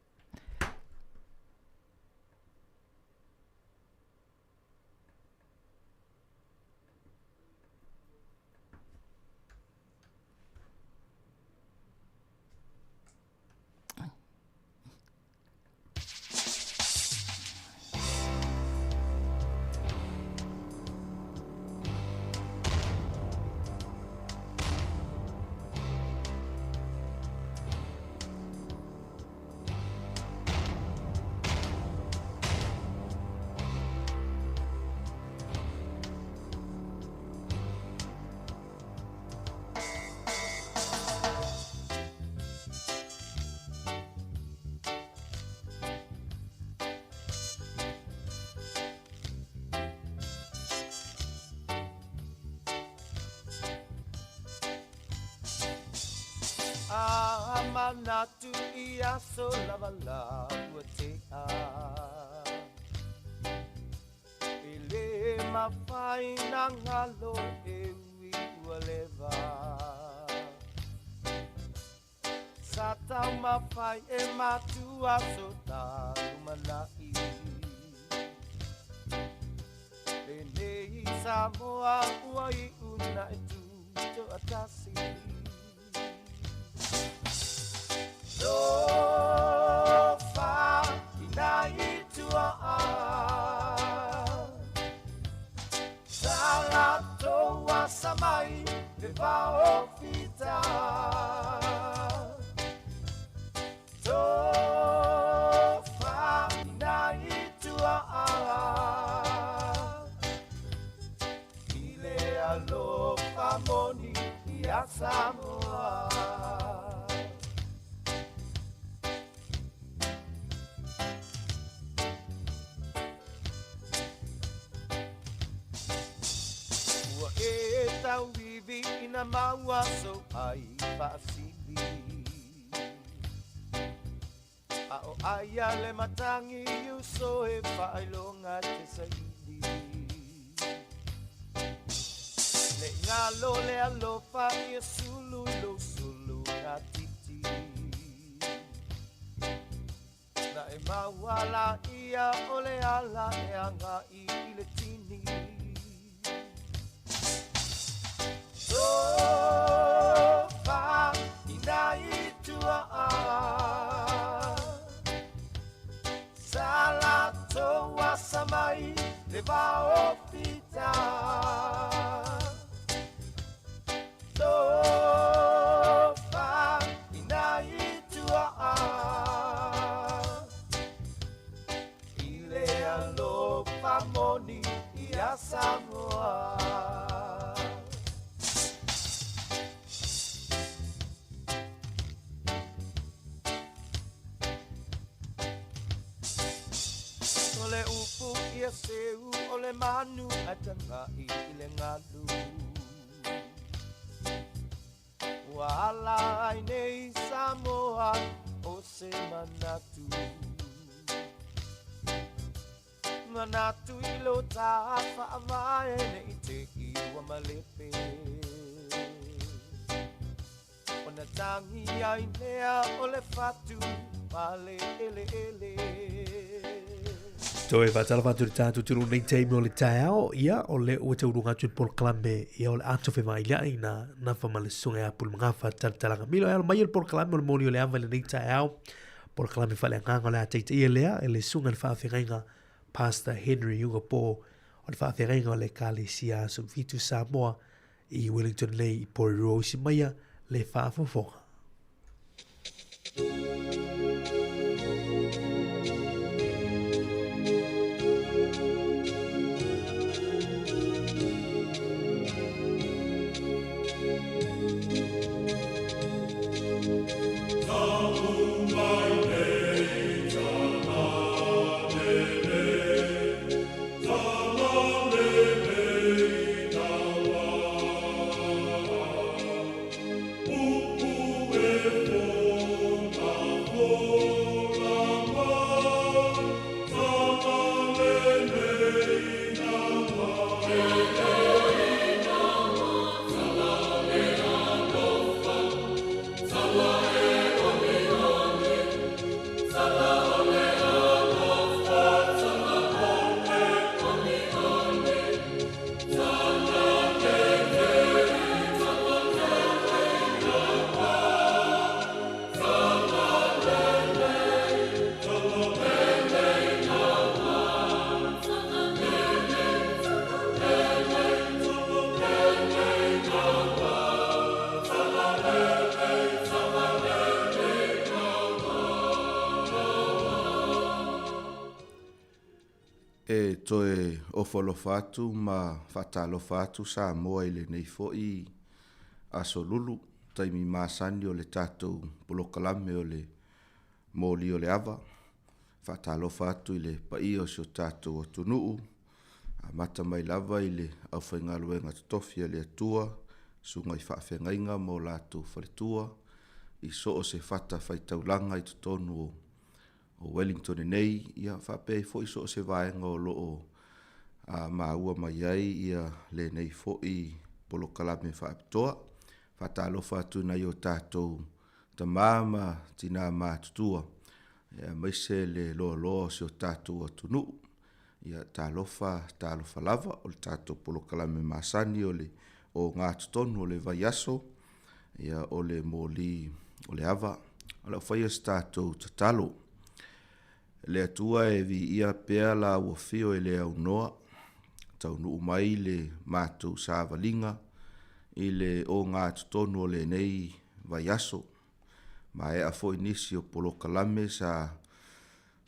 Manatu ia so lavala te a ele mawhai na ngalo e ui ualeva sa tau mawhai e matua so talu manai e nei Sāmoa ua i una e tu to atasi so far inai tua salato wa samai le va fita so far inai tua ile alo famoni ya Sāmoa tau vivi ina maua so ai pasili a o aia le matangi you so e failonga te saili le ngalo le alofa ia sulu lo sulu na titi na e maua la ia ole ala e anga I le tini so far inai tua salato wa samai le va fita so far inai tua ile alo famoni ia Sāmoa ole upu ia seu ole manu atanga I le ngalu wala nei Sāmoa o se manatu ilo ta fa mai nei te I wa malepe ona tangi ai nea ole fatu pale ele Toi whatala whatu tātu turu nei teimi o le Taeao, ia o le ua te urunga tui porklame, ia o le ato whema ia i na whamale sunga e apul mga whatartalanga milo, ia o mai il porklame o le moni o le awa le nei Taeao, porklame whale nganga o le ateita ia lea, e le sunga le whaawhengainga Pastor Henry Unga Po, o le whaawhengainga o le Kalesia so vitu Sāmoa, I Wellington Lei I Porirua isi maia le whaafofonga. E toe o folofa atu ma whatalofa atu Sāmoa i le nei fo'i a solulu taimi māsani o le tātou polokalame o le mōli o le awa. Whatalofa atu i le pai o sio tātou o tunuu. A mata mai lava i le au whaingaluenga tutofia le atua, sunga i whaafengainga mō lātou whaletua, i so o se whata whaitaulanga i tutonu o Wellington nei, ia whape fo i so o se vaenga o loo a maua mai ai ia le nei fo i polokalame whaapitoa, whatalofa atu nei o tātou ta māma tina mātutua, ia maise le loa loa o sio tātou o tunuu, ia talofa lava o le tātou polokalame masani o le o ngā tutonu o le vaiaso, ia o le mōli o le awa, o le whaia tātou tatalo. Le atua e vi ia pea la ua fio e le au noa, tau nuu mai le mātou sāwalinga, i le o ngā tutonu o le nei vaiaso, ma e a fo inisi o polokalame sa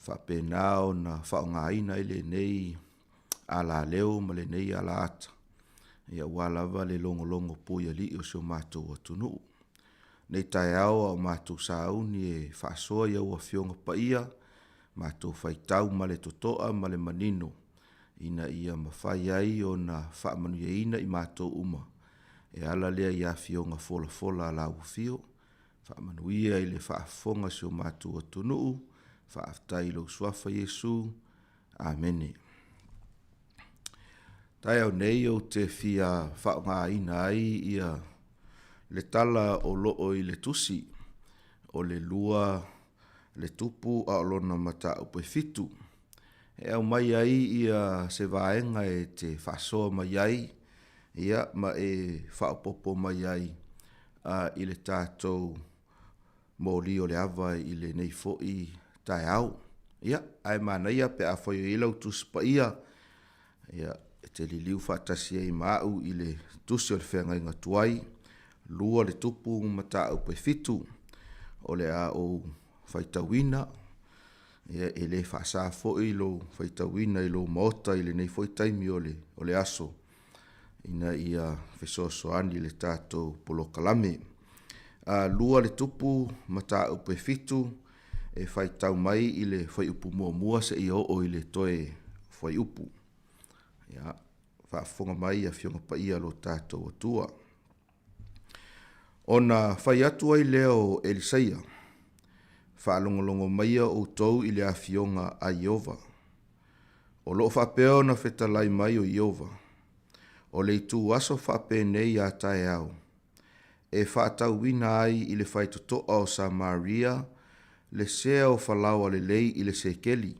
whapenao na whaongaina i le nei ala leo ma le nei ala ata. Ia walawa le longo pui ali o sio mātou atunu. Nei Taeao o mātou sauni e whaasoa ia ua fionga pa ia, mātou whaitau ma le totoa ma le manino. Ina ia mawhai ai o na whaamanuia ina i mātou uma. E ala lea ia fionga fola la ufio. Whaamanuia i le whaafonga sio mātou atunu. Whaaftai lo suafa Yesu. Amene. Taeao nei o te fia whaonga ina ai ia le tala o loo i le tusi. O le lua le tupu a olona mata upe fitu. E au mai ai ia se vaenga e te whasoa mai ai. Ia ma e whaopopo mai ai i le tātou mōli o le awa i le nei fo'i Taeao. Ia, ai mana ia pe a whaio ilau tusi pa ia. Ia, e te li liu whaatasi ai mau i le tusi o le whenga inga tuai. Lua le tupu mata upe fitu. O le a o whaitawina. Ia, e le whaasa fo'i lo whaitawina i lo maota i le nei fo'i taimi o le aso. Ina ia whesoasoani le tātou polokalame. Lua le tupu mata upe fitu. E whaitau mai i le whai upu mua se i o i le toe whai upu. Ia, whaafonga mai a fionga pa ia lo tātou atua. Ona whai atu ai leo Elisaia. Whaalongolongo mai o tau i le a fionga a Iova. O loo whapeo na whetalai mai o Iova. O le itu aso whape nei a Taeao. E whaatau wina ai i le whaitotoa o Samaria, le sea o whalawa le lei i le sekeli.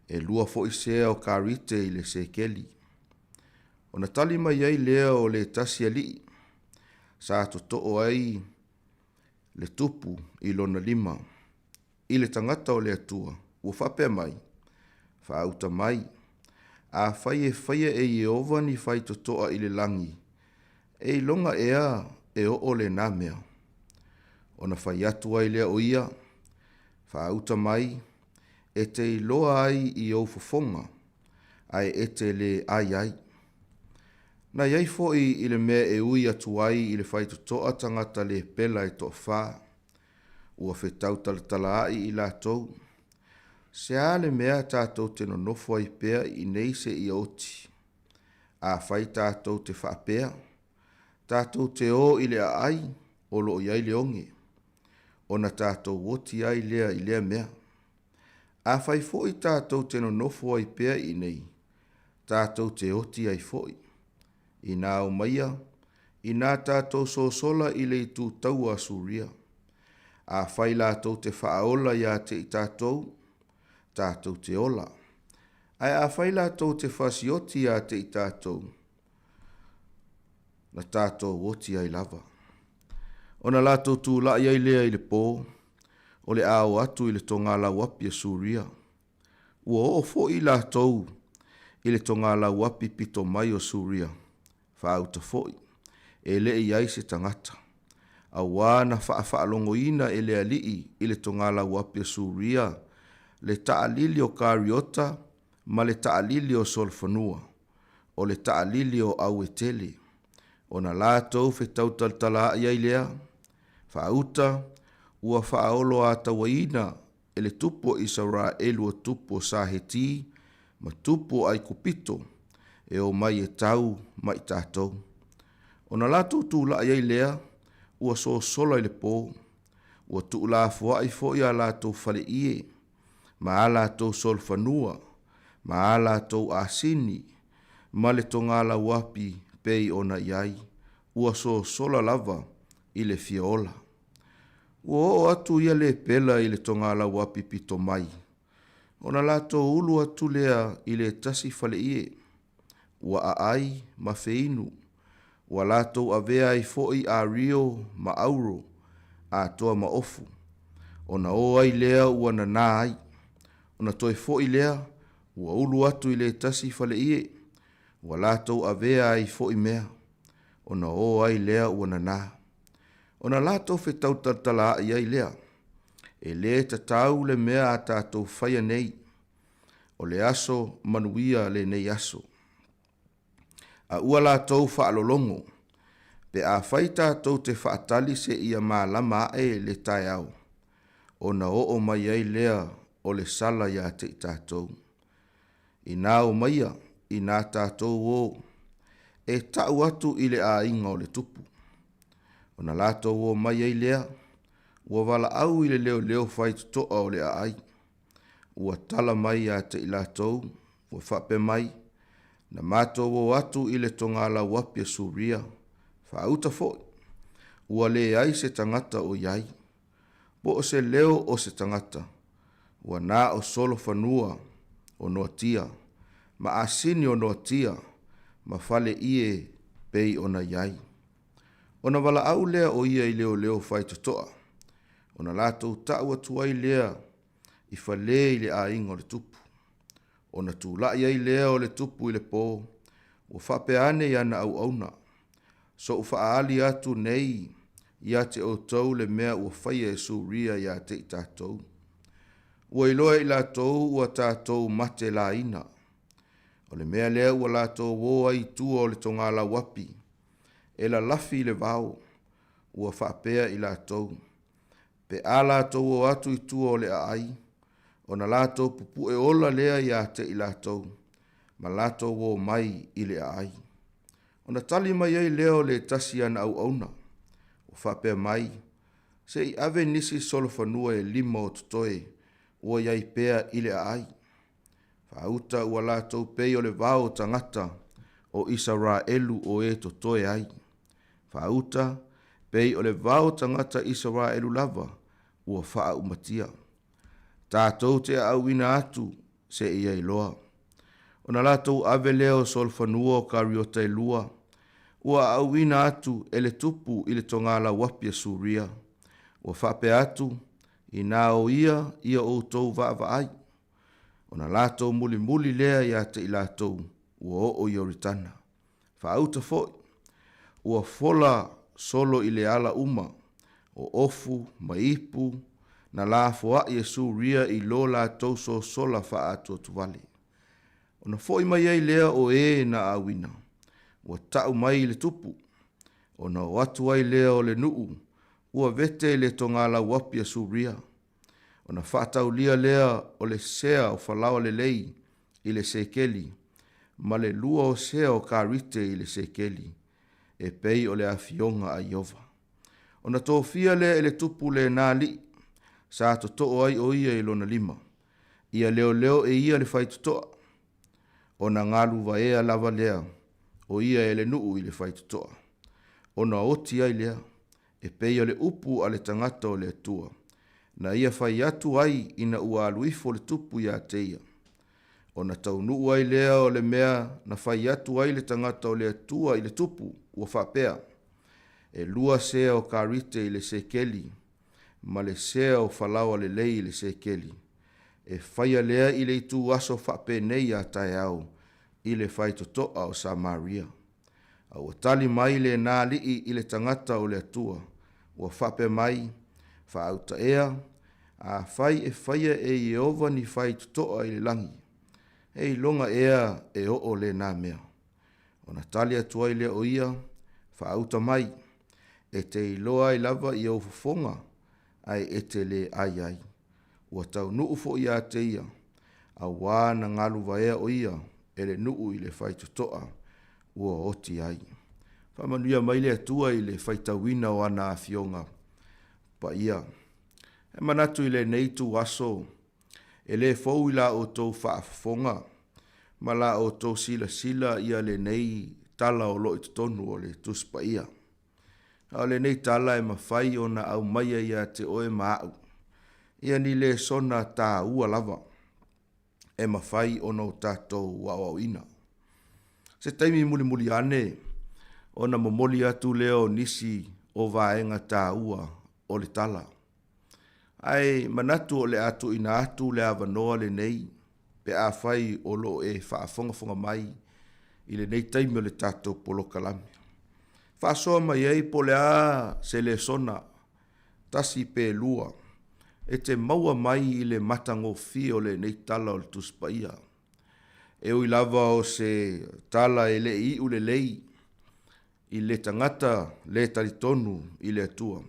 E lua fo i sea o karite i le sekeli. O na tali mai ai lea o le tasi ali. Sa totoa ai le tupu i lona lima. I le tangata o le atua. Ua whapea mai. Whaauta mai. A whaie e Iova ni whai totoa i le langi. E longa ea e o le nāmea. O na whai atu ai lea o ia. Whaauta mai, e te iloa ai i au fofonga, ai e te le ai. Na iai foi i le mea e ui atu ai i le whaitotoa tangata le pela e toa wha, ua whetau tala ai i lātou. Se a le mea tātou te no nofo ai pea i nei se i oti. A whai tātou te whaapea, tātou te o i le ai, o lo iai le onge. O na tātou woti ai lea i lea mea. A whai foi tātou te no nofo ai pea i nei. Tātou te oti ai foi. I nā o maia, i nā tātou sosola i le tu tau a suria. A whai lātou te whaola ia te i tātou te ola. Ai a whai lātou te whasioti ia te i tātou. Na tātou woti ai lava. Ona lātou tū la iai lea i le pō, o le ao atu i le tonga la wapi a Suria. Ua o fo i lātou i le tonga la wapi pito mai o Suria. Whaauta foi, e le iai se tangata. A wana whaafaalongo ina e le alii i le tonga la wapi a Suria, le taa lili o Kariota, ma le ta'alili o solfanua, o le ta'alili o au e tele, o na lātou whetau taltala iai lea, whaauta, ua whaolo a tawaina, e le tupo Isara elu o tupo saheti, ma tupo ai kupito, e o mai e tau mai tātou. O na lātou tūla iai lea, ua so sola i le pō, ua tuula fua i fo i a lātou fale ie, ma a lātou solfanua, ma a lātou asini, ma le tonga la wapi pei ona iai, ua so sola lava i le fiola. Ua o atu ia le pela i le tonga la wapi pito mai. Ona lātou ulu atu lea i le tasi fale ie, ua a ai ma feinu, ua lātou avea i foi a rio ma auro, a toa ma ofu. Ona o ai lea ua na nā ai. Ona toi foi lea, ua ulu atu i le tasi fale ie, ua lātou avea i foi mea. Ona o ai lea ua na nā. Ona lātou whetau tatala i ai lea, e le tatau le mea a tātou whaia nei, o le aso manuia le nei aso. A ua lātou whaalolongo, pe a whai tātou te whaatali se ia mālama e le Taeao, o na o mai ai lea o le sala ia te tātou. I nā o maia, i nā tātou o, e tau atu i le a inga o le tupu. O na lātou o mai ai lea, ua wala au i le leo leo whai tutoa o le a ai. Ua tala mai a te i lātou, ua whape mai, na mātou o atu i le tongala wapia suria, whaauta foi. Ua le ai se tangata o iai, po o se leo o se tangata, ua nā o solo whanua o noatia, ma asini o noatia, ma fale ie pei ona iai. Ona wala au lea o ia i leo leo whai tutoa, ona lātou tau atuai lea i whale i le a inga o le tupu. Ona tūlai ai lea o le tupu i le pō, ua whape ane i ana au auna. So uwhaali atu nei, ia te o tau le mea ua whaia e suria ia te i tātou. Ua iloa i lātou ua tātou mate la ina. O le mea lea ua lātou woa i tua o le tongala wapi. E la lafi le vau, ua whapea i lātou. Pe a lātou o atu i tua o le ai, o na lātou pupu e ola lea ia te i lātou, ma lātou o mai i le ai. O na tali mai ai leo le tasi ana au auna, o whapea mai, se i ave nisi solofanua e lima o tutoe, ua iai pea i le ai. Whauta ua lātou pei o le vau tangata, o Isara elu o e tutoe ai. Whauta, pei o le vau tangata Isara elu lava, ua wha umatia. Tātou te au ina atu, se ia i loa. O na lātou ave leo solfanua o kariota e lua, ua au ina atu e le tupu i le tongala wapia suria. Ua whape atu, i nā o ia o tau va ai. O na lātou muli muli lea ia te i lātou, ua o ioritana. Whaauta foi, ua fola solo i le ala uma, o ofu, maipu, na la foa i suria i lo lātou so sola wha atu tuwale. O na foi mai ai lea o e na awina, ua tau mai le tupu, o na watu ai lea o le nuu, ua vete le tongala wapia suria, o na whatau lia lea o le sea o whalawa le lei i le sekeli, ma le lua o sea o karite i le sekeli, e pei o le afionga a Iova. O na tōwhia lea e le tupu le nā li, sa to to ai o ia i lona lima. Ia leo leo e ia le whai tutoa. O na ngalu wa ea lava lea, o ia e le nuu i le whai tutoa. O na oti ai lea, e peia le upu a le tangata o le atua. Na ia whai atu ai ina ua aluifo le tupu ia teia. O na tau nuu ai lea o le mea na whai atu ai le tangata o le atua i le tupu ua whapea. E lua sea o karite i le sekeli, ma le sea o whalawa le lei le sekeli. E whaia lea i le itu aso whape nei a Taeao i le whai totoa o Samaria. A ua tali mai le nā lii i le tangata o le atua, ua whape mai, whaauta ea, a whai e whaia e Iova ni whai totoa i le langi. Hei longa ea e o le nā mea. O na tali atua i le o ia, whaauta mai, e te iloa i lava i au fofonga, ai e te le ai ai. Ua tau nuu fo ia te ia, a wana ngalu vaea o ia, e le nuu i le whaitotoa, ua oti ai. Whamanuia mai le atua i le whaitawina o ana a fionga, pa ia. E manatu i le neitu aso, e le fau i la o tau whaafonga, ma la o tau sila sila ia le nei tala o loi tonu o le tuspa ia. A le nei tala e mawhai o na au maia ia te oe maau. Ia ni le sona tā ua lava, e mawhai o nau tātou wawau ina. Se taimi muli muli ane, o na momoli atu leo nisi o vaenga tā ua o le tala. Ai manatu o le atu ina atu le avanoa le nei, pe a whai o lo e whaafonga mai, i le nei taimi o le tātou polo kalame. Whaasoa mai ei po le a se le sona, tasi pe lua, e te maua mai i le matango fi o le nei tala o le tuspaia. E ui lava o se tala e le i u le lei, i le tangata le taritonu i le atua.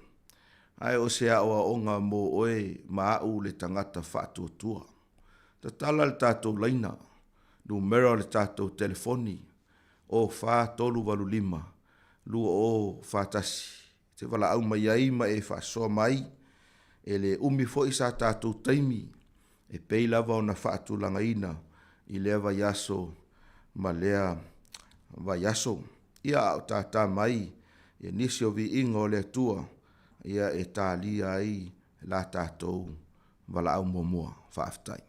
Ai o se aoa onga mo oe maau le tangata whaatua tua. Ta tala le tātou laina, numero le tātou telefoni, o wha tolu walu lima, lua o whatasi. Te wala au mai ai ma e whaasoa mai, e le umi fo i sa tātou taimi, e pei lava o na whaatu langa ina, i lea vai aso, ma lea vai aso. Ia au tātā mai, e nisi o vi inga o le tua, ia e tālia ai la tātou, wala au mua whaaftai.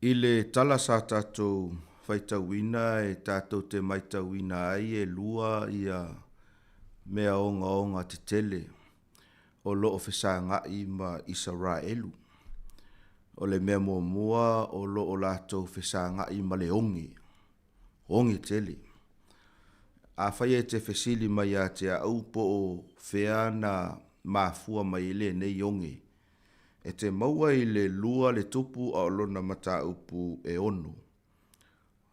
I le tala sa tātou faitauina e tātou te maitauina ai e lua ia mea onga te tele o loo whesangai ma Israelu. O le mea mua o loo lātou whesangai ma le ongi tele. A whai e te whesili mai a te au po o whea na mafua mai le nei ongi. E te maua i le lua le tupu a olona mata upu e ono.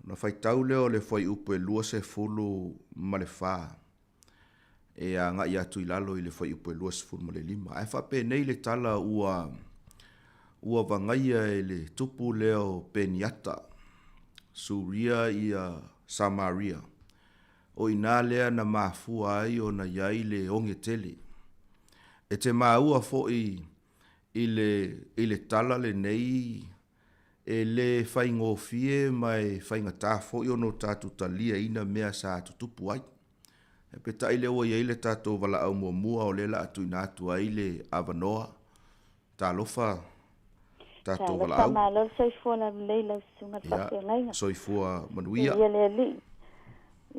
Na whaitau leo le whai upu e lua se fulu ma le whaa. E a ngai atu i lalo i le whai upu e lua se fulu ma le lima. Ai whape nei le tala ua vangaia e le tupu leo peniata. Suria i a Samaria. O ina lea na mafua ai o na iai le onge tele. E te maua fo i le tala le nei e le whaingo fie mai whainga tāfo i ono tātu talia ina mea sa tutupu ai. E peta i le o iei le tātou wala au mua o le la atu inatu ai le avanoa. Tā lofa tātou wala au. Tā lofa mālo soifua la leila sunga whake ngainga. Soifua manuia. Ia le li.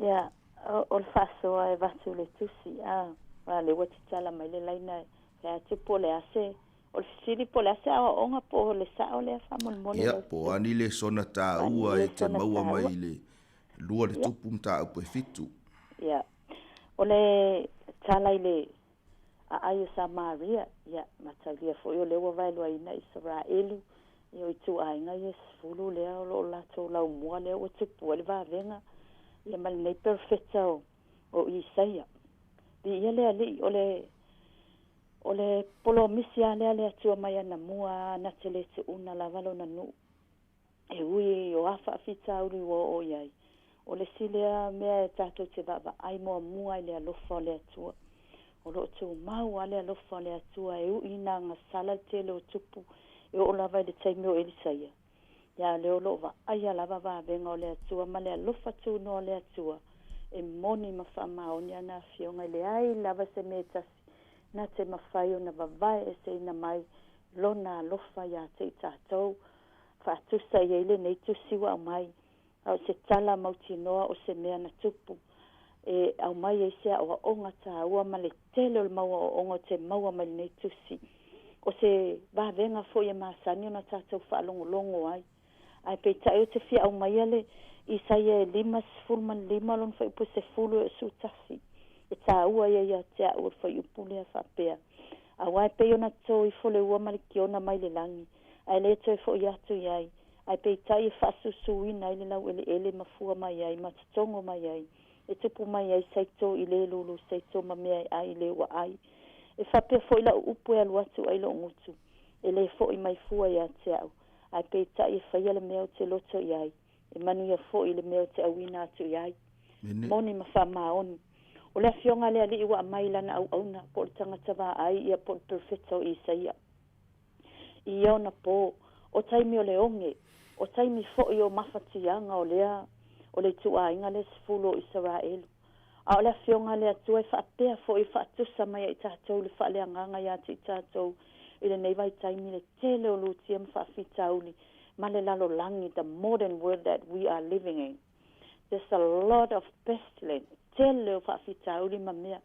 Ia, o le whasoa e watu le tusi. Wa le watitala mai le laina e tupo le ase. O le fisiri po le ase awa onga po le sao le whamon. Ia, po ani le sona tā ua e te maua mai le lua le tupu mta upo e fitu. Ia, o le tala i le a aio Samaria, ia, mataulia fo i o lewa vailua ina Israelu, i o itu ainga i esfulu lea o lo lato lau mua lea o tupu le vavenga, ia mali nei perfecta o Isaia. Di ia lea li, o le polo misia lea tua mai ana mua na te le te una la valo na nu. E ui o afa afita uri o iai. O le silea mea e tato te baba ai moa mua i lea lofa lea tua. O lo tu mau ale lofa lea tua e ui na ngasala te leo tupu e o lava i le taimeo Elisaia. Ia leo lo va aia lava va venga o lea tua ma lea lofa tu no lea tua. E moni mawha maoni ana fionga i le ai lava se me tasi. Na te mawhai o na vavai e se ina mai lona lofa ia te tātou. Whaatusa i eile nei tusiwa au mai. Au se tala mauti noa o se mea na tupu. E au mai e se au onga tā ua ma le tele o le maua o onga te maua mai nei tusi. O se vavenga fo ia maasani o na tātou whaalongolongo ai. Ai pe tae o te fia au mai ale i saia e 5 lon whai upo se fulu e su tasi. E tā ua ia te au whai upu lea whapea. Au ai pe ona tō i fole ua maliki ona mai le langi. Ai le tō i fo i atu iai. Ai pe tai e whasusu ina ile lau ele mafua mai ai, matatongo mai ai. E tupu mai ai saito i le lulu, saito ma mea ai le ua ai. E whapea fo i lau upu e alu atu ai lo ngutu. E le fo i mai fua ia te au. Ai pe tai e whaia le mea o te loto iai. E manu ia fo i le mea o te awina atu iai. Moni ma wha maoni. O le fionga lea li iwa mai lana au auna, po le tangata wā ai ia po le perfecto i saia. I ona po, o taimi o le onge, o taimi fo i o mawhatianga o lea, o le tua inga le sifulo Israelu. A o le fionga lea tua i whaapea fo i whaatusa mai i tātou le whaaleanganga ia ti tātou i le neiwai taimi le tele o lutia mwhaafitauli, ma le lalo langi, the modern world that we are living in. There's a lot of pestilence. Tele o whaafitauli ma mea,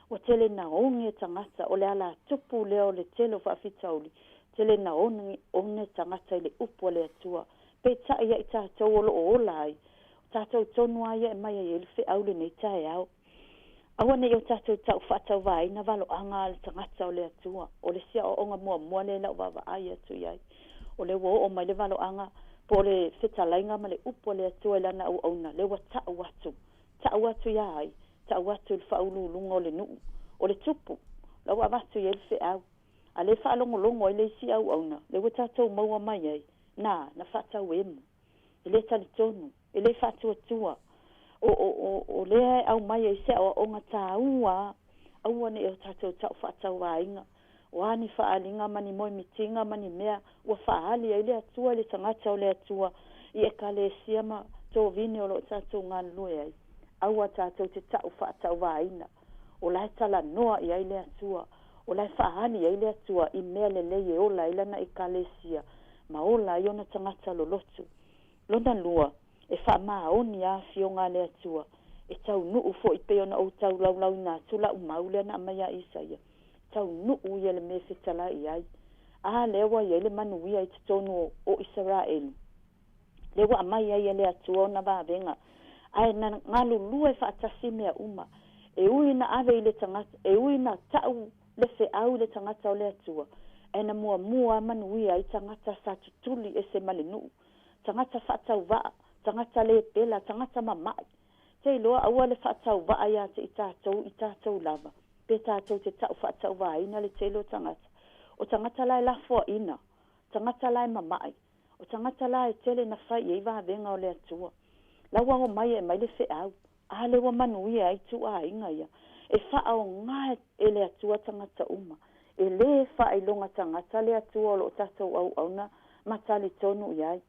o tele na onge tangata, o le ala tupu leo le tele o whaafitauli, tele na onge tangata i le upo le atua. Pe tae ia i tātou olo o olai, tātou tonua ia e mai e elfe au le nei Taeao. Awa nei o tātou tau whatau vai na valo anga le tangata o le atua, o le sia o onga mua le lau wawa ai atu iai. O le wo o mai le valo anga, po le whetalainga ma le upo le atua i lana au auna, le wa tau atu. Tau atu iai, tau atu il whaulu lunga o le nuu, o le tupu, lau avatu i elfe au. A le whaalongolongo i le isi au auna, le wa tātou maua mai ai, na whatau emu, i le tali tonu, i le whatu atua, o le au mai ai se o onga tā aua ne o tātou tau whatau wainga, o ani whaalinga mani moi mitinga mani mea, ua whaali ai le atua, le tangata o le atua, i e ka le siama tō vini o lo tātou ngan lue ai. Aua tātou te tau whaatau waina. O lai tala noa i ai le atua. O lai whaahani ai le atua i mea le lei e ola i lana i kalesia. Ma ola i ona tangata lo lotu. Lona lua, e whaamaoni a fionga le atua. E tau nuu fo i peo na o tau lau na tula umau le na amaya isa ia. Tau nuu ia le me fitala i ai. A lewa ia le manuia i tonu o Israel. Lewa amaya ia le atua na vavenga. Ai na ngalu lue whaatasi mea uma. E ui na ave i le tangata, e ui na tau le fe au le tangata o le atua. E na mua manuia i tangata sa tutuli e se malinu. Tangata whaatau vaa, tangata le pela, tangata mamai. Te loa aua le whaatau vaa ia te i tātou lava. Pe tātou te tau whaatau vaa ina le te lo tangata. O tangata lai lafua ina, tangata lai mamai. O tangata lai tele na whai e iwa venga o le atua. Lawa o mai e mai le fe au. A le wa manuia i tu a inga ia. E wha o ngae e le atua tangata uma. E le wha i longa tangata le atua o lo tātou au na matali tonu iai.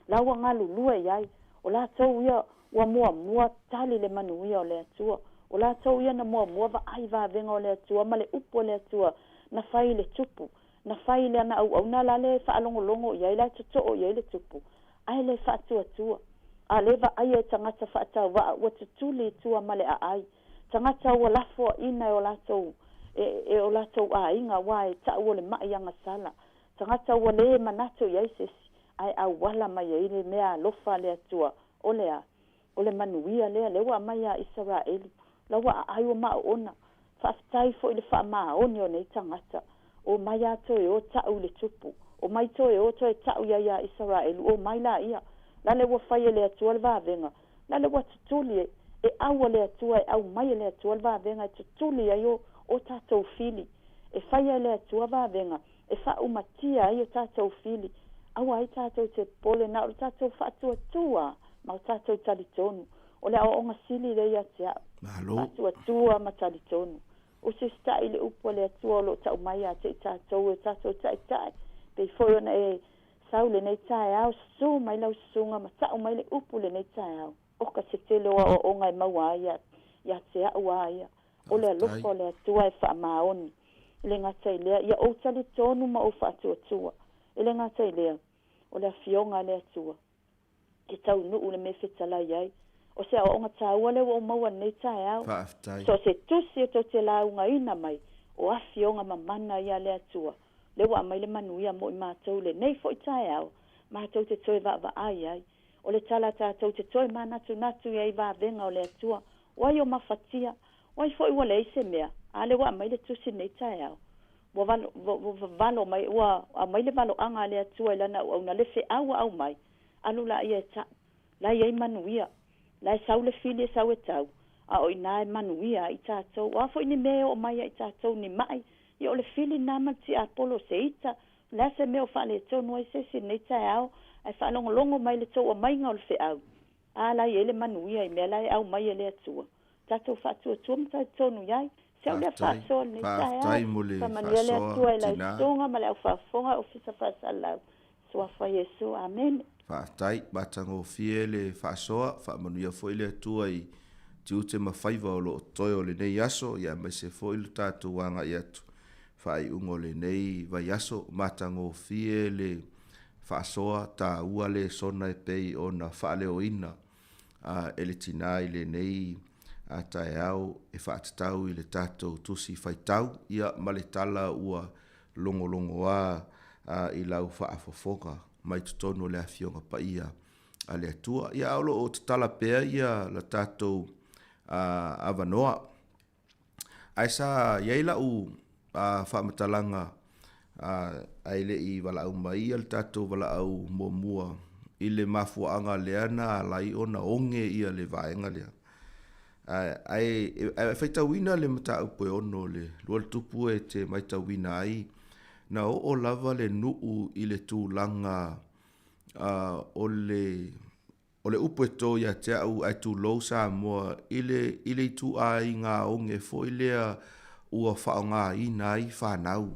Lawa ngā lulua iai. O la tau ia wa mua tali le manuia o le atua. O la tau ia na mua va ai va venga o le atua. Ma le upo o le atua. Na whai le tupu. Na whai le ana au na la le wha alongo iai. La tuto iai le tupu. Ai le wha atua. A lewa ai e tangata whaatau waa ua tutuli tua male a ai. Tangata ua lafo ina e o latou e o latou a inga wa e ta ua le mai anga sala. Tangata ua le manato i aisesi ai au wala mai e ile mea lofa le atua o le manuia lea lewa mai a Israeli. Lawa a ai o maa ona. Whaftai fo ile wha maa oni o nei tangata. O mai ato e o tau le tupu. O mai to e o to e tau ia Israeli. O mai la ia. Lale wa fai le atua le vavenga. Lale wa tutuli e aua le atua e au mai le atua le vavenga e tutuli ai o tātou fili. E fai le atua vavenga. E fa umatia ai o tātou fili. Aua ai tātou te pole na o tātou whaatua tua. Ma o tātou talitonu. O le au onga sili le ia te au. Whaatua tua ma talitonu. O se stai le upo le atua o lo tau mai a te tātou e tātou tai. Pei foi ona e sau le nei Taeao su mai lau sunga ma tau mai le upu le nei Taeao. O ka se te loa o ngai maua ia te au ia. O le alofo le atua e wha maoni. Le ngata lea ia o tali tonu ma o wha atua. Le ngata lea o le fionga le atua. Ke tau nuu le me whetala iai. O se o ngata ua le o maua nei Taeao. So se tusi to te launga ina mai o a fionga mamana ia le atua. Le wa mai le manuia mo i mātou le nei fo i Taeao. Mātou te toi va ai. O le tala tātou te toi ma natu iai va venga o le atua. Wai o mawhatia. Wai fo i wale ise mea. A le wa mai le tusi nei Taeao. Wa valo mai, a mai le valo anga le atua ilana au na le fe au mai. Alu la ia e ta. La ia i manuia. La e sau le fili e sau e tau. A o ina e manuia i tātou. Wa fo i ni mea o mai i tātou ni mai. I o le fili nama ti Apollo se ita. La se meo wha le tonu ai se nei Taeao. Ai wha longo mai le tau o mai ngau le au. A la i ele manuia i mea la e au mai e le atua. Tatou wha atua mta tonu iai. Se au le wha atua nei Taeao. Wha mania le atua i la istonga ma le au wha fonga o fisa wha salau. Sua wha Yesu. Amen. Wha tai batango fie le wha soa. Wha manuia fo ile atua i tiu te mawhaiva o lo toi o le nei aso. Ia mai se fo ilu tātou wanga i atu. Fai ungo le nei vai aso matango fie le whaasoa ta ua le sona e pei o na whaaleo ina e le tinai le nei a Taeao e whaatatau i le tātou tusi whaitau ia ma le tala ua longo i lau whaafofonga mai tutono le awhionga pa ia a le atua ia aolo o te tala pea ia la tātou avanoa ai sa iaila whamatalanga ai le i wala au mai al tātou wala au mua i le mafuanga leana lai o na onge ia le vaenga lea. Ai whaitawina le mata upo e ono le lual tupu e te maitawina ai na o lava le nuu i le tūlanga o le upo e tō ia te au ai tū lou Sāmoa i le tū ai ngā onge fo i lea ua whaonga ina i whanau.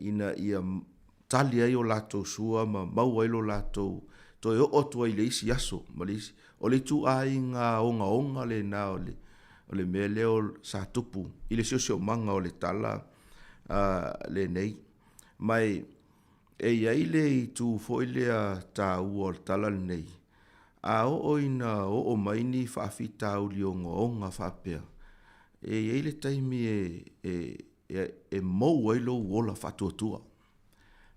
Ina ia tali ai o lato sua ma mau ai lo lato to e o tua i le isi aso. O le tu ai ngā onga le na o le mea leo sa tupu. I le sio manga o le tala le nei. Mai e iai le i tu fo i lea tā ua o le tala le nei. A o ina o mai ni whaafita uli o ngonga whaapea. E le taimi e mou ai lo wola whatuatua.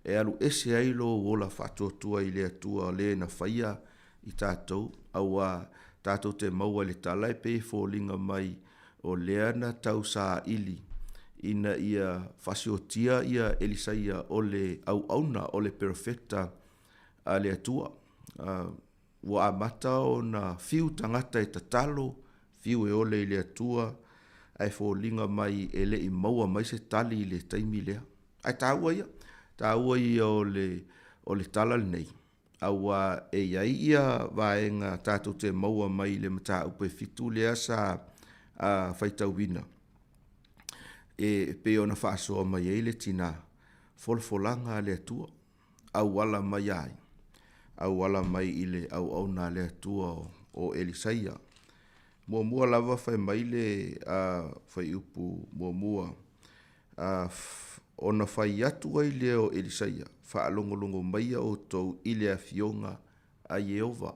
E alu ese ai lo wola whatuatua i le atua le na whaia i tātou. Aua tātou te maua le talai pe fōlinga mai o leana tau sa ili. Ina ia whasiotia ia Elisaia o le au auna o le perfecta a le atua. Wa amata o na fiu tangata e tatalo, fiu e ole i le atua, ai fōlinga mai e le i maua mai se tali i le taimi lea. Ai tāua ia o le tala le nei. Aua e iai ia vaenga tātou te maua mai le mata upe fitu lea sa whaitauina. E pe ona whaasoa mai e le tina folfolanga le atua. Au wala mai ai. Au wala mai i le au na le atua o Elisaia. Mua lava whai mai le whai upu mua. Ona whai atu ai le o Elisaia. Whaalongolongo mai o tau i le afionga a Yehova.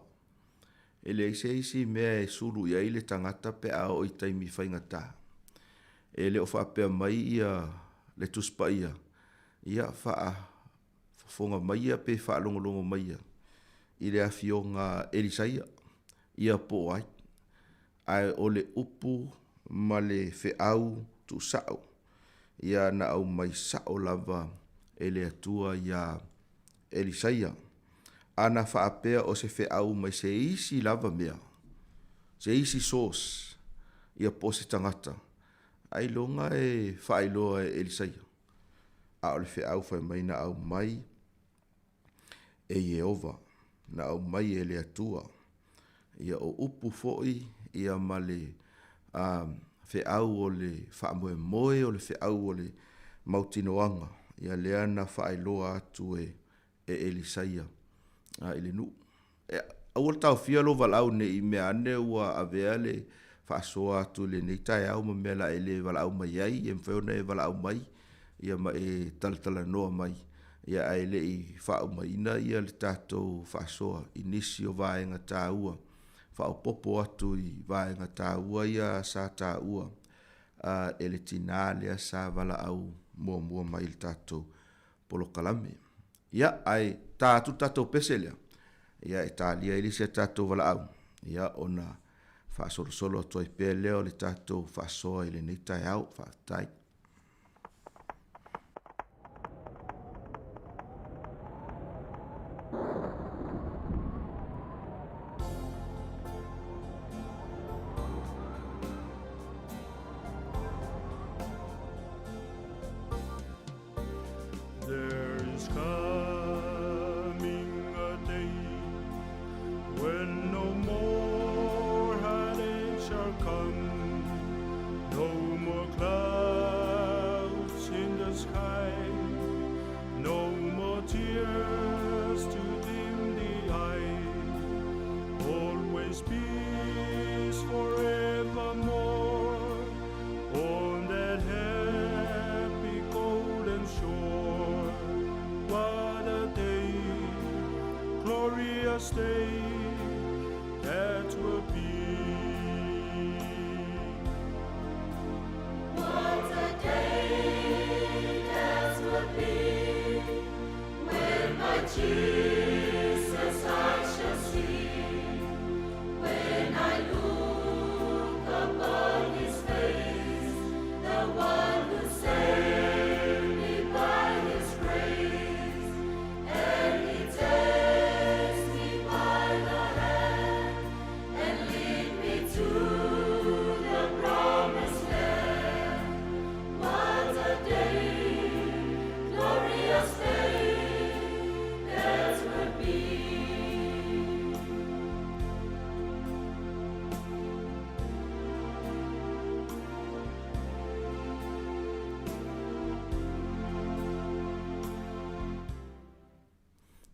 Ele isi mea e suru ia i le tangata pe a o i taimi whaingata. Ele o whaapea mai ia le tuspa ia. Ia whafonga mai ia pe whaalongolongo mai ia. I le afionga Elisaia. Ia po ai. Ai o le upu ma le wheau tu sao. Ia na au mai sao lava e le atua ia Elisaia. Ana whaapea o se wheau mai se isi lava mea. Se isi sos. Ia po se tangata. Ai longa e whaailoa e Elisaia. A o le wheau whai mai na au mai e Yehova. Na au mai e le atua. Ia o upu foi. Ia ma le wheau o le whaamoe moe o le wheau o le mautinoanga. Ia lea na whaailoa atu e Elisaia. Ile nu. Awal tau fia lo walau ne i mea ane ua avea le whaasoa atu le nei Taeao ma mea la ele walau mai ai. E mwheona e walau mai. Ia ma e talatala noa mai. Ia aile i whaau maina ia le tātou whaasoa. Inisi o vaenga tāua. Whao popo atu i vaenga tāua ia sa tāua. Ele tina lea sa wala au mua mai le tātou polo kalame. Ia ai tātou pese lea. Ia e tālia ili se tātou wala au. Ia ona whaasolo atu i pē leo le tātou whaasoa ili nei Taeao whaatai.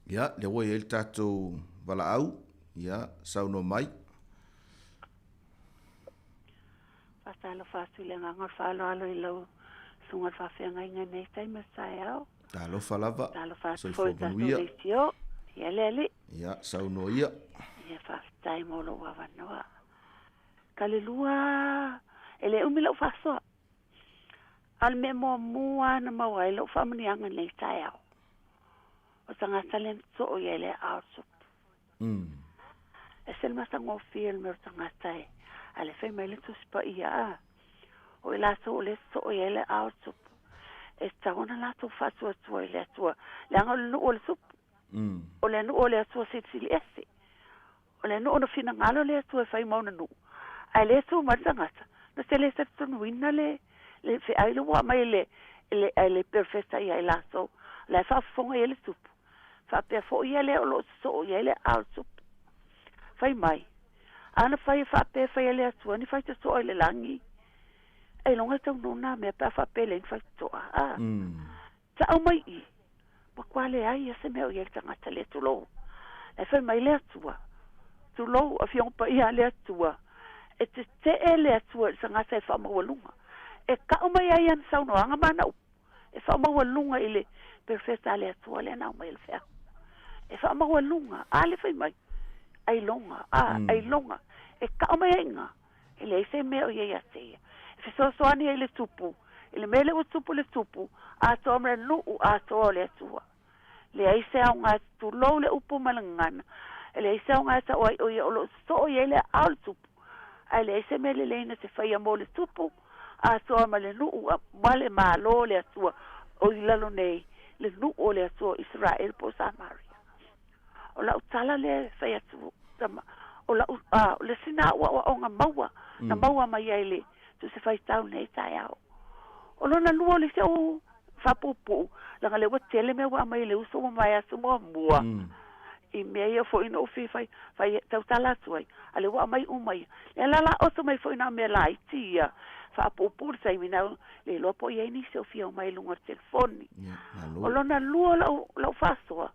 Ia, le wai el tātou wala au. Ia, sauno mai. Whātalo whātu le ngangor whālo alo I lau sungar whawhianga inga nei taima Taeao. Tālo whalava. Tālo whātu fōi tātou leitio. Ia lele. Ia, sauno ia. Ia whaftai mo lo wawanoa. Kalelua, ele umila ufasoa. Al me mo mua na mawai lo whamanianga nei Taeao. O tangata len so o yele aosup. E sel matango fiel me o tangata e. Ale fai mai le tuspa ia a. O ila so o le so o yele aosup. E taona la to fatua tua ile tua. Le anga lu o le sup. O le nu o le tua sili ese. O le nu o no fina ngalo le tua fai mauna nu. Ai le tu matangata. No se le sa tonu ina le fe ai lo wa mai le perfecta ia la so. La fa fonga ile sup. Fa pe fo ia le o lo so ia le al sup. Fai mai. Ana fai fa pe fai le tua ni fai te so ile langi. Ai longa tau nuna me pa fa pe le fai to a. Ta o mai I. Ma quale ai se me o ia tangata le tu lo. E fai mai le tua. Tu lo a fiong pa ia le tua. E te ele atua sanga se fa mawalunga. E ka o mai ai an sauno anga mana u. E fa mawalunga ile perfecta le atua le na mai le fea. E fa mawalunga ale fai mai. Ai longa, ai longa. E ka o mai inga. Ile se me o ia se. E so so ani ile tupu. Ile mele o tupu le tupu. A to me nu a to le atua. Le ai se nga tu lo le upu malangana. Ile ai se nga sa o lo so ile al tupu. Ai le se mele le se fai mo le tupu a so ma le nu male malo le atua o ilalo nei le nu o le atua Israel po Samaria o la utala le fai atu o la le sina o nga maua na maua mai ele tu se fai tau nei Taeao o lona lu le se o fa pupu la le wa tele me wa mai le uso mai asu mo mua I mea fo ino fi fai tau tala tuai ale wa mai umai le la o so mai fo ina me lai tia fa popur sai mina le lo po ye ni se fi o mai lunga telefoni o lona luo la faso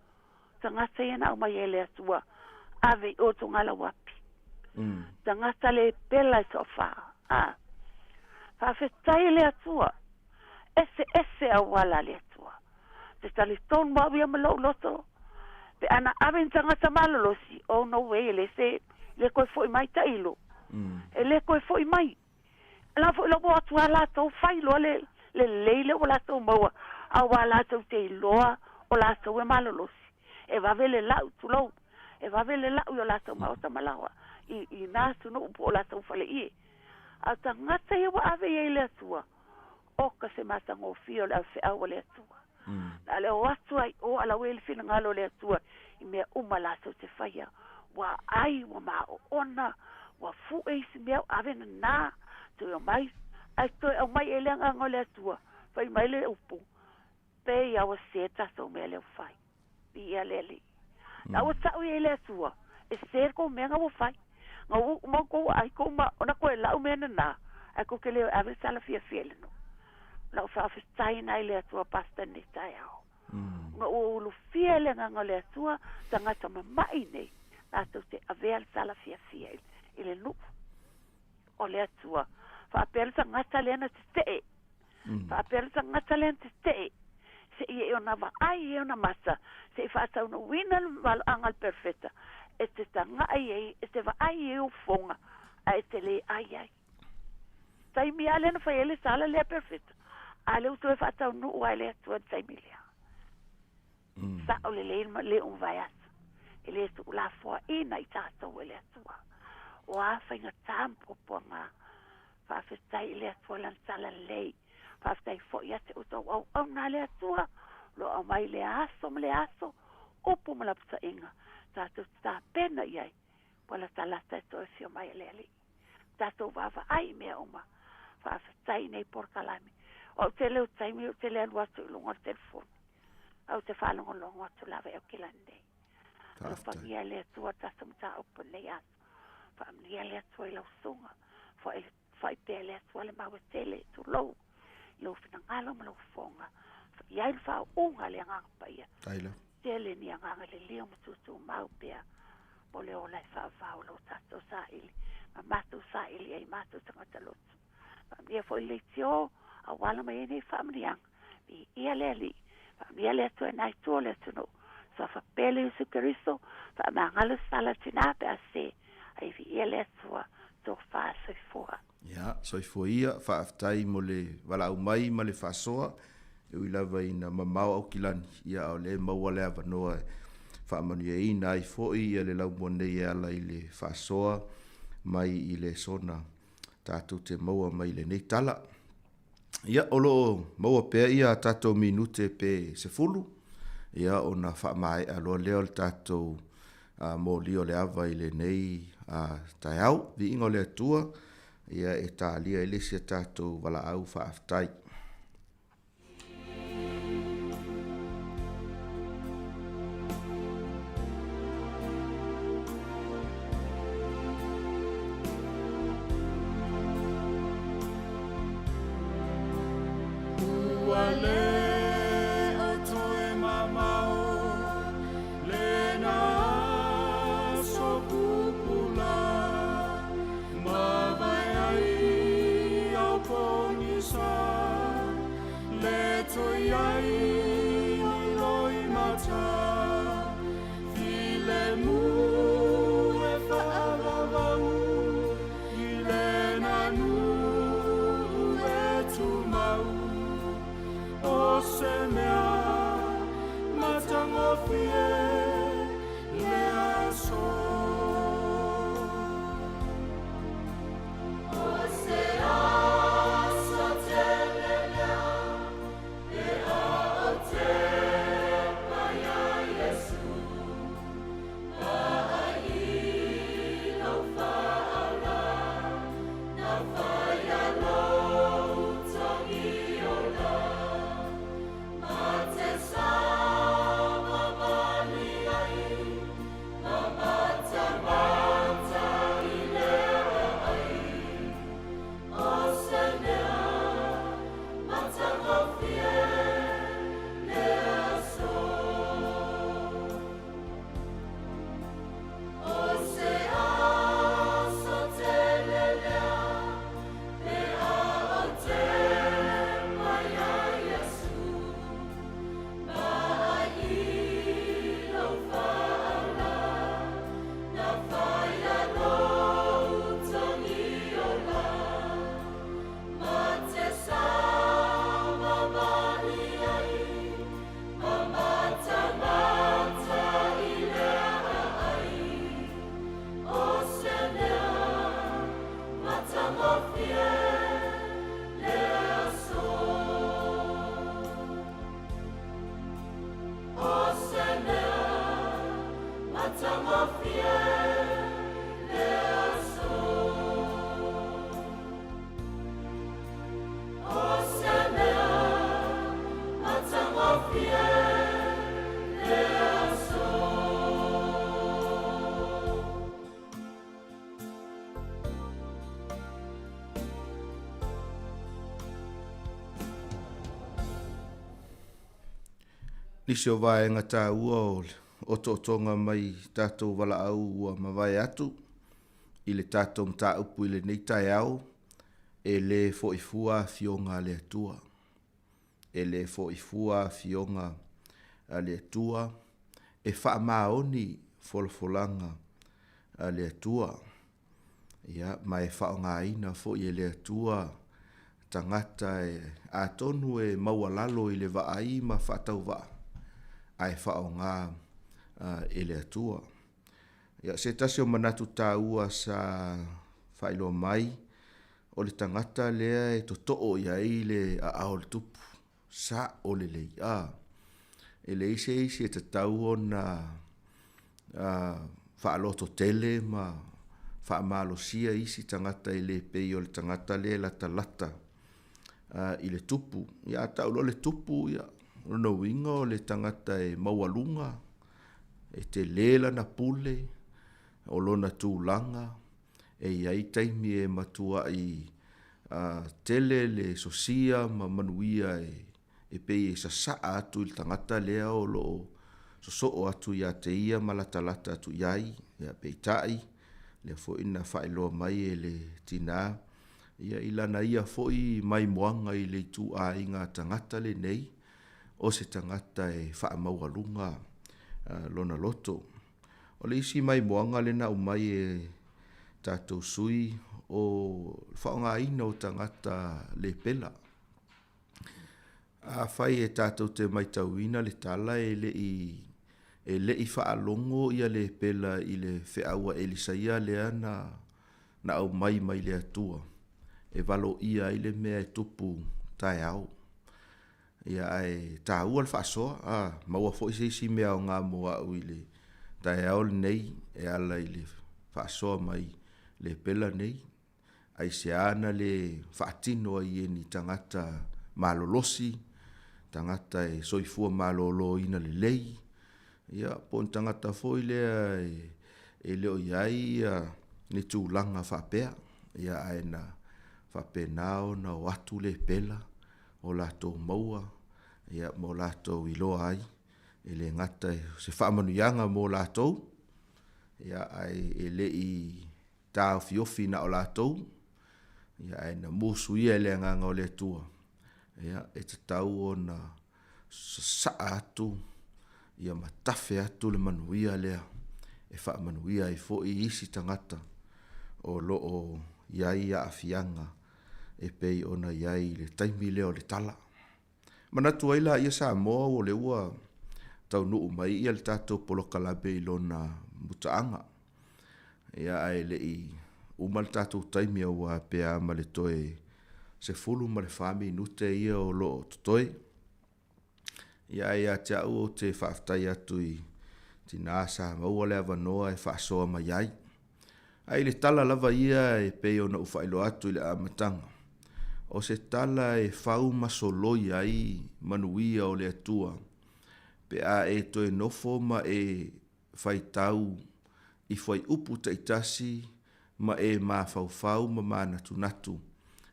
tanga sai na o mai ele atua ave o tunga la wapi tanga tale pela so fa fa fe tai le atua ese a wala le atua te tali ton wa bi am lo loto pe ana aven tanga tamalo lo si oh no way le se le ko foi mai tailo le ko foi mai la fo lo bo tu ala to fai lo le o la to mo a wala to te lo o la to e malo lo si e va vele la tu lo e va vele la o la to ma o tamalawa I na tu no po la to fale I a tanga te wa ave le tua o ka se mata ngo fio la fe a le tua ale o atu ai o ala wel fina ngalo le tua I me umala so te faia wa ai wa ma ona wa fu e si me ave na to o mai ai to o mai ele ngo le tua fai mai le upu pe ya o seta so me le fai bi ele na o sa o ele tua e ser ko me ngo fai ngo mo ko ai ko ma ona ko la o me na ai ko ke le ave sala fia fiel no la fa stai na ile tua pasta ni Taeao nga o lu fiele nga le tua tanga tama mai nei na to te avel sala fia ile lu o le tua fa persa nga talena te fa persa nga talenta te se e ona va ai e ona massa se fa ta no winal val angal perfetta e te tanga ai e te va ai e o fonga ai te le ai sai mi ale no fa ele sala le perfetta ale o to fa ta no ale to sai milia sa o le un vai ele tu la fo ina I tato ele tua o a fainga tampo ponga fa festai le tua lan sala lei fa festai fo ia te uto o na le tua lo o mai le aso o po mala psa inga tato sta pena iai pola tala tato e fio mai leli tato vava ai me oma fa festai nei porcalami o tele o taimi o tele alua tu lunga telefoni au te whalongo longo tu lawe o kilande o whangia le tua tasam ta opo nei aso whangia le tua I lau sunga whai pēr le tua le maua tele tu lou lau whina ngalo ma lau fonga iai le wha unga le anganga paia tele ni anganga le leo matutu mau pēr mo le o lai wha lau tato sa ili ma matu sa ili ai matu tangata lotu whangia fo le tio a wala mai ene whamriang I ia le li ia le tu nai tu le tu no whawhapele Yesu Keriso, whamangala sala tina pe ase, ai vi ele tua, so whasoifua. Ia, soifoia, whaaftai mo le wala au mai ma le whasoa, e ui lava ina mamau au kilani, ia o le maua le avanoa, whaamanu e ina ai foi, ia le lau mone e ala i le whasoa, mai i le sona, tātou te maua mai le nei tala. Ia, olo maua pēr ia tātou minute pe se fulu, ia o na whaamai aloa leo le tātou mō lio le ava i le nei Taeao, vi ingo le atua, ia e tālia e lesia tātou wala au whaaftai. Nisi o vaenga tā ua o totonga mai tātou wala au ua mawai atu, i le tātou mta upu i le nei Taeao, e le foifua fionga le atua. E le foifua fionga le atua, e wha maoni folfolanga le atua. Ia, mai wha ngā ina fo i le atua, tangata e atonu e maualalo i le vaai ma whatau waa. Ai whao ngā ele atua. Ia, se tasi o manatu tā ua sa whailo mai, o le tangata lea e to to'o ia i le a ao le tupu. Sa o le lei a. E le ise e te tau o na whaaloto tele ma whaamalo sia isi tangata i le pei o le tangata le lata lata i le tupu. Ia, tau lo le tupu, ia. Rona winga o le tangata e maualunga, e te lela na pule, o lona tūlanga, e iai taimi e matua i tele le sosia ma manuia e pei e sasaa atu i tangata lea o lo sosoo atu ia te ia malatalata atu iai, ia peitai, le fo ina whailoa mai e le tina, ia ilana ia fo i mai moanga i le tu a inga tangata le nei, o se tangata e whaamaualunga lona loto. O le isi mai moanga le na umai e tātou sui o whaonga ina o tangata le pela. A whai e tātou te mai tauina le tala e le i whaalongo ia le pela i le whiaua Elisaia lea na au mai le atua. E valo ia i le mea e tupu Taeao. Ia ai tāua le whaasoa, maua fo isi mea o ngā moa au i le Taeao le nei e ala i le whaasoa mai le pela nei. Ai se ana le whaatino i e ni tangata malolosi, tangata e soifua malolo ina le lei. Ia pon tangata fo i lea e leo iai ni tūlanga whapea. Ia ai na whapenao na o atu le pela o lato maua. Ia mo lato iloa ai. E le ngata se whaamanuianga mo lato. Ia ai e le i tāo fiofi na o lato. Ia ai na musu ia le nganga o le tua. Ia e te tau o na saa atu. Ia matafe atu le manuia lea. E whaamanuia i fo i isi tangata. O loo iai a afianga. E pei ona iai le taimi leo le tala. Manatu aila ia Sāmoa o le ua tau nuu mai ia le tātou polokalabe i lona mutaanga. Ia ai le i umal tātou taimi au a pea ma le toe se fulu ma le whami nute ia o loo tutoe. Ia ai a te au o te whaaftai atu i tina Sāmoa le avanoa e whaasoa mai ai. Ai le tala lava ia e pei ona uwhailo atu i le amatanga. O se tala e whau masoloi ai manuia o le atua. Pe a e toe nofo ma e whaitau i whai upu taitasi ma e ma whau ma natu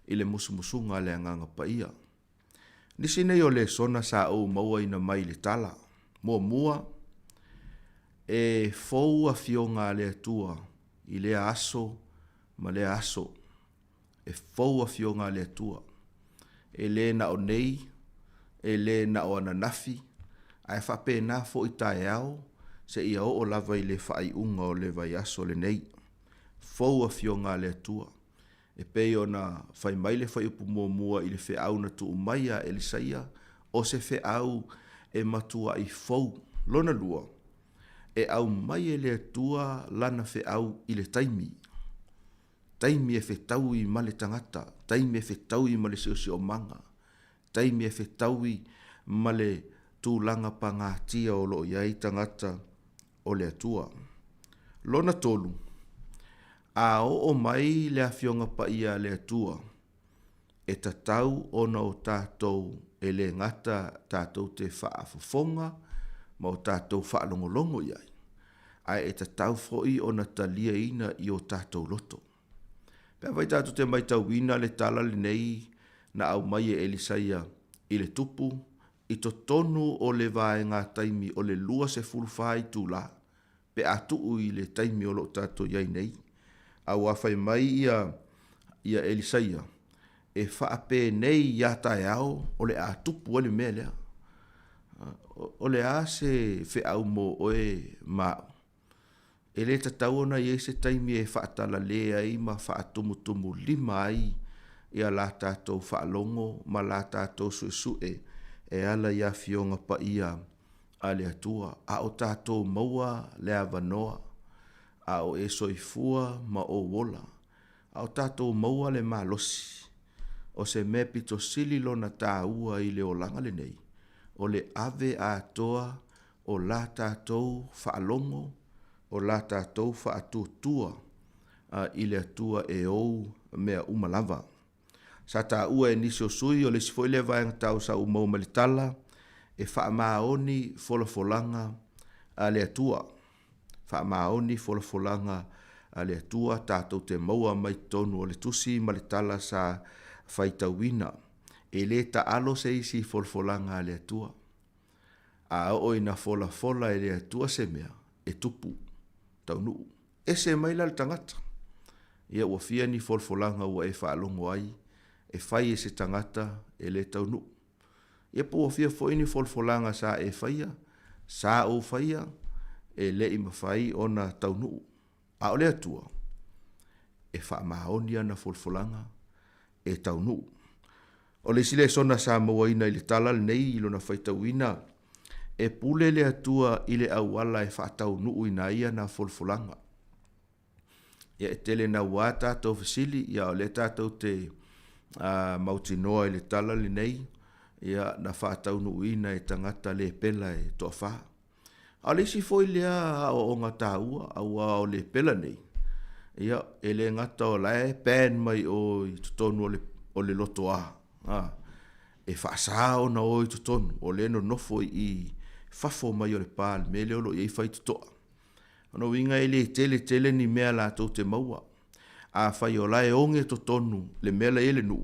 i le musumusunga le anganga pa ia. Nisi nei o le sona sa o maua ina mai le tala. Mua e fau a fionga le atua i le aso ma le aso. E fau a fionga le atua. E le na o nei, e le na o ananafi, ai whape na fo i Taeao, se ia o lava i le whai unga o le vai aso le nei. Fau a fionga le atua. E pei o na whai mai le whai upu mua i le whi au na tu umaia Elisaia, o se whi au e matua i fau, lona lua. E au mai e le atua lana whi au i le taimi. Taimi e whetau i male tangata, taimi e whetau i male seo manga, taimi e whetau i male tūlanga pa ngā tia o loo iai tangata o le atua. Lona tolu, a o mai le awhionga pa ia le atua, e tatau ona o tātou e le ngata tātou te whaafofonga, ma o tātou whaalongolongo iai. Ai e tatau foi ona talia ina i o tātou loto. Pea vai tātou te mai tau wina le tala le nei na au mai e Elisaia i le tupu, i to tonu o le vae ngā taimi o le lua se fulfai tū la, pe atu i le taimi o lo tātou iai nei. Au awhai mai ia Elisaia, e whaape nei ia Taeao o le atupu o le mea lea. O le a se whi au mo oe mao. E le tatau ona i se taimi e whaatala lea i ma whaatumutumu lima ai i a la tātou whaalongo ma la tātou suesue e ala ia fionga pa ia a le atua. A o tātou maua le avanoa, a o e soifua ma o wola, a o tātou maua le malosi, o se me pito sili lona tāua i le olanga le nei, o le ave a toa o la tātou whaalongo, o la tātou whaatutua i le atua e ou mea umalava. Sa tā ua e nisi o sui o le sifo i le vaenga tau sa umau malitala e whaamaoni folafolanga a le atua. Whaamaoni folafolanga a le atua tātou te maua mai tonu o le tusi malitala sa whaitawina. E le ta alo se isi folafolanga a le atua. A o ina fola e le atua se mea e tupu. Taunu. E se maila le tangata. Ia ua fia ni folfolanga ua e whaalongo ai. E whai e se tangata e le taunu. Ia po ua fia fo ini folfolanga sa e whaia. Sa o whaia. e le i mawhai o na taunu. A o le atua, e wha maoni ana folfolanga, e taunu. O le sile sona Sāmoa ina i le tala le nei ilo na whaitauina, e pule le atua i le awala e wha taunu ina ia na folfolanga. Ia e tele na wā tātou fasili, ia o le tātou te mautinoa i le tala le nei, ia na wha taunu ina e tangata le pela e toa wha. A le si foi lea o ngā tāua, au o le pela nei. Ia, e le ngata o lae, pen mai o i tutonu o le loto a. E whaasa o na o i tutonu, o le no nofo i whafo mai o le pāle, me le olo i whai tutoa. Ano winga e le tele ni mea la tau te maua. A whai o lae onge tutonu, le mea la ele nu.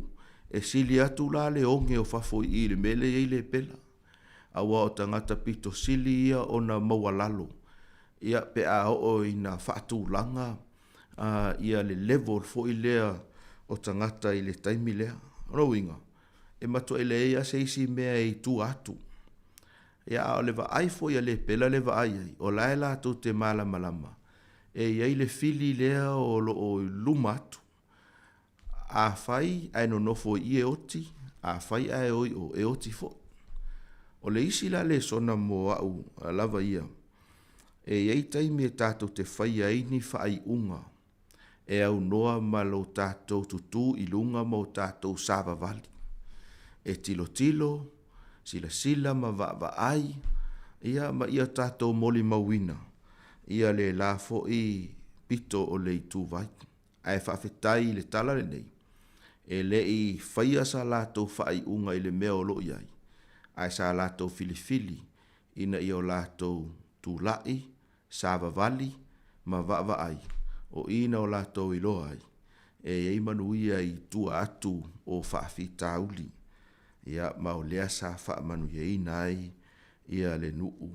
E sili atu la le onge o whafo i le mele e le pela. Awa o tangata pito sili ia o na maua lalo. Ia pe a o i na whaatu langa. Ia le level fo i lea o tangata i le taimi lea. Ano winga. E mato e le ea se isi mea i tu atu. Ia o le vaai fo ia le pela le vaai ai. O lae la tu te malama. E iai le fili lea o lo o luma atu. A whai ai no nofo i e oti. A whai ai oi o e oti fo. O le isi la le sona mo au lava ia. E iei taimi e tātou te whai aini whai unga. E au noa ma lo tātou tutu i lunga mo tātou sāwa vali. E tilo, sila ma va ai. Ia ma ia tātou moli mawina. Ia le la fo i pito o le itu vai. Ai whawhetai le tala le nei. E le i whaia sa lātou whai unga i le mea o lo iai. Ai sa lātou filifili, ina i o lātou tūlai, sāwa vali, ma va ai, o ina o lātou i loa ai, e ei manuia i tua atu o whaafi tauli, ia ma o lea sa wha manuia ina ai, ia le nuu,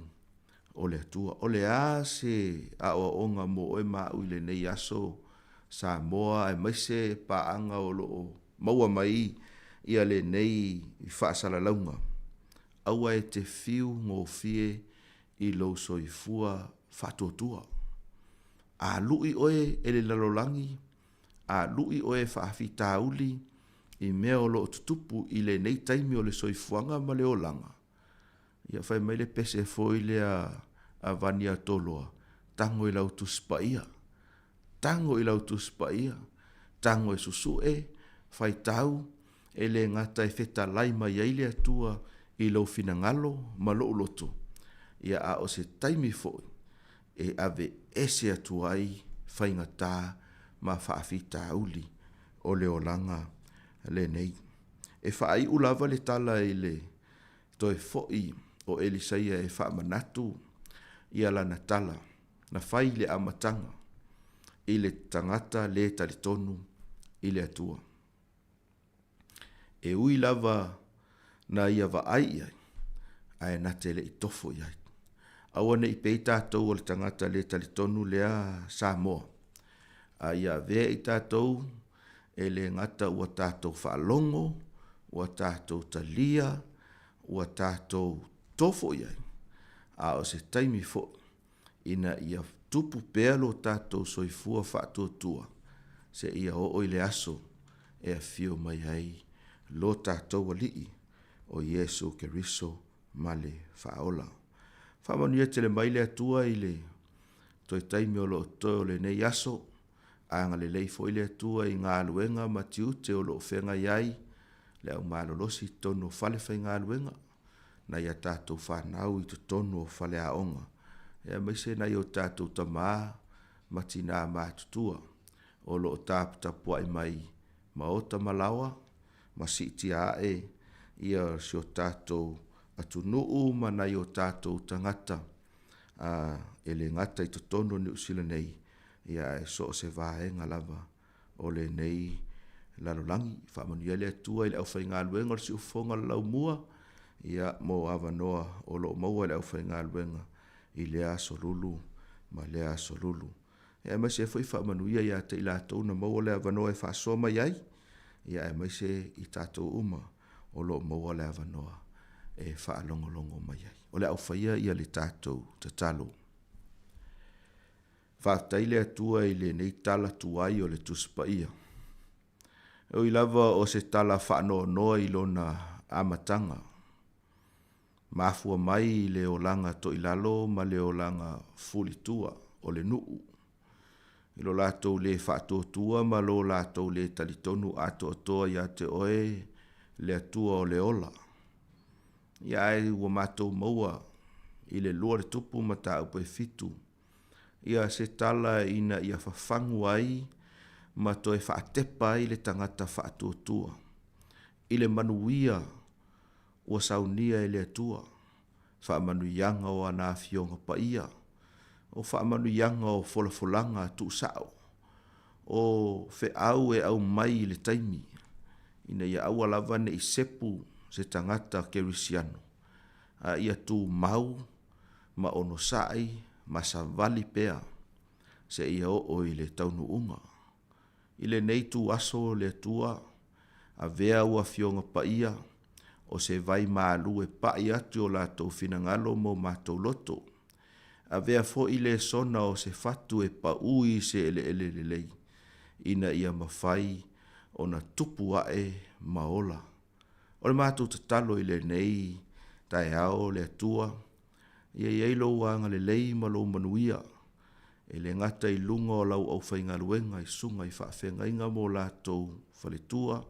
o le atua, o le a se a o onga mo e mau le nei aso, Sāmoa e maise paanga o loo, maua mai, ia le nei i whaasala launga. Aua e te fiu ngō fie i lo soifua whatotua. A lui oe e le lalolangi, a lui oe whaafi tāuli, i mea o lo tutupu i le nei taimi o le soifuanga ma le olanga. Ia whai mai le pese foi le a vania toloa, tango i lau tuspaia. Tango i lau tuspaia, tango e susu e, whai tau, e le ngata e wheta laima i eile atua, i lau finangalo ma loo loto. Ia a o se taimi foi, e ave ese atuai whaingata ma whaafita uli o le olanga le nei. E whaai ulava le tala i le toi foi o Elisaia e whaamanatu ia lana tala na whai le amatanga i le tangata le talitonu i le atua. E ui lava na ia va ai ai na tele i tofo iai. Awana i pei tātou o le tangata le talitonu lea Sāmoa. A ia vea i tātou e le ngata ua tātou whaalongo, ua tātou talia, ua tātou tofo iai. A o se taimi fo ina ia tupu pealo tātou soifua whaatuatua. Se ia o le aso e a fio mai ai lo tātou alii. O Yesu Keriso male faola. Whamanuia te le maile atua i le toi taimi o lo toi le nei aso, anga le leifo i le atua i ngā luenga matiu te o lo whenga iai, le au malolosi tono fale whai ngā luenga, na ia tātou whanau i tu tono o fale a onga. Ea maise na i o tātou tamaa, mati nā mātutua, o lo tāputapua i mai, ma ota malawa, ma siti a e, ia si o tātou atu nuu mana i o tātou tangata e le ngata i to tono ni usila nei ia e so se vaenga lava o le nei lalolangi whamanuia le atua i le au whainga luenga o si ufonga lau mua ia mo avanoa o lo maua le au whainga luenga i lea solulu ma lea solulu e mai se foi whamanuia ia te ila tōna maua le avanoa e whaasoma iai ia e mai se i tātou uma o lo maua le avanoa e whaalongolongo mai ai. O le au whaia ia le tātou te talo. Whātai le atua i le nei tala tuai o le tuspaia. O i lava o se tala whaano noa i lona amatanga. Mafua mai i le olanga to ilalo ma le olanga fulitua o le nuu. I lo lātou le whaatotua ma lo lātou le talitonu ato atoa ia te oe le atua o le ola. Ia ai ua mātou maua i le lua le tupu ma tā upe fitu. Ia se tala ina ia whawhangu ai ma toi whaatepa i le tangata whaatotua. I le manuia ua saunia i le atua. Whaamanu ianga o ana fionga pa ia. O whaamanu ianga o folafolanga tu sao. O fe au e au mai i le taimi. Ina ia au alawane i sepu se tangata kerisiano. A ia tu mau, ma ono sai, ma sa vali pea. Se ia o i le taunu unga. I le neitu aso le tua. A vea ua fionga pa ia. O se vai maalu e pai atu o lātou finangalo mo mātou loto. A vea fo i le sona o se fatu e pa ui se ele lei. Ina ia mawhai o na tupu ae maola. O le mātou tatalo i le nei, Taeao le atua. Ia eilo wanga le lei ma lo manuia. E le ngata i lunga o lau au whaingaluenga i sunga i whaafenga inga mo lātou whaletua.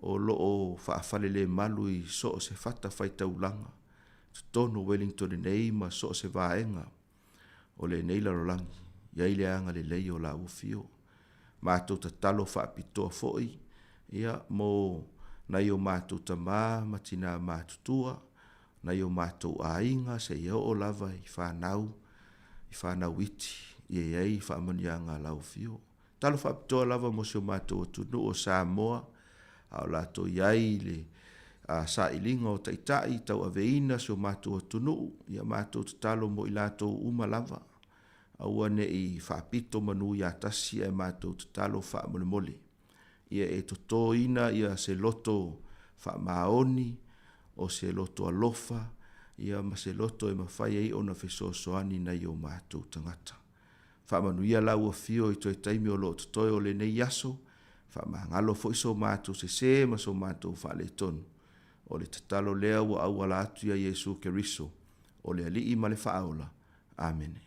O loo whaafale le malu i so se fata whaitaulanga. Tono Wellington nei ma so se vaenga. O le nei la rolangi. Ia ile anga le lei o la ufio. Mātou tatalo whaapitoa foi. Ia mo na i o mātou tamā matina mātutua. Na i o mātou ainga se ia o lava i whanau iti. Ia iei whaamanianga la ufio. Talo whaapitoa lava mo se o mātou tunu o Sāmoa. Ao lato iai le sa ilinga o taitai tau aveina so mātou tunu. Ia mātou tatalo mo i lato umalava. Aua ne i whaapito manu i atasi e mātou tatalo whaamole mole. Ia e toto ina ia se loto whaamaoni o se loto alofa. Ia ma se loto e mawhai ei ona whesoasoani na i o mātou tangata. Whaamanu ia lau a fio i toi taimi o lo totoi o le nei aso. Whaamangalo fo iso mātou se ma so mātou whaale tonu. O le tatalo lea ua au ala atu ia Jesu Keriso. O le alii ma le whaaola. Amen.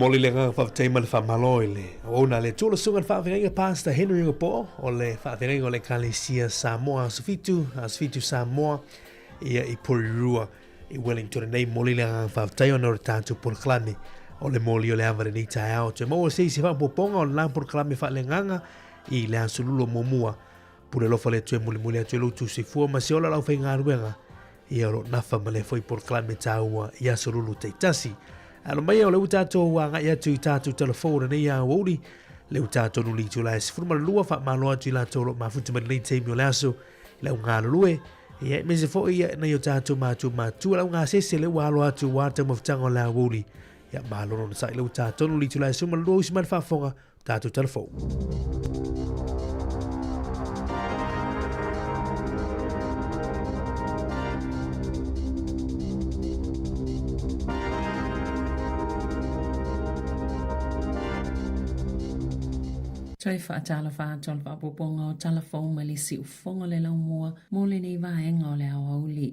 moli le nga whawtei ma le whamalo le. O na le tūla sunga whawhenga Pastor Henry Ngapo, o le whawhenga o le Kalesia Sāmoa Asfitu Sāmoa, ia I Porirua, I Wellington nei moli le nga whawtei o na tātou porklame, o le moli o le aware ni Taeao. Te maua seisi whapoponga o le lang porklame whawenganga, I le asululo momua, pure lofa le tue muli atu lutu si fua ma se ola lau whainga aruenga, ia ro nafa ma le foi porklame tāua I asululu teitasi. Alo mai o le utato wa ngai atu I tātou telefona nei a wori, le utato nuli tu la esfurma lua wha malo atu I la tolo ma futu mani teimi o le aso, le unga lue, ia me se fo ia na yo tātou mātu la unga sese le walo atu wata mawhtanga o la wori, ia malo no sa le utato nuli tu la esfurma lua usiman whafonga tātou telefona. Toi whaatala whaatol whapopong o talafong malisi ufonga le lau mua mo le nei vaenga o le awauli.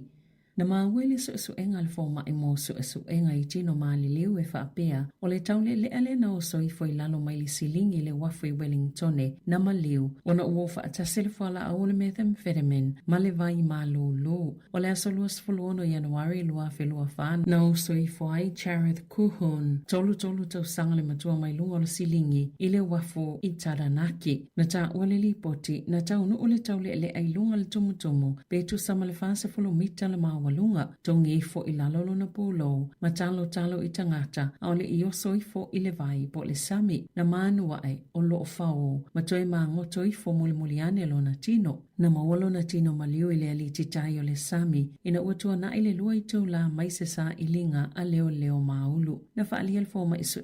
Na mawele su enga le foma I mo su enga I tino maali liu e whaapea o le taule le ale na o soifo I lalo mai li silingi le wafu I Wellingtone na maliu o na uo whaatasele whala a ole methamphetamine ma le vai malo lo o le aso luas fuluono Januari lua whelua whan na o soifo ai Charith Kuhun tolu tau sanga le matua mai lunga o le silingi I le wafu I Taranaki na ta ole li poti na tau no ole taule le ai lunga le tumutumu betu sama le fasa fulu mita le mawa lunga tongi fo I lalolo na polo ma talo I tangata a ole I oso I fo I le vai po le sami na manua ai o lo fao ma toi ma ngoto I fo muliane lo na tino na mawalo na tino maliu I le ali titai o le sami ina utua na I le lua I tula mai se sa I linga a leo maulu na faali al fo ma isu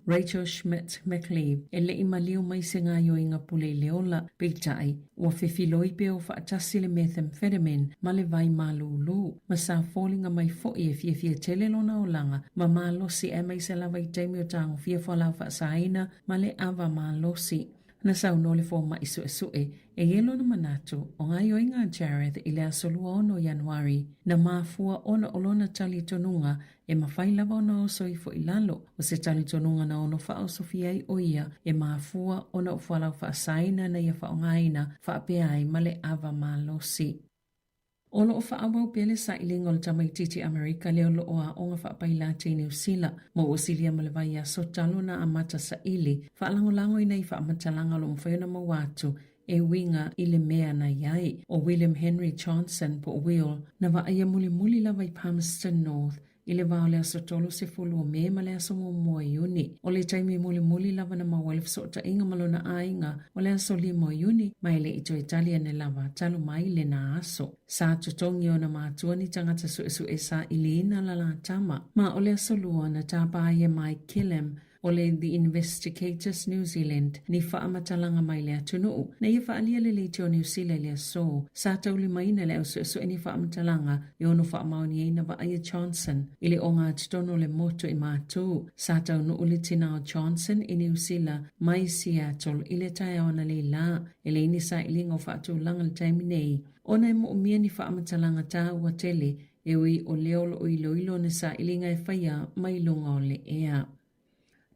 Rachel Schmidt McLeave e le I maliu mai se ngā yo inga pule leola peitai ua whewhiloi pe o whaatasi le methamphetamine ma le vai malulu ma sa fōlinga mai fo I e fia tele lona o langa ma malosi e mai se lava I teimi o tango fia whalau whaasaina ma le ava malosi. Na sau no le fō ma isu e elo na manatu o ngā yo inga Jareth I le asolua ono Januari na mafua ona olona tali tonunga e mawhai lava ona o soifo I lalo o se tali tonunga na ono wha o Sofia I o ia e mafua ona o whalau whaasaina na ia whaongaina whaapea ai ma le ava malosi. Olo o whaawau pele sa ilinga o le tamaititi Amerika leo lo oa o ngā whaapaila te New Zealand mo o silia malawai a so talo na amata sa ili whaalangolango I nei whaamatalanga lo mwhaiona mawatu e winga I le mea na iai o William Henry Johnson po Will na waaya muli lava I Palmerston North I le vao le aso tolo se fulu o me ma le aso mo iuni. O le taimi muli lava na mawalif so ta inga malona ainga o le aso limo iuni mai le ito Italia ne lava talo mai le na aso. Sa tutongi o na mātua ni tangata su e sa ilina la tama. Ma o le aso lua na tapa ia mai Killam o le The Investigators New Zealand ni whaamatalanga mai le atunuu. Na ia whaalia le leite o New Zealand le aso. Sa tauli mai na le au su e ni whaamatalanga I ono whaamaoni e na Vaaya Johnson. Ile o ngā titono le moto I mātou. Sa tau no uli tina o Johnson I New Zealand mai Seattle I le Taeao na le la. Ile ini sa ilinga o whaatu langa le taimi nei. Ona e mo umia ni whaamatalanga tā ua tele e ui o leolo o ilo na sa ilinga e whaia mai lunga o le ea.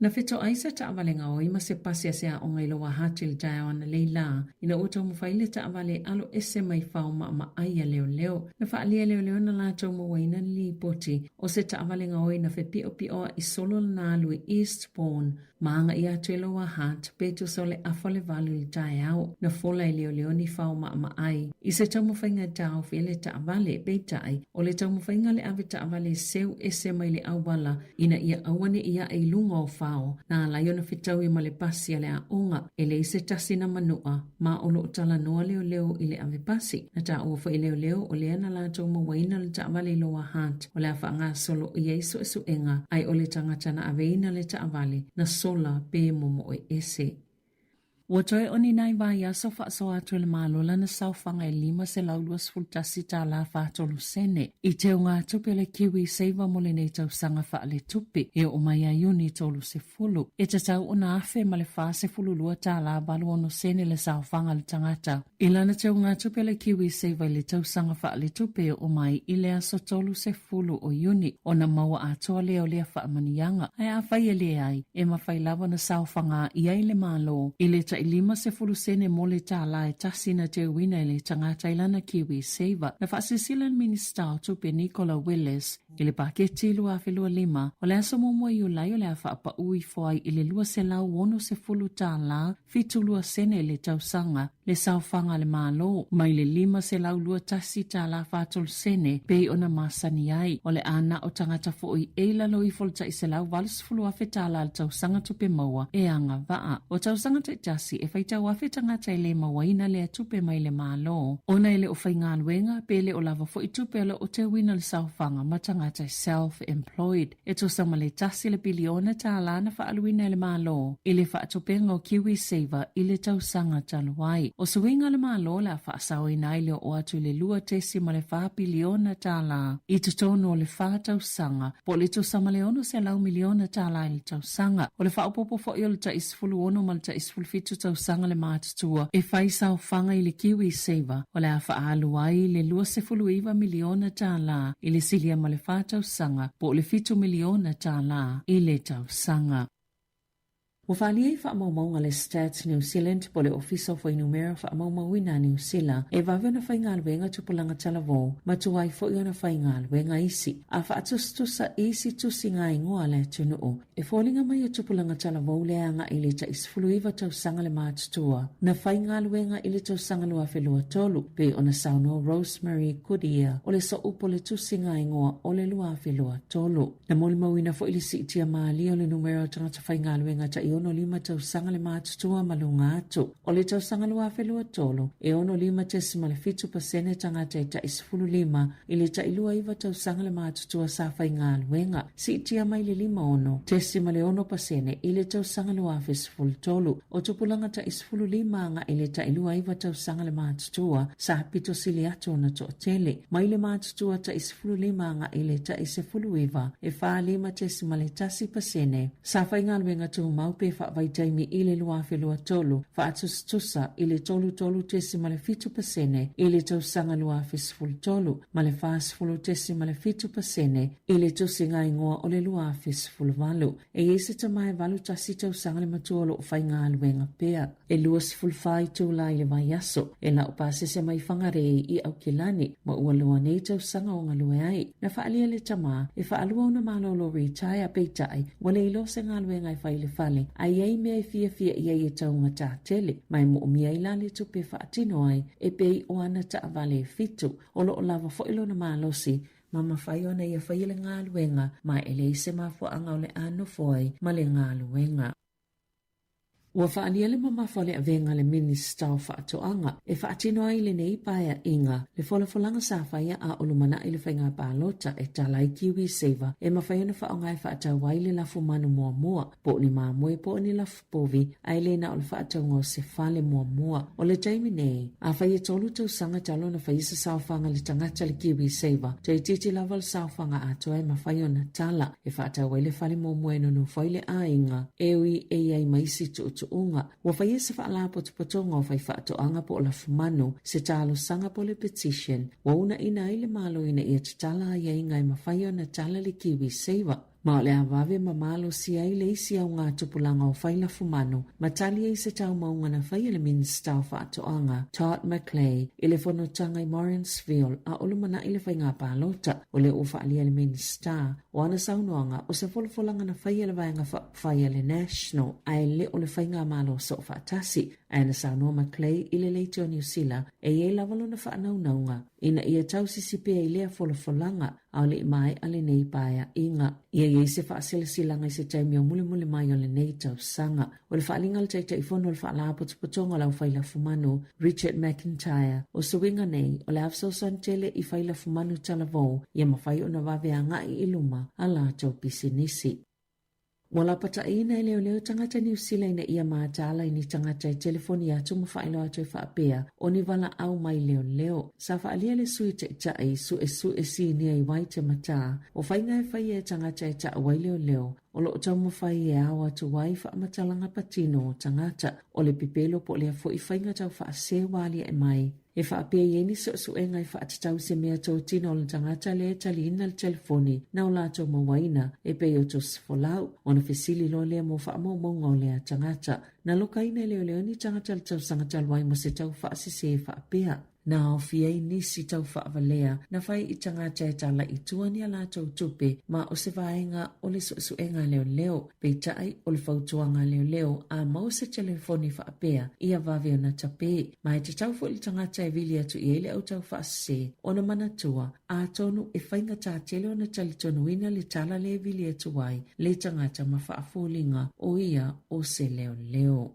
Na whito aisa ta avalenga o ima se pasia se a onga ilo wa hati le Taeao na leila. Ina uta umawhaile ta avale alo ese mai whao ma aia leo. Na whaalia leo na lato mawaina li poti. O se ta avalenga o ina whi pio I solo na alui Eastbourne. Maanga ia tuelo wa hat petu sole afole valu le Taeao. Na fola leo ni whao ma ai. I se taumawhainga tau while ta avale beitai. O le taumawhainga le ave ta avale seu ese mai le awala. Ina ia awane ia e lunga o whao. Na la yona fitau I male pasi ale a onga ele I se tasi na manua ma o lo tala noa leo I le ave pasi na ta ua fo leo o le ana la tau mawaina le ta avale loa hat o le afa ngā solo I eiso enga ai o le tangata na aveina le ta avale na sola pe momo o ese. Ua toe o ni nai vai aso whaaso atu le malo lana sauwhanga e 5 tasi tā la whātolu sene. I teo ngā tupe le kiwi seiva mo le nei tau sanga wha le tupe e o mai a Juni tolu se fulu. E ta tau o na afe ma le wha se fulu lua tā la balu ono sene le sauwhanga le tangata. I lana teo ngā tupe le kiwi seiva le tau sanga wha le tupe o mai i le aso tolu se fulu o Juni o na maua atoa leo lea wha manianga. Ai a whai e le ai e ma whai lawa na sauwhanga i ai le malo i le ta i 5 sene mo le tā la e tasi na te wina i le tangata i lana kiwi seiva. Na whaasisilan minista o tupe Nicola Willis i le paketi lua awhilua 5 o le aso momo i ulai o le a whaapa ui foai i le lua se lau wono se fulu tā la fitu lua sene le tausanga le sauwhanga le malo mai le 5 se lau lua tasi tā la whātol sene pei ona masani ai o le ana o tangata fo'i e lalo i folta i se lau walis fulu afe tā la le tausanga tupe maua e anga waa. O tausanga te tasi e whaitau afe tangata i le mawaina le tupe mai le malo. Ona i le o whainga luenga pe le o lava fo'i tupe ala o te wina le sauwhanga ma tangata self-employed. E to sama le tasi le biliona tā la na whaaluina le malo i le whaatupenga o kiwi seiva i le tausanga taluai. O suinga le malo la whaasau i nai leo o atu le lua tesi ma le wha biliona tā la i tutono o le wha tausanga po le to sama le ono se lau miliona tā la i le tausanga. O le wha upopo fo'i o le ta isfulu ono ma le ta isfulu fitu tausanga le mātutua e whai sau whanga i le kiwi seiva o le a whaaluai le lua se fulu iwa miliona tā la i le silia ma le wha tausanga po le fitu miliona tā la i le tausanga. Ua whaalia i whaamaumau le Stats New Zealand po le Office of Enumera whaamaumau ina New Zealand e wawe na whainga luenga tupulanga talavo ma tuai fo'i ona whainga luenga isi. A whaatustusa isi tusi ngā ingoa le tunu o. E fōlinga mai o tupulanga talavo le anga i le ta isfulu iwa tausanga le mātutua. Na whainga luenga i le tausanga lua whelua tolu pe ona sauno Rosemary Goodyear o le so upo le tusi ngā ingoa o le lua whelua tolu. Na moli mawina fo'i le sitia maali o le numero tangata whainga luenga ta ono 5 tausanga le mātutua malunga atu. O le tausanga lua whelua tolu, e ono 5% tangata i ta isfulu 5 i le ta ilua iwa tausanga le mātutua sa whainga luenga. Si tia mai le 5 ono, tesima le 1% i le tausanga lua whisfulu tolu. O tupulanga ta isfulu 5 anga i le ta ilua iwa tausanga le mātutua sa pito sili atu na to tele. Mai le mātutua ta isfulu 5 anga i le ta isfulu iwa e wha 5 tesima le tasi pasene. Sa whainga luenga tu maupe whaavaitaimi i le lua whelua tolu, whaatustusa i le tolu tesi ma le 5% i le tausanga lua whisfulu tolu, ma le whaasfulu tesi ma le 5% i le tusi ngai ngoa o le lua whisfulu walu. E ese tamai walu tasi tausanga le matuolo o whainga aluenga pea. E lua sifulu whai tūla i le vai aso, e la upase se mai whangarei i au kilani, ma ua lua nei tausanga o ngalue ai. Na whaalia le tama, e whaalua una malolo retire peitai, wale ilo se ngaluenga i whaile fale, ai ei mea fia i ei e taunga tā tele, mai mo mea i lale tupe whaatino ai, e pei o ana ta avale e fitu, o lo o lava foilo na malosi, ma mawhai ona ia whaile ngā luenga, ma ele se mafo anga o le ano foi, ma le ngā luenga. Ua whaania le mamawhale a venga le minista o whaatoanga, e whaatino ai le nei paia inga, le wholafolanga sa whaia a olumana i le whainga pālota e talai kiwi seva, e mawhaiona whaongai whaatau wai le lafu manu mua mua, po ni mamue po ni lafu povi, ai le na o le whaatau ngō se whale mua mua, o le taimi nei, a whaia tolu tau sanga talo na whaisa sauwhanga le tangata le kiwi seva, te titi lava le sauwhanga atua e mawhaiona tala, e whaatau wai le whale mua mua ino no whaile a inga, ewi e ai maisi tu unga. Wa whaia se whaala potopotonga o whai whaatoanga po la fumano se talo sanga po le petition. Wa una ina ile malo ina ia tatala ia inga i mawhaia na tala le kiwi seiva. Ma le avave ma malo si ai le isi au ngā tupulanga o whaila fumano. Matali ai se tau maunga na whaia le minsta o whaatoanga Todd McClay i le whanotanga i Morrinsville a olumana i le whainga pālota o le uwhaalia le minsta. O ana saunoanga o se wholofolanga na whaia le vaenga whaia le national ai le o le whainga malo so whaatasi. Ana saunoa McClay i le leite o New Zealand e ie lavalo na whaanaunaunga. Ina ia tau sisipea i lea wholofolanga au le mai ale nei paia inga. Ia iei se whaasilasilanga i se taimi o muli mai o le nei tau sanga. O le whaalinga le taita i whono le whaalapotopotonga lau whaila fumanu Richard McIntyre. O suwinga nei o le afso santele i whaila fumanu talavou ia mawhai o na wawea ngai iluma a la tau pisinisi. Wala pata ina leo tangata New Zealand na ia maatala ini tangata telefoni ya tumu failo ato e whaapea o ni wala au mai leo. Sa whaalia le sui te itai su e si ni ai wai te mata o whainga e whai e tangata e ta awai leo. O lo tau mawhai e awa tu wai whaamatalanga patino o tangata o le pipelo po le afo i whainga tau whaase wali e mai. E whaapea ieni su e ngai whaatatau se mea tau tino o le tangata le tali ina le telefoni na o la tau mawaina e pe o tau sifolau o na fesili lo lea mo whaamau o lea tangata. Na loka ina leo ni tangata le tau sangatal wai mo se tau whaasise e whaapea. Na o fiei nisi tau whaavalea na whai i tangata e tala i tuani ala tau tupe ma o se vaenga o le suenga leo pe tai o le fautuanga leo a mau se telefoni whaapea ia vave o na tape ma e te tau fo i tangata e vili atu i ele au tau whaase o na manatua a tonu e whainga tā tele o na talitonu ina le tala le vili atu wai le tangata ma whaafolinga o ia o se leo.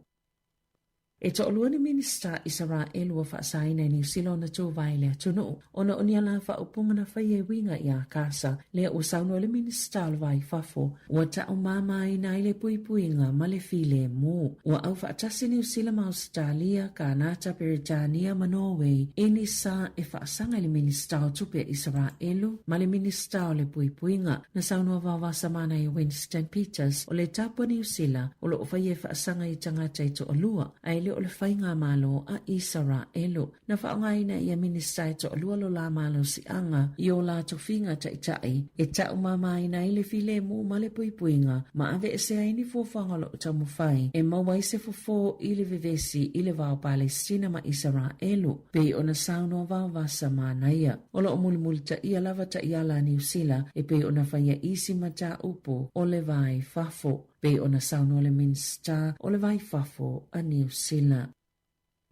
E to olua ni minista Israel wa whaasaina New Zealand na tō vai lea tunu. Ona oni ala whaupunga na whai e winga i a kasa. Lea o sauno le minista al vai whafo. Ua tau mama ina ile puipuinga ma le file mo. Ua au whaatasi New Zealand ma Australia, Kanata, Britania, ma Norway. Ini sa e whaasanga le minista o tupe Israelu ma le minista o le puipuinga. Na sauno wawa samana i Winston Peters o le tapua New Zealand o lo whai e whaasanga i tangata i to olua. Aile o le whainga malo a Israelu. Na whaongaina ia minista e to olua lo la malo si anga i o la tofinga tai e tau mamaina i le file mo ma le puipuinga ma ave e se aini fōwhanga lo tamu whai e mawai se fofo i le vivesi i le vau Palestina ma Israelu pe o na sauno vau vasa manaia. O lo omuli ta ia lava ta ia la New Zealand e pe o na whaia isi mata upo o le vai fafo. Pe ona sauno le minsta o le vai fafo a New Zealand.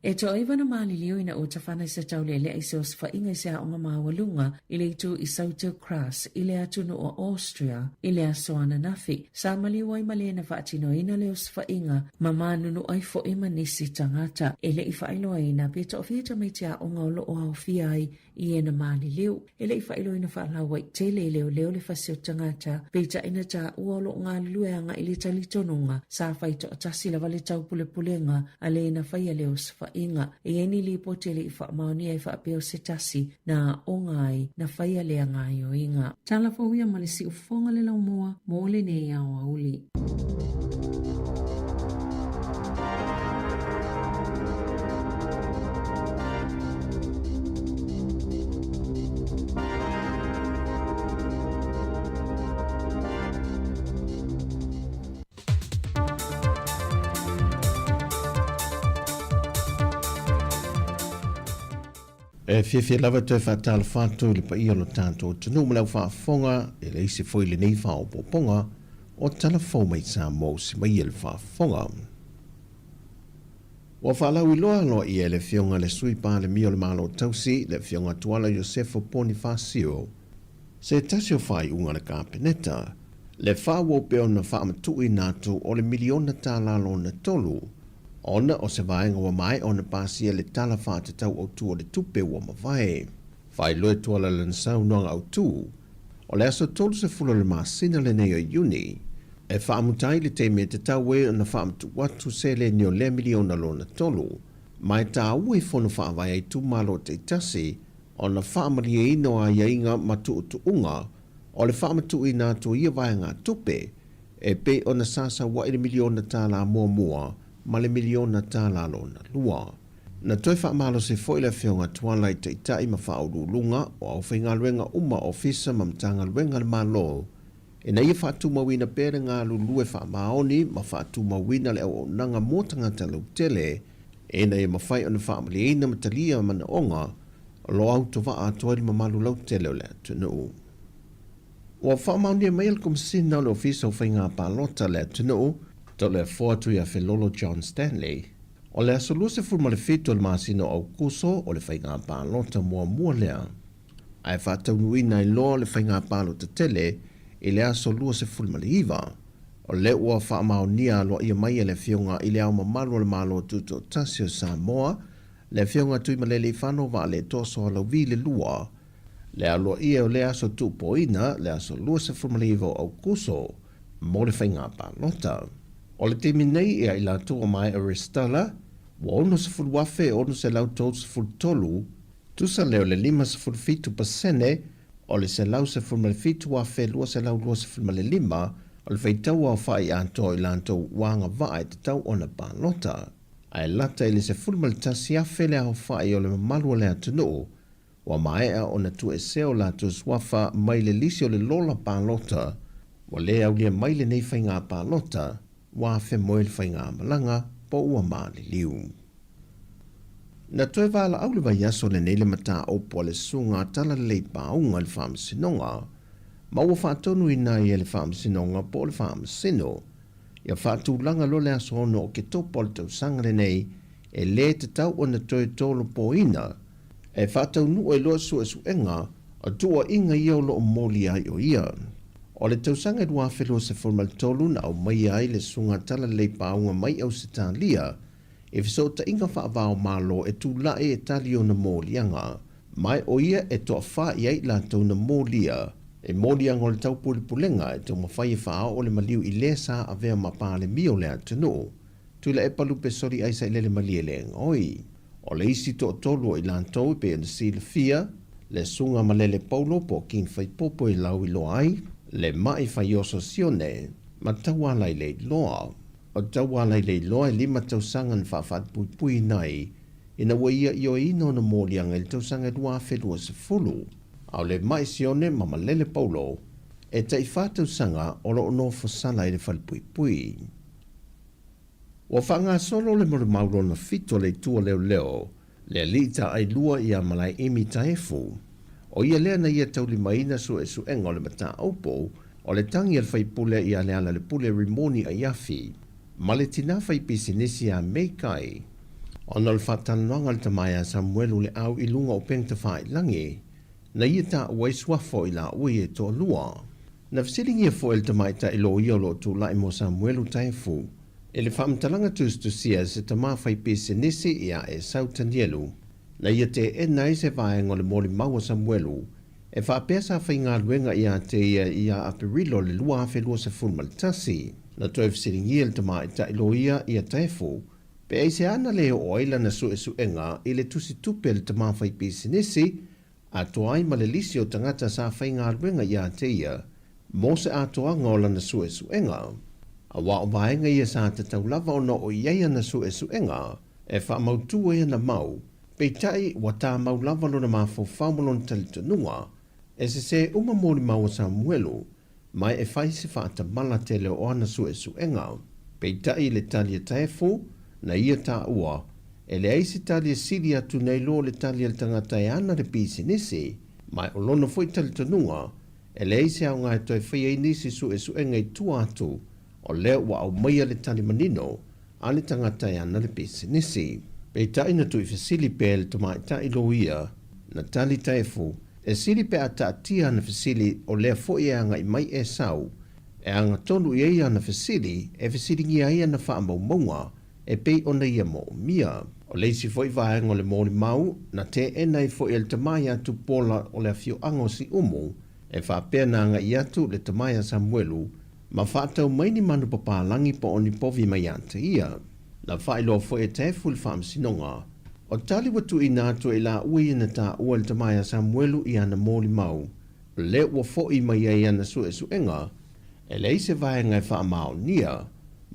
E to iwa na malilio ina o tawhana i sa taulele i se o sfainga i se a onga mawalunga i le itu i Sauter Cross i le atunu o Austria i le asoana nafi. Sa maliwa i male na whaatino ina le o sfainga ma manunu ai fo ima nisi tangata e le i whailo ina pe to fia tamaitia onga o lo o au fiai i ena malilio. E le i whailo ina whaalawa i tele leo le fasio tangata pe ta ina ta ua lo ngā lueanga i le talitonunga sa whaito atasi la wale tau pulenga a le ina whaia leo sfainga. Inga e eni li potele i whaamaoni e whaapeo se tasi na o ngai na whaia lea ngai o inga. Tala whauia male si ufonga le lau moa mo le nei au auli. E fie lava te whaatala whātou le pa ia lo tātou tunu mlau whaafonga e le isi foi le nei whaopoponga o tala whau mai Sāmoa si mai ele whaafonga. Wa whaalau i loa loa i le fionga le sui pā le mio le malo tausi le fionga tuala Josefo Ponifasio se tasio whai unga le kāpeneta le whaawo peo na whaamatui nātu o le miliona tā lalo na tolu. Ona o se vaenga wa mai ona pasia le tala whātatau au tu o le tupe wa mawai. Whai loe tuala le nsau noanga au tu. O le aso tolu se fula le masina le nei o Juni. E whaamutai le te mea te taue ona whaamutu watu se le nio le miliona lo na tolu. Mai tā ue whono whaavai ai tu malo te tasi ona whaamari e ino a iainga matu o tu unga o le whaamatu i nā tu ia vaenga tupe e pe ona sasa wa i le miliona tā la mua ma le miliona tā lalo na lua. Na toi whaamalo se foi le whionga tualai te itai ma whaurulunga o au whainga luenga uma ofisa ma mtanga luenga le malo. E na ia whaatu mawina pere ngā lulue whaamaoni ma whaatu mawina le au nanga mōtanga talau tele e na ia mawhai ona whaamali eina matalia mana onga o lo au to waa atoari ma malu lau tele o le tunu. Wa whaamaoni e mail kumsina le ofisa o whainga pālota le tunu to le foatu ia Felolo John Stanley, o le asolu se fulma le fitu le masino au kuso o le whainga pālota mua lea. Ai whātau nui nai loa le whainga pālota tele i le asolu se fulma le iwa, o le ua whaamao nia loa ia mai le fionga i le au mamalu le malo tuto tasio Sāmoa, le fionga tui malele i whano wa le toso ala vi le lua, le aloa ia o le aso tupoina le asolu se fulma le iwa au kuso, mo le whainga pālota. O le temi nei ia i la tua mai a restala, wa ono se fulu wafe ono se lau tau se fulu tolu, tusa leo le 5.5% o le se lau se fulu male fitu wafe lua se lau lua se fulu male 5, o le whaitau au whai anto i lanto wanga vae te tau ona pālota. Ai lata i le se fulu male tasi afe le au whai o le mamalua le atunu, wa maea ona tu e seo la tu swafa mai le lisi o le lola pālota, wa le au lia mai le nei whainga pālota, wa fe moe le whainga malanga, po ua maa le liu. Na toe wala au le vai aso le nei le mata opo le sunga tala le paunga le whaamasinonga, ma ua whaatonu ina i le whaamasinonga po le whaamasino, ia whaatulanga lo le aso ono o ke topo le tau sanga le nei, e le te tau o na toe tolo po ina, e whaatau nu e loa su e su enga, a tua inga ia o lo moli ai o ia. O le tausanga e dua whelo se formal tolu na au mai ai le sunga tala le paunga mai au se tālia, e fisota inga whaavao malo e tu lae e tali o na mōlianga, mai o ia e toa wha i ai la tau na mōlia, e mōlianga o le tau pulipulenga e tau mawhai e whao o le maliu i le sa a vea mapale mio le atunu, tu la e palupe sori aisa i le malie le ngoi. O le isi to tolu i lantou pe en si le fia, le sunga malele paulo po king fai popo i lau i loa ai, le mai fai oso sione, ma tawalai le loa. O tawalai le loa e 5 tausangan whawhat pui pui nai, ina waia i o ino na mōlianga il tausanga 2.10. Au le mai sione ma malele paulo, e tai whātausanga o lo no fosala i le whal pui pui. Wa whanga solo le mori mauro na fito le tua leo leo, le alita ai lua i a malai imi taefu. O ia lea na ia tau li maina su e su enga o le mata aupo, o le tangi al fai pule i a leala le pule rimoni a iafi. Ma le tina fai pisinisi a meikai. O na le whatananga le tamaya Samuelu le au i lunga o pengta whai langi, na ia ta uai swafo i la ui e toa lua. Na fisilingi e fo el tamaita i lo ia lo tu lai mo Samuelu taefu, e le whaamtalanga tustusia se tama fai pese nisi ia e sautanielu. Na ia te e nai se vaenga le mori maua Samuelu, e whaapesa whai ngā luenga ia te ia apirilo le lua awhi lua se funmalitasi. Na toi fisiringi el tama i tailo ia taefu, pe e se ana leo o aila na su e su enga i le tusi tupe le tama fai pese nisi, a toai ma le lisi o tangata sa whai ngā luenga ia te ia, mo se a toa ngola na su e su enga. A wa o vaenga ia sa te tau lava o no o iaia na su e su enga, e wha mautua ia na mau, pei tai wa tā mau lava lo na mafo whaumalon talitanua, e se uma mori mau Samuelu, mai e whai se whaata mala te leo o ana su e su enga, pei tai le talia taefu, na ia tā ua, e le eisi talia siri atu nei lo le talia le tangata e ana le pisi nisi, mai o lona foi talitanua, e le eisi au ngai toi whai e nisi su e su enga i tu atu, o leo wa au maia le tali manino, a le tangata e ana le pisi nisi. Pei tai na tui fasili pe le tamai tai lo ia, na tali taefu, e sili pe a taatia na fasili o lea fo ia anga i mai e sau, e anga tonu ia ia na fasili, e fasili ngia ia na wha mau maunga, e pei ona ia mo mia. O leisi fo i vaenga o le mori mau, na te enai fo i le tamai atu pola o le afio ango si umu, e wha pea na anga i atu le tamai a Samuelu, ma whaatau maini manu papalangi po oni povi mai ante ia. Na whaelo fo e tefu le whaamsinonga, o tali watu i nātua i la ui na tā ua le tamai a Samuelu i ana mōli mau, le ua fo i mai ai ana su e su enga, e le ise vaenga e wha mao nia,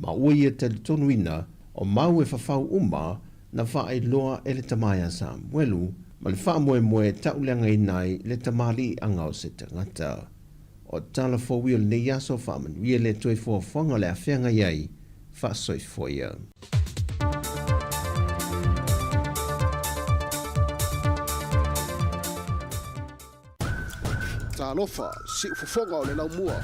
ma ui e tali tonu ina, o mau e whawhau uma, na wha e loa e le tamai a Samuelu, ma le wha moe moe tauleanga i nai le tamali angau se tangata. O tala fo wio le nei aso wha manuia le toi fo whanga le awhianga iai, wha soi foia. Talofa, si ufofonga o le lau mua.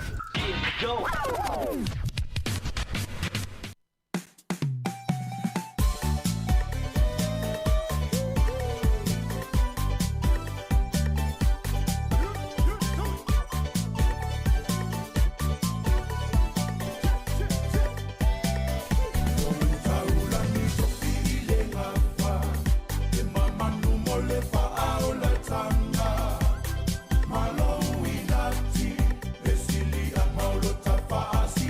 Malo inati, esili a Paulo tafa asi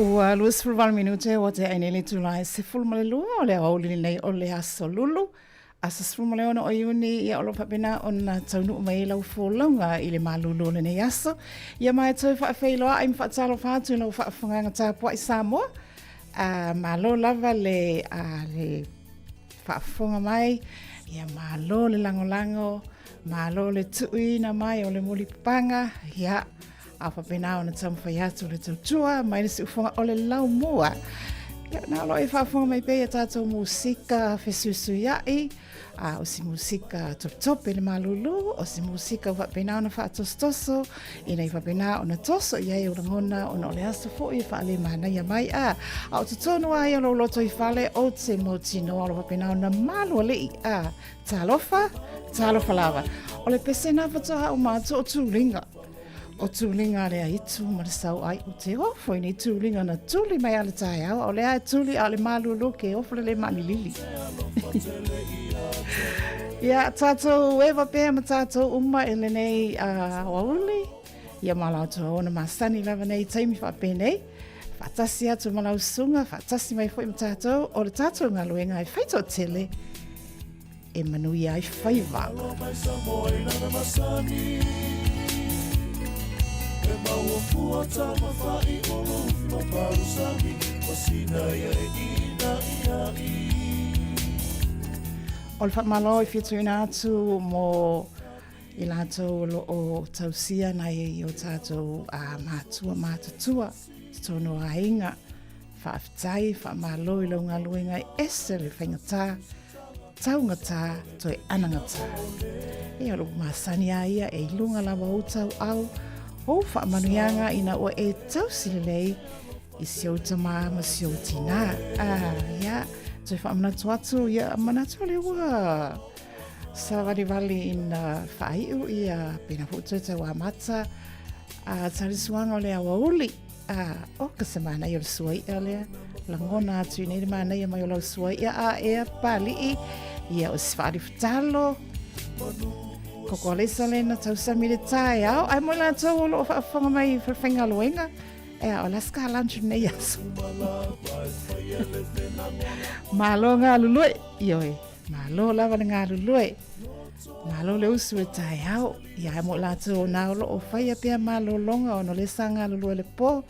Ua luas fulwal minute o te ainele tulai se fulmale lua o le auli nei o le aso lulu. Asa fulmale ona o iuni ia olo papina o na taunu mai lau fōlaunga i le malulu le nei aso. Ia mai tau whaafeiloa ai mwhaatalo whaatu lau whaafunganga tāpua i Sāmoa. Malo lava le whaafunga mai. Ia malo le langolango. Malo le tuina mai o le mulipanga. Ia apa pena ona tamwhai atu le tautua, mai le si ufonga o le lau mua. Ia na lo e whaafonga mai pe tātou musika fesusu iai, o si musika top le malulu, o si musika whapena ona whaatostoso, i nei whapena ona toso iai o rangona ona o le aso fo i whaale mana ia mai a o tutonu ai o lo loto i whaale o te motino o lo whapena ona malu alei talofa lava. O le pesena whataha o mātu o tūlinga. O tūlinga lea itu ma le sau ai o te ofo i ni tūlinga na tūli mai ale Taeao o lea tūli ale malulu ke ofo le malilili. Ia tātou ewa pēr ma tātou uma ele nei wauli. Ia malau toa ona masani lava nei taimi whapēnei. Whatasi atu malau sunga, whatasi mai fwoi ma tātou o le tātou ngā luenga e whaito tele e manui ai whaiva. E maua fua tama whai o lofi ma parusami Masina ia e ina ia i O le whamalo i whituina atu mo i lātou lo o tausia nei i o tātou mātua mātatua tono a inga whaaftai, whaamalo i launga luenga i ese le whaingatā taungata toi anangata. E alo māsani a ia e ilunga lawa o tau au o whaamanuianga ina o e tausilelei i siota maa ma siotina. Ia, toi whaamanatu atu, ia manatu le ua. Sa wali ina whaiu i pina puto te wā mata tarisuanga o le awa uli. O ka semana i o le sua ia lea. Langona atu i nere mana ia mai o lau sua ia ea pali i. Ia o si whaari futalo. Koko alesa lena tausami le Taeao. Ai mo la tau o loo whaafanga mai whenga loenga. O laska lunch nei aso. Malo ngā lulue. Ioi. Malo lava ngā lulue. Malo le usu e Taeao. Ia mo la tau o nā o loo whaia pia malo longa o no le sa ngā lulue le po.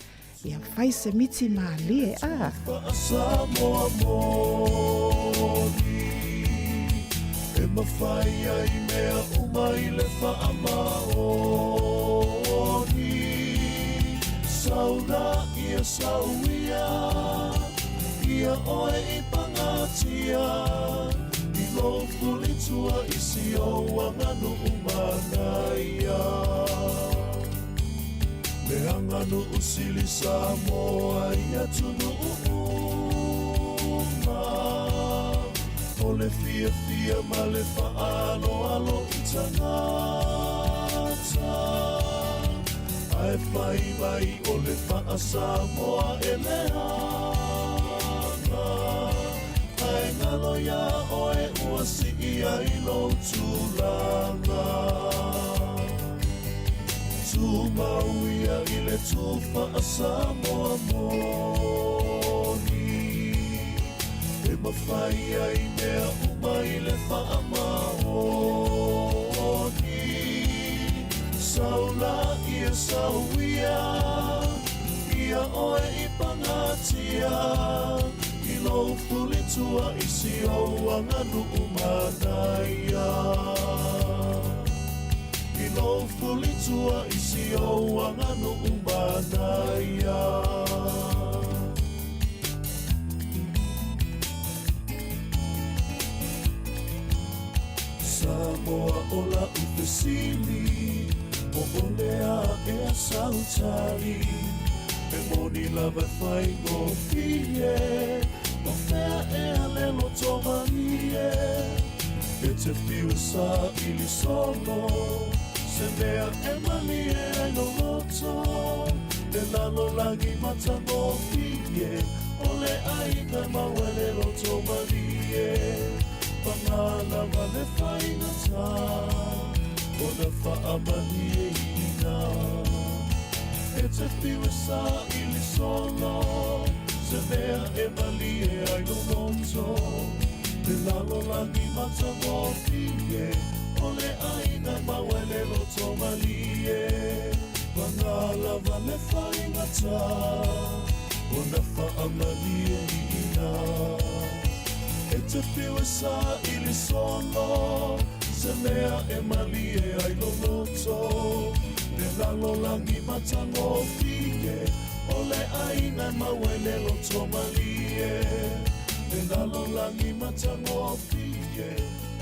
Ia whai se miti maalie. Sāmoa mōni E mawhai ai mea umai le whaamaoni Sauna ia sauia Ia oe i pangatia I lofu litua isi o wanganu umanaia Me anganu usili Sāmoa ia tunu uuma O le fia ma le whaalo i tangata Ai whai vai o le wha Sāmoa e le hana Ai ngalo ia oe ua si ia i lo tūlanga Tūmauia i le tūwha Sāmoa mōni E mawhai ai mea umai le whaamaoni Saula ia sauia Ia oe i pangatia I lofu litua isi o wanganu umanaia I lofu litua isi o wanganu umanaia Sāmoa ola upesili O olea e sautari E moni lava whai ngō fie O mea e alelo tomanie E te whiu sa ili solo Se mea e mali e aino loto E lalo langi mata ngō fie O le aina mawele lo tomanie Pangala wale whaingata O na whaamani e ina E te whiu sa ili solo Se mea e mali e aino loto Te lalo langi mata ngō fie O le aina mawele lo tomalie Pangala wale whaingata O na whaamani e ina E te whiu sa ili solo Se mea e mali e aino loto Te lalo langi mata ngō fie O le aina mawele lo tomalie Te lalo langi mata ngō fie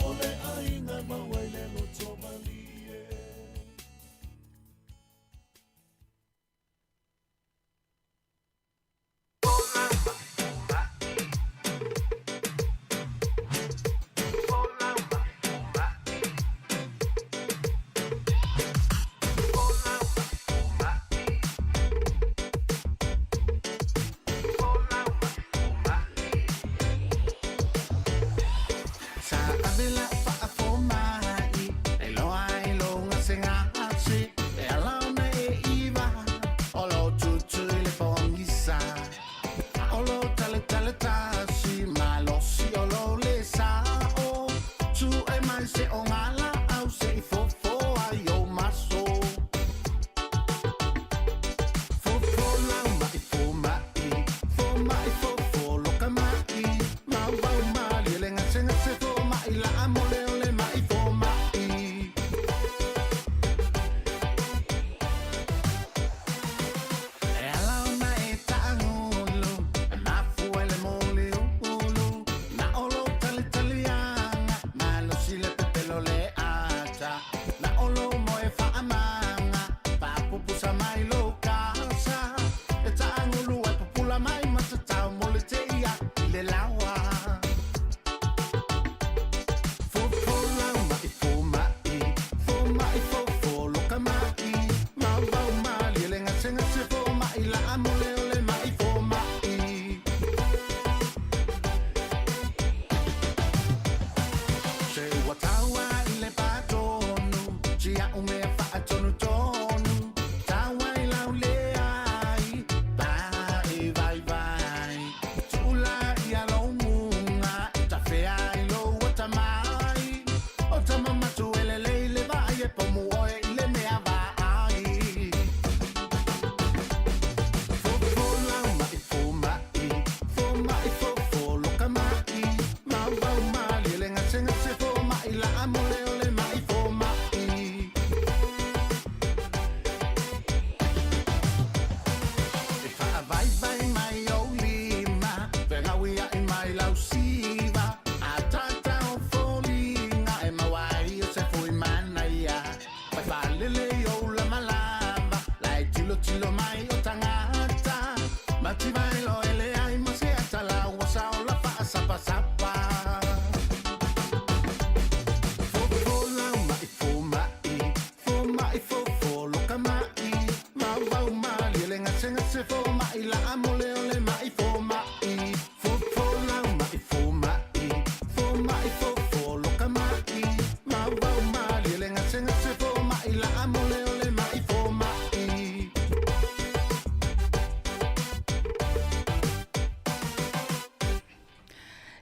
O le aina mawele lo tomalie mai la amole ole mai fo mai. E ala ona e taangolo, na fuele mole olo, na olo tali talianga, ma lo sile pepelo le acha, na olo moe fa amanga, pa pupusa mai lo casa, e taangolo e pupula mai matatau mole te ia le lawa.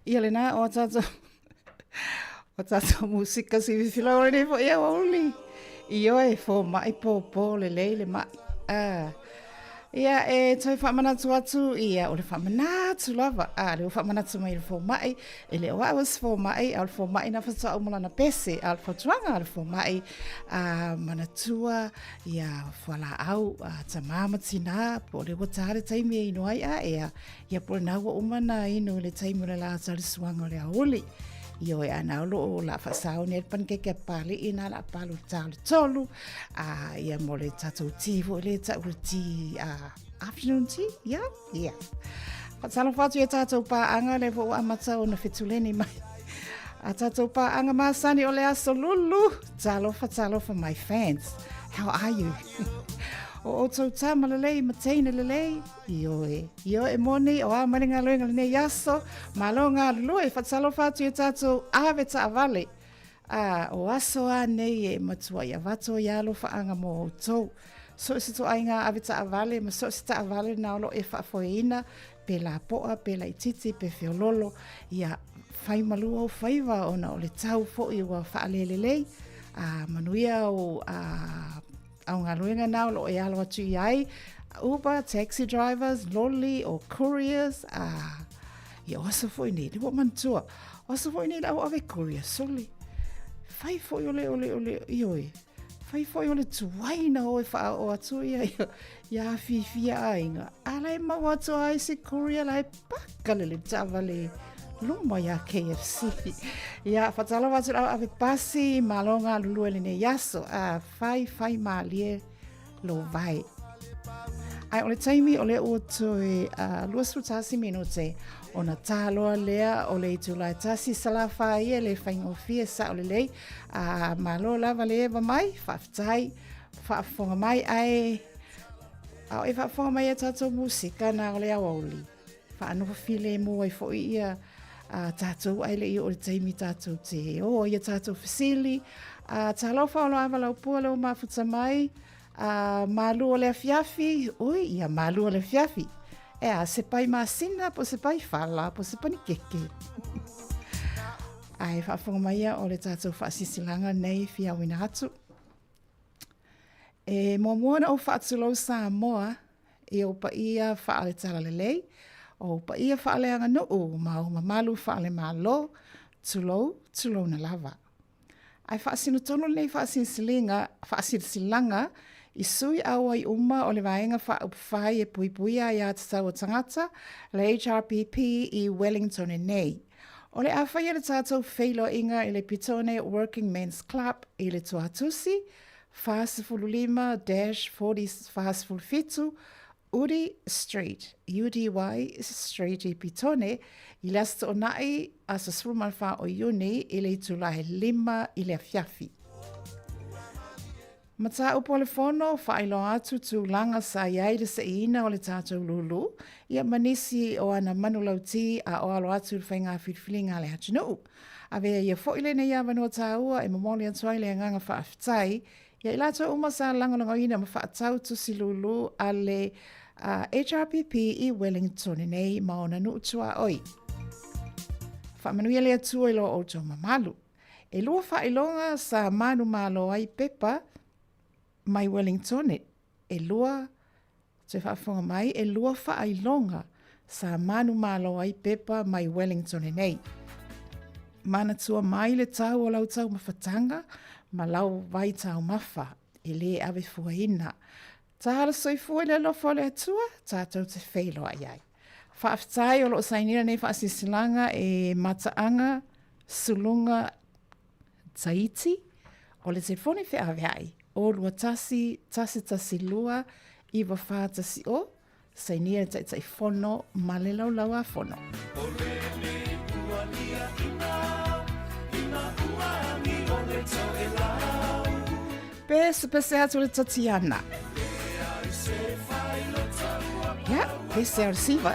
Ia le nā o tātou musika si whiwhilaure ne fo ia wauli. I oe fo mai pōpō le lei le mai. Ia e toi whamanatu atu ia o le whamanatu lava. Le o whamanatu mai le fo mai. E le o awas fo mai. Al fo mai na whata o mulana pese. Al whatuanga al fo mai. Manatua ia whala au tamama tina. Po le watare taimi e ino ai a ea. Ia po le naua umana ino le taimi le la tari suanga le auli. Io e ana lo la fasao ne pankeke pali ina la palu tau tolu ia mo le tatou tivo le tatou ti afternoon tea yeah Patalo fatu e tatou pa anga le vo amata ona fetuleni mai a tatou pa anga masani o le aso lulu talo for my fans, how are you? O tau tama lelei, mateina lelei, io e moni, o a maringa loenga le ne yaso, malo ngā lulu e whatalo whatu e tātou ave ta avale. O aso a nei e matua ia vato ia alo whaanga mō tau. So se to ainga ave ta avale, ma so se ta avale na olo e whaafoeina, pe la poa, pe la ititi, pe whiololo, ia whai malua o whaiva o na o le tau fo i ua whaalelelei, manuia o au ngā ruenga nao lo e alo atu i ai, Uber, taxi drivers, lolly or couriers, ia osa fo i nei, liwa mantua, osa fo i nei lau ave courier, soli. Whai fo i ole, ioi, whai fo i ole tuaina o e wha o atu ia fifia ainga. Ala e mau atu ai se courier la e pakalele tavale, luma ia KFC. Ia whatala watu au ave pasi, malonga lulu ele ne yaso, whai malie lo vai. Ai ole taimi ole o toi luasu tasi minute, o na taloa lea o le itulai tasi salafa ia le whaingofia sa ole lei, malo lava leva mai, whaftai, whaafonga mai ai, au e whaafonga mai a tato musika na ole awauli. Whaanofa file mua i fo ia, tātou ai le i o le taimi tātou te o ia tātou whisili, tālau whaolo awa lau pua lau mafuta mai, malu o le fiafi, ui ia malu o le fiafi, se pai masina, po se pai whala, po se pani keke. Ai whaafonga mai o le tātou whaasisilanga nei whiawina atu. Moana o whaatulau Sāmoa, e o pa ia whaale tala le lei, o pa ia whaale anga no o malu whaale malo, tulo na lava. Ai whaasino tono nei whaasisilanga I sui au ai uma o le vaenga whai e puipuia I atatau o tangata le HRPP I Wellington e nei. O le awhai le tātou whailo inga I le Pitone Working Men's Club I le Tuatusi, Whaasifululima-40 Udi Street, UDY Street I Pitone, I lasta o nai a sa srumalwha o Iuni I le tulahe 5 I le awhiawhi. Mata upo le fono, whailo atu tu langa sa iai le sa ina o le tātou lulu, ia manisi o ana manulauti a o alo atu le whainga whirwhilinga le hatunuu. A vea ia foile nei a vanua tāua e mamoli atuai le anganga whaafitai, ia I lato uma sa langalanga ina ma whaatau tu si lulu a le HRPP I Wellington nei maona nuutua oi. Whaamanuia le atua ilo o tō mamalu. E lua whailonga sa manu malo ai pepa, mai Wellington e lua te whaafonga mai e lua whaailonga sa manu malo ai pepa mai Wellington nei. Mana tua mai le tau o lau tau mawhatanga ma lau vai tau mawha e le ave fuaina. Tāra soifua le lofo le atua, tātou te whailo ai ai. Whaaftai o lo sainira nei whaasisilanga e mataanga sulunga Tahiti o le te fone whi awe ai. O lua tasi lua, iwa wha tasi o, sainira tai fono, male lau lau a fono. O le ua nia ina ua ni o le tau e lau. Pese atu le tatiana. Ja, pese ar siva,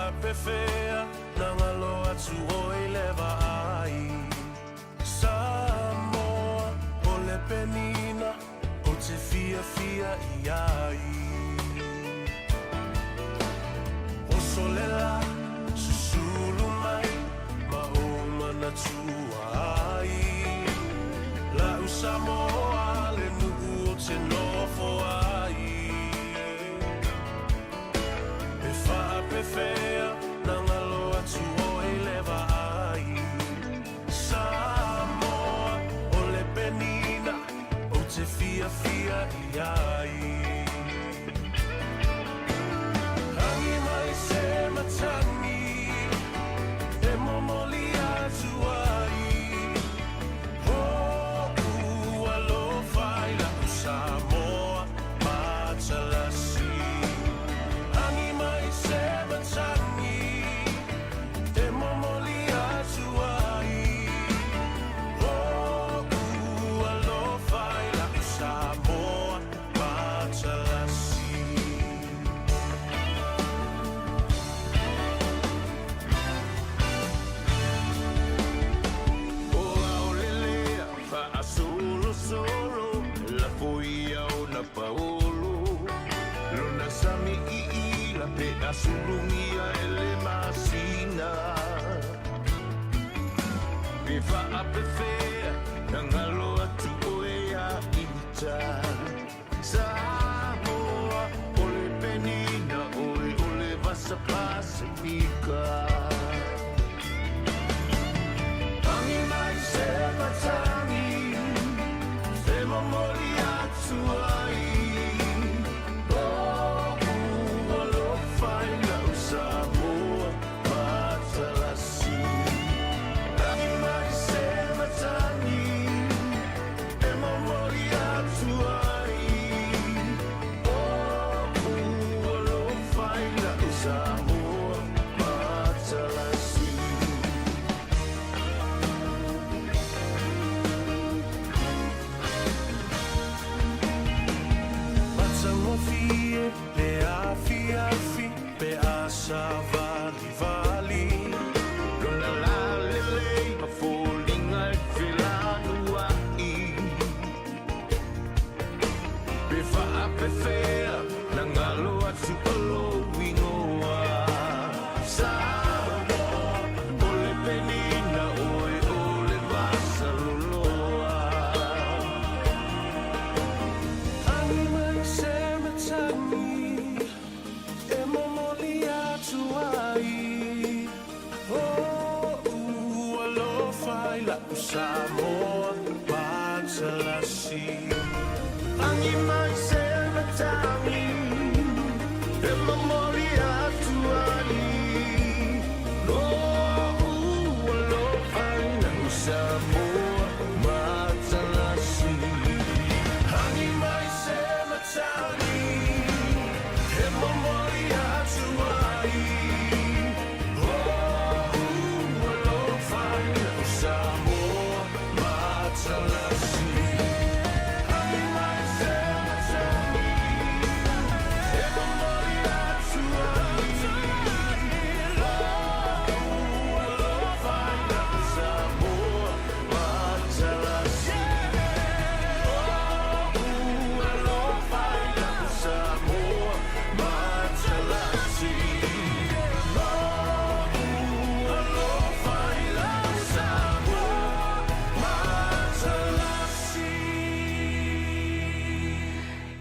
whaapewhea na ngalo atu o I lewa ai Sāmoa o le penina o te fia I ai O solela susulu mai ma o mana tua ai La u Sāmoa le nuku o te nofo ai E whaapewhea na ngalo atu o I lewa ai Sāmoa o le penina o te fia I ai Hangi mai se matangi e momoli atu ai Ho ua lo whai la u Sāmoa matalasi Hangi mai se matangi e momoli atu ai Ho ua lo whai la u Sāmoa matalasi Solo la foia o na paolo lona sami I la pe asulungia ele masina pe fa apefea na ngalo atu oea ita Sāmoa o le penina o le vasa pasifika Tangi mai se matangi Momoli atu ai O ua lo whai na u Sāmoa matalasi Tangi mai se matangi E momoli atu ai O ua lo whai na u Sāmoa matalasi Fie le afi pe asa vali Lona la lele ma falling ai filanua I Pe whaapewhea na ngalo atu alo wingoa Sāmoa o le penina oe o le vasa loloa Hangi mai se matangi e momoli atu ai O ua lo whai la u Sāmoa matalasi Hangi mai se matangi e momoli atu ai O ua lo whai la u Sāmoa matalasi Hangi mai se matangi e momoli atu ai O ua lo whai la u Sāmoa matalasi Hangi mai se matangi e momoli atu ai O ua lo whai la u Sāmoa matalasi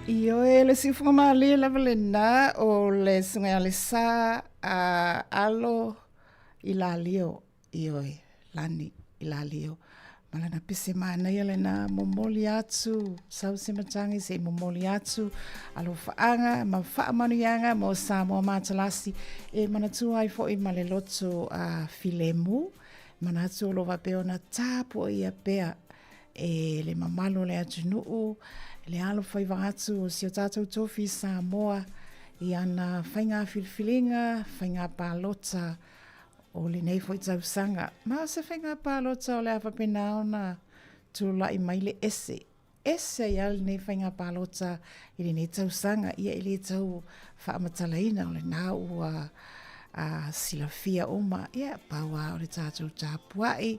Io e le si fuma le la valena o le sunga le sa alo ilalio io e lani ilalio malana pise mana ia na momoli atu sau se matangi se momoli atu alo faanga ma fa manuanga mo Sāmoa matalasi e manatu ai fo I male loto filemu manatu lo va peona tapo ia pea e le mamalo le atu nuu le alo fai atu si o tātou tofi Sāmoa I ana whainga filfilinga, whainga pālota o le nei fo I tausanga. Ma se whainga pālota o le awhapena ona tū lai mai le ese. Ese I al nei whainga pālota I le nei tausanga ia I le tau whaamatalaina o le nā ua silafia uma, ia, paua o le tātou tāpuai,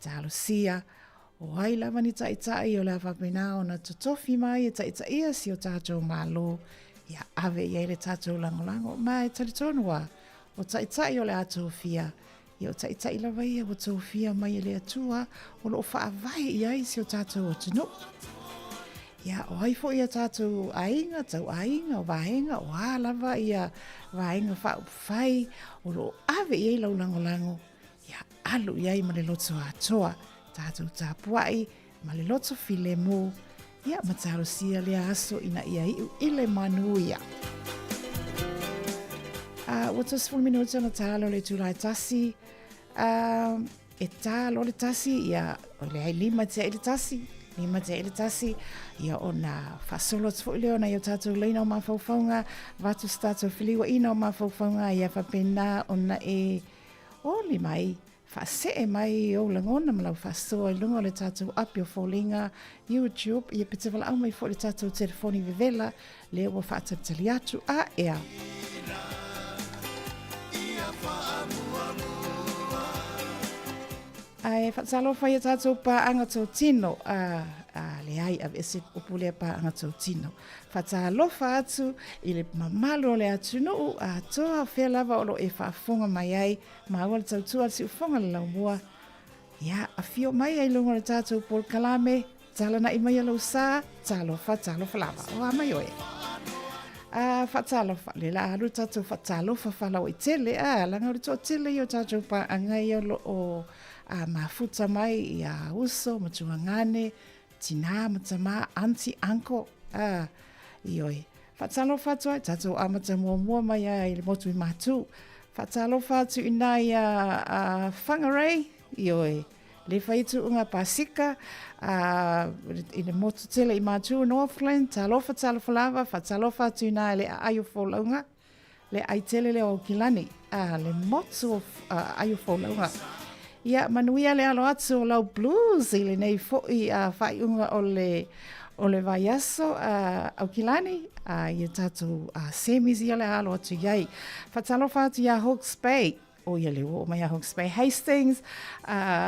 tālo sia, o hai lava ni tai o le awhapena o na totofi mai e tai si o tātou malo, ia ave ia le tātou langolango, mai tali tonua, o tai o le atou fia, ia o tai lava ia o tau fia mai le atua, o lo whaavai ia si o tātou o tino. Ia, o hai fo ia tātou ainga, tau ainga, o vahenga, o lava ia vahenga whai, o lo ave ia lau langolango, ia alu ia i ma le loto atoa, tātou tāpuai, ma le loto file mo, ia mataro sia le aso ina ia iu ile manuia. Watos 4 minuta na talo le tulai tasi, e talo le tasi, ia o le ai 5 te ele tasi, 5 te ele tasi, ia o na fasolo tfo ile o na ia tātou leina o mawhauwhaunga, vatus tātou whiliwa ina o mawhauwhaunga, ia whapena o na e oli mai, whasee mai o langona malau whasoa i lunga o le tātou api o fōlinga, YouTube, ia pitewala au mai fo le tātou telefoni vivela, leo wa whaatapitali atu a ea. Ai whaatalo whai a tātou pa anga tō tino, le ai a vese upulea pa anga tō tino. Whaatalo atu i le mamalo le atu nuu, a toa whea lava o lo e whaafonga mai ai, ma awal tautua si ufonga le laumua. Ia, a fio mai ai lunga le tātou pol kalame, tala na i mai alau sā, talo lava, o a mai oe. Whaatalo wha, le la alu tātou whaatalo whalau i tele, langa uri tō tele i o tātou pa anga i o lo o mafuta mai i a uso, matuangane, tina, matama, anti, anko, i oi. Whaatalo whatu ai, tātou amata mua mai i le motu i matu. Whaatalo whatu i nai whangarei, i oi. Le whaitu unga pasika, i le motu tele i matu Northland, talo whalava, whaatalo whatu i nai le aio wholaunga, le aitele le o kilani, le motu aio wholaunga. Ia manuia le alo atu o lau blues i le nei fo'i whaiunga o le vaiaso au kilani i tātou semis i le alo atu iai. Whatalo whatu ia Hawke's Bay, o ia le o mai a Hawke's Bay, Hastings,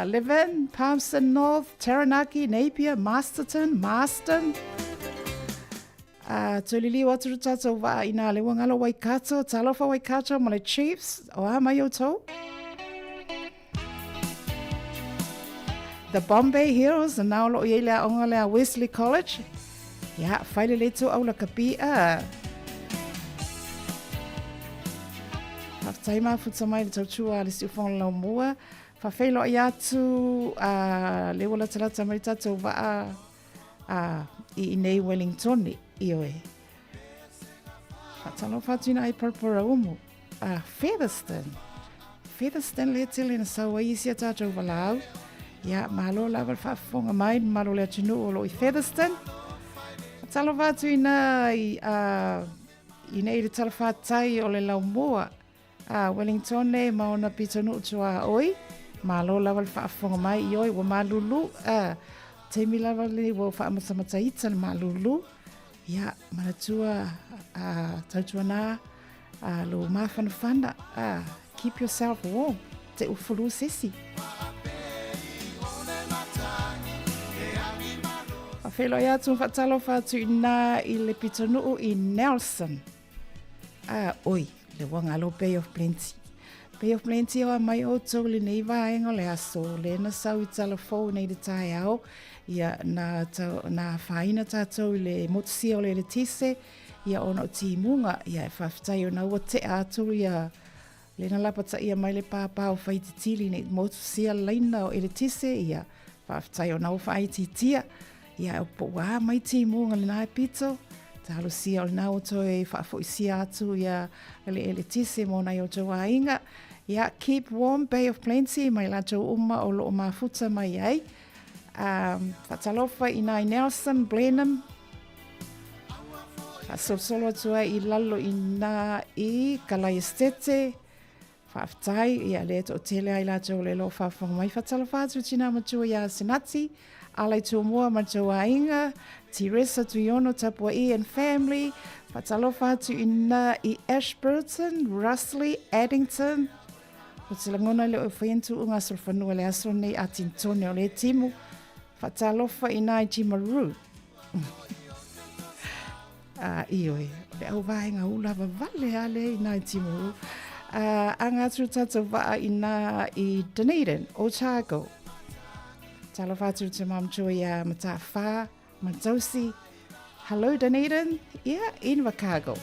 Leven, Palmerston North, Taranaki, Napier, Marston, Tolili watu tātou wa ina le wangalo Waikato, talofa Waikato ma le Chiefs, o mai o tau. The Bombay Heroes, and now lo ile onga le Wesley College. Ya, whaile le tō au la kapia. Whaftaima futa mai le tautua le siufonga lau mua. Whawhailo i atu le wala talata mai tātou waa i nei Wellington i oe. Whatalo whatina i parpura umu. Featherston le tili na saua isi a tātou walau. Ia, malo lava whaafonga mai, malo le atunu o lo i Featherston. Talo whatu ina i nei le tala whātai o le lau mua. Wellington ne maona pitonu utua oi. Malo lava whaafonga mai i oi wa malulu. Teimi lava le wa whaamatsamata ita le malulu. Ia, manatua tautua nā lo mawhanawhana. Keep yourself warm. Te ufulu sesi. Whelo ia tu whatalo whatu ina i le pitonuu i Nelson. Oi, le wangalo Bay of Plenty. Bay of Plenty o mai o tau le nei vaenga le aso, le na sau i talafou nei le Taeao, ia na whaina tātou i le motosia o le tise, ia ona o timunga, ia e whaftai o na ua te atu ia le na lapata ia mai le pāpā o whaititili nei motosia leina o le tise, ia whaftai o na ua whaititia, ia o po wā mai timunga le nai pito, talo sia o le nau to e whaafo i sia atu ia le tise mo na i o to wāinga, ia keep warm Bay of Plenty mai la tau uma o lo mafuta mai ai, whatalofa i nai Nelson, Blenheim, whasosolo atua i lalo i nā i Kalai Estete, whaaftai ia le to tele ai la tau le lo whaafong mai whatalofa atu tina matua ia Senati, alai tō mua ma tō ainga, Teresa Tuiono Tapua and family, Whatalofa atu ina I Ashburton, Rusley, Addington. O te langona le o whaentu unga solfanua le aso nei a tintone o le timu. Whatalofa ina I Timaru. Ioi, le au vaenga ula vale ale ina I Timaru. Anga tru tatu waa ina I Dunedin, Otago. Talofa atu te mamtua ia Matawha, Matausi. Hello Dunedin, yeah, in Chicago.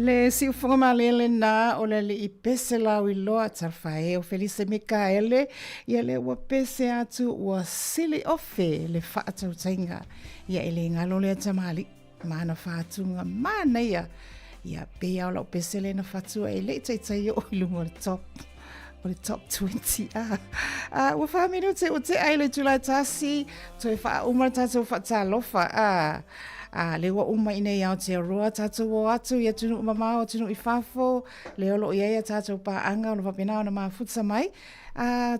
Le si ufonga lele na o le I pese lau I loa tarfae o Felisa Mikaele ia le ua pese atu ua sili ofe le whaatau tainga ia ele ngalo le tamali mana whaatunga mana ia pea o lau pese le na whatua e le taitai o ilungo le top 20 ua whaminu te o te aile tulai tasi toi wha umar tatou whaatalofa le wa uma ina ia te roa tatou o atu ia tunu mamao tunu I fafo le olo ia tatou pa anga o vapena ona mafutsa mai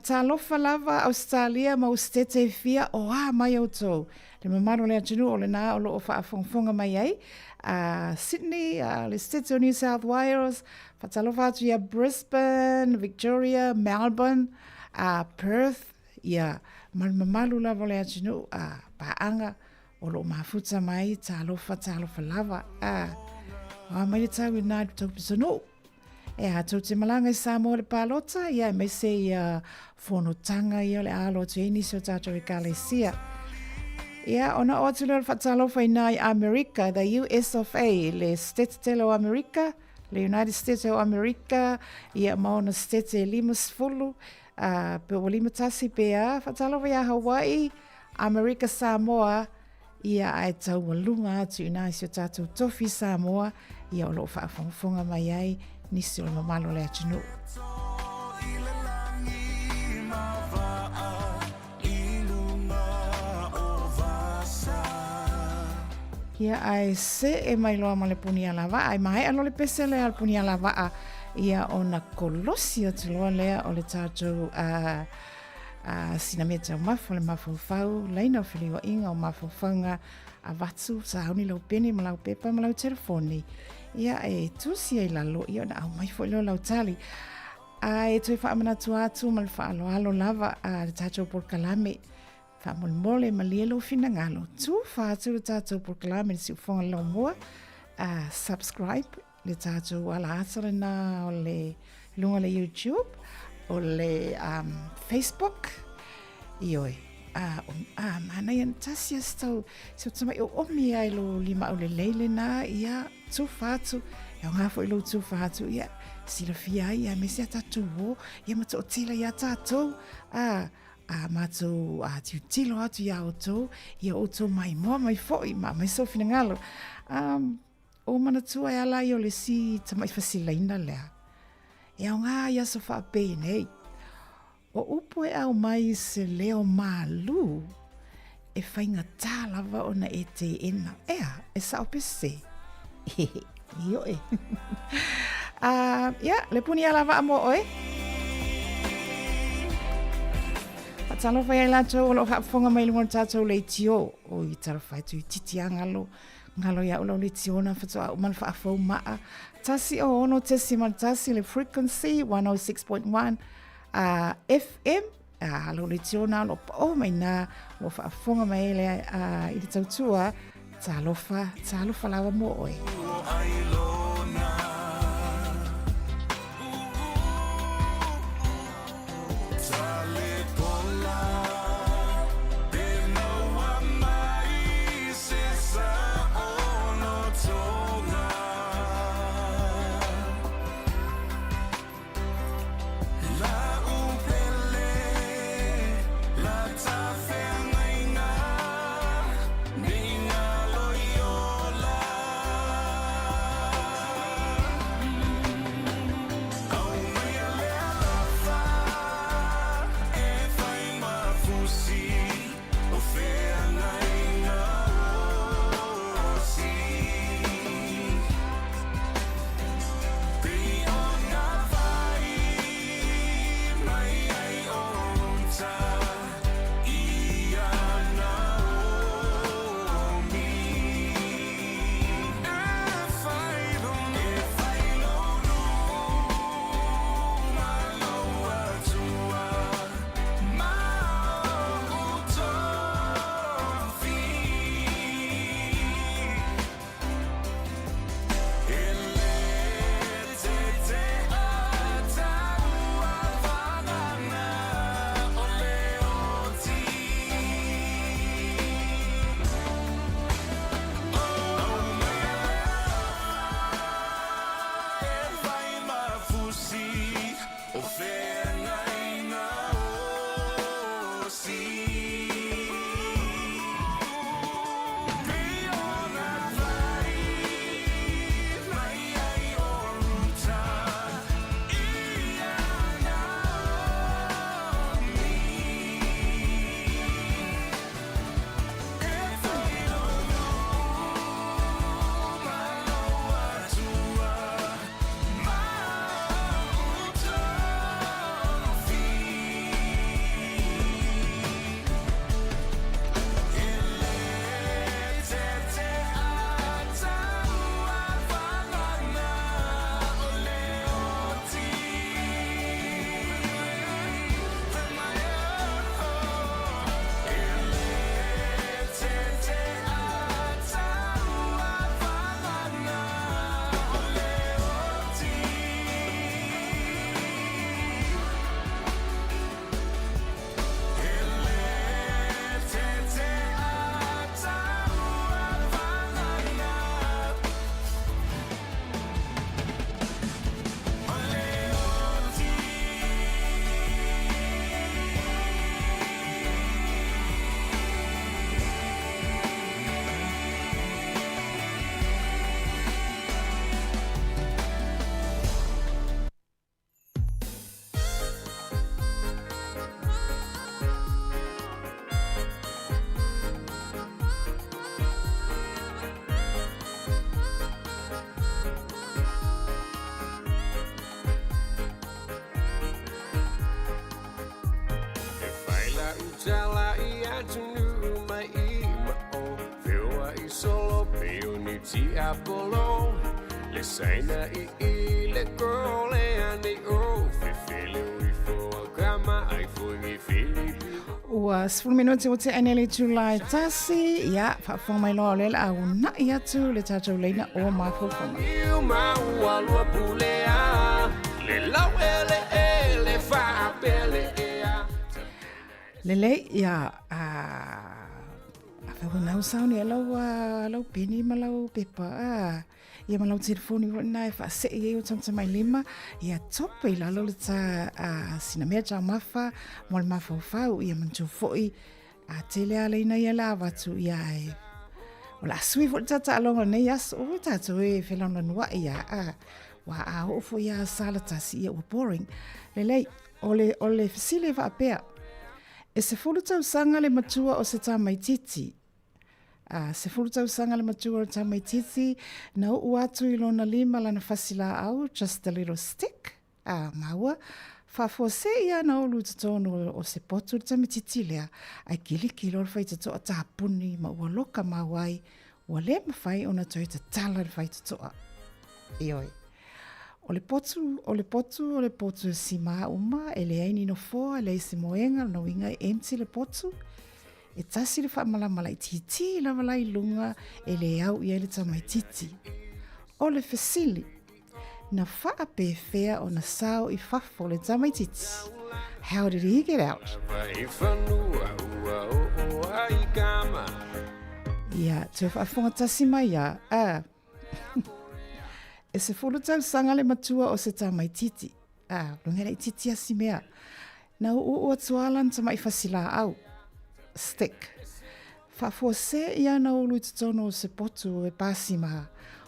talofa lava Australia ma ustete fia o mai auto le mamaro le tunu o le na o lo fa fonga mai ai Sydney le state of New South Wales fatalofa atu ia Brisbane Victoria Melbourne Perth ia mamalu lava le tunu pa anga o lo mafuta mai talofa lava mai le tau ina tau pisono tau te malanga I Sāmoa le palota ia mai se whonotanga ia le alo te inisi o tātou I Kalesia ona o atu le whatalofa ina I America the US of A le State Telo America le United States of America ia maona State e limas fulu pe o lima tasi pea whatalofa ia Hawaii America Samoa ia ai tau walunga atu ina isi o tātou tofi Sāmoa ia o loo whaafonga mai ai nisi o mamalo le atunu. Ia ai se e mai loa ma le puni ala waa ai mai alo le pese le al puni ala waa ia o na kolosi atu loa lea o le tātou sina mea tau mafu le mafu fau leina o whiliwa inga o mafu faunga a watu sa hauni lau pene ma lau pepa ma lau telefoni ia e tusi ai lalo ia na au mai fo leo lau tali e toi wha amana atu ma le wha alo alo lava le tātou por kalame wha mole ma lielo fina ngalo tu wha atu le tātou por kalame si ufonga lau mua subscribe le tātou ala asara na o le lunga le YouTube o le Facebook ioi mana yan tasia stau so tama o omi ai lo lima o le leile na ia tu fatu e nga fo lo tu fatu ia sila fia ia me se tatu wo ia mato tila ia tatu mato atu tilo atu ia auto ia auto mai mo mai foi mai so fina ngalo o mana tu ai ala yo le si tama fasila lea e au ngā ia so wha pe nei. O upo e au mai se leo malu e whainga tā lava o na e te ena. E sao pese. Io e. Le puni ala wa amo oe. Patalo whai ai lato o lo whafonga mai lunga tātou le tio. O I tara whai tu I titi angalo. Ngalo ia ulau le tiona whatoa uman whaafau maa. Tasi o ono tesi man tasi le frequency 106.1 FM lo le tiona lo o mai na lo fa fonga mai le I le tautua talofa lava mo oi. Apollo, le saina le girl and the fili for grandma I for me fili. Ua 10 minuti o te anele July tasi, ia, whawha mai loa le au na ia tu le tātou leina o mawhawhama. Iu maua lua pulea, le lau ele whaapele ea. Lele, ia, Nau sauni e lau pini ma lau pepa ia ma lau telefoni na e whaasei e o tamta mai lima ia topa I lalo le ta sina mea tau mafa mo le mawhawhau ia mantu foi tele a leina ia la watu ia e o la sui fo tata alonga nei as o tata e whelana nua ia wa a hofo ia sala tasi ia o boring lele ole fisile wa apea e se fulu tau sanga le matua o se ta mai titi se fulu tau sanga le matua o ta mai titi na uatu I lona lima lana fasila au just a little stick maua Fafose ia na olu tatono o se potu le tamititi lea ai kiliki lo le faitatoa tapuni ma ua loka mawai ua le mawhai ona toi ta tala le faitatoa. Ioi. O le potu e si maa uma, e le aini no foa, e le se moenga, no inga e empty le potu. E tasi le whaamalama lai titi, lava lai lunga, e le au i ele tamai titi. O le fesili, na wha pe fea o na sao I whafo le tamai titi. How did he get out? Ia, te whaafonga tasi mai ia, e se fulu tau sanga le matua o se tamai titi. Lunga lai titi asi mea. Na ua tualan tamai fasila au. Stick. Whafo se ia na ulu tono se potu e pasi maha.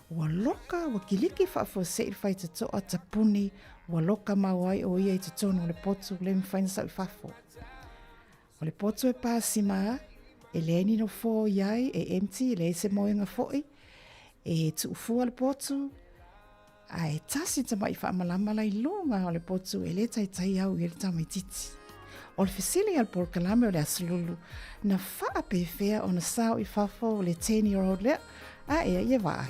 Ua loka, ua kiliki whafo se I whai te toa tapuni, ua loka mawai o ia I te tono le potu le mwhaina sa I whafo. O le potu e pasi maha, e leini no fo iai, e empty, le se moenga foi, e tu ufua le potu, a e tasi tamai whaamalama lai lunga o le potu, e le tai au I le tamai titi. O le fesili al porkalame o le asululu, na wha pe fea o na sao I whafo le 10-year-old lea, ia vai,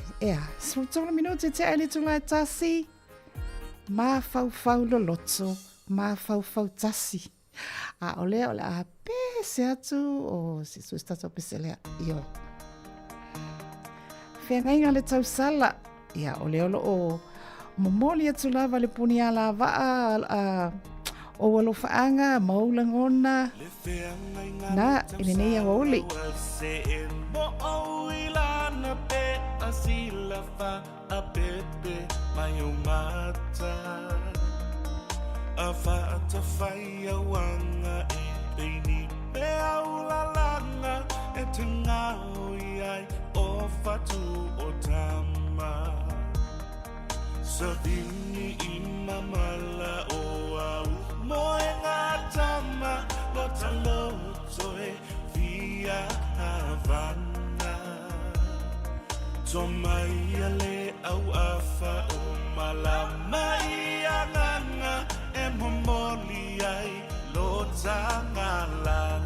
tona minuti te aile tula tasi, ma fau lo loto, ma fau tasi. O lea o le a pe se atu, o se su stato pe se lea, io. Whengainga le tau sala, o lea o momoli atu lava le puni ala vaa, o walo whaanga, maulangona, na ele nei a oli. Na pe asila fa a pepe mai o mata a fa ta fai a wanga e beini me au la langa e te ngau iai o fatu o tama Savini I mamala o au moe ngā tama lota loto e via Havana Tomai ale au afa o malama I anganga e momoli ai lo tanga lala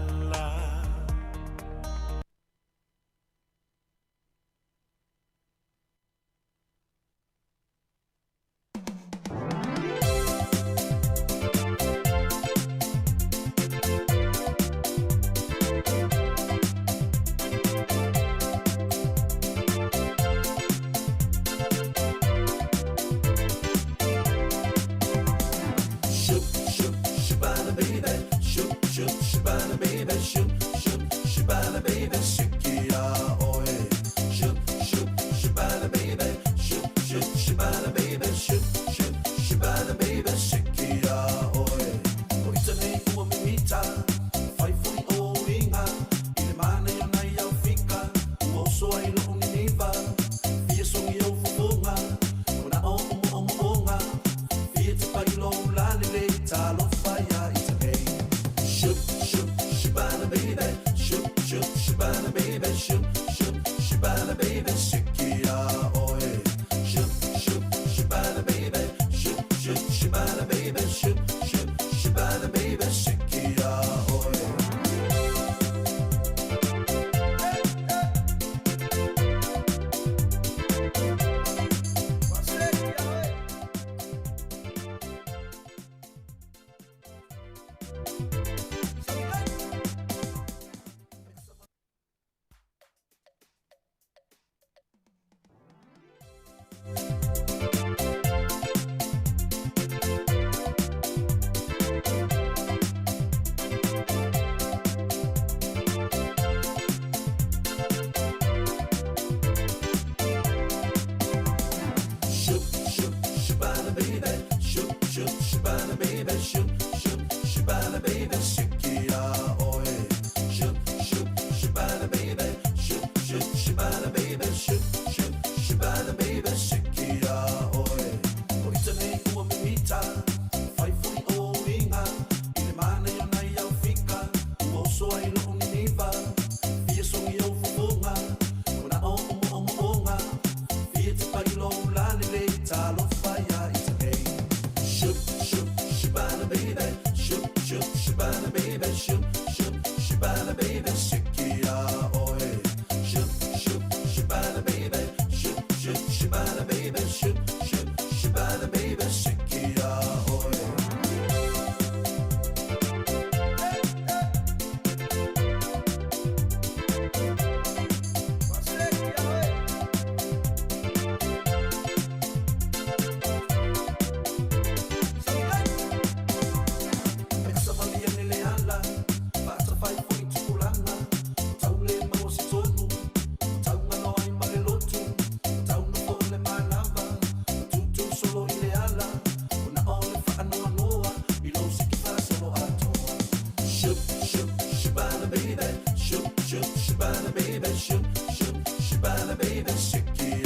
baby, shake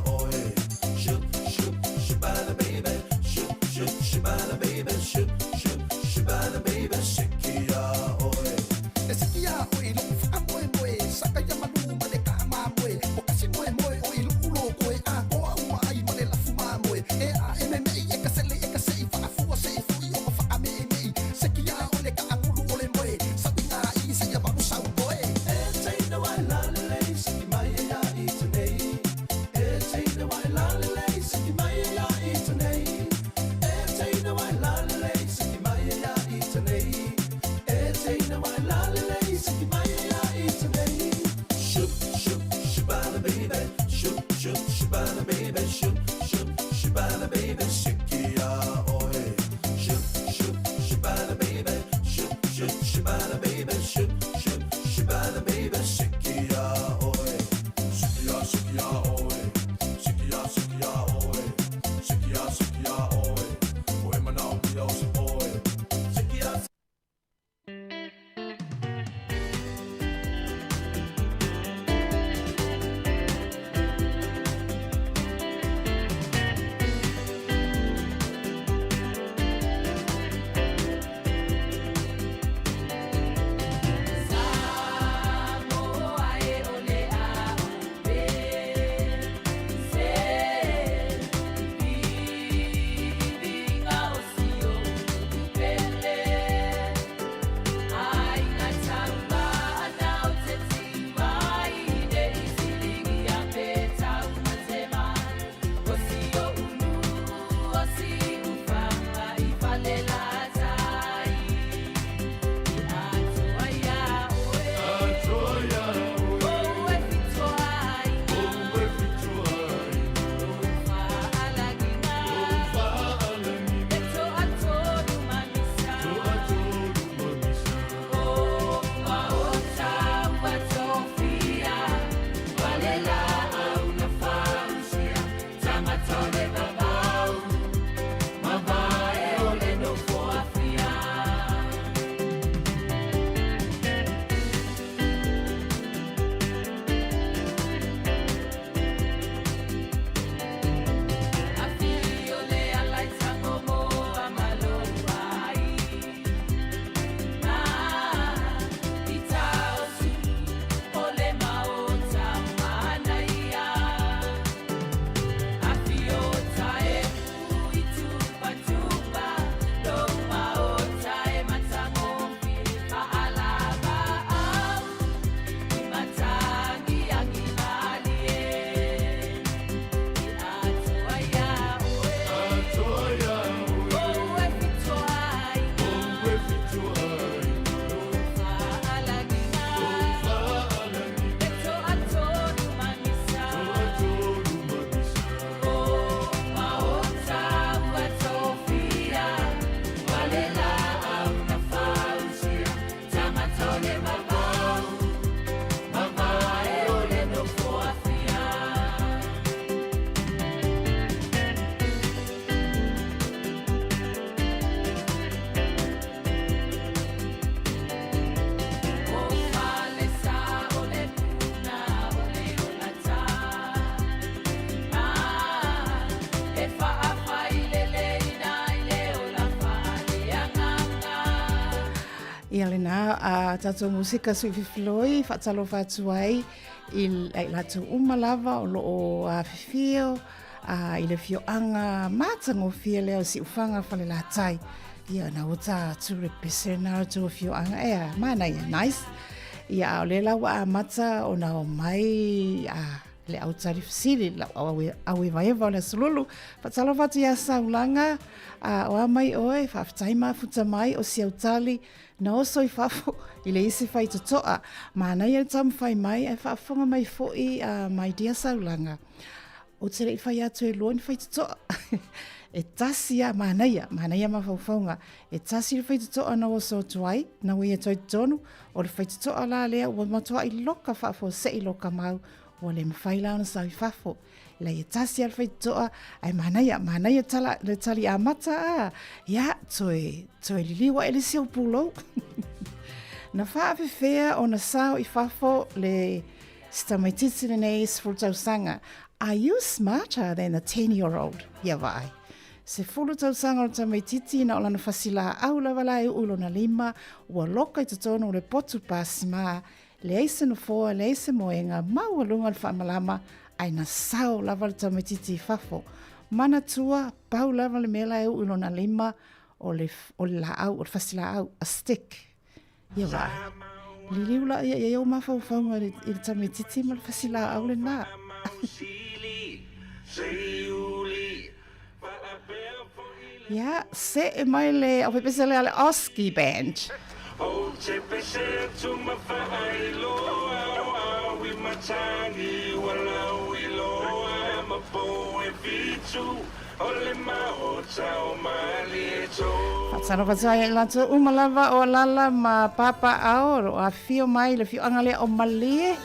oe. Shoop, shoop, shibana baby, shoop, shoop, shibana baby, shoop, shoop, shibana baby, shake oe. Sikia oe lo fa moe moe, saka ya malu male ka ma moe, o kasi moe moe oe lo ulo koe a o a ai male la fuma moe, e a me e ka se fa fu se fu I o fa me me, sikia ole ka angulu ole moe, sabina I se ya ba sa moe. Take the white lolly lace, my ya eat today. Take the white lolly lace, my ya eat today. Take the white lolly lace, my ya eat today. Take the white lolly lace, my ya eat today. Shoop, shoop, shibana baby, shoop, shoop, shibana baby, shoop, shoop, shibana baby, shake oe. Shoop, shoop, shibana baby, shoop, shoop, shibana baby, shoop, shoop, shibana baby, shake oe. Shake oe, shake oe, shake oe. Oe manao mi o se oe. Shake Sāmoa e ole a ube, se vivinga o sio upele. Ai ngā taunga ana o te tīmai, ne isilingi a pe taunga te mai. O sio unu, o si ufanga I whalela tai. Ia lena a tatou musika sui fifiloi whaatalo whātua ai I latou umalava o loo a fifio I le fio anga mātango fia leo si ufanga whale la tai ia na uta tu represena tu fio anga ea mana ia nice ia o le lawa a mata o na o mai le au tari fisiri la awe vaeva o le sululu whaatalo whatu ia saulanga o a mai oe whaftaima futa mai o si au tali na oso I whafo I le isi whai tutoa. Mana ia tamu whai mai e whaafonga mai fōi mai dia saulanga. O te rei whai atu e loa ni whai tutoa. E tasi ia mana ia ma whauwhaunga. E tasi le whai tutoa na oso tuai, na wei e toi tonu, o le whai tutoa la lea ua matua I loka whaafo se I loka mau, o le mwhai launa sa I whafo. La ia tasi al whai tutoa, ai mana ia tala le tali a mata ia toi liliwa e le siau pulou. Na whaafewhea o na sao I whafo le Sta mai titsile nei sfulu tausanga. Are you smarter than a 10-year-old? Ia vai. Se fulu tausanga o ta mai titi na o lana fasila au lava lai ulo na lima ua loka i tatono o le potu pasima le eise no foa le eise moenga mau alunga le whaamalama ai na sao lava le ta mai titi fafo. Mana tua pau lava le mela e ulo na lima o le la au o le fasila au a stick. Ia vai. Liliula ia ia mawhauwhaunga i le ta mai titi ma le fasila au le na. Ja, se e mai le o pepe se le ale Oski Band. O te pese tu ma whaai loa wi matani wala wi loa ma po e fitu o le mao tau mali e to. Fatsano fatsai e lato umalava o lala ma papa ao o a fio mai le fio angale o malie.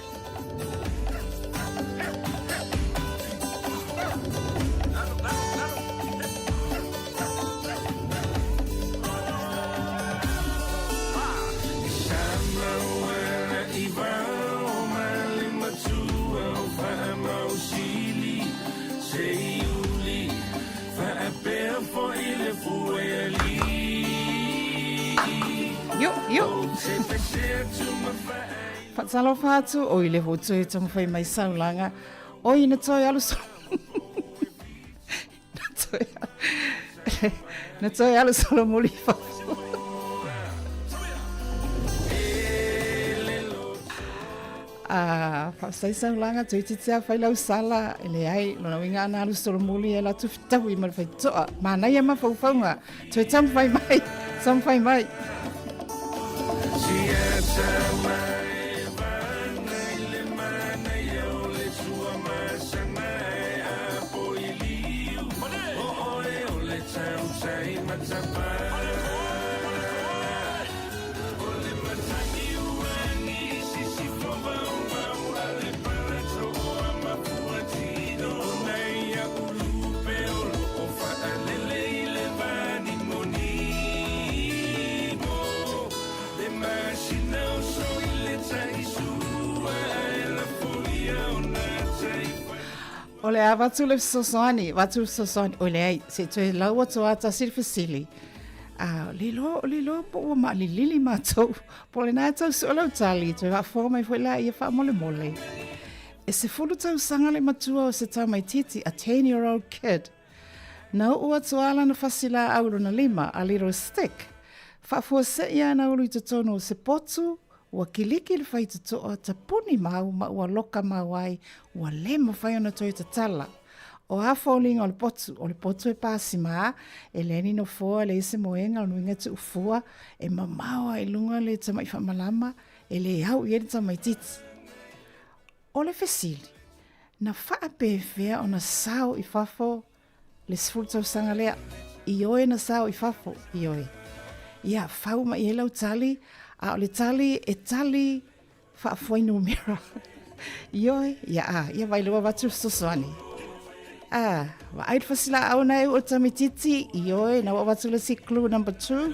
Yo. Fatsalo fatu o ile hotu e tonga whai mai saulanga. O ina toi alu so. Na toi alu solo muli fafu. Sai saulanga toi titia whai lau sala ele ai lona winga ana alu solo muli e la tu fitau i malwhai toa. Mana ia ma faufaunga. Toi tam whai mai. Sam whai mai. Ole a watu le sosani, ole ai, se tue lau atu ata sirfasili. Lilo po ua ma li lili mātou, po le nā tau su olau tali, tue wa fō mai fwela ia wha mole mole. E se fulu tau sanga le matua o se tau mai titi, a 10-year-old kid. Na ua tu ala na fasila auro na lima, a little stick. Wha fua se ia na ulu i te tono o se potu, ua kiliki le whai te toa ta puni mau ma ua loka mau ai, ua lema whai ona toi ta tala. O a fōlinga o le potu e pāsi mā, e leni no fōa le ese moenga o nuinga te ufua, e mamaua e lunga le tamai whamalama, e le au i eri tamai titi. O le fesili, na wha pewhea o na sao i fafo, le sfultau sanga lea, i oe na sao i fafo, i oe. Ia, whau ma i helau tali, a o le tali e tali wha whainu mera. I oe, ia vailua watu sosoani. Wa aid fasila au nei o tamititi, i oe, na wa watu le si clue number 2.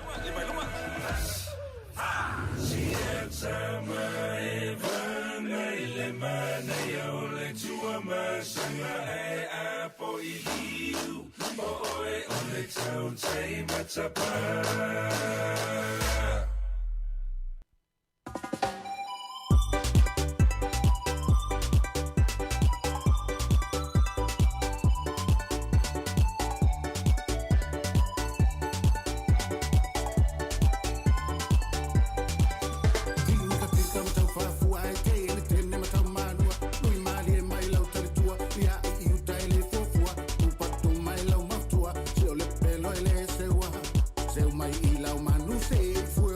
Seu mai i lau manu se fu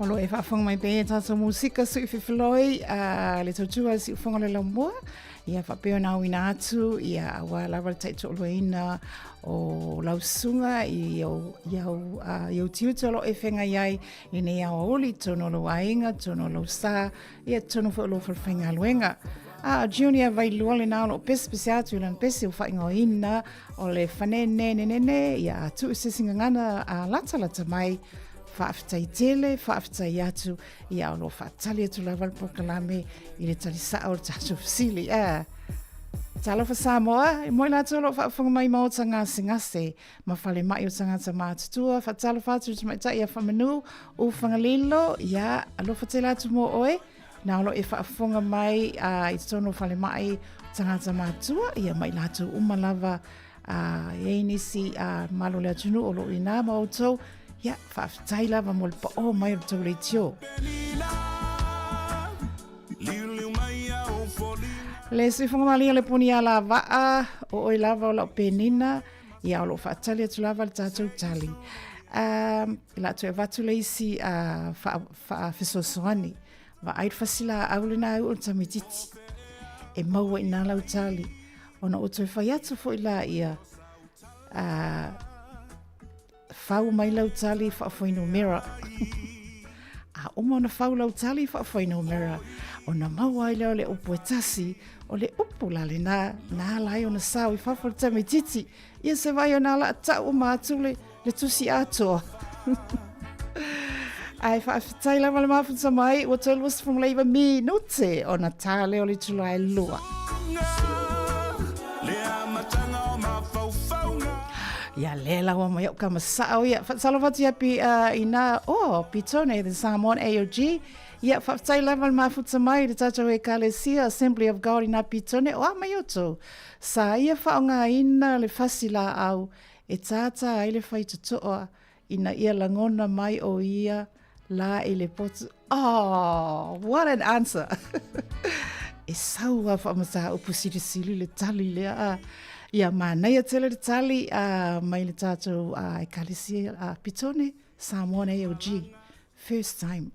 Olo e whaafonga mai pēr tātou musika sui whiwhiloi, le tautua si ufonga le lau mua, ia whapeo na wina atu, ia awa lawa tai tōlo ina o lausunga, iau tiutolo e whenga iai, i ne awa oli, tono lo ainga, tono lo sā, ia tono wha lo whenga luenga. Junior vai luole na lo pes atu lan pesi u whaingo ina, o le whanene, ia tu usisinga ngana lata mai, whaafitai tele, whaafitai atu, ia o lo whaatali atu la walpokalame, i le tali saa o tātou fisili. Talo fa Sāmoa, i moe la tolo whaafonga mai mao ta ngase, ma whale mai o tangata mātutua, whaatalo whaatu tu mai ta ia whamanu, u whangalilo, ia alo whatela atu mo oe, na alo e whaafonga mai, i tono whale mai tangata mātua, ia mai la tu umalava, e nisi malo le atunu o lo ina mao tau, ia, whaafitai lava mo le pa o mai o tau le tio. Le sui whangamalea le puni a la waa, o oi lava o lau penina, ia o lo whaatali atu lava le tātou tali. La tu e watu le isi whaafisosoani, wa aid fasila aule na au o tamititi, e maua ina lau tali, ona o tu e whaiatu fo ila ia, Fau mai lau tali whaafoino mera. Oma na fau lau tali whaafoino mera. O na maua ai leo le upu e tasi, o le upu la le na lai o na sau i whafo tame titi. Ia se vai o na la ta o mātu le tusi atoa. Ai whaafitai lama le mafuta mai, o tolu was from leiva minute o na tā leo le tula e lua. Ia lela wa mai o ka masao ia salo fatu ia pi ina pitone the Samoan AOG ia fatai level mafuta mai de tata we kalesia Assembly of God ina pitone o mai oto sa ia faonga ina le fasila au e tata ai le fai toa ina ia langona mai o ia la ele potu what an answer e saua fa masa opusiri silu le tali le ia manai a tele tali mai le tātou e kalisi pitone Samoan AOG first time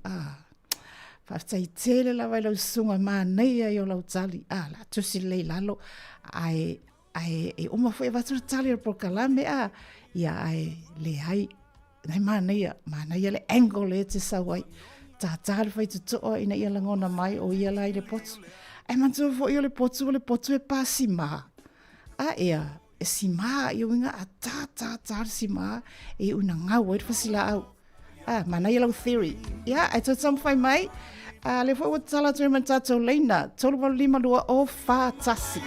whaafitai tele la vai lau sunga manai a i o lau tali la tusi lei lalo ai e oma fwe watu tali o prokalame ia ai le hai nai manai a le angle e te sawai tātari fai tutoa ina ia langona mai o ia lai le potu ai mantua fo i o le potu e pasi maa ea, e si maa i o inga a tā si maa e una ngau e fasila au. Mana i lau theory. Ia, ai tō tamu whai mai, le fo o tala tō man tātou leina, tōru walu lima lua o whātasi.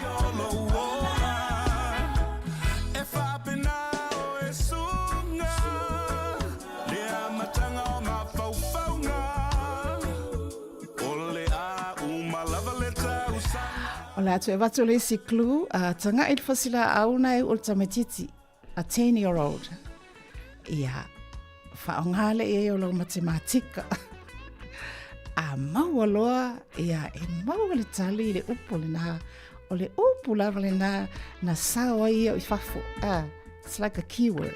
O la tu e watu le si klu, tanga i fasila au nei o tamatiti, a 10-year-old. Ia, whaongale e o lau matematika. A maua loa, ia e maua le tali le upu le na, o le upu lava le na sawa ia i whafo. It's like a keyword.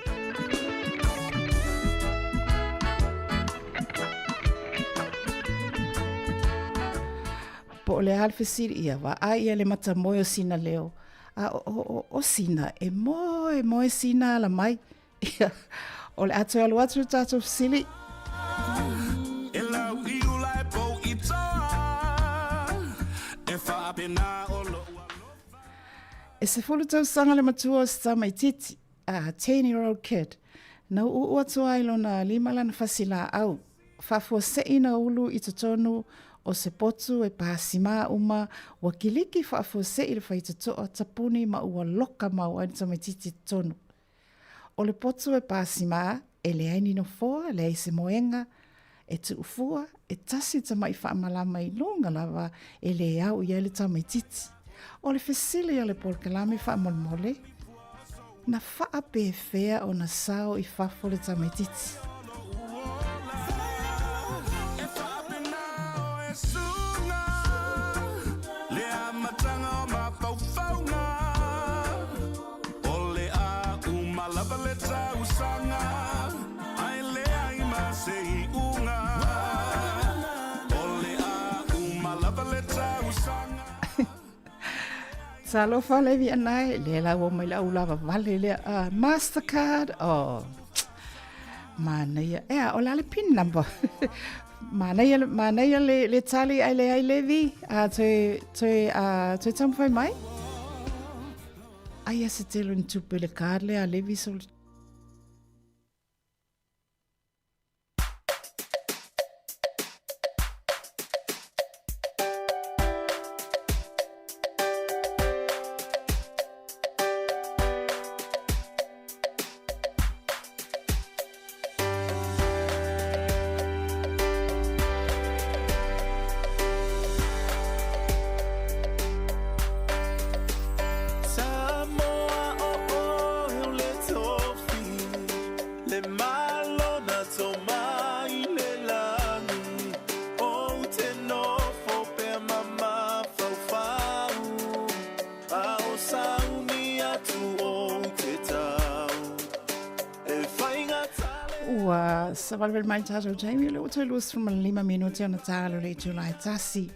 Po le alfesiri ia wa ia le mata moe o sina leo. O sina, e moe sina la mai. Ia, o le atu alu atu tātou sili. E se fulu tau sanga le matua o sta mai titi, a 10-year-old kid. Na u atu ailo na lima lana fasila au. Fafua se ina ulu i totonu o se potu e pāsima uma wa kiliki whaafua se i le whaitatoa tapuni ma ua loka mau ani ta mai titi tonu. O le potu e pāsima e le aini no foa, le aise moenga, e tu ufua, e tasi ta mai whaamalama i lunga lava e le au i ele ta mai titi. O le fesili a le porkalame whaamolmole, na whaape e whea o na sao i whafo le ta mai titi. Lava le tau sanga, ai le ai ma se i unga. Salofa levi anai, le la wo mai la ulava vale le Mastercard. Oh, mana ia, o la le pin number. mana ia le tali ai levi, te tamfai mai. Ai se telo ni tupe le card le a levi sol. Savalvel mai tato Jamie le utai lus from 5 minuti ona talo le July tasi.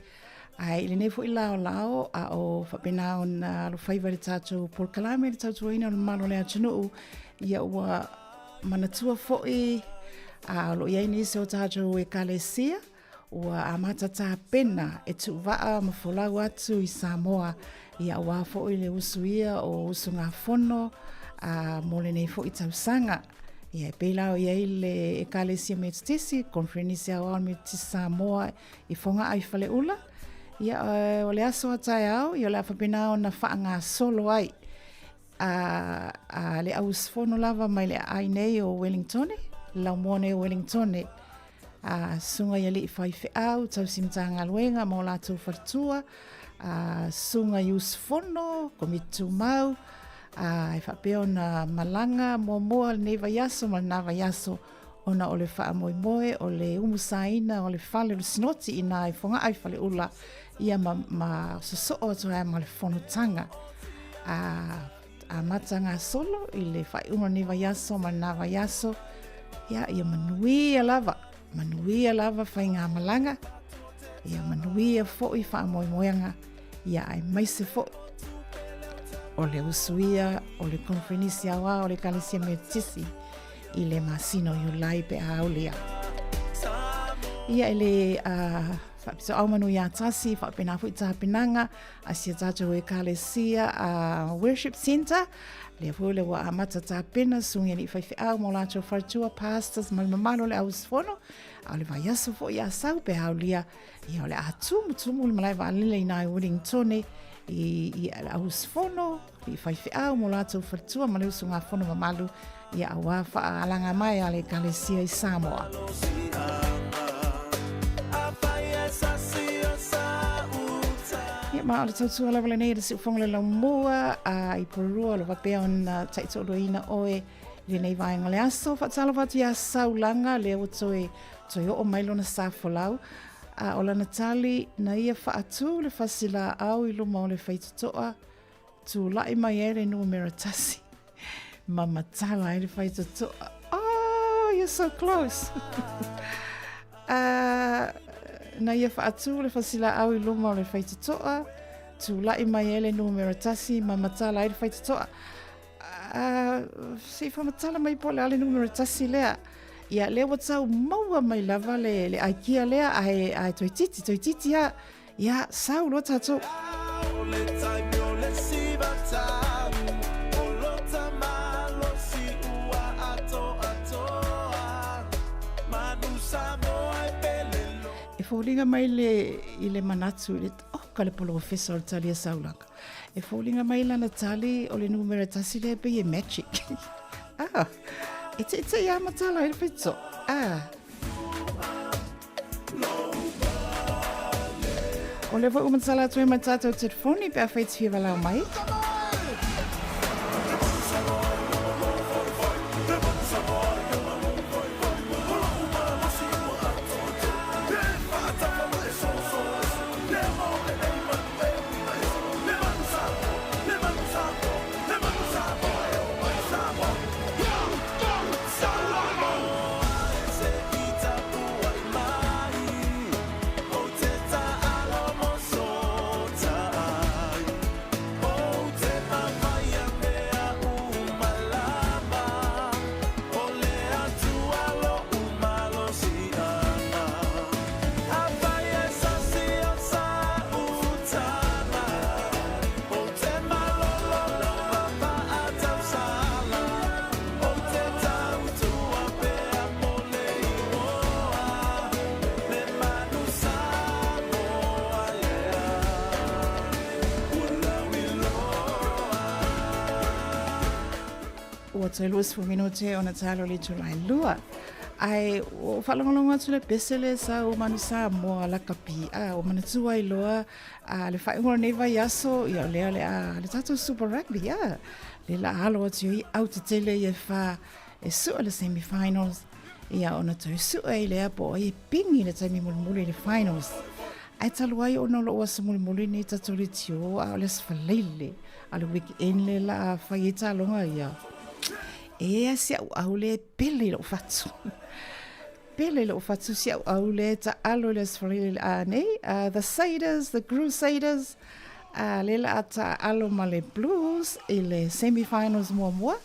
Ai le nefo i lao a o whapena on lo whaiva le tato por kalame le tato ina lo malo le atunu ia ua manatua fo'i a lo iai nisi o tato e kalesia ua amata ta pena e tu waa mafolau atu i Sāmoa ia ua fo'i le usu ia o usu ngā fono a mole nei fo'i tausanga. Ia pela o ia le ekalesia metisi konferensia o metisi Sāmoa I fonga ai fale ula ia o le aso a Taeao ia le afapena ona whaanga solo ai a le ausfono lava mai le ai nei o Wellington la mone o Wellington a sunga ia li fai au tau simtanga luenga mo la tu fartua a sunga usfono komitu mau e whapea ona malanga moa ne vaiaso ma na vaiaso ona o le wha moe o le umusaina o le whale o le sinoti ina e whonga ai whale ula ia ma soso o toa ma le whonotanga a matanga solo I le whai uma ne vaiaso ma na vaiaso ia manuia lava whai ngā malanga ia manuia fo'i wha moeanga ia ai maise fo'i o le usuia, o le konferenisia wa, o le kalesia metisi I le masino yulai pe aulia. Ia ele so au manu ia tasi, whapena fu I tahapinanga, a sia tato e kalesia worship center, le fule wa amata tahapena, sungi ni whaifi au, mo lato whartua, pastors, malmamano le ausfono, au le vaiaso fo ia sau pe aulia, ia o le atumu le malai wa alile ina I Wellington, I ausfono I whaiwhiau mo lātou whartua ma leusu ngā whono mamalu I awa wha alanga mai ale kalesia I Sāmoa. Ia maa ole tautua lawa le nei rasi ufonga le lau mua I porua lo wapea on taito ina oe le nei vaenga le aso whatala watu ia saulanga le o toi o mailo na sāfolau o la Natali na ia whaatu le whasila au I luma o le whaitotoa tu lai mai ere numero tasi mamatala e le whaitotoa oh you're so close na ia whaatu le whasila au I luma o le whaitotoa tu lai mai ere numero tasi mamatala e le whaitotoa si whamatala mai po le ale numero tasi lea ia le watau maua mai lava le aikia lea ai toi titi ia sau lo tatou e fōlinga mai I le manatu le ka le polo ofisa o le talia saulanga e fōlinga mai la Natali o le numero tasi le pe magic It's a yamatala if it's so. O le vo umatsala tu matato telefoni pe afait hiva la mai. o te luas fu minute o na talo le July lua. Ai o whalongolonga atu le pesele sa o manu Sāmoa la kapi o manatua I loa le whaingola nei vai aso ia o lea le tatou Super Rugby le la alo atu I au te tele I wha e sua le semi-finals ia o na tau sua I lea po I pingi le taimi mulimuli le finals. Ai talu ai o na lo asa mulimuli nei tatou le tio o le sfaleile a le weekend le la whai e talonga ia. E si au le pele lo fatu. Pele lo fatu si au le ta alo le sfaleile nei the Satyrs, the Crusaders le la ta alo ma le Blues I le semi-finals mua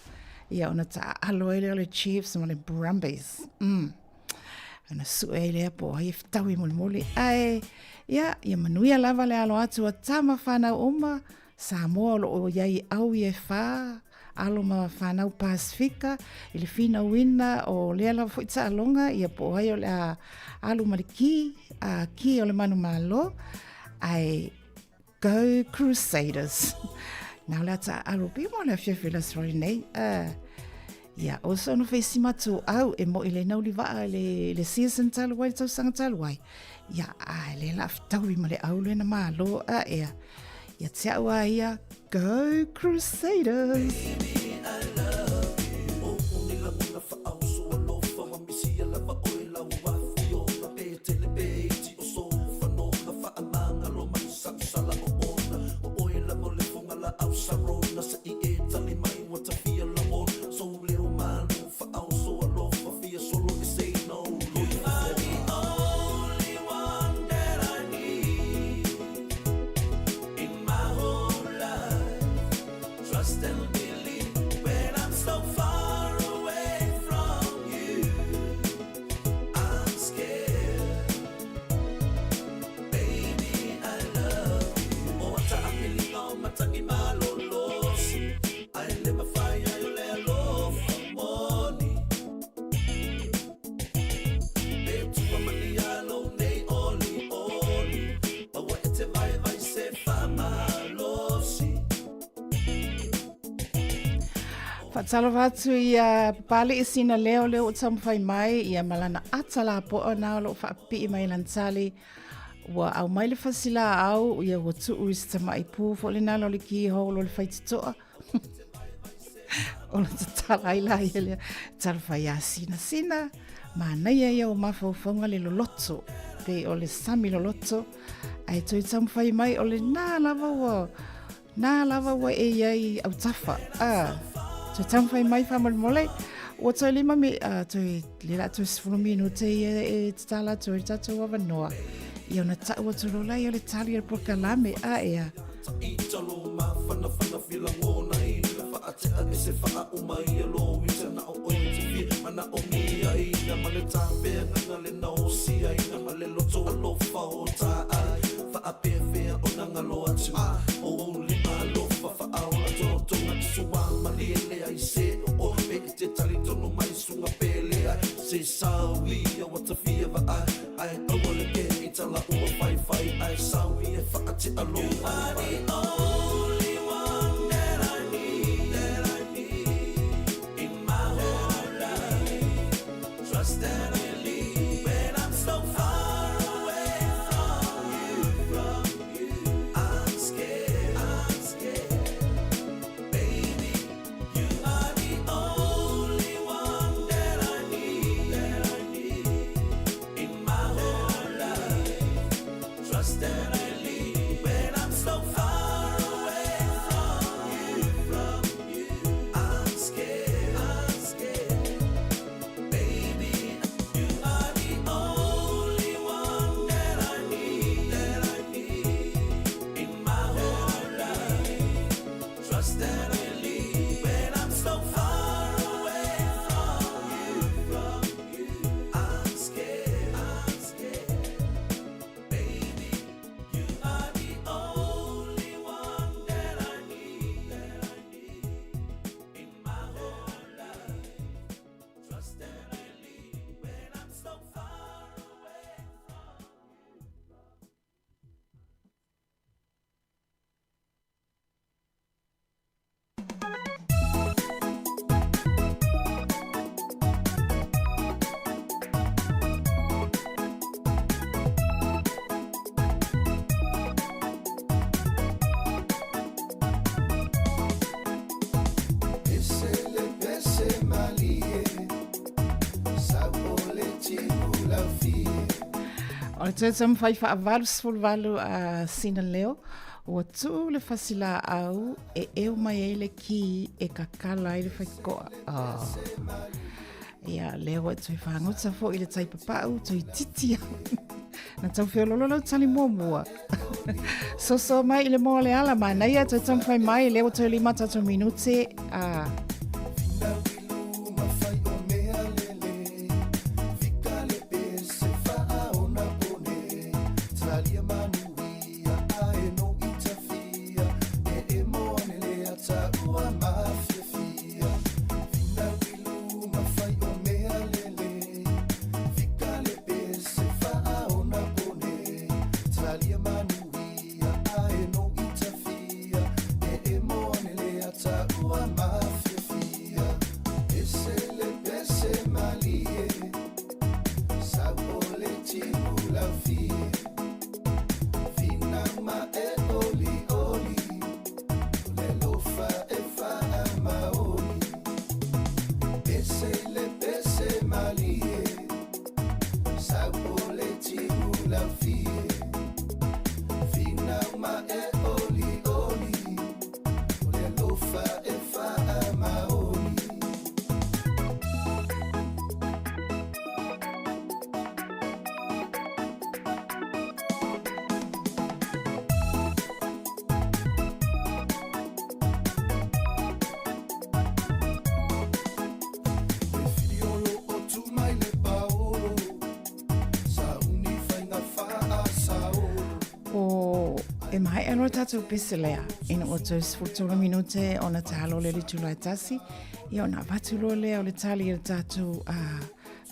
ia ona ta alo le Chiefs ma le Brumbies. Ana su ele po ai ftawi moli ai ia manuia lava le alo atu a tama whanau oma Sāmoa lo iai au I wha alo ma whanau Pasifika I le fina wina o lea la fuita alonga ia po ai o le alu mariki ki o le manu malo ai Go Crusaders. Now let's alo pimo le fiafila sroi nei ia o so no fesi matu au e mo ile nau liva le season talu wai tau sanga talu wai ia le la ftawi ma le au le na malo ia te aua ia Go Crusaders. Talo watu ia pali isina leo o tamu whai mai ia malana atala po o nao lo whaapi I mai lantali wa au mai le fasila au ia wa tuu isi tama I pū fo le nalo le ki ho lo le whai titoa o le tatala ila ia lea talo whai a sina ma naia ia o mawhauwhaunga le loloto pe o le sami loloto ai toi tamu whai mai o le nā lava wa e iai au tafa so tam fai mai fa mole o to lima me to le la to sfulu minute e tala to tato wa noa ia na ta o to la ia le tali por kalame ia Italo ma fana fila ngona I fa ate ane se fa o mai lo wita na o te fi mana o mi ai na male tape na le no si ai na male loto lo fa o ta ai fa ape fe o na ngalo atu o li ma lo fa au la to na suwa mali le ai se o me te tali to no mai sunga pele ai se sawi o ta fi va ai o le ke itala o fai ai sawi e fa ate alo only one that I need in my whole life. Trust that I leave when I'm so far away from you. I'm scared, baby. You are the only one that I need in my whole life. Trust that I leave when I'm so far away from you. I'm scared, baby. You are the only one that I need in my whole life. Trust that I leave when I'm so far away from you. I'm scared, baby. You are the only one that I need in my whole life. Trust that I leave when I'm so far away from you. O le tue tamu fai whaavalu sifuluvalu a sina leo. Ua tu le fasila au e eo mai ele ki e kakala i le whaikoa. Ia leo e tui whangota fo i le tai papau tui titia. Na tau whiolololo tali mua. So mai i le moa le ala mai. Naia tui tamu fai mai leo tui 5 tatu minute. E mai alo tatu piselea ina o tau sfurtula minute o na talo le li tulai tasi i o na vatu lo lea o le tali i le tatu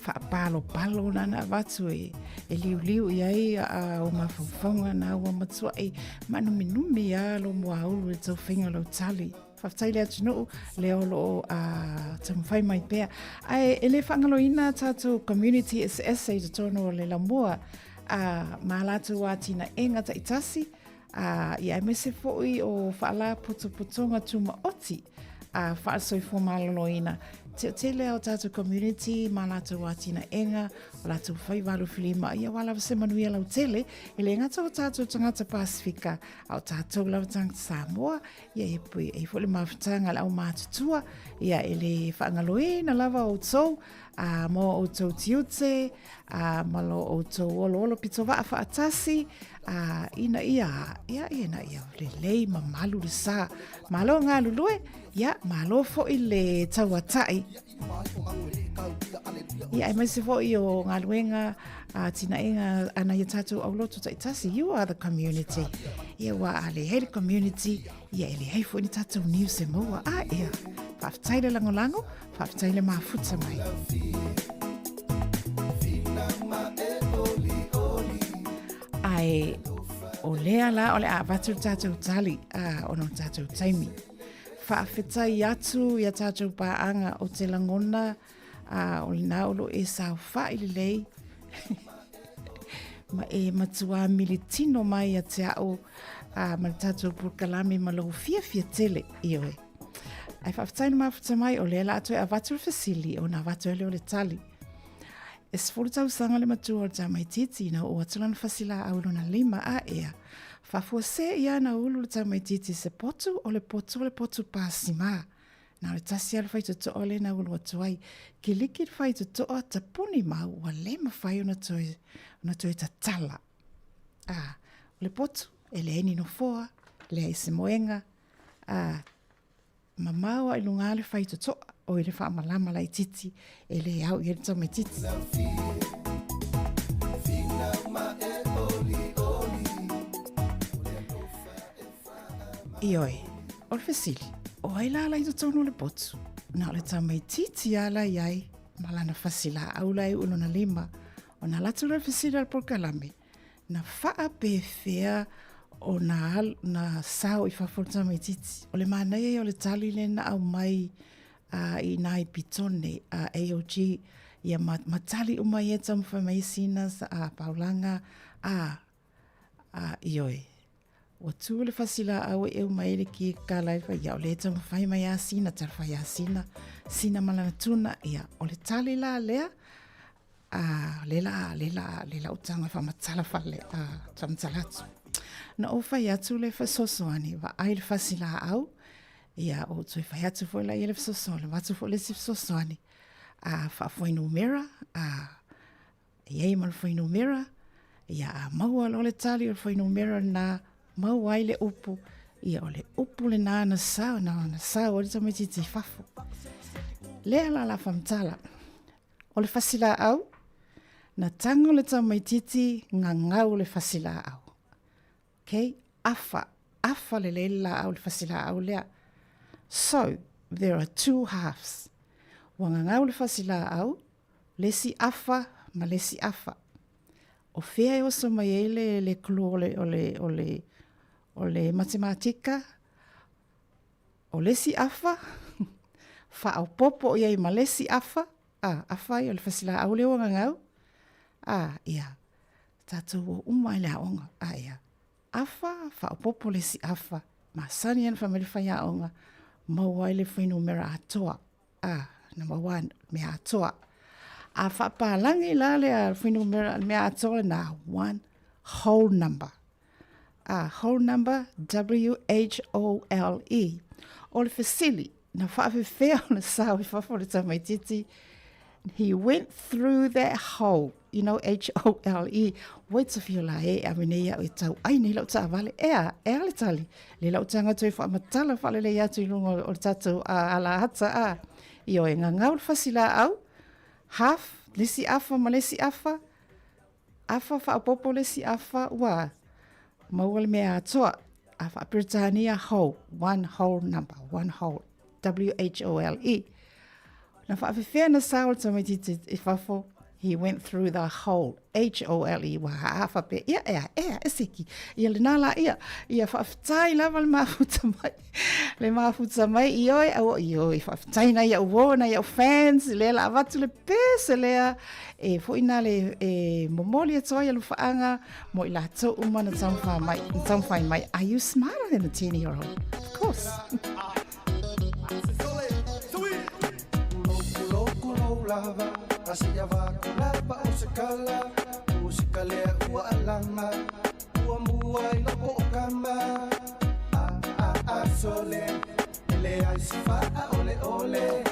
whaapalo palo na na vatu e liu i ai o mawhawhonga na ua matua e manu minumi a lo mua ulu e tau whinga lo tali whaftai lea tunu leo lo tamawhai mai pēr ai e le whangalo ina tatu community SS e tono le lamua maalatu wa tina enga ta itasi ia mese foi o fala putuputunga tuma oti fa soi formaloloina te leo tatu community malatu watina enga la tu fai valu filima ia wala se manuia la tele ele ngata tatu tangata Pasifika au tatu la tang Sāmoa ia e fole mafutanga la matutua ia ele fangaloina lava o so mo o to tiute malo o to olo pitova fa atasi ina ia le lei mamalu le sa malo nga lulue ia malo fo ile tawatai ia e mese fo o ngaluenga tina enga ana ia tatu au loto taitasi you are the community ia wa ale hele community ia ele hei fo ni tatu niu se moa ia whaftaile langolango whaftaile mafuta mai ai o lea la o le avatu tātou tali o no tātou taimi. Whaafetai atu ia tātou pāanga o te langona o le naolo e sao wha ili lei. Ma e matua militino mai a Taeao ma le tātou purkalami ma lau fia tele ioe. Ai whaafetai na mafuta mai o lea la atu e avatu fasili o na avatu ele o le tali. E sefulu tausanga le matua o le tamaititi na o atulana fasila au lona 5 ea. Whafua se ia na ulu le tamaititi se potu o le potu pāsima. Na le tasi ala whai tuto ole na ulu atuai. Ki liki le whai tuto o tapuni mau wa le mawhai o na toi ta tala. Le potu e le eni no foa, le aise moenga. Mamau a ilunga le whai tuto o ile wha malama lai titi e le au i le tamaititi. Ioi, o le fesili, o ai la lai tonu le potu. Na le tamaititi ala iai, malana fasila au lai ulona 5, o na latu le fesili al porkalame. Na faa pefea o na sao i fafol tamaititi. O le manai o le tali le na au mai i nai pitone AOG ia matali umai e tamu whamaisina sa paulanga ioi. O tu le fasila au e umai le ki ka laifa ia o le tamu whai mai a sina tarwhai a sina malana tuna ia o le tali la lea lela utanga fa matala fale tamtalatu na o fai atu le fa sosoani va ai le fasila au ia o tui fai atu fo la ile sosoani watu fo le sif sosoani fa foi numera ia mal foi numera ia mau lo le tali o foi numera na mau ai le upu ia o le upu le na sa o le tamatiti fafu le la famtala o le fasila au na tango le tamaititi ngangau le fasila au. Okay? Afa le la au le fasila au lea. So, there are two halves. Wangangau le fasila au, lesi afa ma lesi afa. O fea o so mai le klu o le matematika, o lesi afa, fa au popo iai ma lesi afa, afa i o le fasila au le wangangau, ia. Tātou o umai lea onga. Ia. Afa, wha popo le si afa. Ma sani an whamele whai a onga. Mawai le whainu mera atoa. Number one, mea atoa. A wha pālangi la le a whainu mea atoa na one whole number. Whole number, W-H-O-L-E. O le whasili, na whaawhiwhea o le sao i whafo le tamaititi. He went through that hole, you know, H-O-L-E. Wait a few la I mean, ia o tau. Ai, nei lau ta vale, le tali. Le lau tanga tui wha matala whale le atu i lungo o tatu ala hata I o e ngangau le fasila au. Half, lesi afa ma lesi afa. Afa wha popo lesi afa ua. Maua le mea atoa. Afa Britannia whole. One whole number, one whole. W-H-O-L-E. Na whaawhiwhea na sao tamaititi I whafo, he went through the whole, H-O-L-E, wa haafa pe, eseki, ia le nala ia whaaftai lava le mafuta mai, ioi, whaaftai na ia uo, na ia fans, le la avatu le pese lea, fo ina le momoli atoa ia lufaanga, mo I la tau uma na taumwhai mai, are you smarter than a 10-year-old? Of course. Lava, asia va kulapa o se kala, musika lea ua alanga, ua mua I loko o kama, sole, ele ai sifa ole,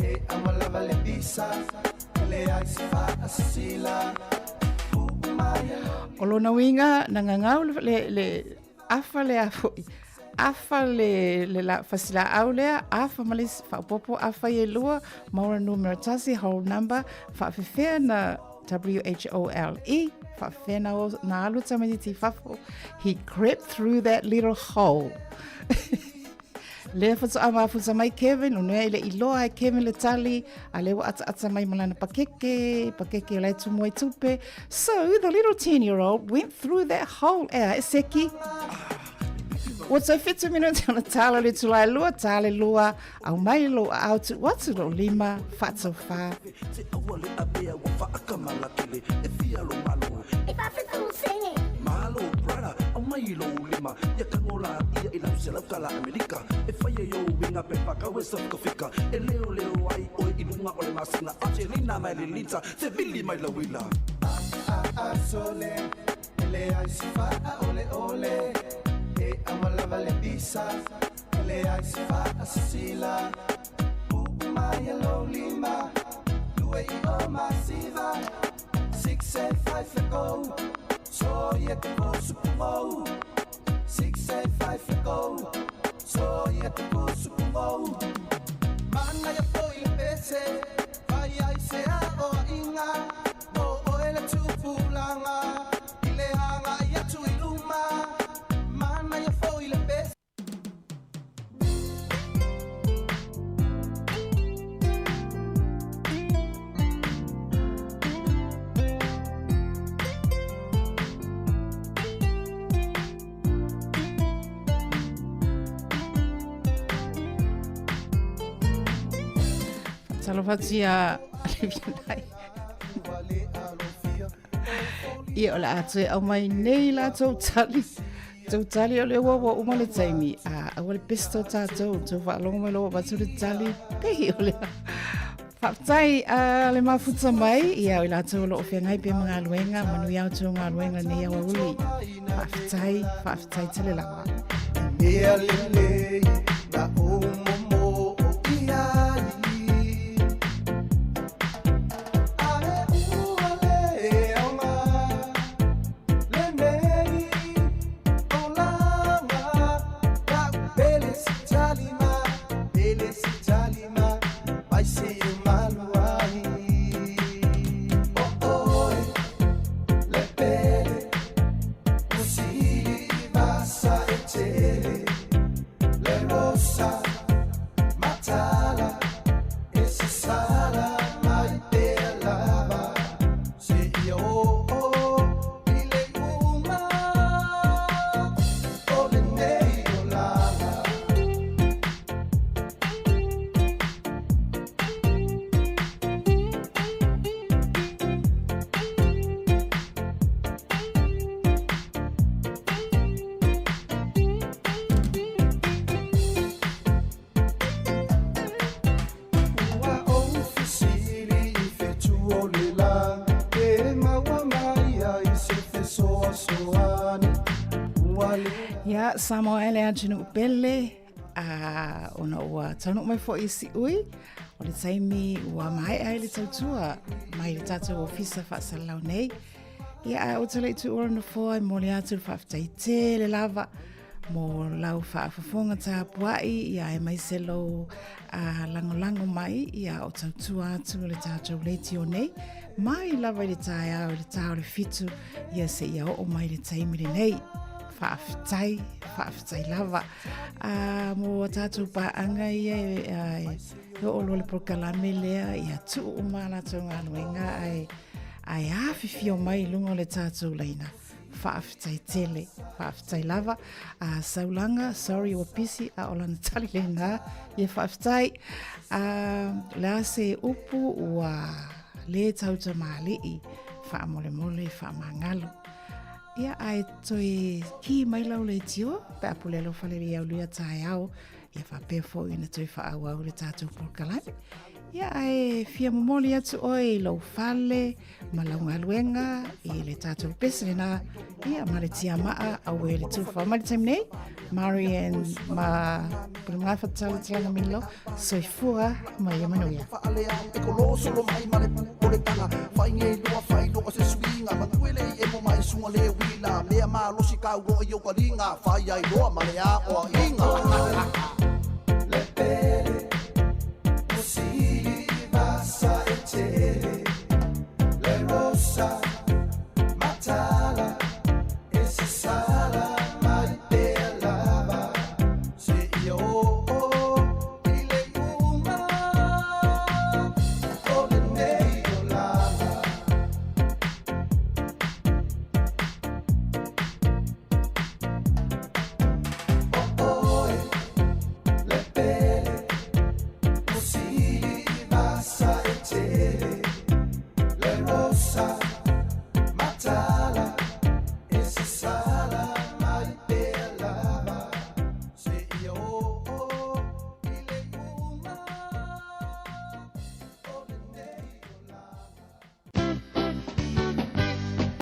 e amalava le bisa, ele ai sifa sila, o lona winga na ngangau le afa le afoi. Afa le la fasila au lea, afa malis fa popo afa ye lua, maura numero tasi, whole number, fa fefea na W-H-O-L-E, fa fefea na alu tamaditi fafo, he crept through that little hole. Lea fatu ama futa mai Kevin, unea ile iloa Kevin le tali, a lewa ata mai malana pakeke lai tumoi tupe. So the little 10-year-old went through that hole, eseki. What's a 50 minutes on a tala le tulai lua tale lua au mai lo out what's lo lima fatso fa malo brother au mai lo lima ya kangola ia ila sela kala America e faye yo winga pe paka wesa kofika e leo ai o ilunga o le masina Angelina mai le lita se vili mai la wila sole ele ai sifa ole amalava le bisa, le ai sifa asila, maya lo lima, due I o masiva, 6 and 5 ago, so yet go sukumo, 6 and 5 ago, so yet go sukumo, mana ya po il pese, vai ai se o inga, o ele tupulanga, ile hanga ya tu iluma. Salofatia ia ola atu au mai nei la tau tali o le wawa uma le taimi a wale pesto tātou tau whaalonga mai loa batu le tali pehi o le Whaptai le mafuta mai, ia o la tau lo o whiangai pe mga aluenga, manu iau tau ngā aluenga nei awa uli. Whaptai tele lawa. Mea lele, na o momo o iai. Ae ua le aonga, le mei o langa. Ka pele si talima, vai se maluai. O oi, le pele, o sili masa e tele. Le rosa, matala, e se sala mai pe lava. Se io i le uma, o le nei o lava. Ua o fusili I fetu o le la, e maua mai ai se fe soa soani. Ua le Ia, Sāmoa ele atinu upele, ona ua taunuk mai fo isi ui, o le taimi ua mai ai le tautua, mai le tātou ofisa whaasalau nei. Ia, o tala I tu ora na fōai, mo le atu whaafitai te le lava, mo lau whaafafonga tā puai, ia e mai selo lango mai, ia o tautua atu le tātou leiti o nei, mai lava I le Taeao, le tāo le fitu, ia se ia o mai le taimi le nei. Whaafitai lava. Mo tātou pāanga ia e o le prokalame lea ia tu o mana tau ngā nuenga ai awhiwhi o mai lunga o le tātou leina. Whaafitai tele, whaafitai lava. Saulanga, sorry o pisi, o lana tali leina, ia whaafitai. Lea se upu ua le tauta maali whaamole, whaamangalo. Ia ai toi ki mai lau le tio, pe apulelo whaleri au luia Taeao, ia whapefo ina toi whaau le tātou porkalame. Ia ai fia momoli atu oi lau whale, ma lau ngaluenga, I le tātou pesene na, ia ma le tia maa au e le tuwha. Ma le taim nei, Marian ma pulungai whatala talanga milo, soifua ma ia manuia. Whaalea e kolo solo mai ma le pu o le tanga. Whainge lua whailo se swinga. Ma tuele e mo mai sunga le wila. Mea maa losi kau roa I o karinga. Whai ai loa ma le a o inga.